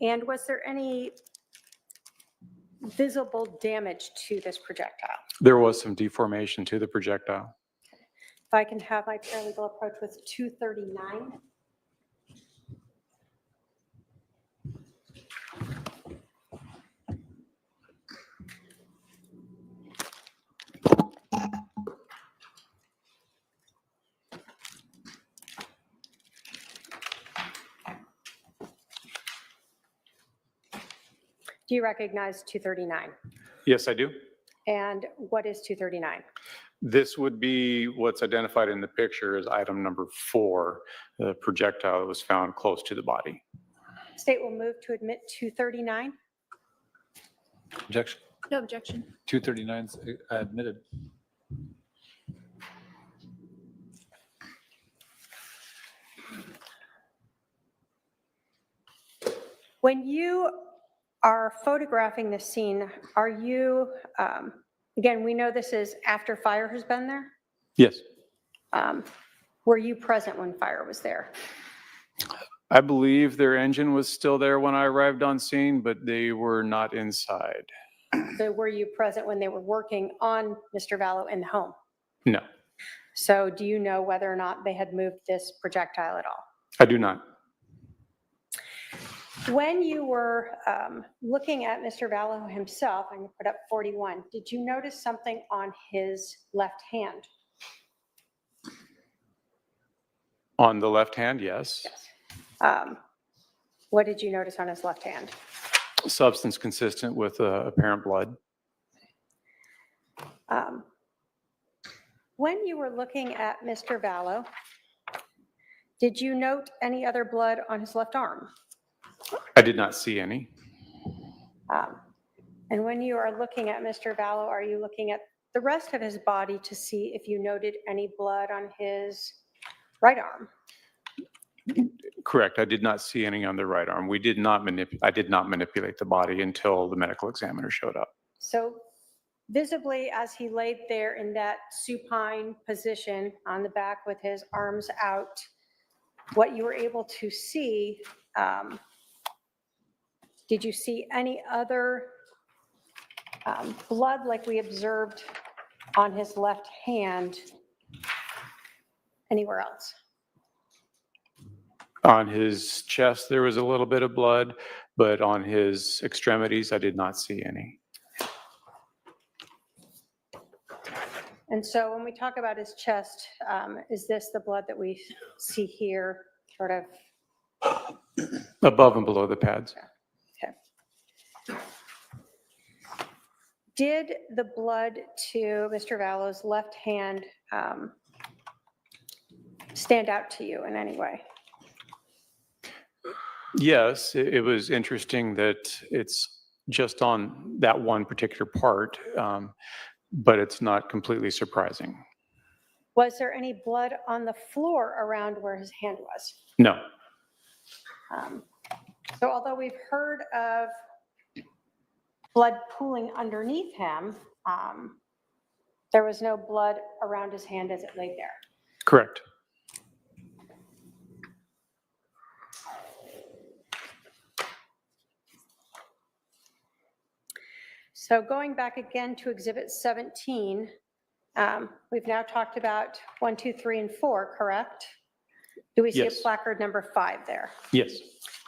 And was there any visible damage to this projectile? There was some deformation to the projectile. If I can have my paralegal approach with 239. Do you recognize 239? Yes, I do. And what is 239? This would be what's identified in the picture as item number 4, the projectile that was found close to the body. State will move to admit 239. Objection. No objection. 239 is admitted. When you are photographing the scene, are you, again, we know this is after fire has been there. Yes. Were you present when fire was there? I believe their engine was still there when I arrived on scene, but they were not inside. So were you present when they were working on Mr. Vallow in the home? No, So do you know whether or not they had moved this projectile at all? I do not. When you were looking at Mr. Vallow himself, I'm going to put up 41, did you notice something on his left hand? On the left hand, yes. What did you notice on his left hand? Substance consistent with apparent blood. When you were looking at Mr. Vallow, did you note any other blood on his left arm? I did not see any. And when you are looking at Mr. Vallow, are you looking at the rest of his body to see if you noted any blood on his right arm? Correct. I did not see any on the right arm. I did not manipulate the body until the medical examiner showed up. So visibly, as he laid there in that supine position on the back with his arms out, what you were able to see, did you see any other blood like we observed on his left hand anywhere else? On his chest, there was a little bit of blood, but on his extremities, I did not see any. And so when we talk about his chest, is this the blood that we see here, sort of? Above and below the pads. Okay. Did the blood to Mr. Vallow's left hand stand out to you in any way? Yes, it was interesting that it's just on that one particular part, but it's not completely surprising. Was there any blood on the floor around where his hand was? No. So although we've heard of blood pooling underneath him, There was no blood around his hand as it laid there. Correct. So going back again to Exhibit 17, we've now talked about 1, 2, 3, and 4, correct? Do we see a Yes. placard number 5 there? Yes.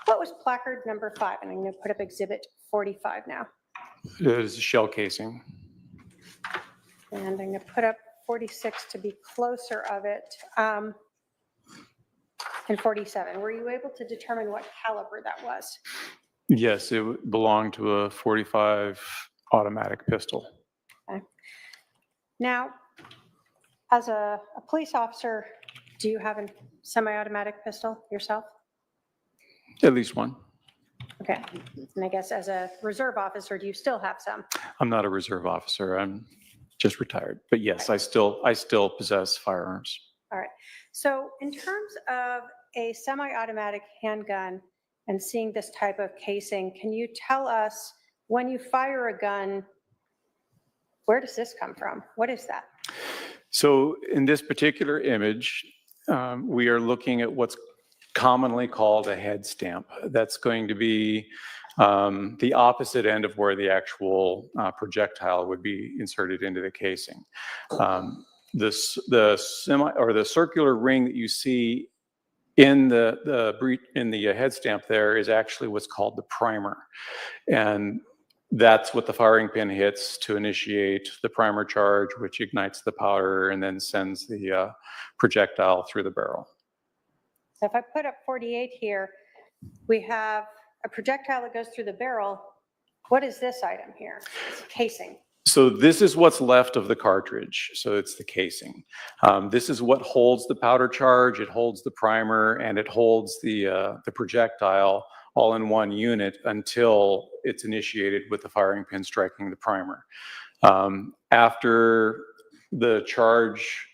What was placard number 5? And I'm going to put up Exhibit 45 now. It is a shell casing. And I'm going to put up 46 to be closer of it. And 47. Were you able to determine what caliber that was? Yes, it belonged to a 45 automatic pistol. Okay. Now, as a police officer, do you have a semi-automatic pistol yourself? At least one. Okay. And I guess as a reserve officer, do you still have some? I'm not a reserve officer. I'm just retired. But yes, I still possess firearms. All right. So in terms of a semi-automatic handgun and seeing this type of casing, can you tell us when you fire a gun, where does this come from? What is that? So in this particular image, we are looking at what's commonly called a head stamp. That's going to be the opposite end of where the actual projectile would be inserted into the casing. The circular ring that you see in the head stamp there is actually what's called the primer, and that's what the firing pin hits to initiate the primer charge, which ignites the powder and then sends the projectile through the barrel. So if I put up 48 here, we have a projectile that goes through the barrel. What is this item here? It's a casing. So this is what's left of the cartridge. So it's the casing. This is what holds the powder charge. It holds the primer and it holds the projectile all in one unit until it's initiated with the firing pin striking the primer. After the charge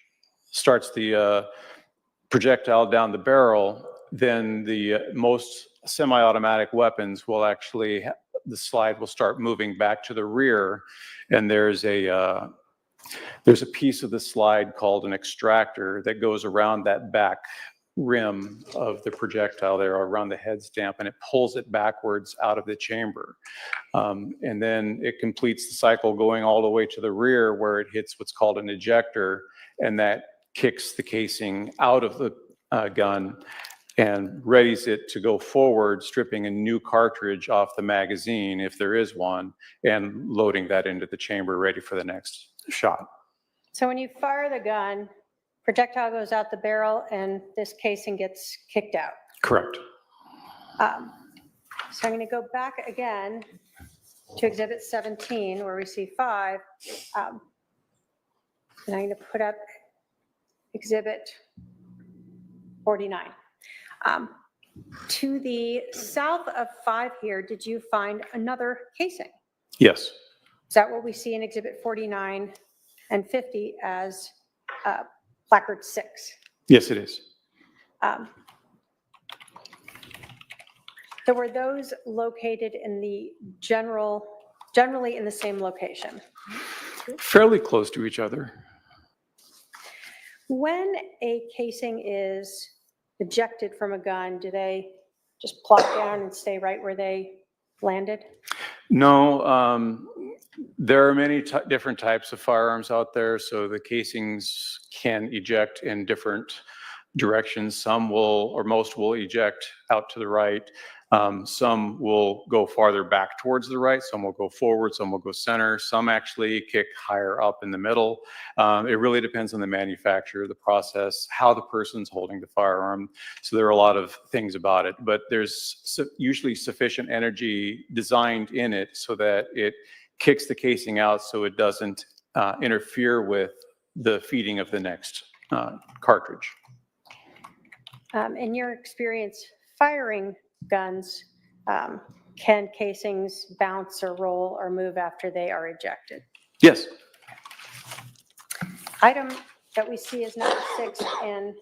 starts the projectile down the barrel, then the most semi-automatic weapons will actually, the slide will start moving back to the rear, and there's a piece of the slide called an extractor that goes around that back rim of the projectile there, around the head stamp, and it pulls it backwards out of the chamber. And then it completes the cycle going all the way to the rear where it hits what's called an ejector, and that kicks the casing out of the gun and readies it to go forward, stripping a new cartridge off the magazine, if there is one, and loading that into the chamber ready for the next shot. So when you fire the gun, projectile goes out the barrel and this casing gets kicked out. Correct. So I'm going to go back again to Exhibit 17 where we see 5. And I'm going to put up Exhibit 49. To the south of 5 here, did you find another casing? Yes. Is that what we see in Exhibit 49 and 50 as placard 6? Yes, it is. So were those located in the generally in the same location? Fairly close to each other. When a casing is ejected from a gun, do they just plop down and stay right where they landed? No, there are many different types of firearms out there, so the casings can eject in different directions. Some will, or most will eject out to the right. Some will go farther back towards the right. Some will go forward. Some will go center. Some actually kick higher up in the middle. It really depends on the manufacturer, the process, how the person's holding the firearm. So there are a lot of things about it, but there's usually sufficient energy designed in it so that it kicks the casing out so it doesn't interfere with the feeding of the next cartridge. In your experience firing guns, can casings bounce or roll or move after they are ejected? Yes. Item that we see is number 6 and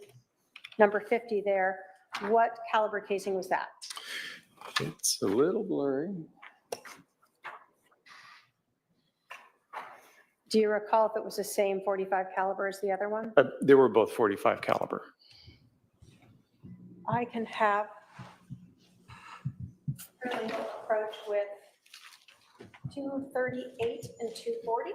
number 50 there. What caliber casing was that? It's a little blurry. Do you recall if it was the same 45 caliber as the other one? They were both 45 caliber. I can have fairly approach with 238 and 240.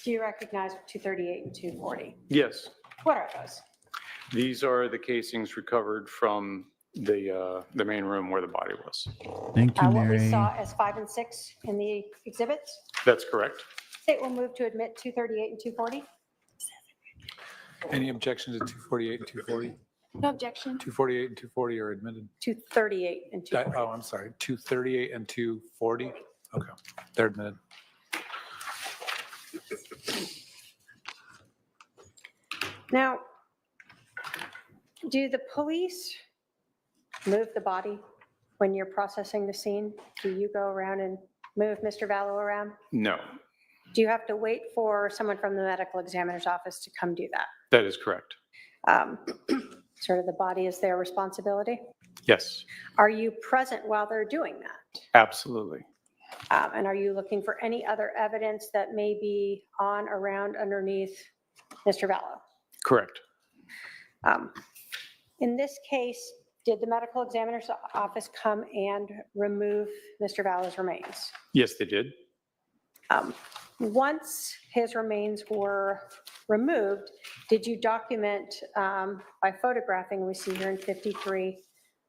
Do you recognize 238 and 240? Yes. What are those? These are the casings recovered from the main room where the body was. Thank you, What we Mary. saw as 5 and 6 in the exhibits? That's correct. State will move to admit 238 and 240. Any objection to 248 and 240? No objection. 248 and 240 are admitted. 238 and 240. Oh, I'm sorry. 238 and 240? Okay, they're admitted. Now, do the police move the body when you're processing the scene? Do you go around and move Mr. Vallow around? No, Do you have to wait for someone from the medical examiner's office to come do that? that is correct. Sort of the body is their responsibility? Yes, Are you present while they're doing that? absolutely. And are you looking for any other evidence that may be on, around, underneath Mr. Vallow? Correct. In this case, did the medical examiner's office come and remove Mr. Vallow's remains? Yes, they did. Once his remains were removed, did you document by photographing, we see here in 53,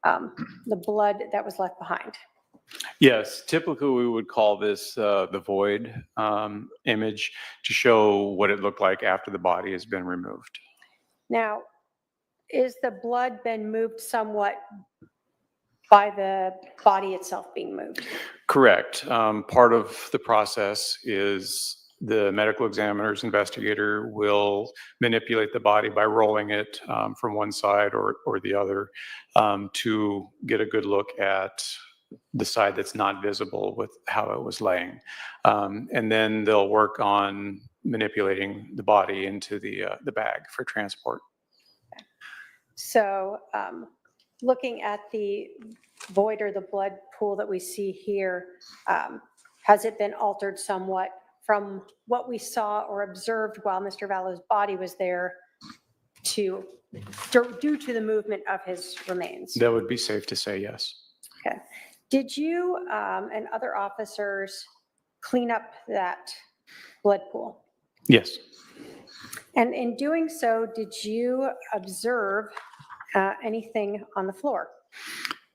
the blood that was left behind? Yes, typically we would call this the void image to show what it looked like after the body has been removed. Now, is the blood been moved somewhat by the body itself being moved? Correct. Part of the process is the medical examiner's investigator will manipulate the body by rolling it from one side or the other to get a good look at the side that's not visible with how it was laying. And then they'll work on manipulating the body into the bag for transport. So looking at the void or the blood pool that we see here, has it been altered somewhat from what we saw or observed while Mr. Vallow's body was there due to the movement of his remains? That would be safe to say, yes. Okay. Did you and other officers clean up that blood pool? Yes. And in doing so, did you observe anything on the floor?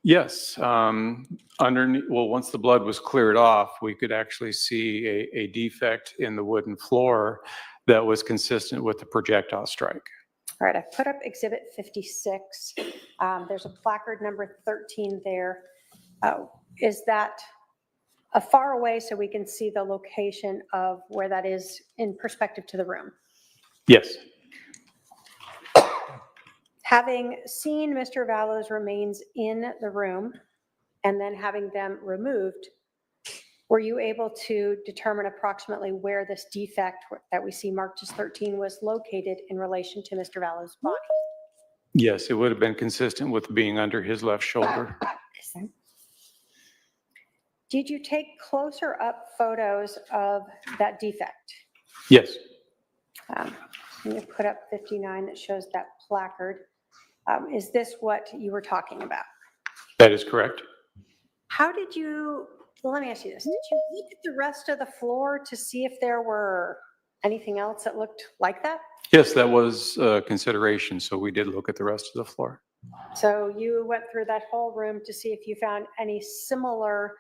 Yes. Underneath, well, once the blood was cleared off, we could actually see a defect in the wooden floor that was consistent with the projectile strike. All right, I put up Exhibit 56. There's a placard number 13 there. Is that far away so we can see the location of where that is in perspective to the room? Yes. Having seen Mr. Vallow's remains in the room and then having them removed, were you able to determine approximately where this defect that we see marked as 13 was located in relation to Mr. Vallow's body? Yes, it would have been consistent with being under his left shoulder. Did you take closer up photos of that defect? Yes. You put up 59 that shows that placard. Is this what you were talking about? That is correct. How did you, well, let me ask you this. Did you look at the rest of the floor to see if there were anything else that looked like that? Yes, that was a consideration. So we did look at the rest of the floor. So you went through that whole room to see if you found any similar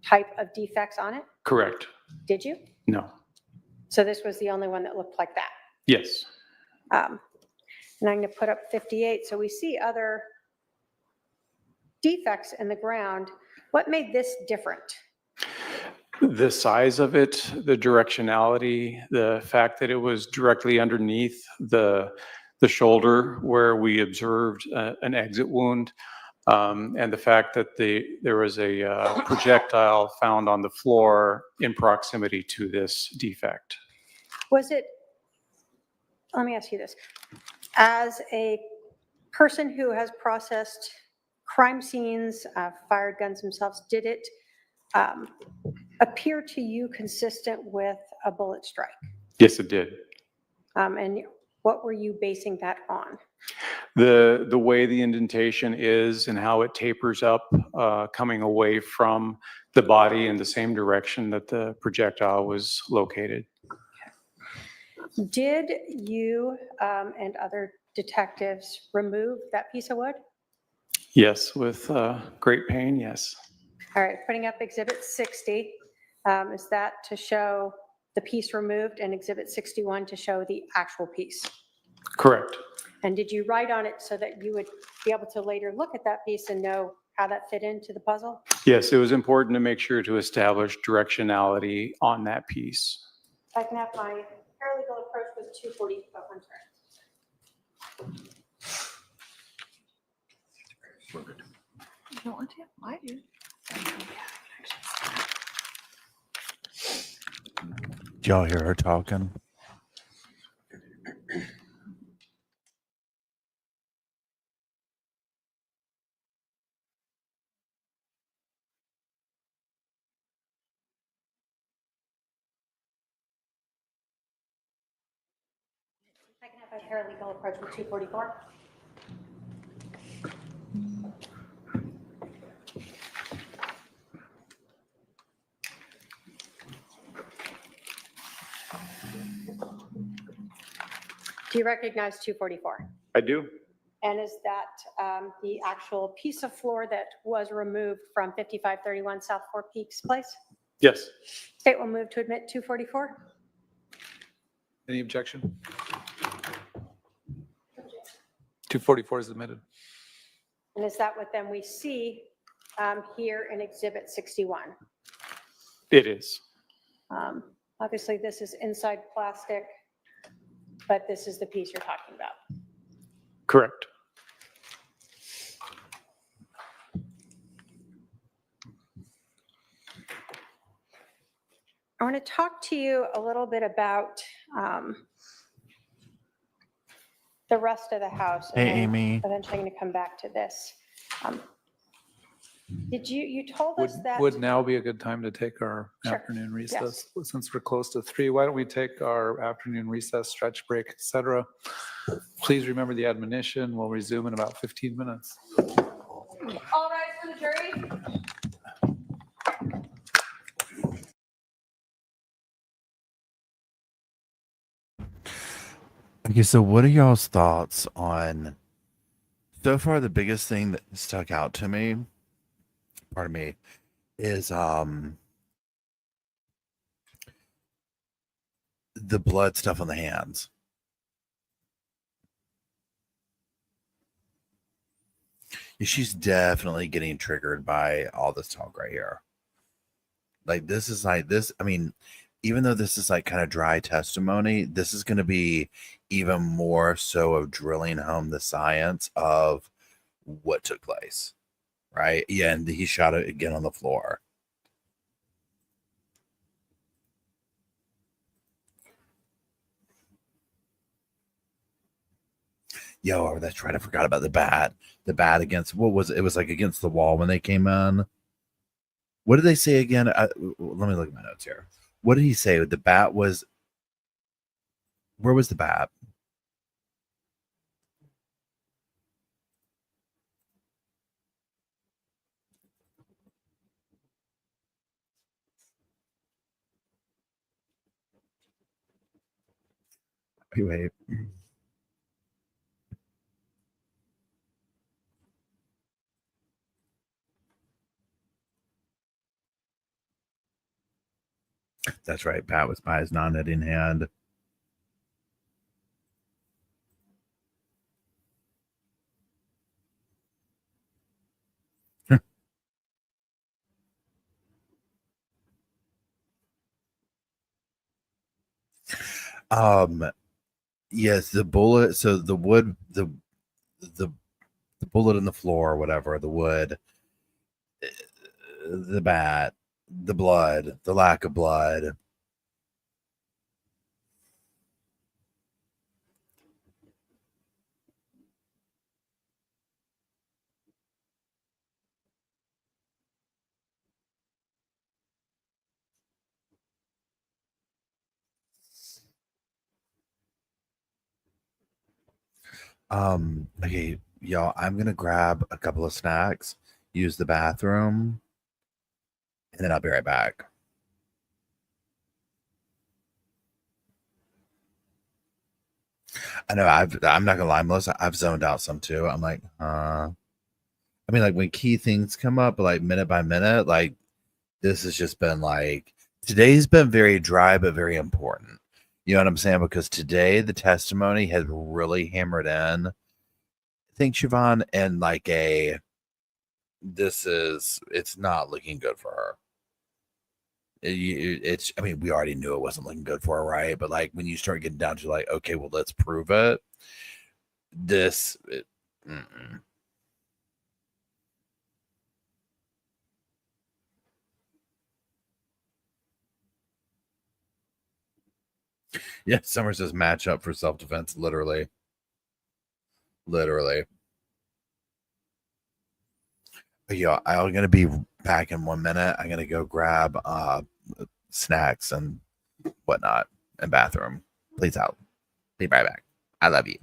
type of defects on it? Correct. Did you? No. So this was the only one that looked like that. Yes. And I'm going to put up 58. So we see other defects in the ground. What made this different? The size of it, the directionality, the fact that it was directly underneath the shoulder where we observed an exit wound, and the fact that there was a projectile found on the floor in proximity to this defect. Was it, let me ask you this. As a person who has processed crime scenes, fired guns themselves, did it appear to you consistent with a bullet strike? Yes, it did. And what were you basing that on? The way the indentation is and how it tapers up, coming away from the body in the same direction that the projectile was located. Did you and other detectives remove that piece of wood? Yes, with great pain, yes. All right, putting up Exhibit 60. Is that to show the piece removed, and Exhibit 61 to show the actual piece? Correct. And did you write on it so that you would be able to later look at that piece and know how that fit into the puzzle? Yes, it was important to make sure to establish directionality on that piece. If I can have my paralegal approach with 240. You don't want to? I do. Did y'all hear her talking? If I can have my paralegal approach with 244. Do you recognize 244? I do. And is that the actual piece of floor that was removed from 5531 South Four Peaks Place? Yes. State will move to admit 244. Any objection? 244 is admitted. And is that what then we see here in Exhibit 61? It is. Obviously, this is inside plastic, but this is the piece you're talking about. Correct. I want to talk to you a little bit about the rest of the house. Hey, and then Amy. Eventually, I'm going to come back to this. You told us that. Would now be a good time to take our Sure. afternoon recess? Since we're close to 3, why don't we take our afternoon recess, stretch break, etc. Please remember the admonition. We'll resume in about 15 minutes. All right, for the jury. Okay, so what are y'all's thoughts on so far? The biggest thing that stuck out to me, pardon me, is the blood stuff on the hands. She's definitely getting triggered by all this talk right here. Like this is like this. I mean, even though this is like kind of dry testimony, this is going to be even more so of drilling home the science of what took place. Right. Yeah. And he shot it again on the floor. Yo, that's right. I forgot about the bat. The bat against, what was it? It was like against the wall when they came in. What did they say again? Let me look at my notes here. What did he say? The bat was, where was the bat? Wait. That's right. Pat was by his non-knitting hand. Yes, the bullet. So the wood, the bullet in the floor, or whatever, the wood, the bat, the blood, the lack of blood. Okay, y'all, I'm gonna grab a couple of snacks, use the bathroom, and then I'll be right back. I know I'm not gonna lie, Melissa, I've zoned out some too. I'm like, I mean, like when key things come up, like minute by minute, like this has just been like today's been very dry but very important. You know what I'm saying? Because today the testimony has really hammered in. Thanks, Siobhan, and like it's not looking good for her. It's I mean, we already knew it wasn't looking good for her, right? But like when you start getting down to like, okay, well, let's prove it. Mm-mm. Yeah, Summer says match up for self-defense, literally. Literally. But yeah, I'm gonna be back in 1 minute. I'm gonna go grab snacks and whatnot and bathroom. Please out. Be right back. I love you.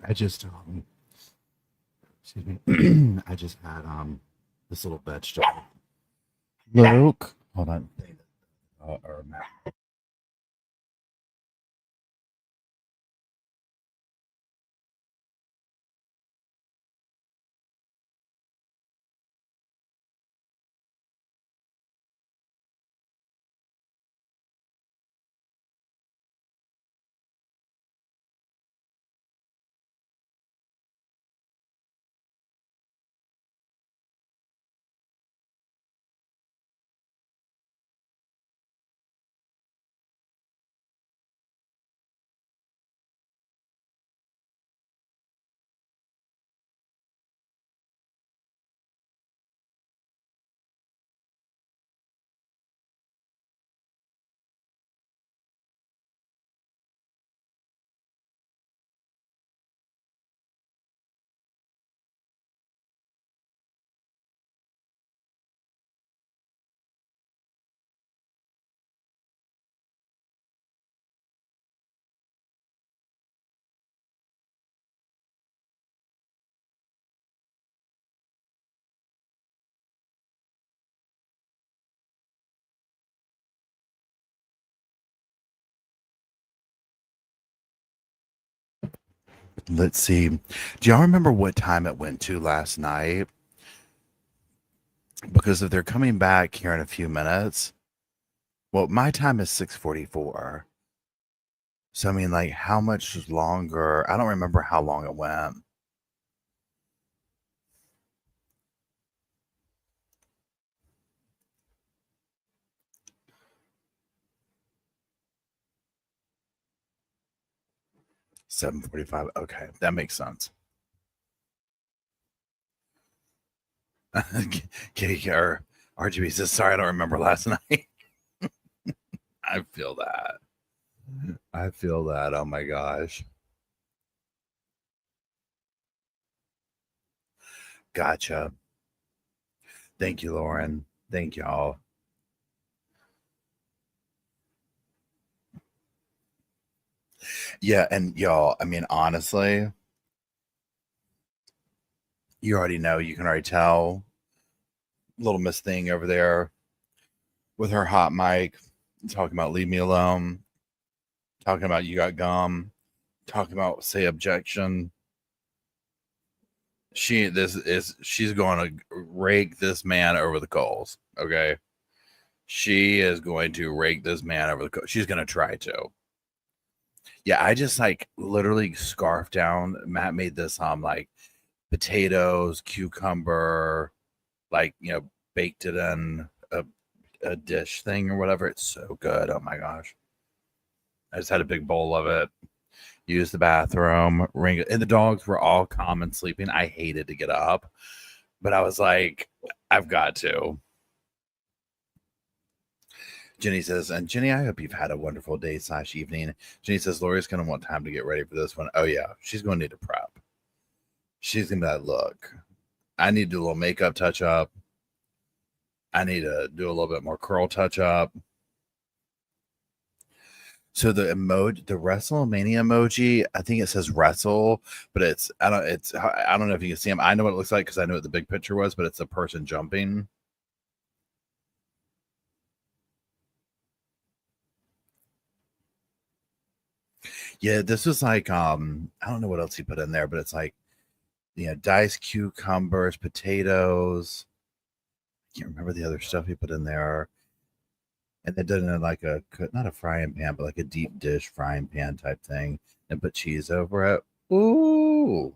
I just excuse me. I just had this little vegetable. Luke, hold on. Or Matt. Let's see. Do y'all remember what time it went to last night? Because if they're coming back here in a few minutes, well, my time is 6:44. So I mean, like, how much longer? I don't remember how long it went. $7:45. Okay, that makes sense. Or RGB says, sorry, I don't remember last night. I feel that. I feel that. Oh my gosh. Gotcha. Thank you, Lauren. Thank y'all. Yeah, and y'all, I mean, honestly, you already know, you can already tell little Miss Thing over there with her hot mic talking about leave me alone, talking about you got gum, talking about say objection. She's going to rake this man over the coals. Okay. She is going to rake this man over the coals. She's going to try to. Yeah, I just like literally scarfed down. Matt made this like potatoes, cucumber, like, you know, baked it in a dish thing or whatever. It's so good. Oh my gosh. I just had a big bowl of it. Used the bathroom, ring, and the dogs were all calm and sleeping. I hated to get up, but I was like, I've got to. Jenny says, and Jenny, I hope you've had a wonderful day / evening. Jenny says, Lori's going to want time to get ready for this one. Oh, yeah. She's going to need a prep. She's going to be like, look, I need to do a little makeup touch up. I need to do a little bit more curl touch up. So the emoji, the WrestleMania emoji, I think it says wrestle, but I don't know if you can see him. I know what it looks like because I know what the big picture was, but it's a person jumping. Yeah, this was like, I don't know what else he put in there, but it's like, you know, diced cucumbers, potatoes. I can't remember the other stuff he put in there. And they did it in like not a frying pan, but like a deep dish frying pan type thing, and put cheese over it. Ooh.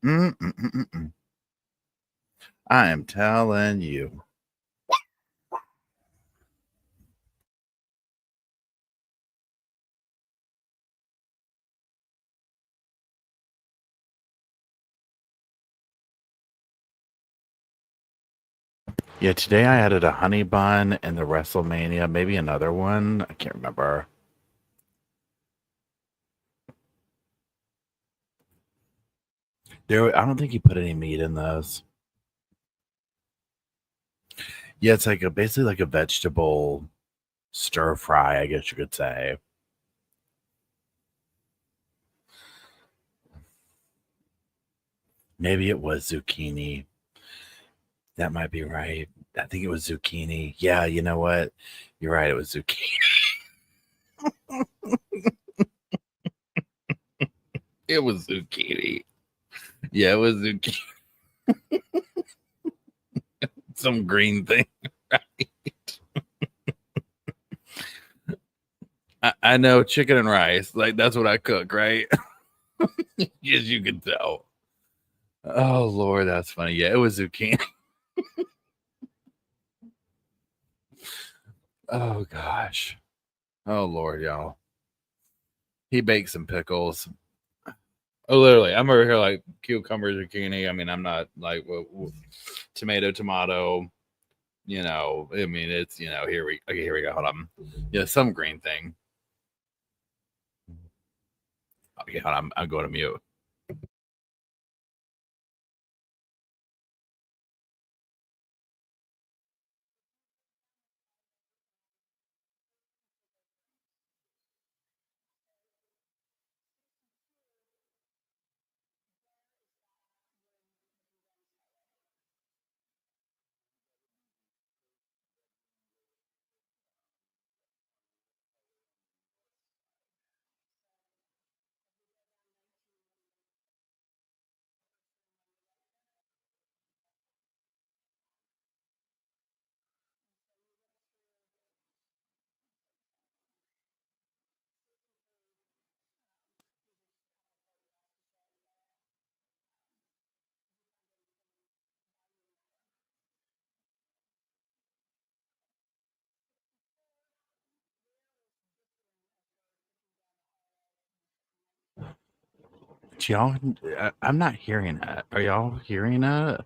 Mm-mm-mm-mm. I am telling you. Yeah, today I added a honey bun in the WrestleMania, maybe another one. I can't remember. I don't think he put any meat in those. Yeah, it's like basically like a vegetable stir fry, I guess you could say. Maybe it was zucchini. That might be right. I think it was zucchini. Yeah, you know what? You're right. It was zucchini. It was zucchini. Yeah, it was zucchini. Some green thing, right? I know chicken and rice. Like, that's what I cook, right? As you can tell. Oh, Lord, that's funny. Yeah, it was zucchini. Oh, gosh. Oh, Lord, y'all. He baked some pickles. Oh, literally, I'm over here like cucumber, zucchini. I mean, I'm not like tomato. You know, I mean, it's, you know, here we go. Hold on. Yeah, some green thing. Okay, hold on. I'm going to mute. Y'all, I'm not hearing that. Are y'all hearing that?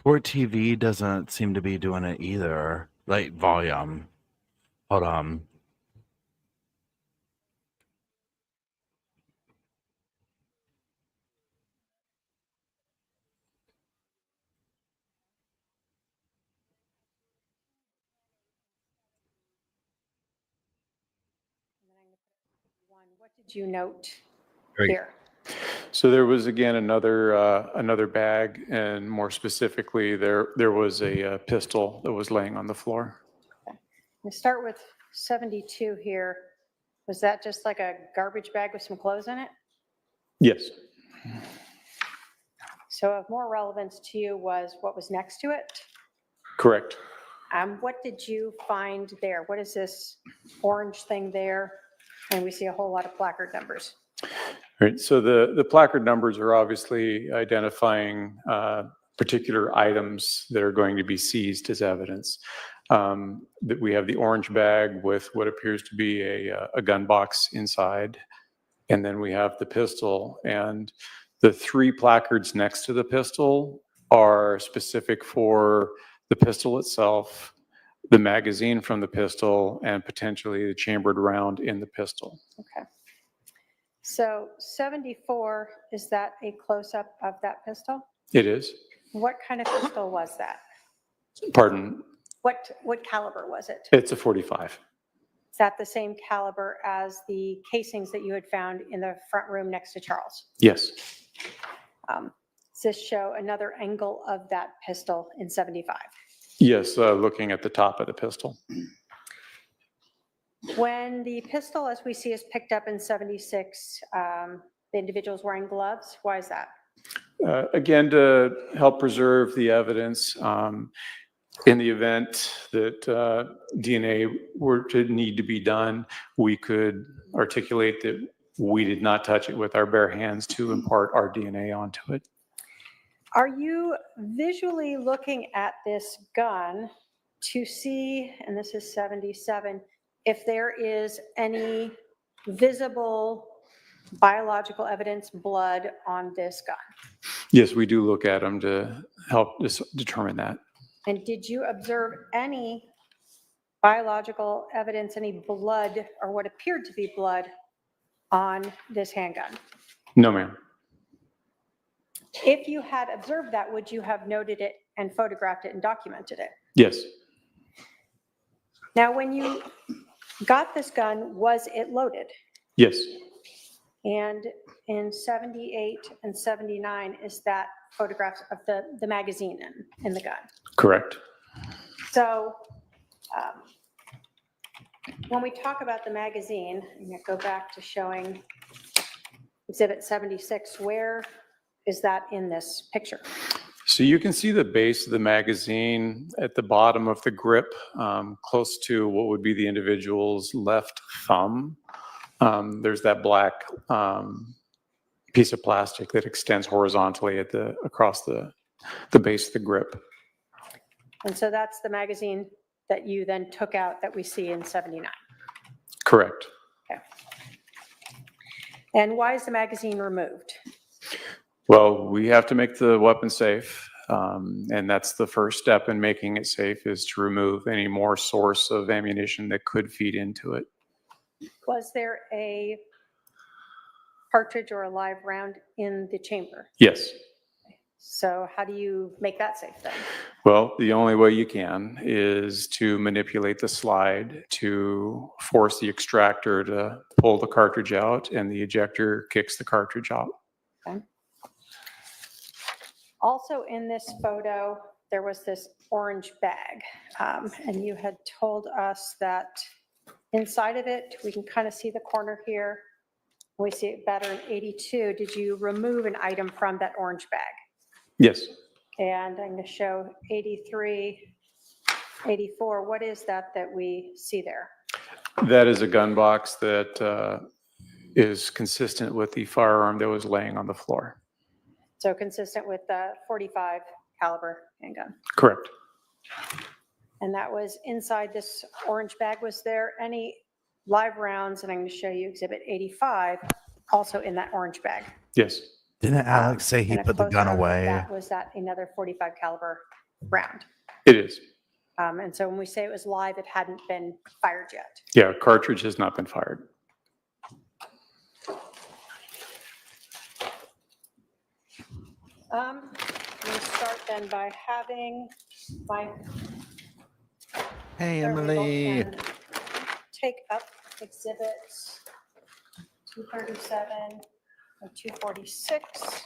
Court TV doesn't seem to be doing it either. Like, volume. Hold on. What did you note Great. here? So there was again another bag, and more specifically, there was a pistol that was laying on the floor. We start with 72 here. Was that just like a garbage bag with some clothes in it? Yes. So of more relevance to you was what was next to it? Correct. What did you find there? What is this orange thing there? And we see a whole lot of placard numbers. Right. So the placard numbers are obviously identifying particular items that are going to be seized as evidence. That we have the orange bag with what appears to be a gun box inside, and then we have the pistol. And the three placards next to the pistol are specific for the pistol itself, the magazine from the pistol, and potentially the chambered round in the pistol. Okay. So 74, is that a close-up of that pistol? It is. What kind of pistol was that? Pardon? What caliber was it? It's a 45. Is that the same caliber as the casings that you had found in the front room next to Charles? Yes. Does this show another angle of that pistol in 75? Yes, looking at the top of the pistol. When the pistol, as we see, is picked up in 76, the individual's wearing gloves. Why is that? Again, to help preserve the evidence in the event that DNA were to need to be done, we could articulate that we did not touch it with our bare hands to impart our DNA onto it. Are you visually looking at this gun to see, and this is 77, if there is any visible biological evidence, blood on this gun? Yes, we do look at them to help determine that. And did you observe any biological evidence, any blood or what appeared to be blood on this handgun? No, ma'am. If you had observed that, would you have noted it and photographed it and documented it? Yes. Now, when you got this gun, was it loaded? Yes. And in 78 and 79, is that photographs of the magazine in the gun? Correct. So when we talk about the magazine, I'm going to go back to showing Exhibit 76. Where is that in this picture? So you can see the base of the magazine at the bottom of the grip, close to what would be the individual's left thumb. There's that black piece of plastic that extends horizontally across the base of the grip. And so that's the magazine that you then took out that we see in 79. Correct. Okay. And why is the magazine removed? Well, we have to make the weapon safe, and that's the first step in making it safe, is to remove any more source of ammunition that could feed into it. Was there a cartridge or a live round in the chamber? Yes. So how do you make that safe then? Well, the only way you can is to manipulate the slide to force the extractor to pull the cartridge out, and the ejector kicks the cartridge out. Okay. Also in this photo, there was this orange bag, and you had told us that inside of it, we can kind of see the corner here. We see it better in 82. Did you remove an item from that orange bag? Yes. And I'm going to show 83, 84. What is that we see there? That is a gun box that is consistent with the firearm that was laying on the floor. So consistent with the .45 caliber handgun. Correct. And that was inside this orange bag. Was there any live rounds, and I'm going to show you Exhibit 85, also in that orange bag? Yes. Didn't Alex say he And a put the gun closer look at away? that, was that another .45 caliber round? It is. And so when we say it was live, it hadn't been fired yet. Yeah, cartridge has not been fired. We'll start then by having my Hey, paralegal Emily. can take up exhibits 237 and 246.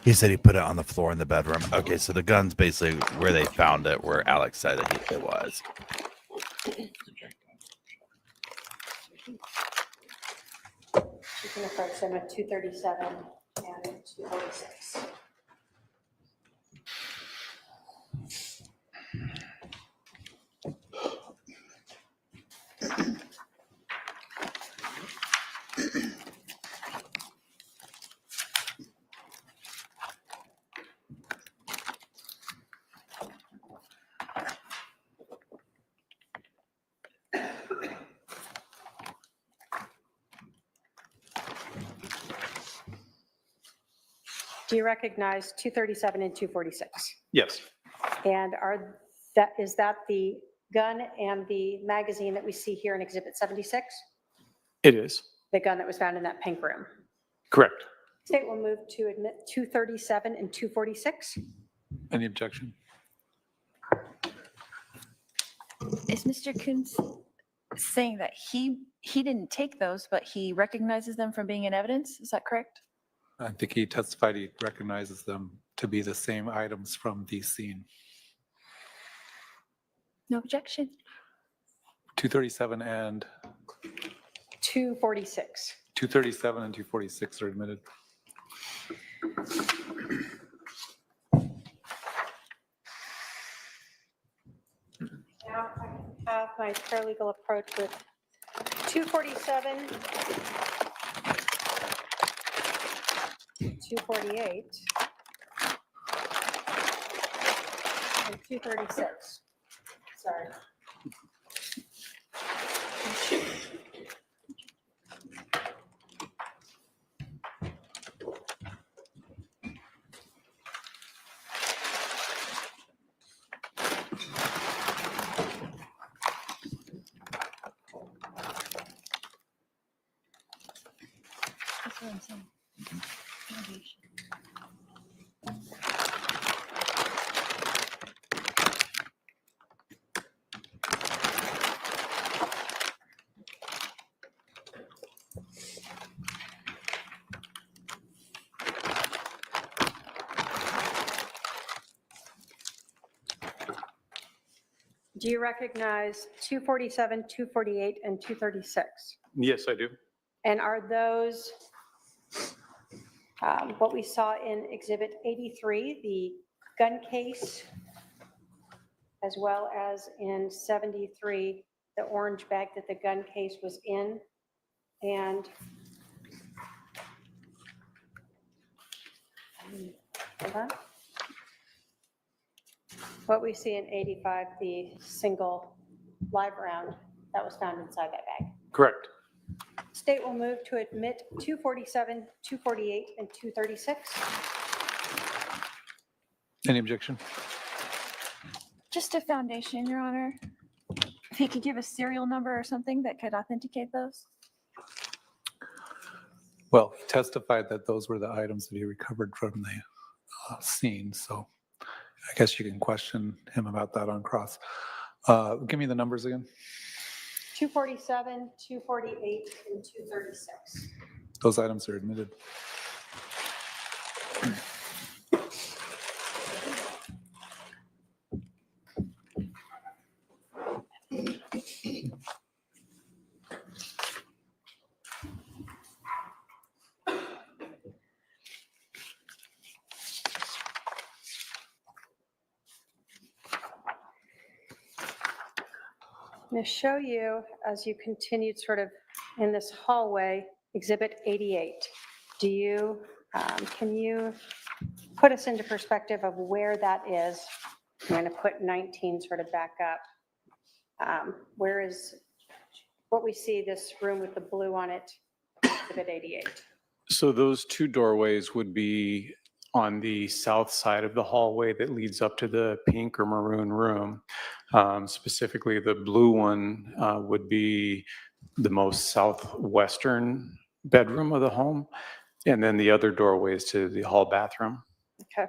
He said he put it on the floor in the bedroom. Okay, so the gun's basically where they found it, where Alex said it was. You can approach them at 237 and 246. Do you recognize 237 and 246? Yes. And is that the gun and the magazine that we see here in Exhibit 76? It is. The gun that was found in that pink room? Correct. State will move to admit 237 and 246. Any objection? Is Mr. Coons saying that he didn't take those, but he recognizes them from being in evidence? Is that correct? I think he testified he recognizes them to be the same items from the scene. No objection. 237 and 246. 237 and 246 are admitted. Now I have my paralegal approach with 247, 248, and 236. Sorry. That's what I'm saying. Foundation. Do you recognize 247, 248, and 236? Yes, I do. And are those what we saw in Exhibit 83, the gun case, as well as in 73, the orange bag that the gun case was in? And hold on. What we see in 85, the single live round that was found inside that bag. Correct. State will move to admit 247, 248, and 236. Any objection? Just a foundation, Your Honor. If he could give a serial number or something that could authenticate those. Well, he testified that those were the items that he recovered from the scene, so I guess you can question him about that on cross. Give me the numbers again. 247, 248, and 236. Those items are admitted. I'm going to show you, as you continued sort of in this hallway, Exhibit 88. Do you, can you put us into perspective of where that is? I'm going to put 19 sort of back up. Where is, what we see, this room with the blue on it, Exhibit 88? So those two doorways would be on the south side of the hallway that leads up to the pink or maroon room. Specifically, the blue one would be the most southwestern bedroom of the home, and then the other doorways to the hall bathroom. Okay.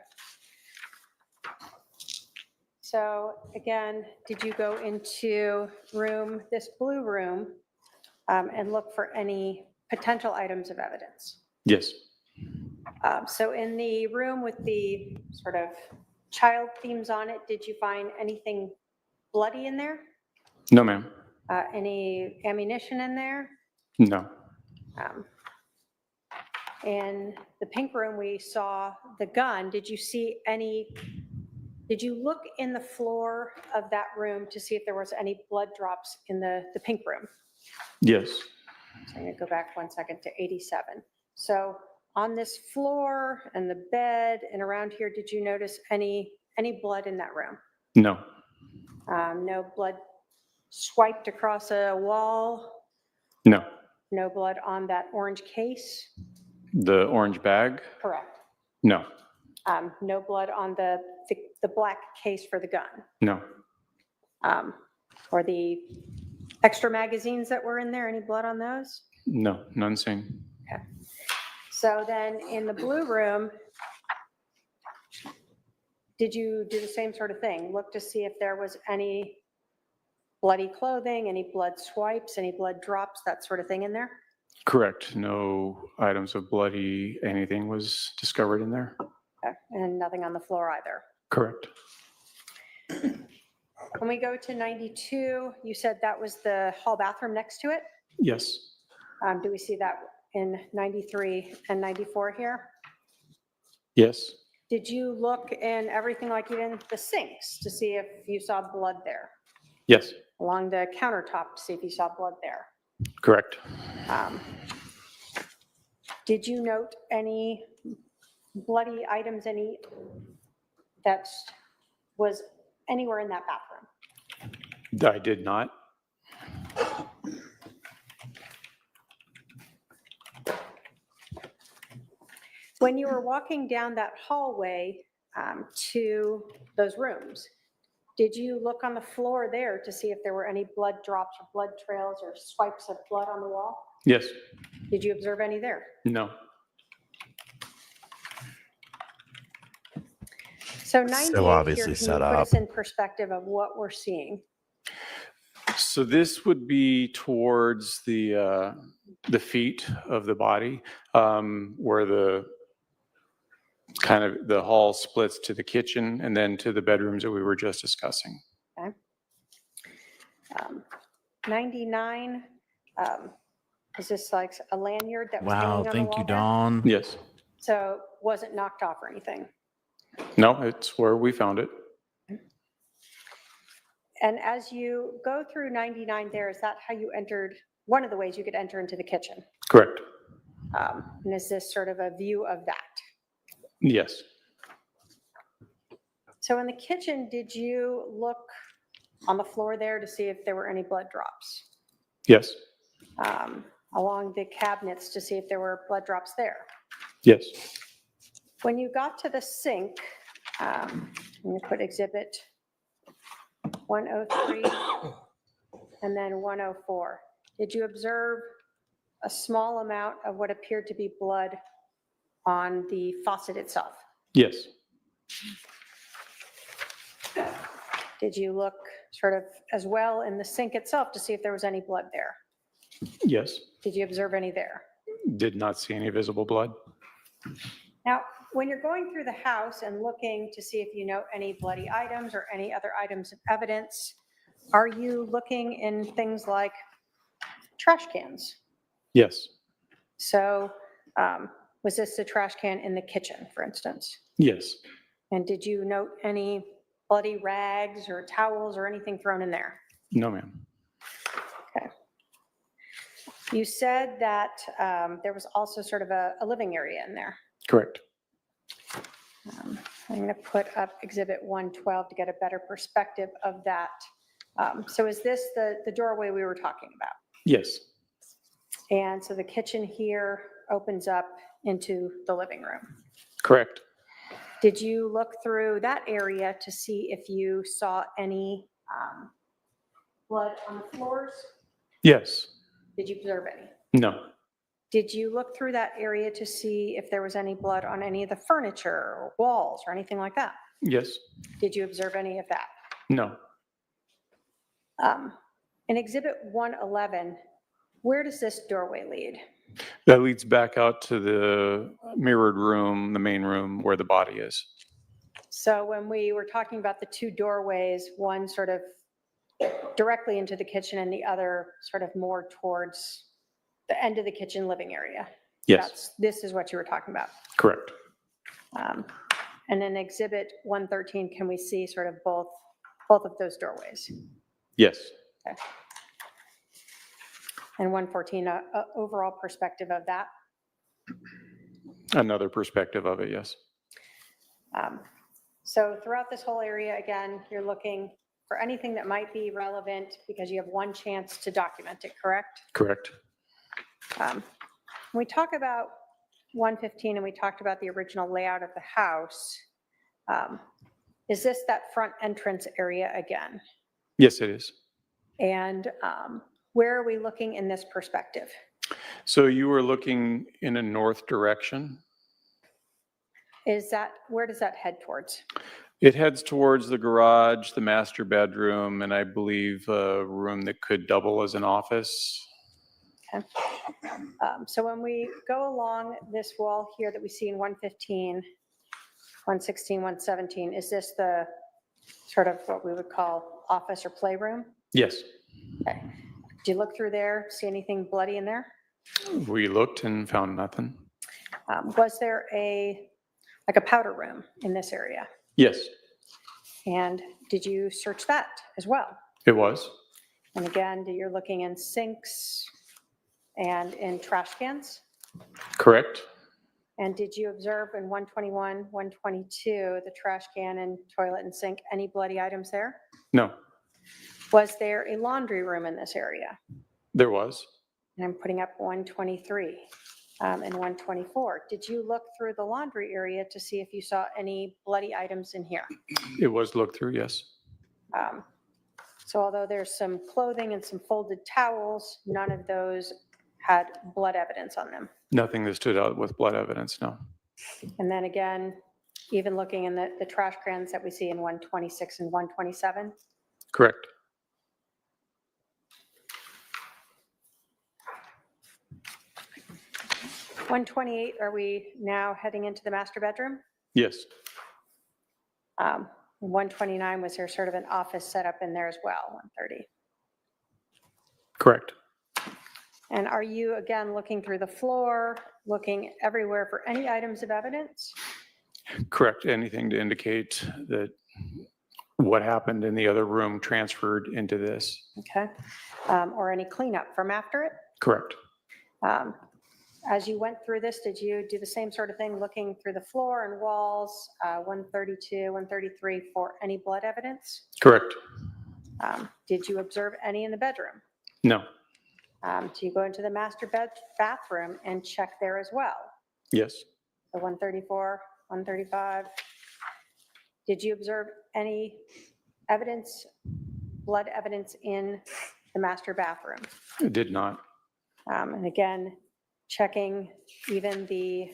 So again, did you go into room, this blue room, and look for any potential items of evidence? Yes. So in the room with the sort of child themes on it, did you find anything bloody in there? No, ma'am. Any ammunition in there? No. In the pink room, we saw the gun. Did you see any, did you look in the floor of that room to see if there was any blood drops in the pink room? Yes. So I'm going to go back 1 second to 87. So on this floor and the bed and around here, did you notice any blood in that room? No. No blood swiped across a wall? No. No blood on that orange case? The orange bag? Correct. No. No blood on the black case for the gun? No. Or the extra magazines that were in there, any blood on those? No, none seen. Okay. So then in the blue room, did you do the same sort of thing? Look to see if there was any bloody clothing, any blood swipes, any blood drops, that sort of thing in there? Correct. No items of bloody anything was discovered in there. Okay. And nothing on the floor either? Correct. When we go to 92, you said that was the hall bathroom next to it? Yes. Do we see that in 93 and 94 here? Yes. Did you look in everything, like even the sinks, to see if you saw blood there? Yes. Along the countertop to see if you saw blood there? Correct. Did you note any bloody items, any that was anywhere in that bathroom? I did not. When you were walking down that hallway to those rooms, did you look on the floor there to see if there were any blood drops or blood trails or swipes of blood on the wall? Yes. Did you observe any there? No. So 98 here, obviously can you set put up. us in perspective of what we're seeing? So this would be towards the feet of the body, where the kind of the hall splits to the kitchen and then to the bedrooms that we were just discussing. Okay. 99, is this like a lanyard that was hanging Wow, on the thank wall you, there? Dawn. Yes. So wasn't knocked off or anything? No, it's where we found it. And as you go through 99 there, is that how you entered, one of the ways you could enter into the kitchen? Correct. And is this sort of a view of that? Yes. So in the kitchen, did you look on the floor there to see if there were any blood drops? Yes. Along the cabinets to see if there were blood drops there? Yes. When you got to the sink, I'm going to put exhibit 103 and then 104. Did you observe a small amount of what appeared to be blood on the faucet itself? Yes. Did you look sort of as well in the sink itself to see if there was any blood there? Yes. Did you observe any there? Did not see any visible blood. Now, when you're going through the house and looking to see if you know any bloody items or any other items of evidence, are you looking in things like trash cans? Yes. So was this the trash can in the kitchen, for instance? Yes. And did you note any bloody rags or towels or anything thrown in there? No, ma'am. Okay. You said that there was also sort of a living area in there. Correct. I'm going to put up exhibit 112 to get a better perspective of that. So is this the doorway we were talking about? Yes. And so the kitchen here opens up into the living room. Correct. Did you look through that area to see if you saw any blood on the floors? Yes. Did you observe any? No. Did you look through that area to see if there was any blood on any of the furniture or walls or anything like that? Yes. Did you observe any of that? No. In exhibit 111, where does this doorway lead? That leads back out to the mirrored room, the main room where the body is. So when we were talking about the two doorways, one sort of directly into the kitchen and the other sort of more towards the end of the kitchen living area. Yes. This is what you were talking about. Correct. And in exhibit 113, can we see sort of both of those doorways? Yes. Okay. And 114, overall perspective of that? Another perspective of it, yes. So throughout this whole area, again, you're looking for anything that might be relevant because you have one chance to document it, correct? Correct. When we talk about 115 and we talked about the original layout of the house, is this that front entrance area again? Yes, it is. And where are we looking in this perspective? So you were looking in a north direction. Where does that head towards? It heads towards the garage, the master bedroom, and I believe a room that could double as an office. Okay. So when we go along this wall here that we see in 115, 116, 117, is this the sort of what we would call office or playroom? Yes. Okay. Did you look through there, see anything bloody in there? We looked and found nothing. Was there like a powder room in this area? Yes, And did you search that as well? it was. And again, you're looking in sinks and in trash cans? Correct. And did you observe in 121, 122, the trash can and toilet and sink, any bloody items there? No, Was there a laundry room in this area? there was. And I'm putting up 123 and 124. Did you look through the laundry area to see if you saw any bloody items in here? It was looked through, yes. So although there's some clothing and some folded towels, none of those had blood evidence on them? Nothing that stood out with blood evidence, no. And then again, even looking in the trash cans that we see in 126 and 127? Correct. – 128, are we now heading into the master bedroom? Yes. 129, was there sort of an office set up in there as well, 130? Correct. And are you, again, looking through the floor, looking everywhere for any items of evidence? Correct. Anything to indicate that what happened in the other room transferred into this? Okay. Or any cleanup from after it? Correct. As you went through this, did you do the same sort of thing, looking through the floor and walls, 132, 133, for any blood evidence? Correct. Did you observe any in the bedroom? No. Do you go into the master bathroom and check there as well? Yes. The 134, 135. Did you observe any evidence, blood evidence in the master bathroom? It did not. And again, checking even the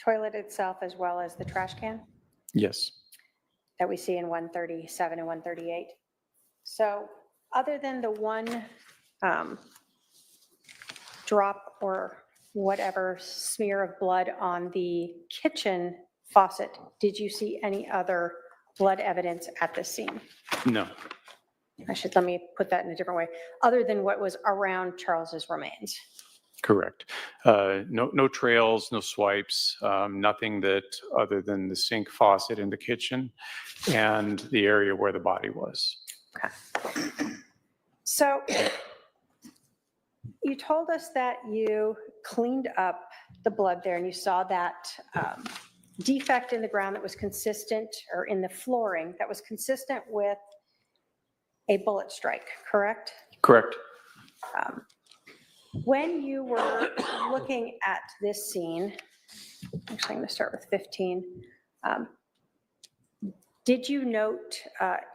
toilet itself as well as the trash can Yes. that we see in 137 and 138. So other than the one drop or whatever smear of blood on the kitchen faucet, did you see any other blood evidence at the scene? No. Let me put that in a different way, other than what was around Charles's remains. Correct. No trails, no swipes, nothing that other than the sink faucet in the kitchen and the area where the body was. Okay. So you told us that you cleaned up the blood there and you saw that defect in the ground that was consistent, or in the flooring that was consistent with a bullet strike, correct? Correct. When you were looking at this scene, actually I'm going to start with 15. Did you note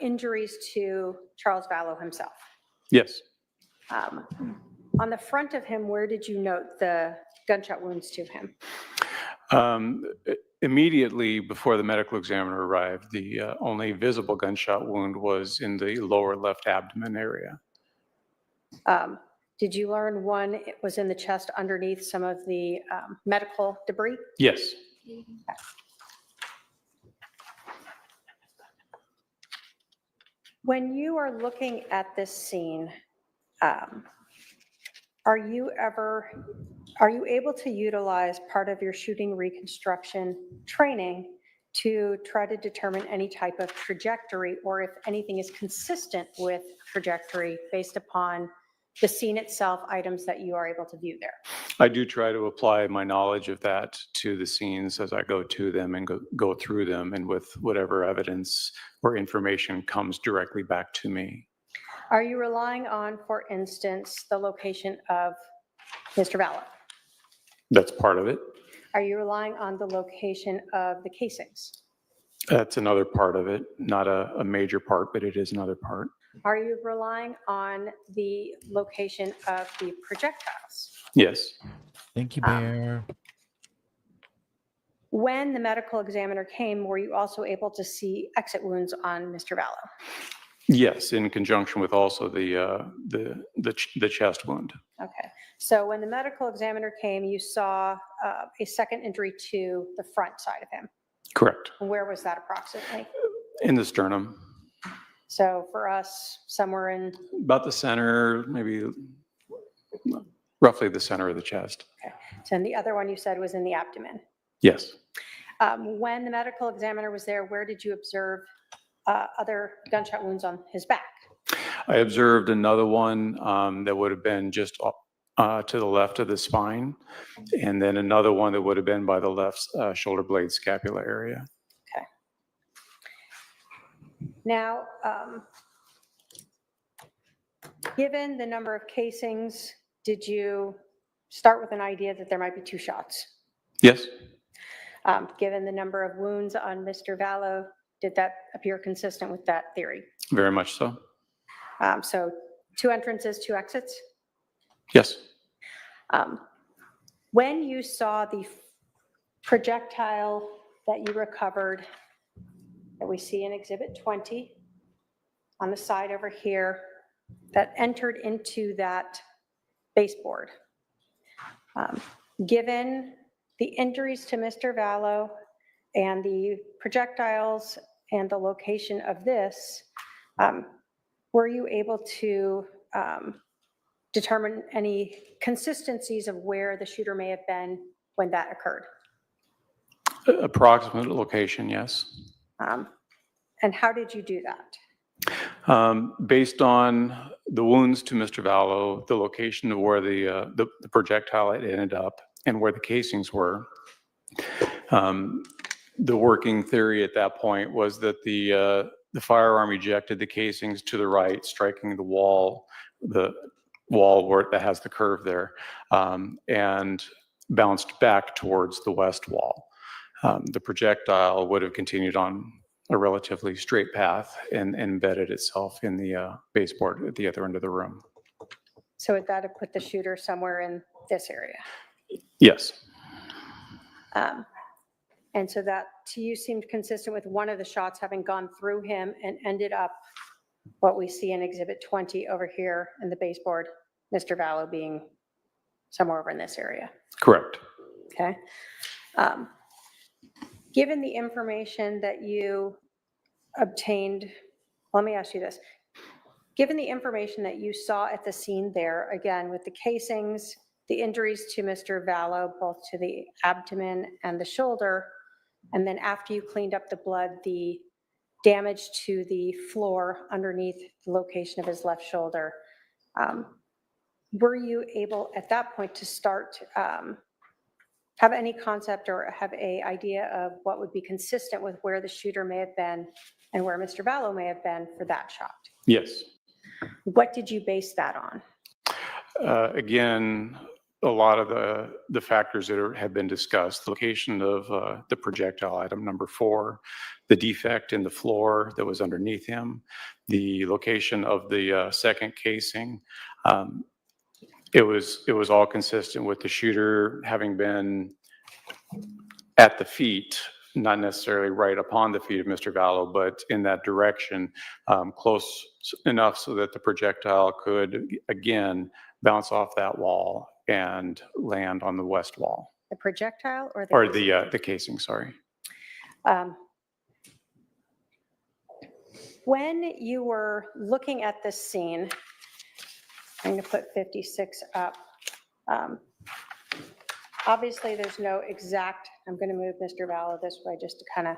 injuries to Charles Vallow himself? Yes. On the front of him, where did you note the gunshot wounds to him? Immediately before the medical examiner arrived, the only visible gunshot wound was in the lower left abdomen area. Did you learn one, it was in the chest underneath some of the medical debris? Yes. When you are looking at this scene, are you able to utilize part of your shooting reconstruction training to try to determine any type of trajectory, or if anything is consistent with trajectory based upon the scene itself, items that you are able to view there? I do try to apply my knowledge of that to the scenes as I go to them and go through them, and with whatever evidence or information comes directly back to me. Are you relying on, for instance, the location of Mr. Vallow? That's part of it. Are you relying on the location of the casings? That's another part of it. Not a major part, but it is another part. Are you relying on the location of the projectiles? Yes. Thank you, Brier. When the medical examiner came, were you also able to see exit wounds on Mr. Vallow? Yes, in conjunction with also the chest wound. Okay. So when the medical examiner came, you saw a second injury to the front side of him. Correct. And where was that approximately? In the sternum. So for us, somewhere in... About the center, maybe roughly the center of the chest. Okay. So and the other one you said was in the abdomen. Yes. When the medical examiner was there, where did you observe other gunshot wounds on his back? I observed another one that would have been just to the left of the spine, and then another one that would have been by the left shoulder blade scapula area. Okay. Now, given the number of casings, did you start with an idea that there might be two shots? Yes. Given the number of wounds on Mr. Vallow, did that appear consistent with that theory? Very much so. So 2 entrances, 2 exits. Yes. When you saw the projectile that you recovered, that we see in Exhibit 20 on the side over here, that entered into that baseboard, given the injuries to Mr. Vallow and the projectiles and the location of this, were you able to determine any consistencies of where the shooter may have been when that occurred? Approximate location, yes. And how did you do that? Based on the wounds to Mr. Vallow, the location of where the projectile had ended up and where the casings were, the working theory at that point was that the firearm ejected the casings to the right, striking the wall where that has the curve there, and bounced back towards the west wall. The projectile would have continued on a relatively straight path and embedded itself in the baseboard at the other end of the room. So would that have put the shooter somewhere in this area? Yes. And so that to you seemed consistent with one of the shots having gone through him and ended up what we see in Exhibit 20 over here in the baseboard, Mr. Vallow being somewhere over in this area. Correct. Okay. Given the information that you obtained, let me ask you this. Given the information that you saw at the scene there, again, with the casings, the injuries to Mr. Vallow, both to the abdomen and the shoulder, and then after you cleaned up the blood, the damage to the floor underneath the location of his left shoulder, were you able at that point to start have any concept or have a idea of what would be consistent with where the shooter may have been and where Mr. Vallow may have been for that shot? Yes. What did you base that on? Again, a lot of the factors that have been discussed, the location of the projectile, item number 4, the defect in the floor that was underneath him, the location of the second casing. It was all consistent with the shooter having been at the feet, not necessarily right upon the feet of Mr. Vallow, but in that direction, close enough so that the projectile could again bounce off that wall and land on the west wall. The projectile or the casing, sorry. When you were looking at this scene, I'm going to put 56 up. Obviously, there's no exact, I'm going to move Mr. Vallow this way just to kind of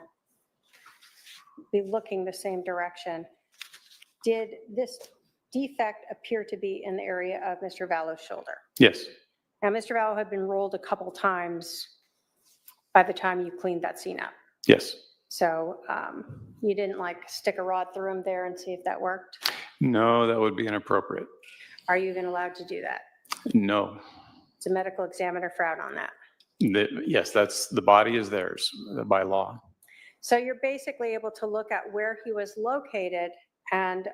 be looking the same direction. Did this defect appear to be in the area of Mr. Vallow's shoulder? Yes. Now, Mr. Vallow had been rolled a couple times by the time you cleaned that scene up. Yes. So you didn't like stick a rod through him there and see if that worked? No, that would be inappropriate. Are you even allowed to do that? No. Does a medical examiner frown on that? Yes, that's the body is theirs by law. So you're basically able to look at where he was located and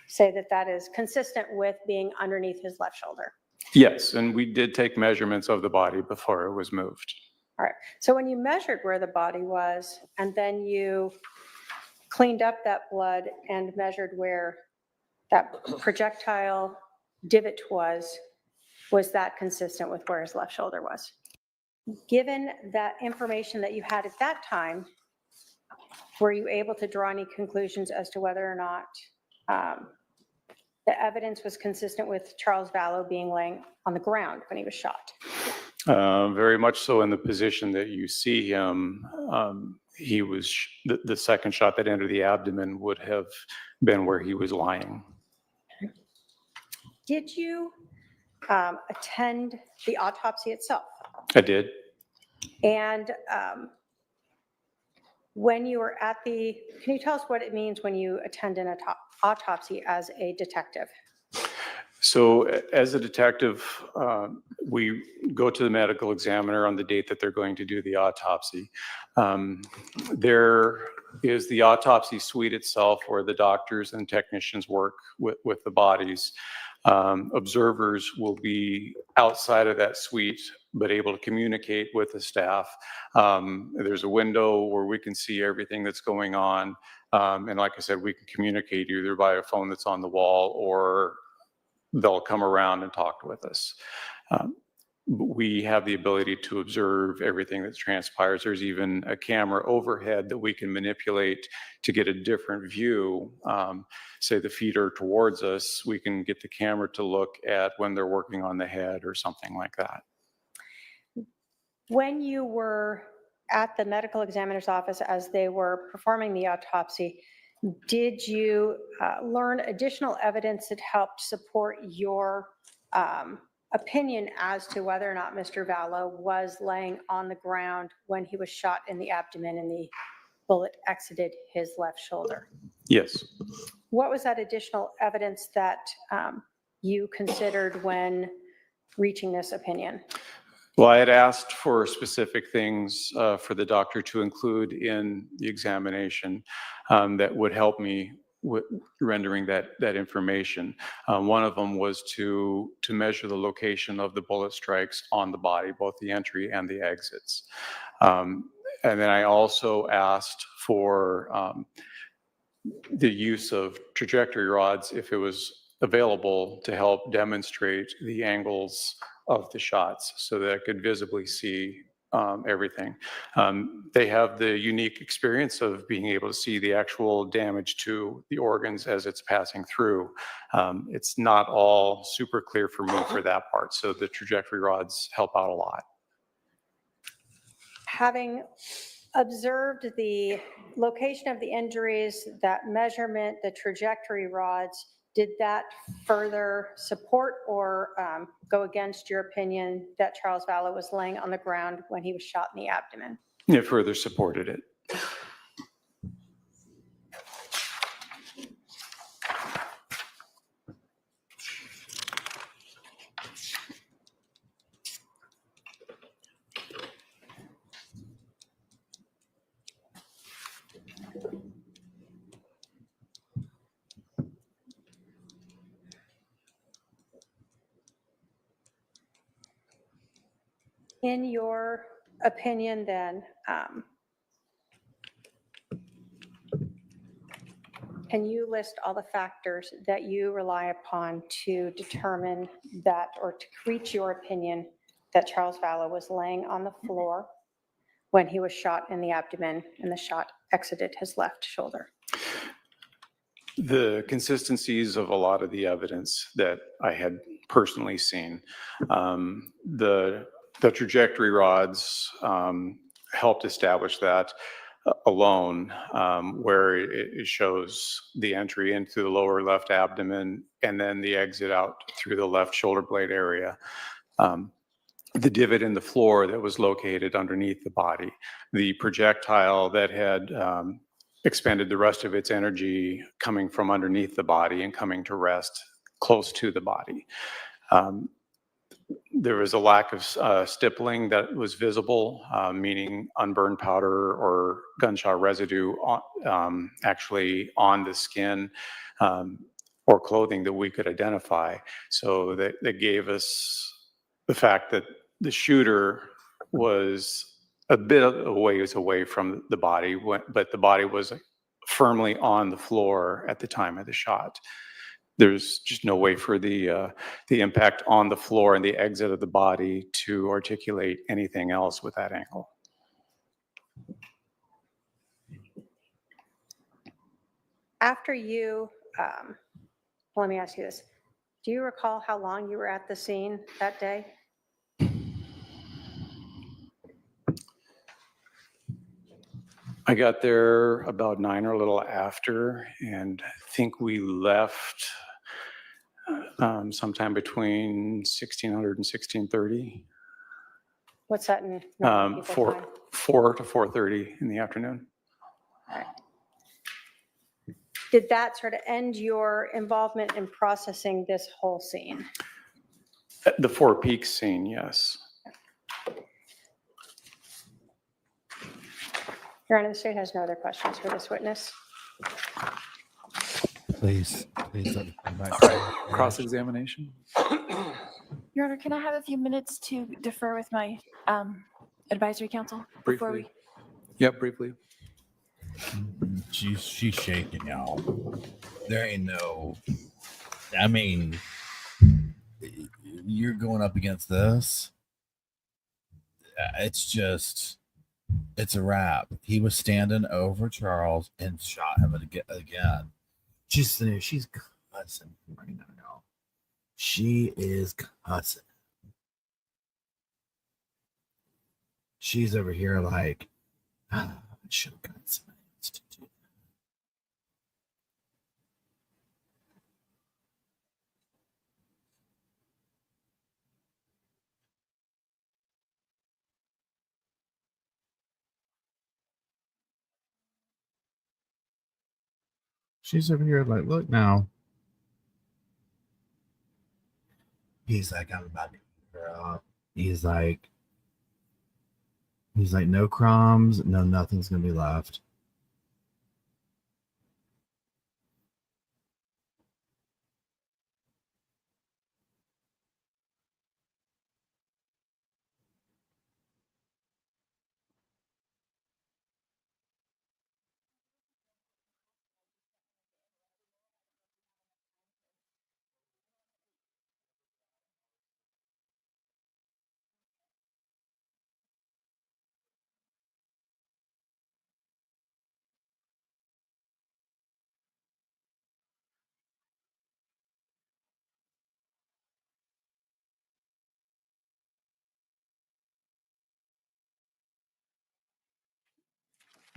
say that that is consistent with being underneath his left shoulder. Yes, and we did take measurements of the body before it was moved. All right. So when you measured where the body was and then you cleaned up that blood and measured where that projectile divot was that consistent with where his left shoulder was? Given that information that you had at that time, were you able to draw any conclusions as to whether or not the evidence was consistent with Charles Vallow being laying on the ground when he was shot? Very much so in the position that you see him. He was, the second shot that entered the abdomen would have been where he was lying. Did you attend the autopsy itself? I did. And when you were at can you tell us what it means when you attend an autopsy as a detective? So as a detective, we go to the medical examiner on the date that they're going to do the autopsy. Their is the autopsy suite itself, where the doctors and technicians work with the bodies. Observers will be outside of that suite, but able to communicate with the staff. There's a window where we can see everything that's going on. And like I said, we can communicate either by a phone that's on the wall, or they'll come around and talk with us. We have the ability to observe everything that transpires. There's even a camera overhead that we can manipulate to get a different view. Say the feet are towards us, we can get the camera to look at when they're working on the head or something like that. When you were at the medical examiner's office as they were performing the autopsy, did you learn additional evidence that helped support your opinion as to whether or not Mr. Vallow was laying on the ground when he was shot in the abdomen and the bullet exited his left shoulder? Yes. What was that additional evidence that you considered when reaching this opinion? Well, I had asked for specific things for the doctor to include in the examination that would help me with rendering that information. One of them was to measure the location of the bullet strikes on the body, both the entry and the exits. And then I also asked for the use of trajectory rods, if it was available, to help demonstrate the angles of the shots so that I could visibly see everything. They have the unique experience of being able to see the actual damage to the organs as it's passing through. It's not all super clear for me for that part, so the trajectory rods help out a lot. Having observed the location of the injuries, that measurement, the trajectory rods, did that further support or go against your opinion that Charles Vallow was laying on the ground when he was shot in the abdomen? It further supported it. In your opinion, then, can you list all the factors that you rely upon to determine that, or to reach your opinion that Charles Vallow was laying on the floor when he was shot in the abdomen and the shot exited his left shoulder? The consistencies of a lot of the evidence that I had personally seen. The trajectory rods helped establish that alone, where it shows the entry into the lower left abdomen and then the exit out through the left shoulder blade area. The divot in the floor that was located underneath the body, the projectile that had expended the rest of its energy coming from underneath the body and coming to rest close to the body. There was a lack of stippling that was visible, meaning unburned powder or gunshot residue actually on the skin or clothing that we could identify. So that gave us the fact that the shooter was a bit of a ways away from the body, but the body was firmly on the floor at the time of the shot. There's just no way for the impact on the floor and the exit of the body to articulate anything else with that angle. After you, let me ask you this. Do you recall how long you were at the scene that day? I got there about 9 or a little after, and I think we left sometime between 1600 and 1630. What's that in normal people time? 4 to 4:30 in the afternoon. All right. Did that sort of end your involvement in processing this whole scene? The Four Peaks scene, yes. Your Honor, the state has no other questions for this witness. Please let me come back. Cross-examination? Your Honor, can I have a few minutes to defer with my advisory council before Briefly. we? Yep, briefly. She's shaking, y'all. There ain't no. I mean, you're going up against this. It's a wrap. He was standing over Charles and shot him again. She's cussing right now, y'all. She is cussing. She's over here like, I should have got somebody else to do that. She's over here like, look now. He's like, I'm about to eat her up. He's like, no crumbs, no, nothing's gonna be left.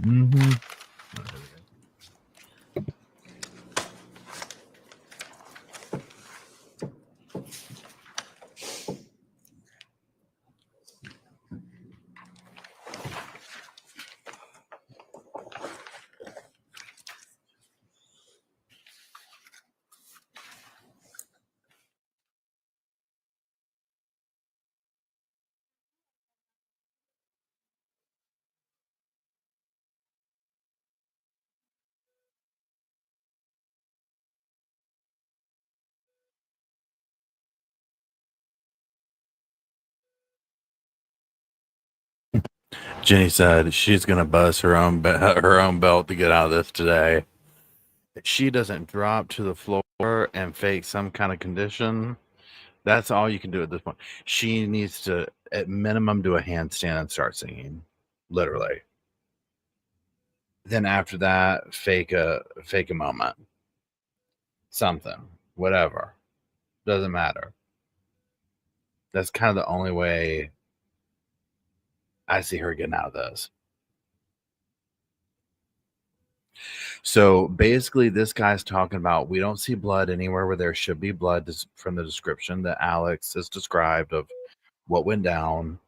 Mm-hmm. Jenny said she's gonna buzz her own belt to get out of this today. If she doesn't drop to the floor and fake some kind of condition, that's all you can do at this point. She needs to, at minimum, do a handstand and start singing, literally. Then after that, fake a moment, something, whatever, doesn't matter. That's kind of the only way I see her getting out of this. So basically, this guy's talking about we don't see blood anywhere where there should be blood from the description that Alex has described of what went down.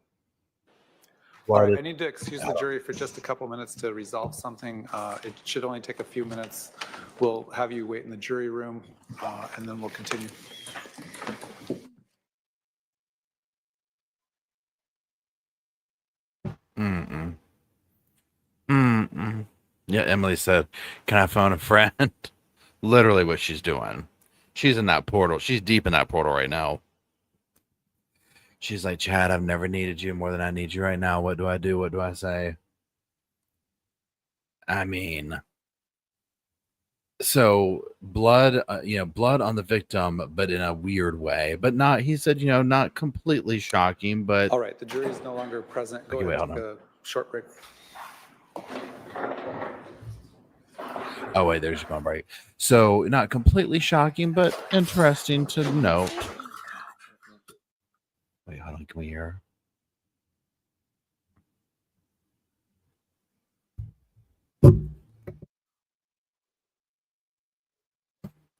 All right, I need to excuse the jury for just a couple minutes to resolve something. It should only take a few minutes. We'll have you wait in the jury room, and then we'll continue. Yeah, Emily said, "Can I phone a friend?" Literally what she's doing. She's in that portal. She's deep in that portal right now. She's like, Chad, I've never needed you more than I need you right now. What do I do? What do I say? I mean, so blood, blood on the victim, but in a weird way. But not, he said, not completely shocking, but. All right, the jury is no longer present. Go ahead and take a short break. Oh, wait, there's your phone break. So not completely shocking, but interesting to note. Wait, hold on. Can we hear?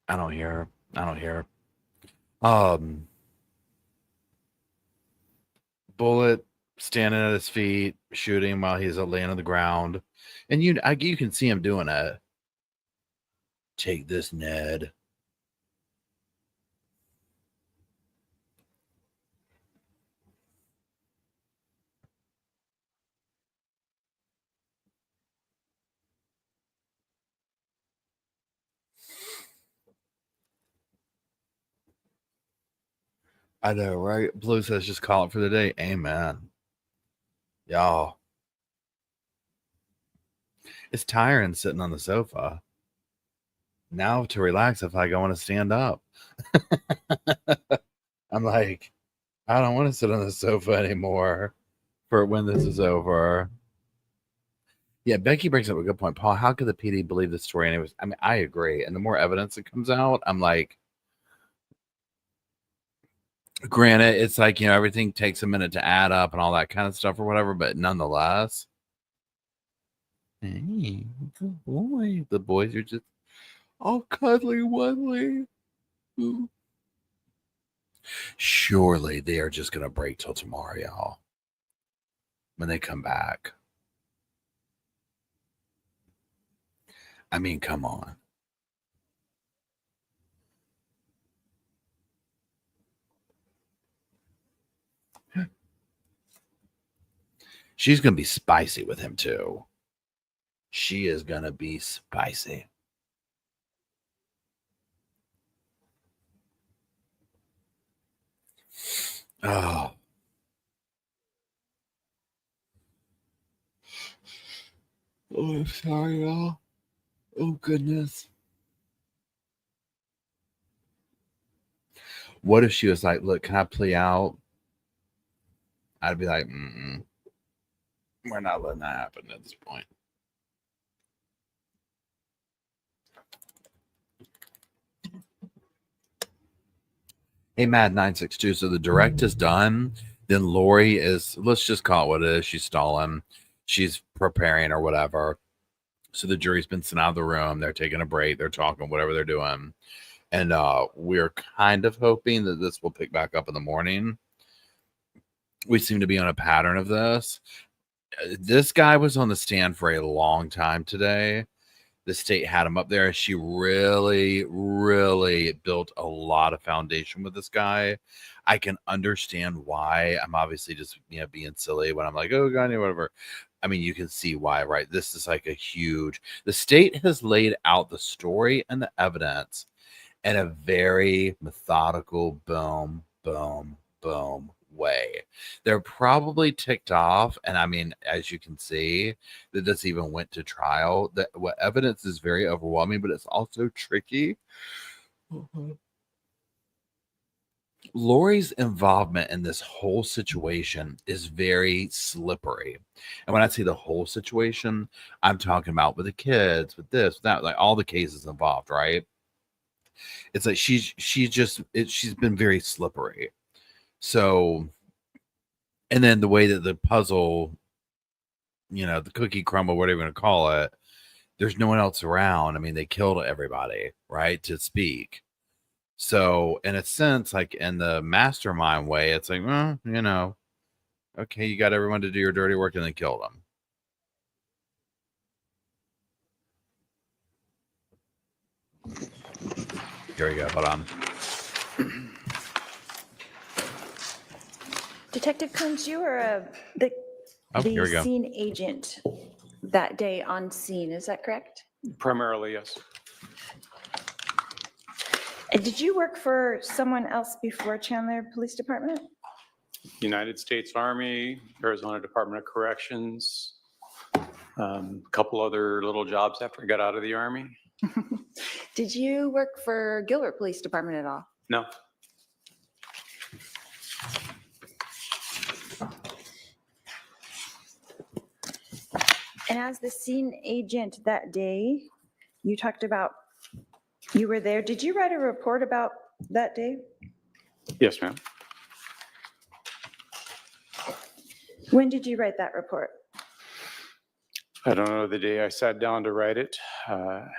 I don't hear. Bullet standing at his feet, shooting while he's laying on the ground. And you can see him doing it. Take this, Ned. I know, right? Blue says just call it for the day. Amen. Y'all. It's tiring sitting on the sofa. Now to relax, if I want to stand up. I'm like, I don't want to sit on the sofa anymore for when this is over. Yeah, Becky brings up a good point. Paul, how could the PD believe the story anyways? I mean, I agree. And the more evidence that comes out, I'm like, granted, it's like, you know, everything takes a minute to add up and all that kind of stuff or whatever, but nonetheless. Hey, good boy. The boys are just all cuddly wuddly. Ooh. Surely they are just going to break till tomorrow, y'all. When they come back. I mean, come on. She's going to be spicy with him, too. She is going to be spicy. Oh. Oh, I'm sorry, y'all. Oh, goodness. What if she was like, look, can I play out? I'd be like, we're not letting that happen at this point. Hey, Mad962. So the direct is done. Then Lori is, let's just call it what it is. She's stalling. She's preparing or whatever. So the jury's been sent out of the room. They're taking a break. They're talking, whatever they're doing. And we're kind of hoping that this will pick back up in the morning. We seem to be on a pattern of this. This guy was on the stand for a long time today. The state had him up there. She really, really built a lot of foundation with this guy. I can understand why. I'm obviously just, you know, being silly when I'm like, oh, God, whatever. I mean, you can see why, right? This is like a huge, the state has laid out the story and the evidence in a very methodical, boom, boom, boom way. They're probably ticked off. And I mean, as you can see, that this even went to trial. That what evidence is very overwhelming, but it's also tricky. Lori's involvement in this whole situation is very slippery. And when I say the whole situation, I'm talking about with the kids, with this, with that, like all the cases involved, right? It's like she's been very slippery. So, and then the way that the puzzle, you know, the cookie crumble, whatever you want to call it, there's no one else around. I mean, they killed everybody, right, to speak. So, in a sense, like in the mastermind way, it's like, well, you know, okay, you got everyone to do your dirty work and then kill them. Here we go. Hold on. Detective Combs, you were Here we the go. scene agent that day on scene, is that correct? Primarily, yes. And did you work for someone else before Chandler Police Department? United States Army, Arizona Department of Corrections, a couple other little jobs after I got out of the Army. Did you work for Gilbert Police Department at all? No. And as the scene agent that day, you talked about, you were there. Did you write a report about that day? Yes, ma'am. When did you write that report? I don't know the day I sat down to write it.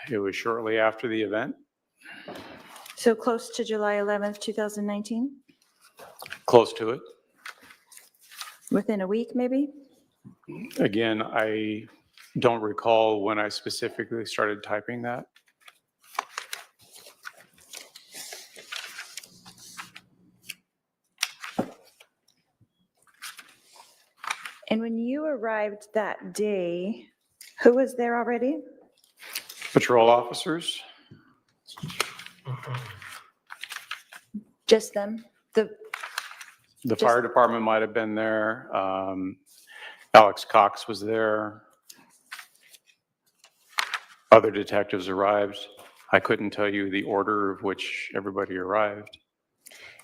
It was shortly after the event. So close to July 11th, 2019? Close to it. Within a week, maybe? Again, I don't recall when I specifically started typing that. And when you arrived that day, who was there already? Patrol officers. Just them? The fire department might have been there. Alex Cox was there. Other detectives arrived. I couldn't tell you the order of which everybody arrived.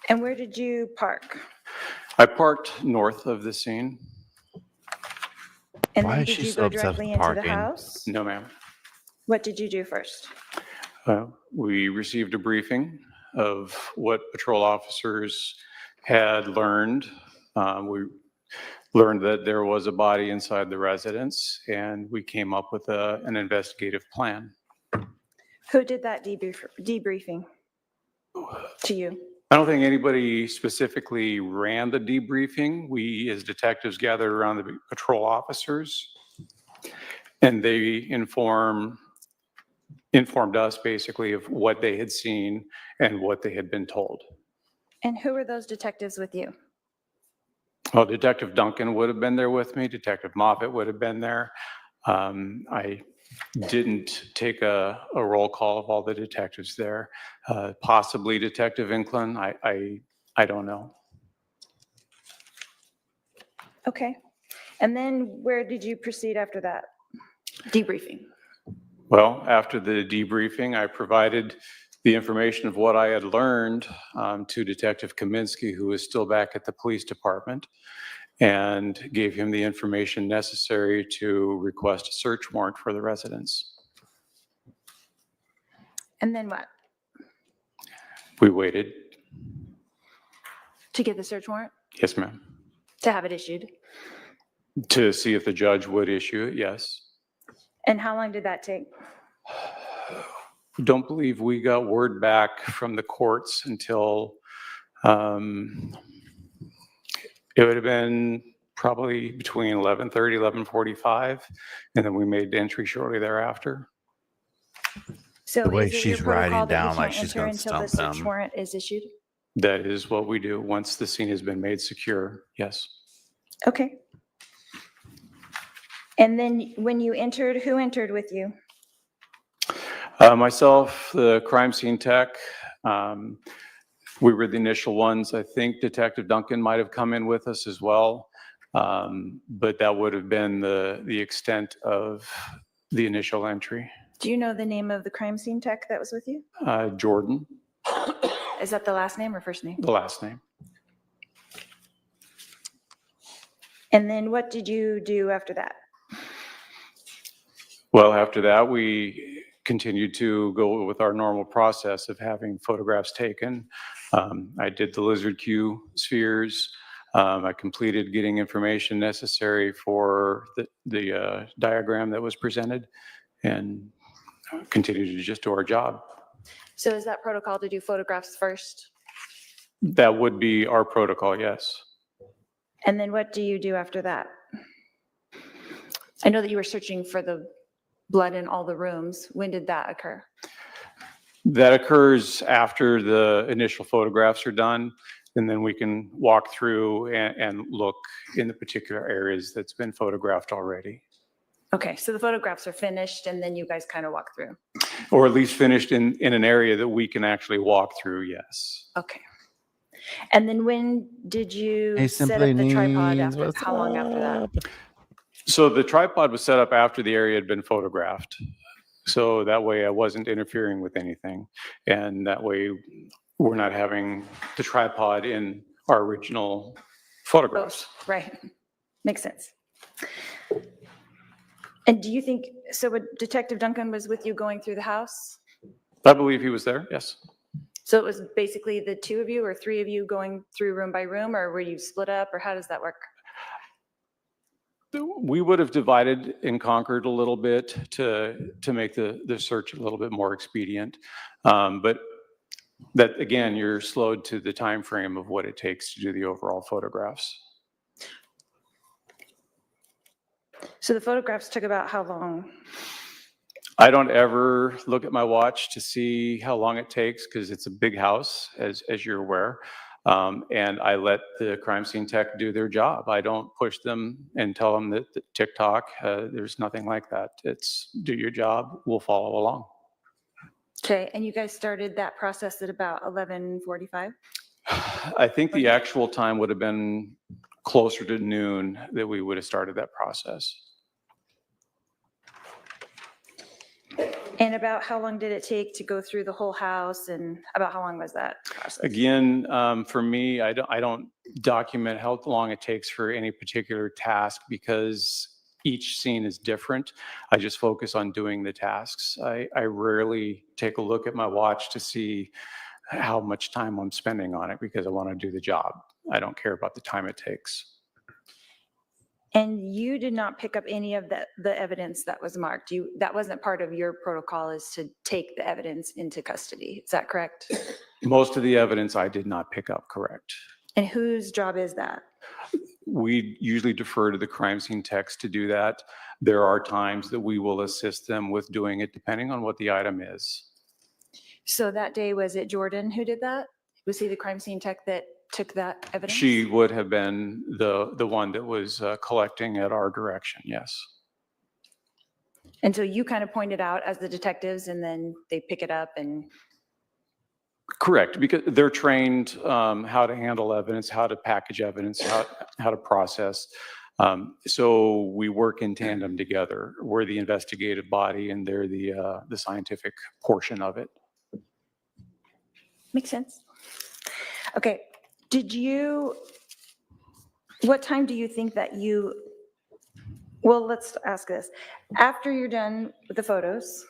And where did you park? I parked north of the scene. And Why then is did she you so go obsessed directly with into the parking? house? No, ma'am. What did you do first? We received a briefing of what patrol officers had learned. We learned that there was a body inside the residence, and we came up with an investigative plan. Who did that debriefing to you? I don't think anybody specifically ran the debriefing. We, as detectives, gathered around the patrol officers, and they informed us basically of what they had seen and what they had been told. And who were those detectives with you? Well, Detective Duncan would have been there with me. Detective Moffett would have been there. I didn't take a roll call of all the detectives there. Possibly Detective Inclin. I don't know. Okay. And then where did you proceed after that debriefing? Well, after the debriefing, I provided the information of what I had learned to Detective Kaminsky, who is still back at the police department, and gave him the information necessary to request a search warrant for the residence. And then what? We waited. To get the search warrant? Yes, ma'am. To have it issued? To see if the judge would issue it, yes. And how long did that take? Don't believe we got word back from the courts until it would have been probably between 11:30, 11:45, and then we made the entry shortly thereafter. So The way is it she's your protocol writing that you down like can't she's enter gonna until the stump search them. warrant is issued? That is what we do once the scene has been made secure, yes. Okay. And then when you entered, who entered with you? Myself, the crime scene tech, we were the initial ones. I think Detective Duncan might have come in with us as well, but that would have been the extent of the initial entry. Do you know the name of the crime scene tech that was with you? Jordan, Is that the last name or first name? the last name. And then what did you do after that? Well, after that, we continued to go with our normal process of having photographs taken. I did the lizard Q spheres. I completed getting information necessary for the diagram that was presented, and continued to just do our job. So is that protocol to do photographs first? That would be our protocol, yes. And then what do you do after that? I know that you were searching for the blood in all the rooms. When did that occur? That occurs after the initial photographs are done, and then we can walk through and look in the particular areas that's been photographed already. Okay, so the photographs are finished and then you guys kind of walk through. Or at least finished in an area that we can actually walk through, yes. Okay. And then when did you Hey, set Simply up the tripod Needs, after, what's how long after that? So the tripod was set up after the area had been photographed. So that way I wasn't interfering with anything. And that way we're not having the tripod in our original photographs. Oh, right, makes sense. And do you think, so what Detective Duncan was with you going through the house? I believe he was there, yes. So it was basically the two of you or three of you going through room by room, or were you split up, or how does that work? We would have divided and conquered a little bit to make the search a little bit more expedient. But that, again, you're slowed to the time frame of what it takes to do the overall photographs. So the photographs took about how long? I don't ever look at my watch to see how long it takes because it's a big house, as you're aware. And I let the crime scene tech do their job. I don't push them and tell them that TikTok, there's nothing like that. It's do your job, we'll follow along. Okay, and you guys started that process at about 11:45? I think the actual time would have been closer to noon that we would have started that process. And about how long did it take to go through the whole house, and about how long was that process? Again, for me, I don't document how long it takes for any particular task because each scene is different. I just focus on doing the tasks. I rarely take a look at my watch to see how much time I'm spending on it because I want to do the job. I don't care about the time it takes. And you did not pick up any of the evidence that was marked. That wasn't part of your protocol, is to take the evidence into custody. Is that correct? Most of the evidence I did not pick up, correct. And whose job is that? We usually defer to the crime scene techs to do that. There are times that we will assist them with doing it depending on what the item is. So that day, was it Jordan who did that? Was he the crime scene tech that took that evidence? She would have been the one that was collecting at our direction, yes. And so you kind of pointed out as the detectives, and then they pick it up and... Correct, because they're trained how to handle evidence, how to package evidence, how to process. So we work in tandem together. We're the investigative body and they're the scientific portion of it. Makes sense. Okay, what time do you think that well, let's ask this. After you're done with the photos,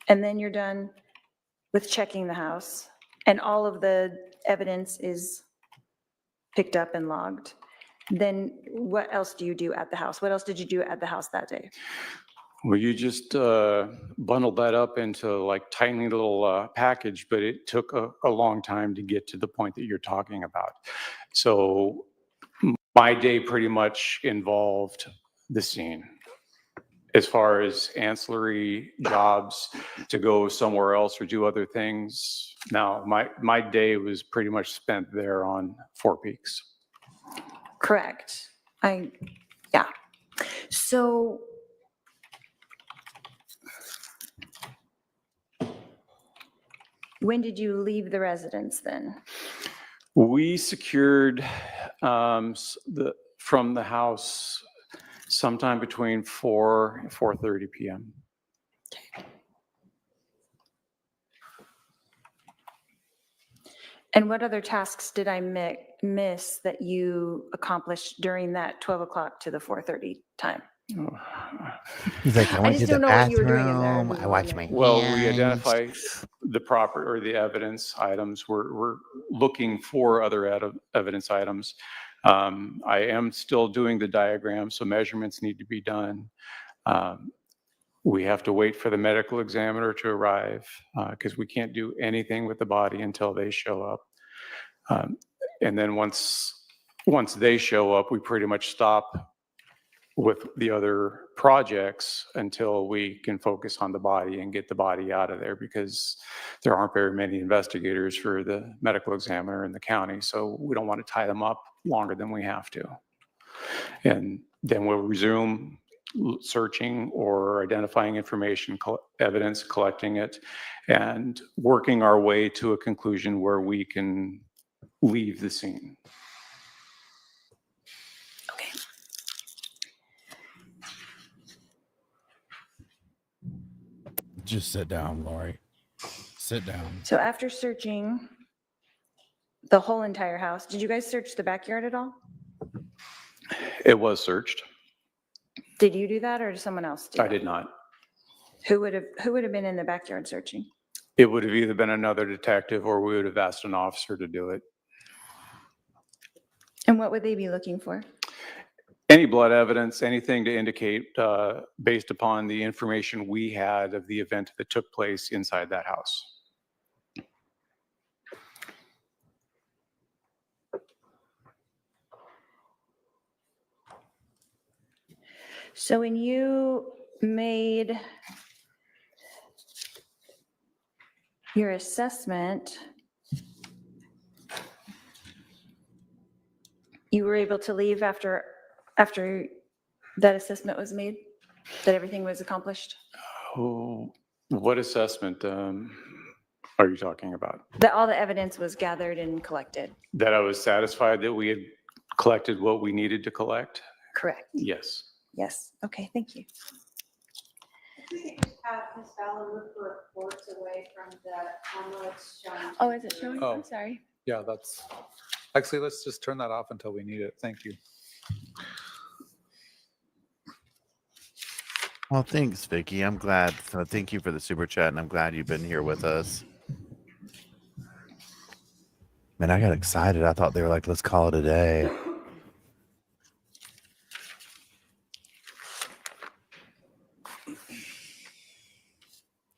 and then you're done with checking the house, and all of the evidence is picked up and logged, then what else do you do at the house? What else did you do at the house that day? Well, you just bundled that up into like tiny little package, but it took a long time to get to the point that you're talking about. So my day pretty much involved the scene. As far as ancillary jobs to go somewhere else or do other things, now my day was pretty much spent there on Four Peaks. Correct. Yeah. So when did you leave the residence then? We secured from the house sometime between 4 and 4:30 p.m. And what other tasks did I miss that you accomplished during that 12 o'clock to the 4:30 time? He's like, I I went just to the don't know what you were doing in there. bathroom. I washed my Well, hands. we identify the proper or the evidence items. We're looking for other evidence items. I am still doing the diagram, so measurements need to be done. We have to wait for the medical examiner to arrive because we can't do anything with the body until they show up. And then once they show up, we pretty much stop with the other projects until we can focus on the body and get the body out of there, because there aren't very many investigators for the medical examiner in the county. So we don't want to tie them up longer than we have to. And then we'll resume searching or identifying information, evidence, collecting it, and working our way to a conclusion where we can leave the scene. Okay. Just sit down, Lori. Sit down. So after searching the whole entire house, did you guys search the backyard at all? It was searched. Did you do that, or did someone else do I that? did not. Who would have been in the backyard searching? It would have either been another detective or we would have asked an officer to do it. And what would they be looking for? Any blood evidence, anything to indicate based upon the information we had of the event that took place inside that house. So when you made your assessment, you were able to leave after that assessment was made, that everything was accomplished? Oh, what assessment? are you talking about? That all the evidence was gathered and collected? That I was satisfied that we had collected what we needed to collect? Correct. Yes. Yes. Okay, thank you. If we could just have Ms. Fowler move her reports away from the camera it's showing. Oh, is it showing? Oh. I'm sorry. Yeah, that's, actually, let's just turn that off until we need it. Thank you. Well, thanks, Vicky. I'm glad. So thank you for the super chat, and I'm glad you've been here with us. Man, I got excited. I thought they were like, let's call it a day.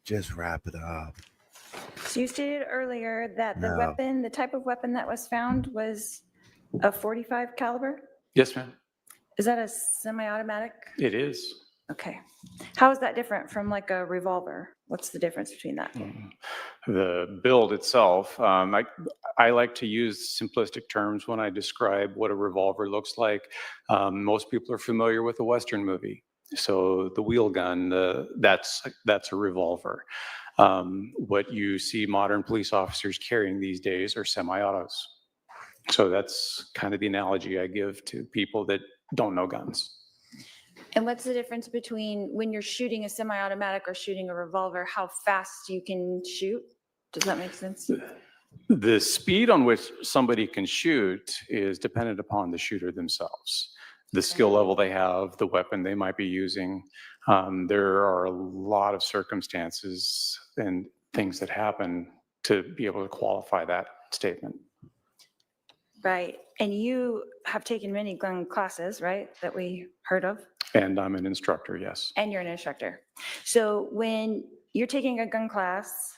Just wrap it up. So you stated earlier that the No. weapon, the type of weapon that was found was a 45 caliber? Yes, ma'am. Is that a semi-automatic? It is. Okay. How is that different from like a revolver? What's the difference between that? The build itself, I like to use simplistic terms when I describe what a revolver looks like. Most people are familiar with a Western movie. So the wheel gun, that's a revolver. What you see modern police officers carrying these days are semi-autos. So that's kind of the analogy I give to people that don't know guns. And what's the difference between when you're shooting a semi-automatic or shooting a revolver, how fast you can shoot? Does that make sense? The speed on which somebody can shoot is dependent upon the shooter themselves. The skill level they have, the weapon they might be using. There are a lot of circumstances and things that happen to be able to qualify that statement. Right. And you have taken many gun classes, right, that we heard of? And I'm an instructor, yes. And you're an instructor. So when you're taking a gun class,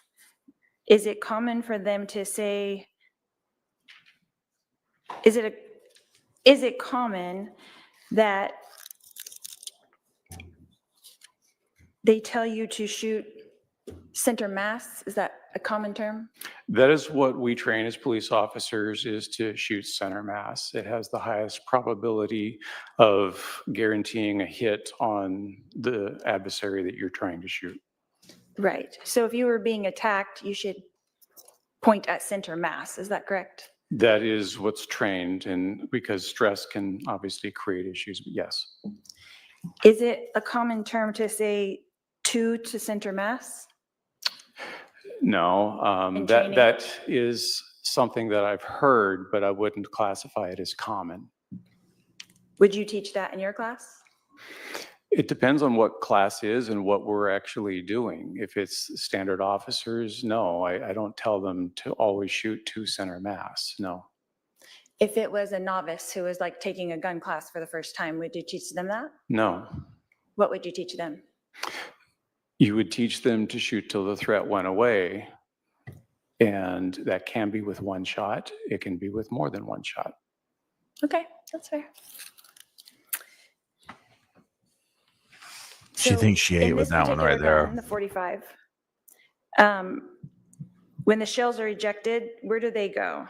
is it common for them to say, is it common that they tell you to shoot center mass? Is that a common term? That is what we train as police officers, is to shoot center mass. It has the highest probability of guaranteeing a hit on the adversary that you're trying to shoot. Right. So if you were being attacked, you should point at center mass. Is that correct? That is what's trained, and because stress can obviously create issues, but yes. Is it a common term to say to center mass? No, In training? that is something that I've heard, but I wouldn't classify it as common. Would you teach that in your class? It depends on what class is and what we're actually doing. If it's standard officers, no, I don't tell them to always shoot to center mass, no. If it was a novice who was like taking a gun class for the first time, would you teach them that? No. What would you teach them? You would teach them to shoot till the threat went away. And that can be with one shot. It can be with more than one shot. Okay, that's fair. She thinks she ate in with this that one particular right there. gun, the 45, when the shells are ejected, where do they go?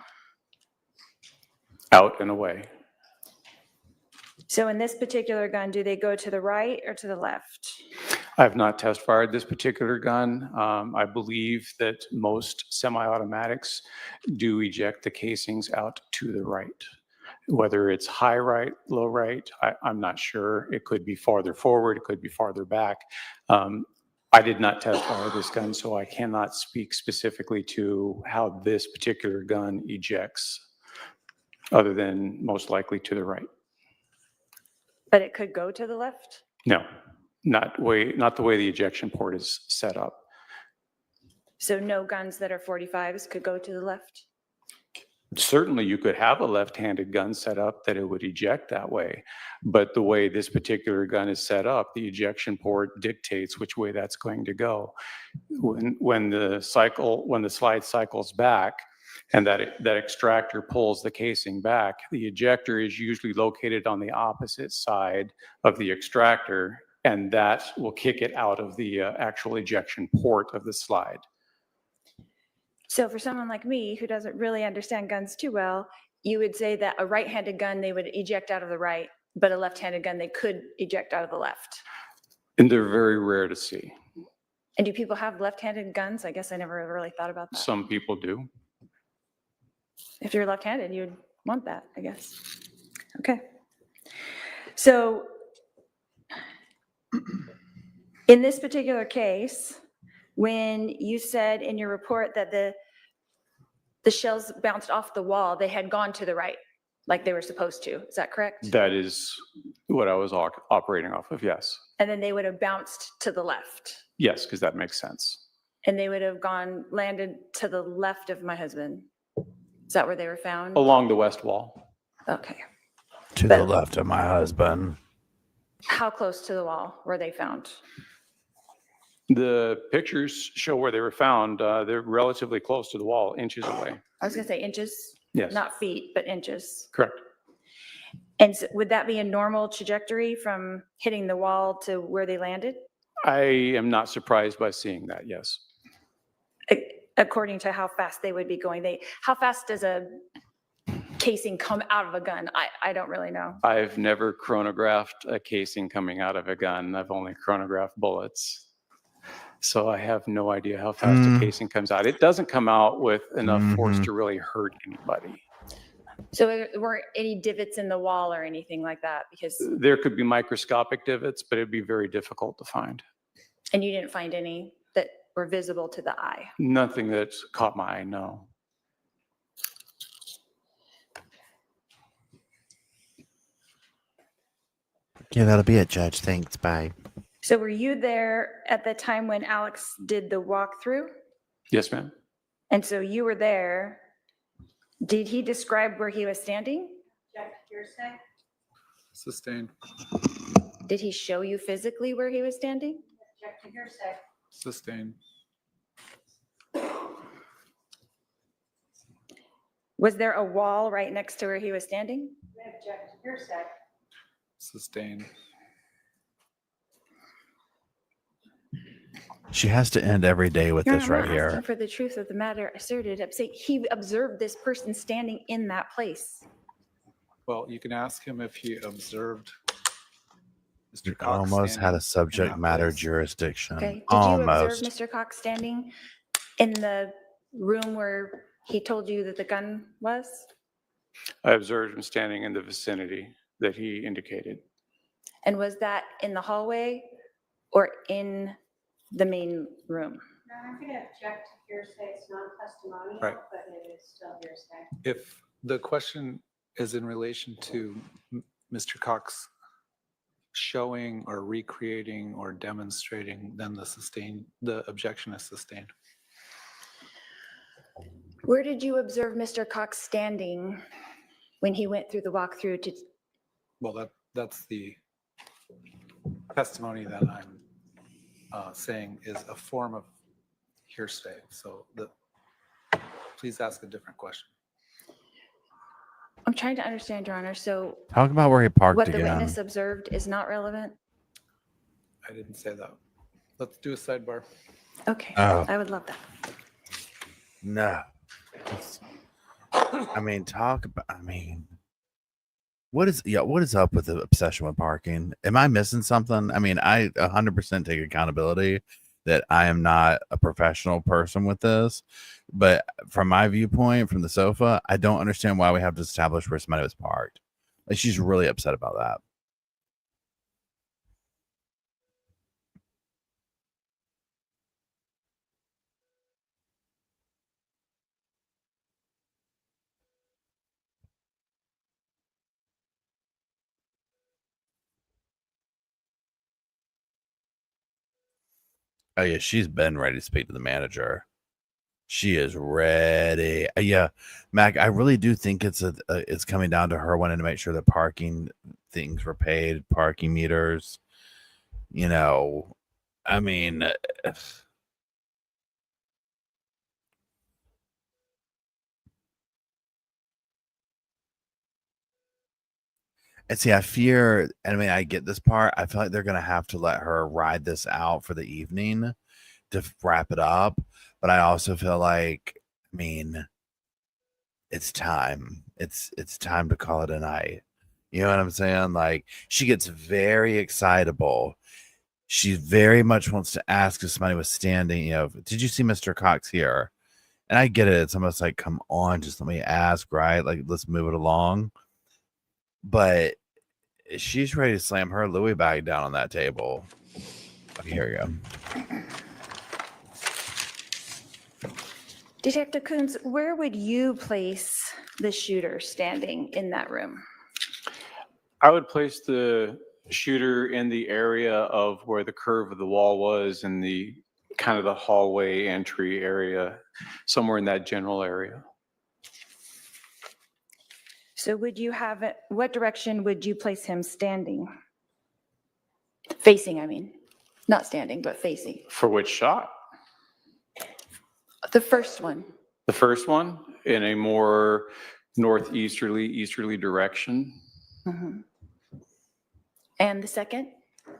Out and away. So in this particular gun, do they go to the right or to the left? I have not test fired this particular gun. I believe that most semi-automatics do eject the casings out to the right. Whether it's high right, low right, I'm not sure. It could be farther forward, it could be farther back. I did not test fire this gun, so I cannot speak specifically to how this particular gun ejects, other than most likely to the right. But it could go to the left? No, not the way the ejection port is set up. So no guns that are 45s could go to the left? Certainly you could have a left-handed gun set up that it would eject that way, but the way this particular gun is set up, the ejection port dictates which way that's going to go. When the slide cycles back and that extractor pulls the casing back, the ejector is usually located on the opposite side of the extractor, and that will kick it out of the actual ejection port of the slide. So for someone like me who doesn't really understand guns too well, you would say that a right-handed gun, they would eject out of the right, but a left-handed gun, they could eject out of the left. And they're very rare to see. And do people have left-handed guns? I guess I never really thought about that. Some people do. If you're left-handed, you'd want that, I guess. Okay. So in this particular case, when you said in your report that the shells bounced off the wall, they had gone to the right, like they were supposed to. Is that correct? That is what I was operating off of, yes. And then they would have bounced to the left, Yes, because that makes sense. and they would have landed to the left of my husband. Is that where they were found? Along the west wall. Okay. To the left of my husband. How close to the wall were they found? The pictures show where they were found. They're relatively close to the wall, inches away. I was gonna say inches. Yes. Not feet, but inches. Correct. And would that be a normal trajectory from hitting the wall to where they landed? I am not surprised by seeing that, yes. According to how fast they would be going. How fast does a casing come out of a gun? I don't really know. I've never chronographed a casing coming out of a gun. I've only chronographed bullets. So I have no idea how fast a casing comes out. It doesn't come out with enough force to really hurt anybody. So there weren't any divots in the wall or anything like that because, There could be microscopic divots, but it'd be very difficult to find. and you didn't find any that were visible to the eye? Nothing that's caught my eye, no. Yeah, that'll be it, Judge. Thanks. Bye. So were you there at the time when Alex did the walkthrough? Yes, ma'am. And so you were there. Did he describe where he was standing? Object to hearsay. Sustained. Did he show you physically where he was standing? Object to hearsay. Sustained. Was there a wall right next to where he was standing? Object to hearsay. Sustained. She has to end every day with Your this Honor, I'm right not here. asking for the truth of the matter asserted. I'm saying he observed this person standing in that place. Well, you can ask him if he observed Mr. You Cox almost had a standing subject in that matter place. jurisdiction. Okay. Did you Almost. observe Mr. Cox standing in the room where he told you that the gun was? I observed him standing in the vicinity that he indicated. And was that in the hallway or in the main room? No, I'm going to object to hearsay. It's non-testimonial, Right. but it is still hearsay. If the question is in relation to Mr. Cox showing or recreating or demonstrating, then the objection is sustained. Where did you observe Mr. Cox standing when he went through the walkthrough to? Well, that's the testimony that I'm saying is a form of hearsay. So please ask a different question. I'm trying to understand, Your Honor. So Talk about where he parked what the again. witness observed is not relevant? I didn't say that. Let's do a sidebar. Okay, Oh. I would love that. No. What is up with the obsession with parking? Am I missing something? I mean, I 100% take accountability that I am not a professional person with this, but from my viewpoint, from the sofa, I don't understand why we have to establish where somebody was parked. Like, she's really upset about that. Oh yeah, she's been ready to speak to the manager. She is ready. Yeah, Mac, I really do think it's coming down to her wanting to make sure that parking things were paid, parking meters. You know, I mean, and see, I fear, and I mean, I get this part. I feel like they're gonna have to let her ride this out for the evening to wrap it up. But I also feel like, I mean, it's time. It's time to call it a night. You know what I'm saying? Like, she gets very excitable. She very much wants to ask if somebody was standing, did you see Mr. Cox here? And I get it. It's almost like, come on, just let me ask, right? Like, let's move it along. But she's ready to slam her Louis bag down on that table. Okay, here we go. Detective Coons, where would you place the shooter standing in that room? I would place the shooter in the area of where the curve of the wall was in the kind of the hallway entry area, somewhere in that general area. So would you have it, what direction would you place him standing? Facing, I mean, not standing, but facing. For which shot? The first one. The first one in a more easterly direction. Mhm. And the second?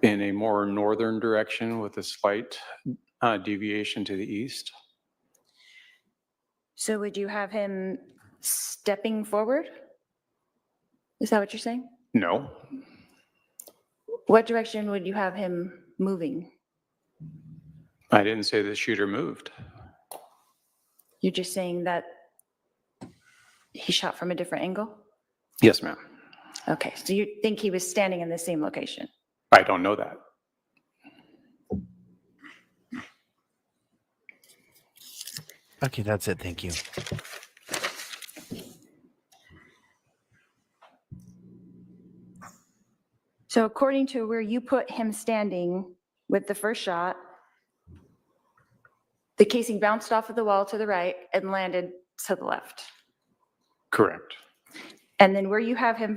In a more northern direction with a slight deviation to the east. So would you have him stepping forward? Is that what you're saying? No. What direction would you have him moving? I didn't say the shooter moved. You're just saying that he shot from a different angle? Yes, ma'am. Okay, so you think he was standing in the same location? I don't know that. Okay, that's it. Thank you. So according to where you put him standing with the first shot, the casing bounced off of the wall to the right and landed to the left. Correct. And then where you have him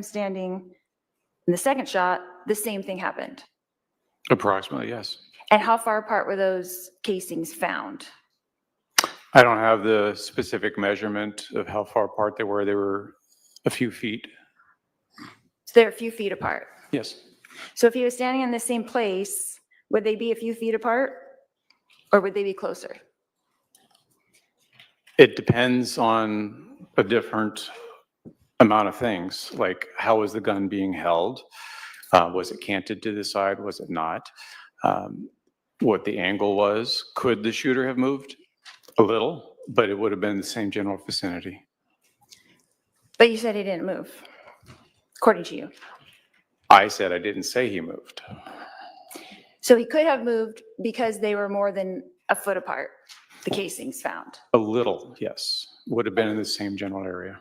standing in the second shot, the same thing happened. Approximately, yes. And how far apart were those casings found? I don't have the specific measurement of how far apart they were. They were a few feet. So they're a few feet apart. Yes. So if he was standing in the same place, would they be a few feet apart or would they be closer? It depends on a different amount of things, like how was the gun being held? Was it canted to the side? Was it not? What the angle was? Could the shooter have moved? A little, but it would have been the same general vicinity. But you said he didn't move, according to you. I said I didn't say he moved. So he could have moved because they were more than a foot apart, the casings found. A little, yes. Would have been in the same general area.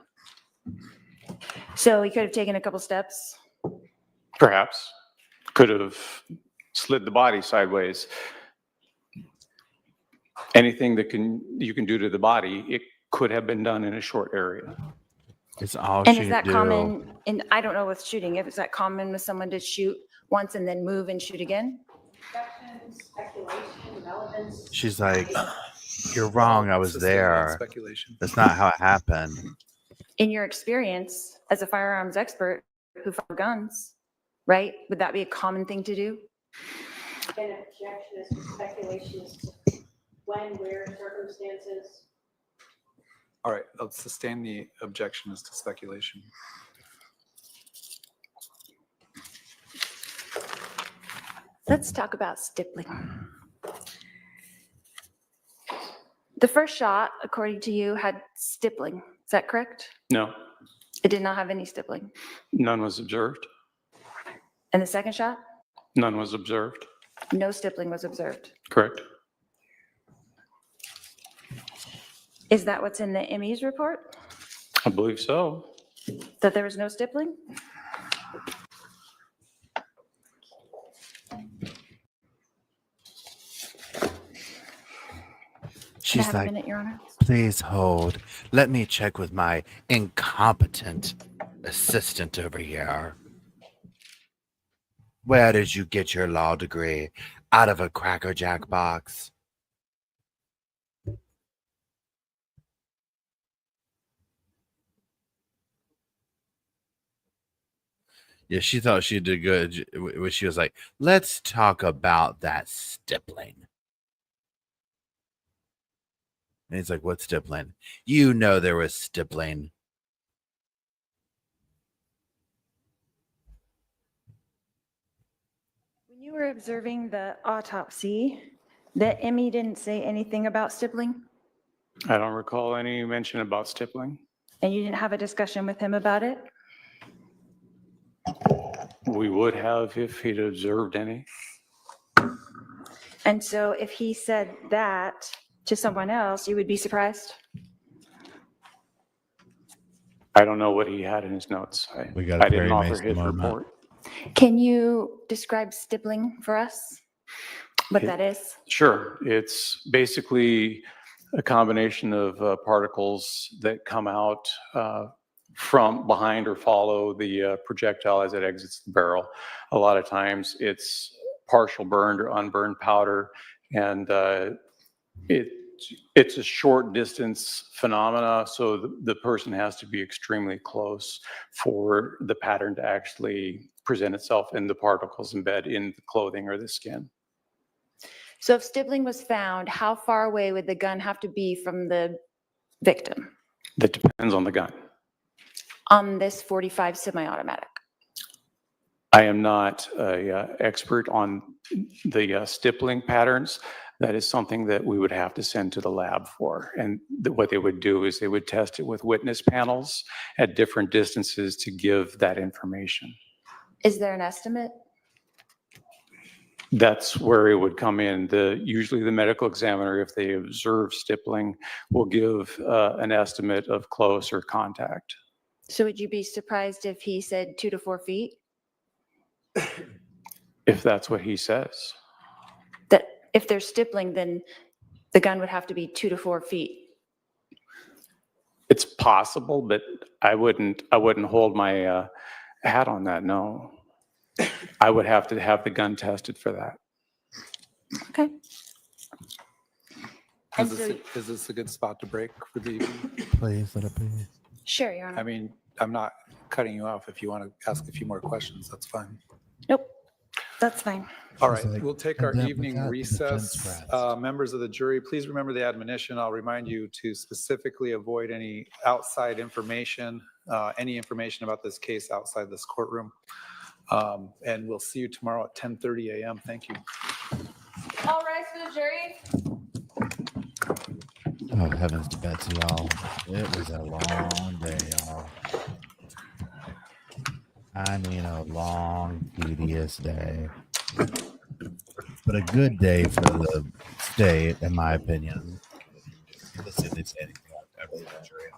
So he could have taken a couple steps. Perhaps. Could have slid the body sideways. Anything that you can do to the body, it could have been done in a short area. It's all And she is that do. common, and I don't know with shooting, if is that common with someone to shoot once and then move and shoot again? Speculation, relevance. She's like, you're wrong. I was Sustained there. speculation. That's not how it happened. In your experience as a firearms expert who found guns, right? Would that be a common thing to do? An objection is to speculation as to when, where, circumstances. All right, let's sustain the objection as to speculation. Let's talk about stippling. The first shot, according to you, had stippling. Is that correct? No, It did not have any stippling. none was observed. And the second shot, None was observed. no stippling was observed. Correct. Is that what's in the ME's report? I believe so. That there was no stippling? Can I She's have a like, minute, Your Honor? please hold. Let me check with my incompetent assistant over here. Where did you get your law degree? Out of a Cracker Jack box? Yeah, she thought she did good when she was like, let's talk about that stippling. And he's like, what's stippling? You know there was stippling. When you were observing the autopsy, the ME didn't say anything about stippling? I don't recall any mention about stippling. And you didn't have a discussion with him about it? We would have if he'd observed any. And so if he said that to someone else, you would be surprised? I don't know what he had in his notes. We got a I didn't Perry offer Mason his moment. report. Can you describe stippling for us? What that is? Sure. It's basically a combination of particles that come out from behind or follow the projectile as it exits the barrel. A lot of times it's partial burned or unburned powder, and it's a short distance phenomena, so the person has to be extremely close for the pattern to actually present itself and the particles embed in the clothing or the skin. So if stippling was found, how far away would the gun have to be from the victim That depends on the gun. on this 45 semi-automatic? I am not an expert on the stippling patterns. That is something that we would have to send to the lab for. And what they would do is they would test it with witness panels at different distances to give that information. Is there an estimate? That's where it would come in. Usually the medical examiner, if they observe stippling, will give an estimate of close or contact. So would you be surprised if he said 2 to 4 feet? If that's what he says. That if there's stippling, then the gun would have to be 2 to 4 feet. It's possible, but I wouldn't hold my hat on that, no. I would have to have the gun tested for that. Okay. And Is this a good spot to break for the evening? Please let it be. Sure, Your Honor. I mean, I'm not cutting you off. If you want to ask a few more questions, that's fine. Nope, that's fine. All right, It's like, we'll take our and then evening without the defense recess. press. Members of the jury, please remember the admonition. I'll remind you to specifically avoid any outside information, any information about this case outside this courtroom. And we'll see you tomorrow at 10:30 a.m. Thank you. All rise for the jury. Oh, heavens to Betsy, y'all. It was a long day, y'all. I mean, a long, tedious day. But a good day for the state, in my opinion. Let's see if they say anything about the jury.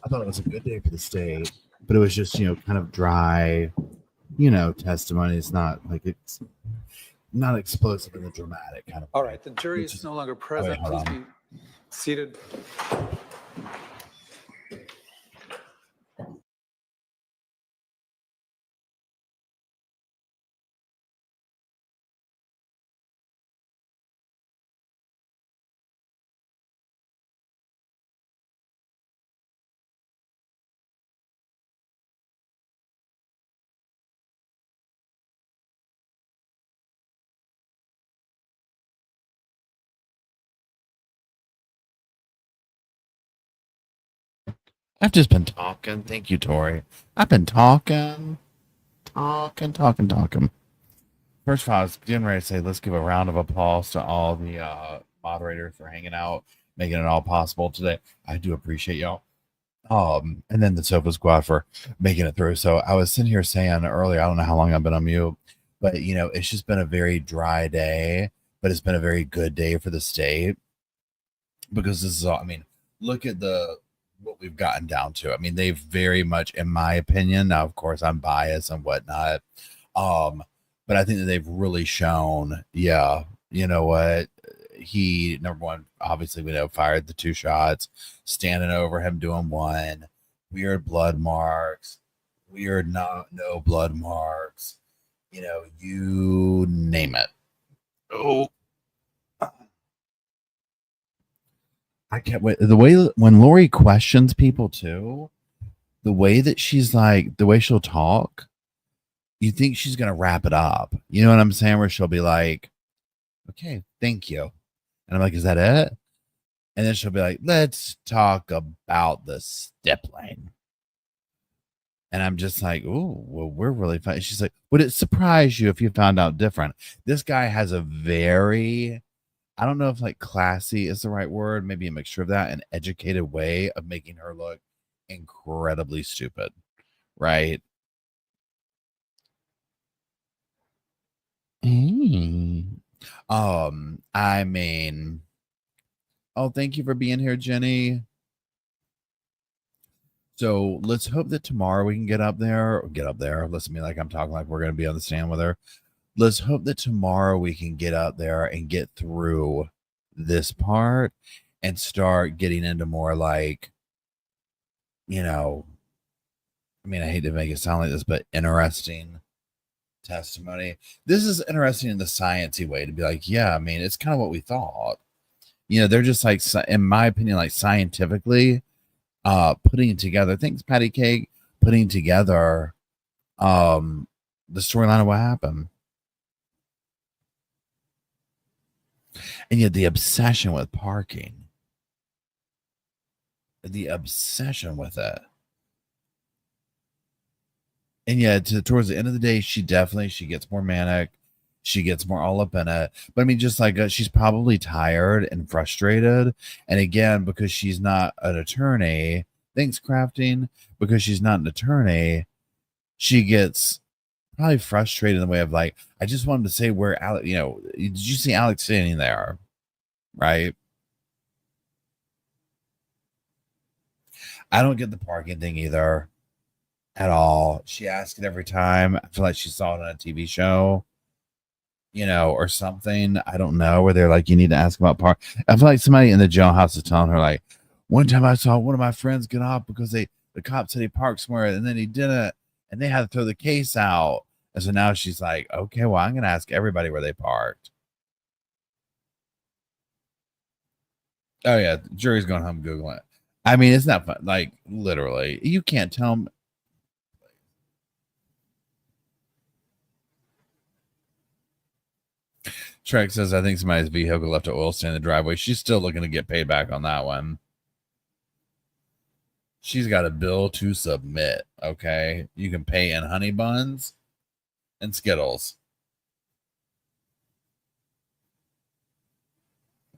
I thought it was a good day for the state, but it was just, kind of dry, testimony. It's not like it's not explosive and dramatic kind of. All right, the jury is no longer present. hold Please be seated. I've just been talking. Thank you, Tori. I've been talking. First of all, I was getting ready to say, let's give a round of applause to all the moderators for hanging out, making it all possible today. I do appreciate y'all. And then the Sofa Squad for making it through. So I was sitting here saying earlier, I don't know how long I've been on mute, but it's just been a very dry day, but it's been a very good day for the state because this is all, look at what we've gotten down to. They've very much, in my opinion, now of course I'm biased and whatnot, but I think that they've really shown, you know what, he, number one, obviously we know, fired the 2 shots, standing over him doing 1, weird blood marks, weird no blood marks, you name it. Oh, I can't wait. The way when Lori questions people too, the way that she's like, the way she'll talk, you think she's gonna wrap it up. You know what I'm saying? Where she'll be like, "Okay, thank you," and I'm like, "Is that it?" And then she'll be like, "Let's talk about the stippling." And I'm just like, oh, well, we're really fine. She's like, would it surprise you if you found out different? This guy has a very, I don't know if like classy is the right word, maybe a mixture of that, an educated way of making her look incredibly stupid, right? I mean, oh, thank you for being here, Jenny. So let's hope that tomorrow we can get up there. Listen to me like I'm talking like we're going to be on the stand with her. Let's hope that tomorrow we can get up there and get through this part and start getting into more like, you know, I mean, I hate to make it sound like this, but interesting testimony. This is interesting in the sciencey way to be like, yeah, I mean, it's kind of what we thought. You know, they're just like, in my opinion, like scientifically putting together, thanks, Patty Cake, putting together the storyline of what happened. And yet the obsession with parking, the obsession with it. And yet towards the end of the day, she gets more manic. She gets more all up in it. But I mean, just like she's probably tired and frustrated. And again, because she's not an attorney, thanks, Crafting, because she's not an attorney, she gets probably frustrated in the way of like, I just wanted to say where Alex, you know, did you see Alex standing there? Right? I don't get the parking thing either at all. She asks it every time. I feel like she saw it on a TV show, you know, or something. I don't know, where they're like, you need to ask about park. I feel like somebody in the jailhouse is telling her, like, one time I saw one of my friends get off because the cop said he parked somewhere and then he didn't, and they had to throw the case out. And so now she's like, okay, well, I'm going to ask everybody where they parked. Oh, yeah. The jury's going home Googling it. I mean, it's not fun. Like, literally, you can't tell them. Trek says, I think somebody's vehicle left an oil stand in the driveway. She's still looking to get paid back on that one. She's got a bill to submit. Okay. You can pay in honey buns and Skittles.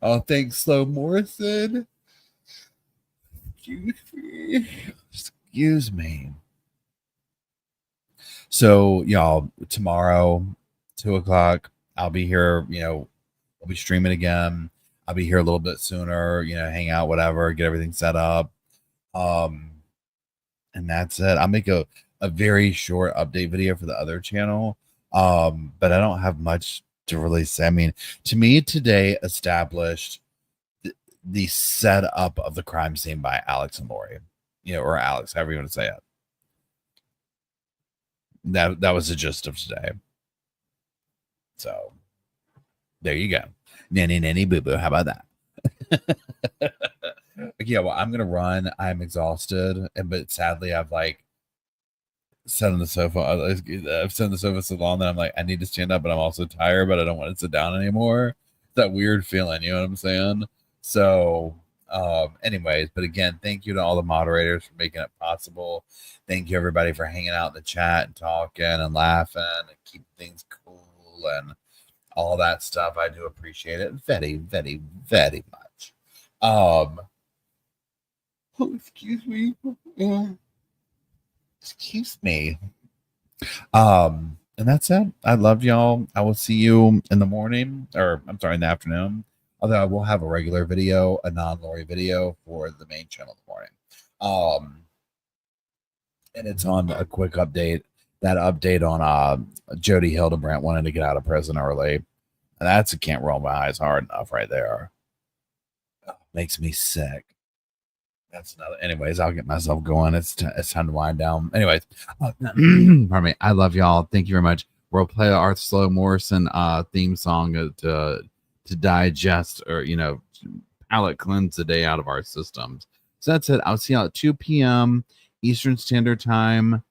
Oh, thanks, Slow Morrison. Excuse me. So, y'all, tomorrow, 2:00, I'll be here. You know, I'll be streaming again. I'll be here a little bit sooner, you know, hang out, whatever, get everything set up. And that's it. I'll make a very short update video for the other channel. But I don't have much to really say. I mean, to me, today established the setup of the crime scene by Alex and Lori, you know, or Alex, however you want to say it. That was the gist of today. So there you go. Nanny boo boo. How about that? Yeah, well, I'm gonna run. I'm exhausted, but sadly, I've like sat on the sofa. I've sat on the sofa so long that I'm like, I need to stand up, but I'm also tired, but I don't want to sit down anymore. That weird feeling, you know what I'm saying? So, anyways, but again, thank you to all the moderators for making it possible. Thank you everybody for hanging out in the chat and talking and laughing and keeping things cool and all that stuff. I do appreciate it very, very, very much. Oh, excuse me. Excuse me. And that's it. I love y'all. I will see you in the morning, or I'm sorry, in the afternoon. Although I will have a regular video, a non-Lori video for the main channel in the morning. And it's on a quick update. That update on Jody Hildebrandt wanting to get out of prison early. And that's a can't roll my eyes hard enough right there. Makes me sick. That's another. Anyways, I'll get myself going. It's time to wind down. Anyways, pardon me. I love y'all. Thank you very much. We'll play the Arthur Slow Morrison theme song to digest, or you know, palate cleanse the day out of our systems. So that's it. I'll see y'all at 2 p.m. Eastern Standard Time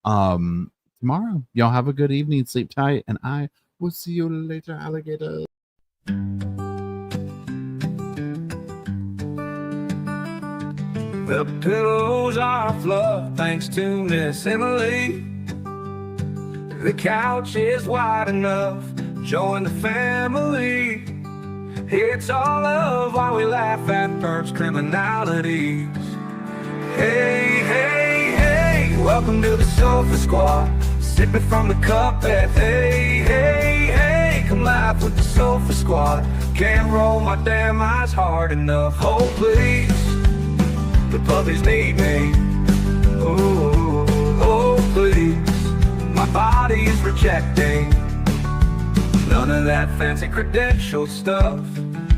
tomorrow. Y'all have a good evening. Sleep tight, and I will see you later, alligator. The pillows are fluff thanks to Miss Emily. The couch is wide enough, join the family. It's all love while we laugh at Burb's criminalities. Hey, hey, hey, welcome to the Sofa Squad. Sipping from the cup at hey, hey, hey, come laugh with the Sofa Squad. Can't roll my damn eyes hard enough. Oh, please, the puppies need me. Ooh, oh, please, my body is rejecting none of that fancy credential stuff.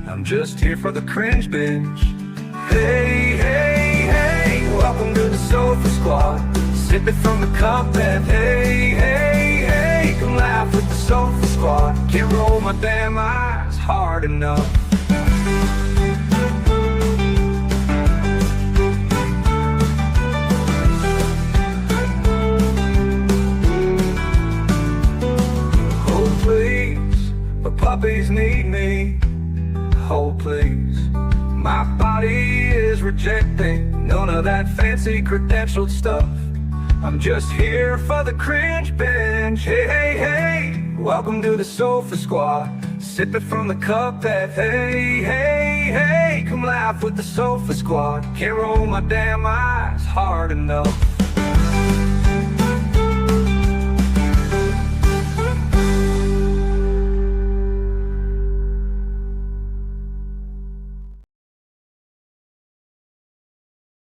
I'm just here for the cringe binge. Hey, hey, hey, welcome to the Sofa Squad. Sipping from the cup and hey, hey, hey, come laugh with the Sofa Squad. Can't roll my damn eyes hard enough. Oh please, the puppies need me. Oh please, my body is rejecting none of that fancy credentialed stuff. I'm just here for the cringe binge. Hey, hey, hey, welcome to the Sofa Squad. Sipping from the cup that hey, hey, hey, come laugh with the Sofa Squad. Can't roll my damn eyes hard enough.